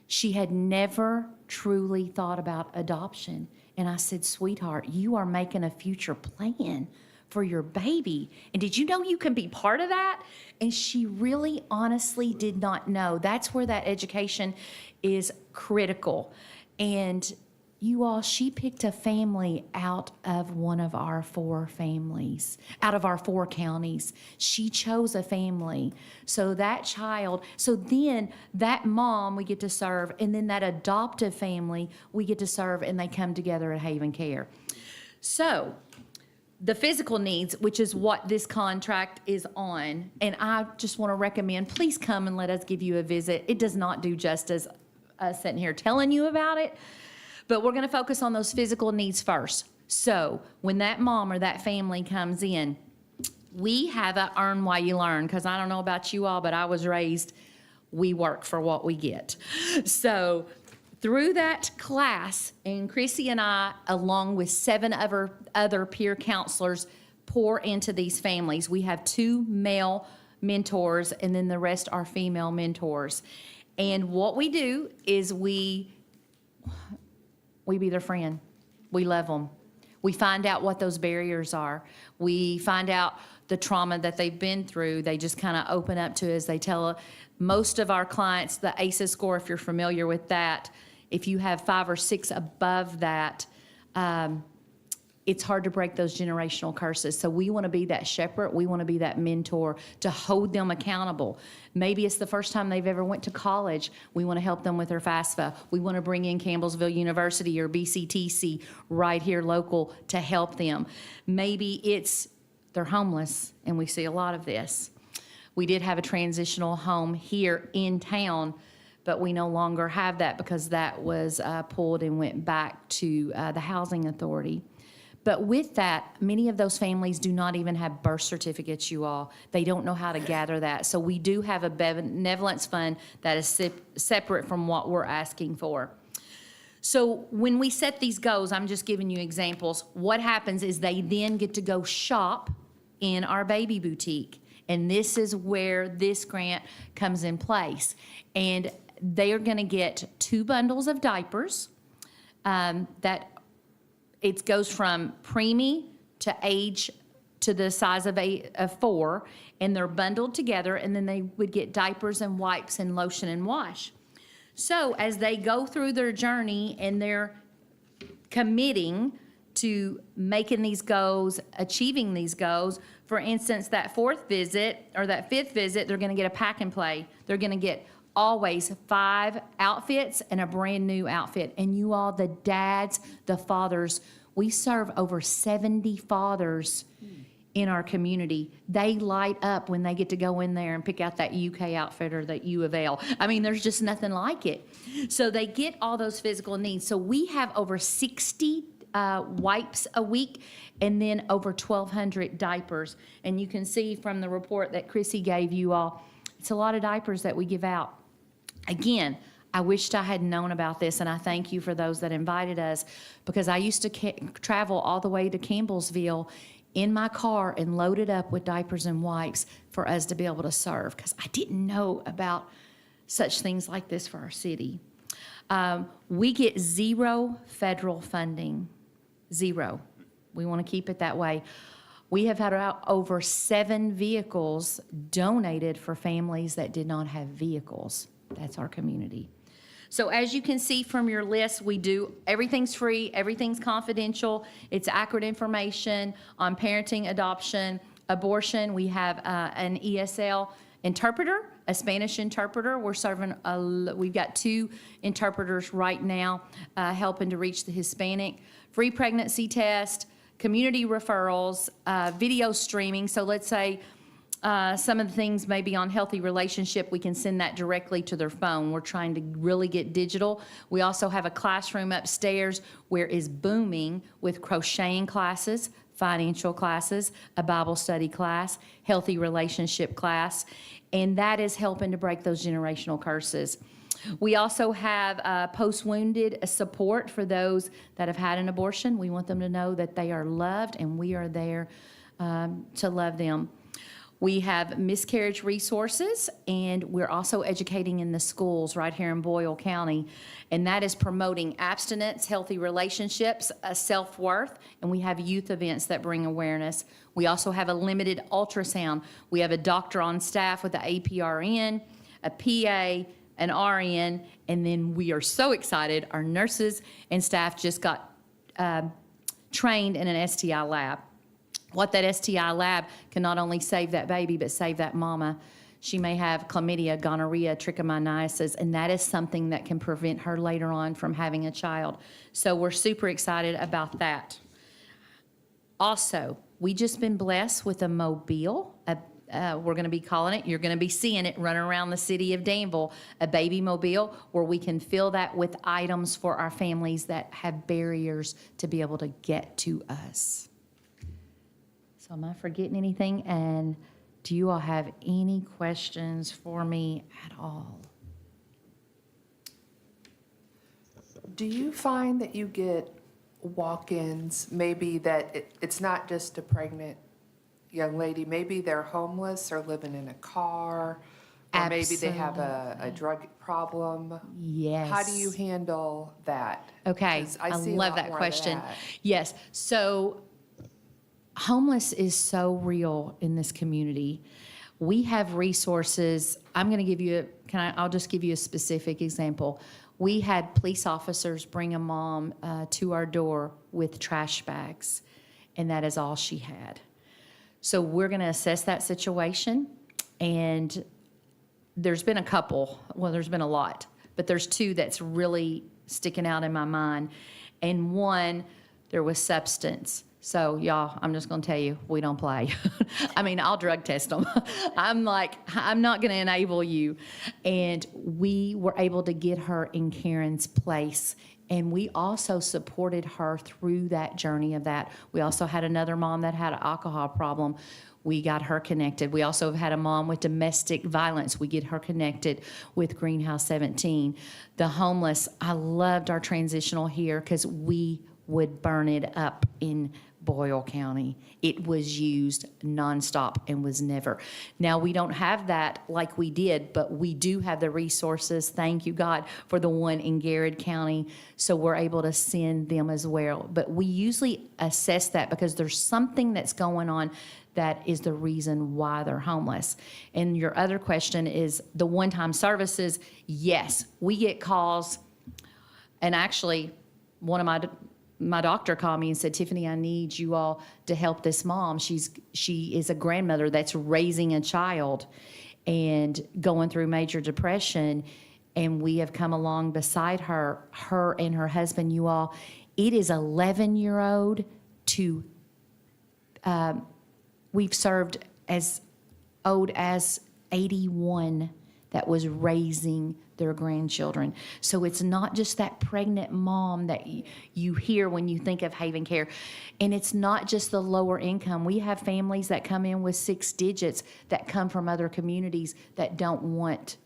She had never truly thought about adoption. And I said, sweetheart, you are making a future plan for your baby. And did you know you can be part of that? And she really honestly did not know. That's where that education is critical. And you all, she picked a family out of one of our 4 families, out of our 4 counties. She chose a family. So that child, so then that mom we get to serve, and then that adoptive family we get to serve, and they come together at Haven Care. So the physical needs, which is what this contract is on, and I just want to recommend, please come and let us give you a visit. It does not do justice us sitting here telling you about it. But we're going to focus on those physical needs first. So when that mom or that family comes in, we have a earn while you learn, because I don't know about you all, but I was raised, we work for what we get. So through that class, and Chrissy and I, along with 7 other peer counselors, pour into these families. We have 2 male mentors, and then the rest are female mentors. And what we do is we be their friend. We love them. We find out what those barriers are. We find out the trauma that they've been through. They just kind of open up to us. They tell most of our clients the ACEs score, if you're familiar with that, if you have 5 or 6 above that, it's hard to break those generational curses. So we want to be that shepherd. We want to be that mentor to hold them accountable. Maybe it's the first time they've ever went to college. We want to help them with their FAFSA. We want to bring in Campbellsville University or BCTC right here local to help them. Maybe it's they're homeless, and we see a lot of this. We did have a transitional home here in town, but we no longer have that because that was pulled and went back to the Housing Authority. But with that, many of those families do not even have birth certificates, you all. They don't know how to gather that. So we do have a benevolence fund that is separate from what we're asking for. So when we set these goals, I'm just giving you examples, what happens is they then get to go shop in our baby boutique. And this is where this grant comes in place. And they are going to get 2 bundles of diapers that it goes from preemie to age to the size of 4, and they're bundled together, and then they would get diapers and wipes and lotion and wash. So as they go through their journey and they're committing to making these goals, achieving these goals, for instance, that 4th visit or that 5th visit, they're gonna get a pack and play. They're gonna get always 5 outfits and a brand new outfit. And you all, the dads, the fathers, we serve over 70 fathers in our community. They light up when they get to go in there and pick out that UK outfit or that U of L. I mean, there's just nothing like it. So they get all those physical needs. So we have over 60 wipes a week and then over 1,200 diapers. And you can see from the report that Chrissy gave you all, it's a lot of diapers that we give out. Again, I wished I had known about this, and I thank you for those that invited us, because I used to travel all the way to Campbellsville in my car and load it up with diapers and wipes for us to be able to serve, because I didn't know about such things like this for our city. We get 0 federal funding, 0. We want to keep it that way. We have had over 7 vehicles donated for families that did not have vehicles. That's our community. So as you can see from your list, we do, everything's free, everything's confidential. It's accurate information on parenting, adoption, abortion. We have an ESL interpreter, a Spanish interpreter. We're serving, we've got 2 interpreters right now helping to reach the Hispanic. Free pregnancy test, community referrals, video streaming. So let's say some of the things maybe on healthy relationship, we can send that directly to their phone. We're trying to really get digital. We also have a classroom upstairs where is booming with crocheting classes, financial classes, a Bible study class, healthy relationship class, and that is helping to break those generational curses. We also have post-wounded support for those that have had an abortion. We want them to know that they are loved and we are there to love them. We have miscarriage resources, and we're also educating in the schools right here in Boyle County, and that is promoting abstinence, healthy relationships, self-worth, and we have youth events that bring awareness. We also have a limited ultrasound. We have a doctor on staff with an APRN, a PA, an RN, and then we are so excited, our nurses and staff just got trained in an STI lab. What that STI lab can not only save that baby, but save that mama. She may have chlamydia, gonorrhea, trichomoniasis, and that is something that can prevent her later on from having a child. So we're super excited about that. Also, we just been blessed with a mobile. We're going to be calling it, you're going to be seeing it run around the city of Danville, a baby mobile where we can fill that with items for our families that have barriers to be able to get to us. So am I forgetting anything? And do you all have any questions for me at all? Do you find that you get walk-ins, maybe that it's not just a pregnant young lady, maybe they're homeless or living in a car, or maybe they have a drug problem? Yes. How do you handle that? Okay, 'Cause I see a love lot that more of question. that. Yes, so homeless is so real in this community. We have resources. I'm going to give you I'll just give you a specific example. We had police officers bring a mom to our door with trash bags, and that is all she had. So we're going to assess that situation, and there's been a couple, well, there's been a lot, but there's 2 that's really sticking out in my mind. And one, there was substance. So y'all, I'm just gonna tell you, we don't play. I mean, I'll drug test them. I'm like, I'm not gonna enable you. And we were able to get her in Karen's place. And we also supported her through that journey of that. We also had another mom that had an alcohol problem. We got her connected. We also have had a mom with domestic violence. We get her connected with Greenhouse 17. The homeless, I loved our transitional here because we would burn it up in Boyle County. It was used nonstop and was never. Now, we don't have that like we did, but we do have the resources, thank you God, for the one in Garrett County, so we're able to send them as well. But we usually assess that because there's something that's going on that is the reason why they're homeless. And your other question is the one-time services. Yes, we get calls, and actually, one of my doctor called me and said, Tiffany, I need you all to help this mom. She is a grandmother that's raising a child and going through major depression, and we have come along beside her and her husband, you all. It is 11-year-old to, we've served as old as 81 that was raising their grandchildren. So it's not just that pregnant mom that you hear when you think of Haven Care. And it's not just the lower income. We have families that come in with 6 digits that come from other communities that don't want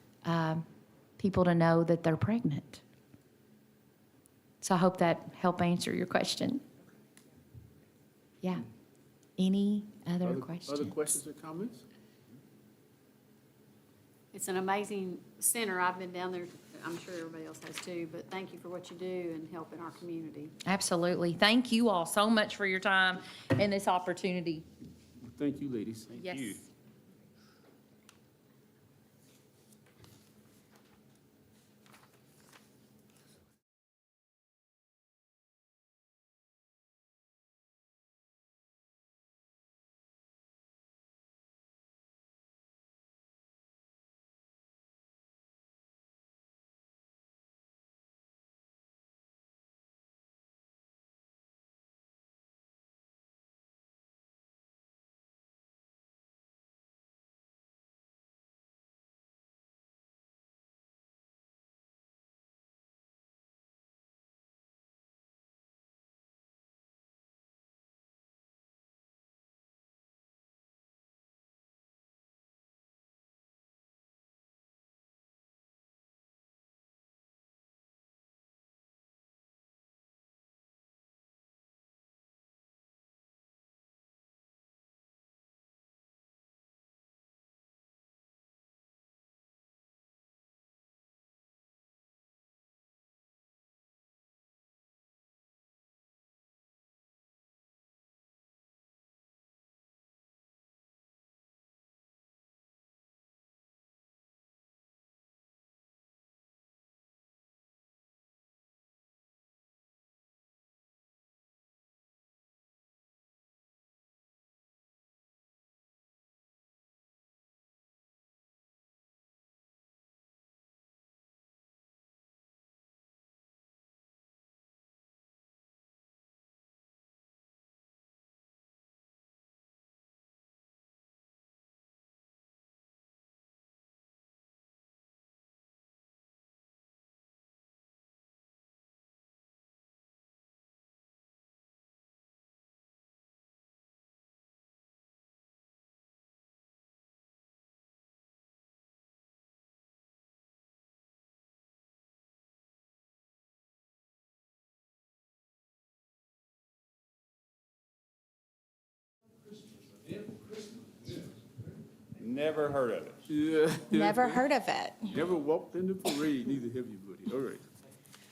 people to know that they're pregnant. So I hope that helped answer your question. Yeah. Any other questions? Other questions or comments? It's an amazing center. I've been down there. I'm sure everybody else has too, but thank you for what you do and helping our community. Absolutely. Thank you all so much for your time and this opportunity. Thank you, ladies. Yes. you. Never heard of it. Yeah. Never heard of it. Never walked in the parade, neither have you, buddy. All right.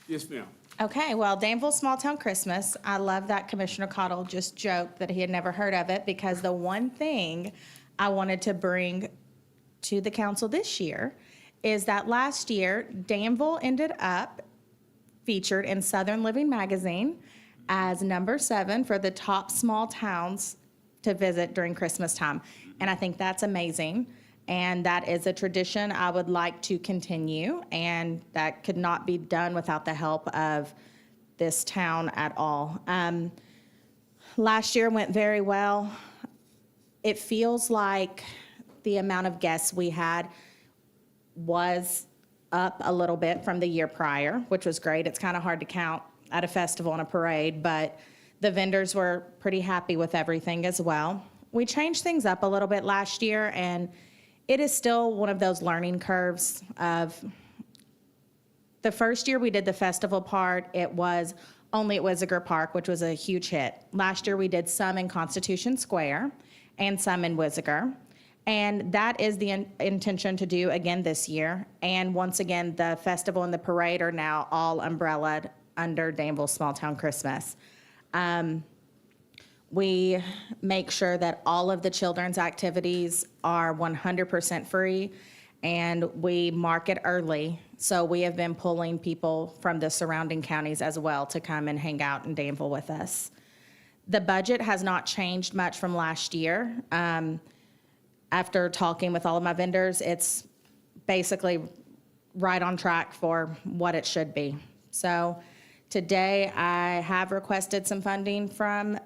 Yes, ma'am. Okay, well, Danville Small Town Christmas, I love that Commissioner Cottle just joked that he had never heard of it, because the one thing I wanted to bring to the council this year is that last year, Danville ended up featured in Southern Living Magazine as number 7 for the top small towns to visit during Christmas time. And I think that's amazing. And that is a tradition I would like to continue, and that could not be done without the help of this town at all. Last year went very well. It feels like the amount of guests we had was up a little bit from the year prior, which was great. It's kind of hard to count at a festival and a parade, but the vendors were pretty happy with everything as well. We changed things up a little bit last year, and it is still one of those learning curves of the first year we did the festival part, it was only at Wisiger Park, which was a huge hit. Last year we did some in Constitution Square and some in Wisiger. And that is the intention to do again this year. And once again, the festival and the parade are now all umbrellaed under Danville Small Town Christmas. We make sure that all of the children's activities are 100% free, and we market early. So we have been pulling people from the surrounding counties as well to come and hang out in Danville with us. The budget has not changed much from last year. After talking with all of my vendors, it's basically right on track for what it should be. So today I have requested some funding from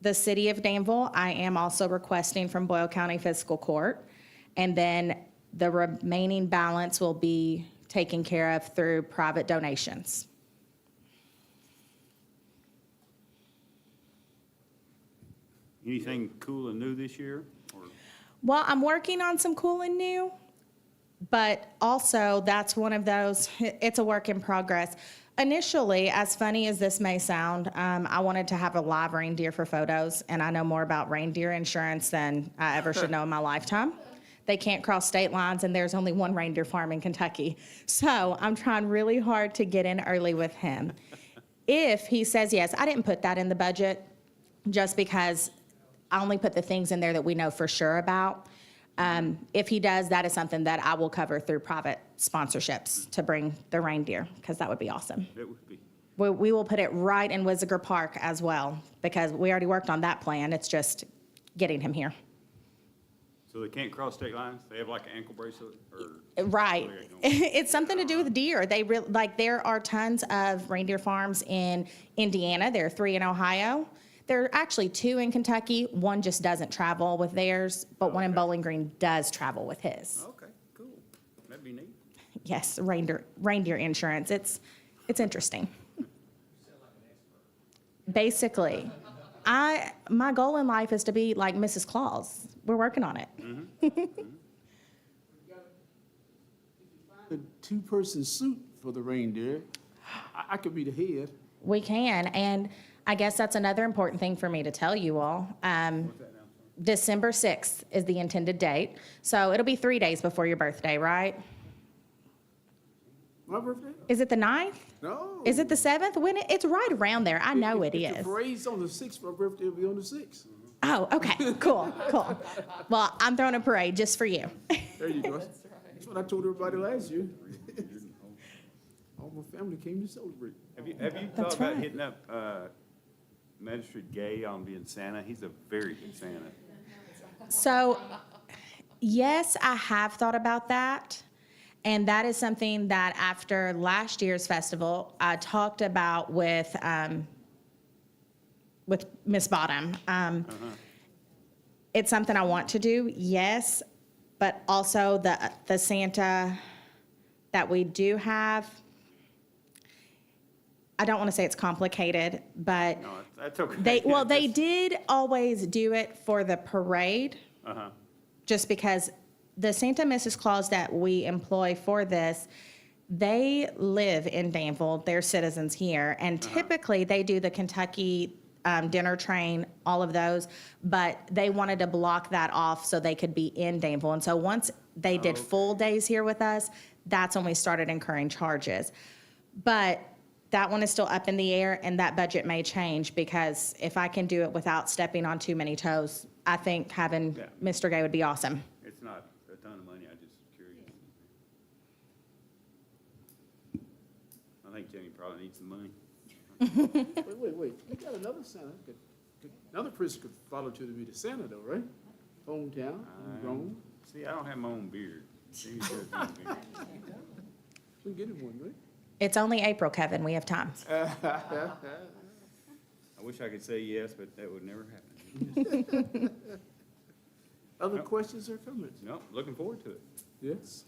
the city of Danville. I am also requesting from Boyle County Fiscal Court. And then the remaining balance will be taken care of through private donations. Anything cool and new this year? Well, I'm working on some cool and new, but also that's one of those, it's a work in progress. Initially, as funny as this may sound, I wanted to have a live reindeer for photos, and I know more about reindeer insurance than I ever should know in my lifetime. They can't cross state lines, and there's only one reindeer farm in Kentucky. So I'm trying really hard to get in early with him. If he says yes, I didn't put that in the budget just because I only put the things in there that we know for sure about. If he does, that is something that I will cover through private sponsorships to bring the reindeer, because that would be awesome. It would be. We will put it right in Wisiger Park as well, because we already worked on that plan. It's just getting him here. So they can't cross state lines? They have like an ankle bracelet or? Right. It's something to do with deer. There are tons of reindeer farms in Indiana. There are 3 in Ohio. There are actually 2 in Kentucky. One just doesn't travel with theirs, but one in Bowling Green does travel with his. Okay, cool. That'd be neat. Yes, reindeer insurance. It's interesting. Basically, my goal in life is to be like Mrs. Claus. We're working on it. A 2-person suit for the reindeer. I could be the head. We can, and I guess that's another important thing for me to tell you all. December 6th is the intended date, so it'll be 3 days before your birthday, right? My birthday? Is it the 9th? No. Is it the 7th? It's right around there. I know it If is. the parade's on the 6th, my birthday will be on the 6th. Oh, okay, cool. Well, I'm throwing a parade just for you. There you go. That's what I told everybody last year. All my family came to celebrate. Have you thought about hitting up Magistrate Gay on being Santa? He's a very good Santa. So, yes, I have thought about that. And that is something that after last year's festival, I talked about with Miss Bottom. It's something I want to do, yes, but also the Santa that we do have, I don't want to say it's complicated, but No, that's okay. they did always do it for the parade, just because the Santa Mrs. Claus that we employ for this, they live in Danville, they're citizens here, and typically they do the Kentucky dinner train, all of those, but they wanted to block that off so they could be in Danville. And so once they did full days here with us, that's when we started incurring charges. But that one is still up in the air, and that budget may change, because if I can do it without stepping on too many toes, I think having Mr. Gay would be awesome. It's not a ton of money, I'm just curious. I think Jenny probably needs some money. Wait. You got another Santa. Another person could follow to be the Santa though, right? Hometown, grown. See, I don't have my own beard. Jamie does have a beard. We can get him one, right? It's only April, Kevin, we have time. I wish I could say yes, but that would never happen. Other questions or comments? No, looking forward to it. Yes.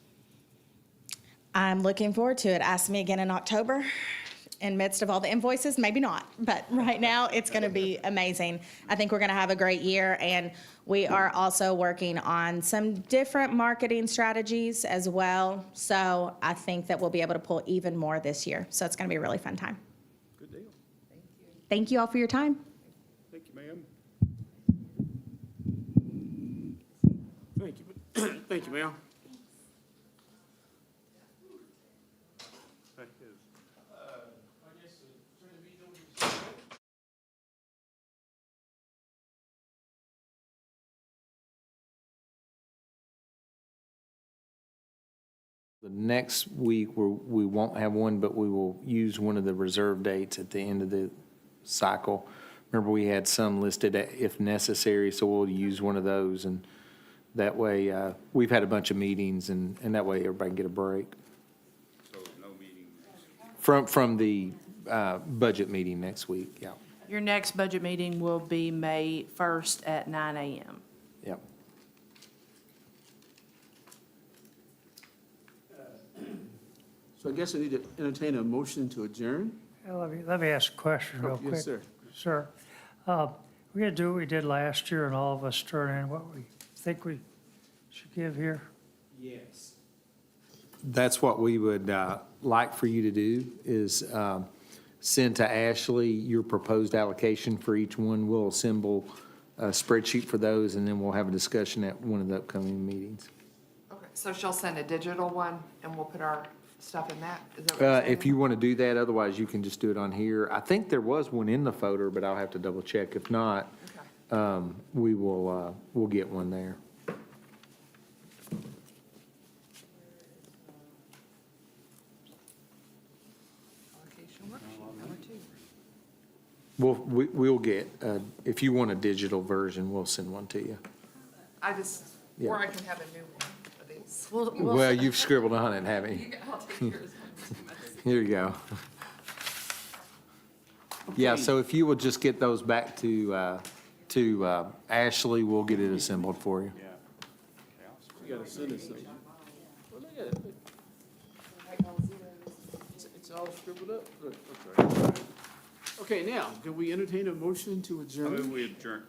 I'm looking forward to it. Ask me again in October, in midst of all the invoices, maybe not, but right now it's going to be amazing. I think we're going to have a great year, and we are also working on some different marketing strategies as well. So I think that we'll be able to pull even more this year. So it's going to be a really fun time. Good deal. Thank you all for your time. Thank you, ma'am. Thank you. Thank you, ma'am. The next week, we won't have one, but we will use one of the reserve dates at the end of the cycle. Remember, we had some listed if necessary, so we'll use one of those, and that way, we've had a bunch of meetings, and that way everybody can get a break. So no meeting next week. From the budget meeting next week, yeah. Your next budget meeting will be May 1st at 9 a.m. Yep. So I guess I need to entertain a motion to adjourn. Let me ask a question real Oh, quick. yes, sir. Sir, we're gonna do what we did last year, and all of us turn in what we think we should give here? Yes. That's what we would like for you to do, is send to Ashley your proposed allocation for each one. We'll assemble a spreadsheet for those, and then we'll have a discussion at one of the upcoming meetings. Okay, so she'll send a digital one and we'll put our stuff in that? Is that what you're saying? If you want to do that, otherwise you can just do it on here. I think there was one in the folder, but I'll have to double check. If not, we will, we'll get one there. Allocation worksheet number 2. We'll get, if you want a digital version, we'll send one to you. I just, Yeah. or I can have a new one of these. Well, you've scribbled on it, haven't you? I'll take yours. Here you go. Yeah, Okay. so if you will just get those back to Ashley, we'll get it assembled for you. You gotta send us something. Well, look at it. It's all scribbled up? Good, okay. Okay, now, can we entertain a motion to I adjourn? move we adjourn.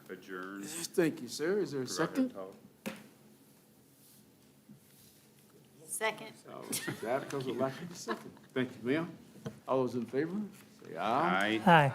Thank you, sir. Is there a second? Second. Oh, that because of lack of a second. Thank you, ma'am. All those in favor, say aye. Aye. Aye.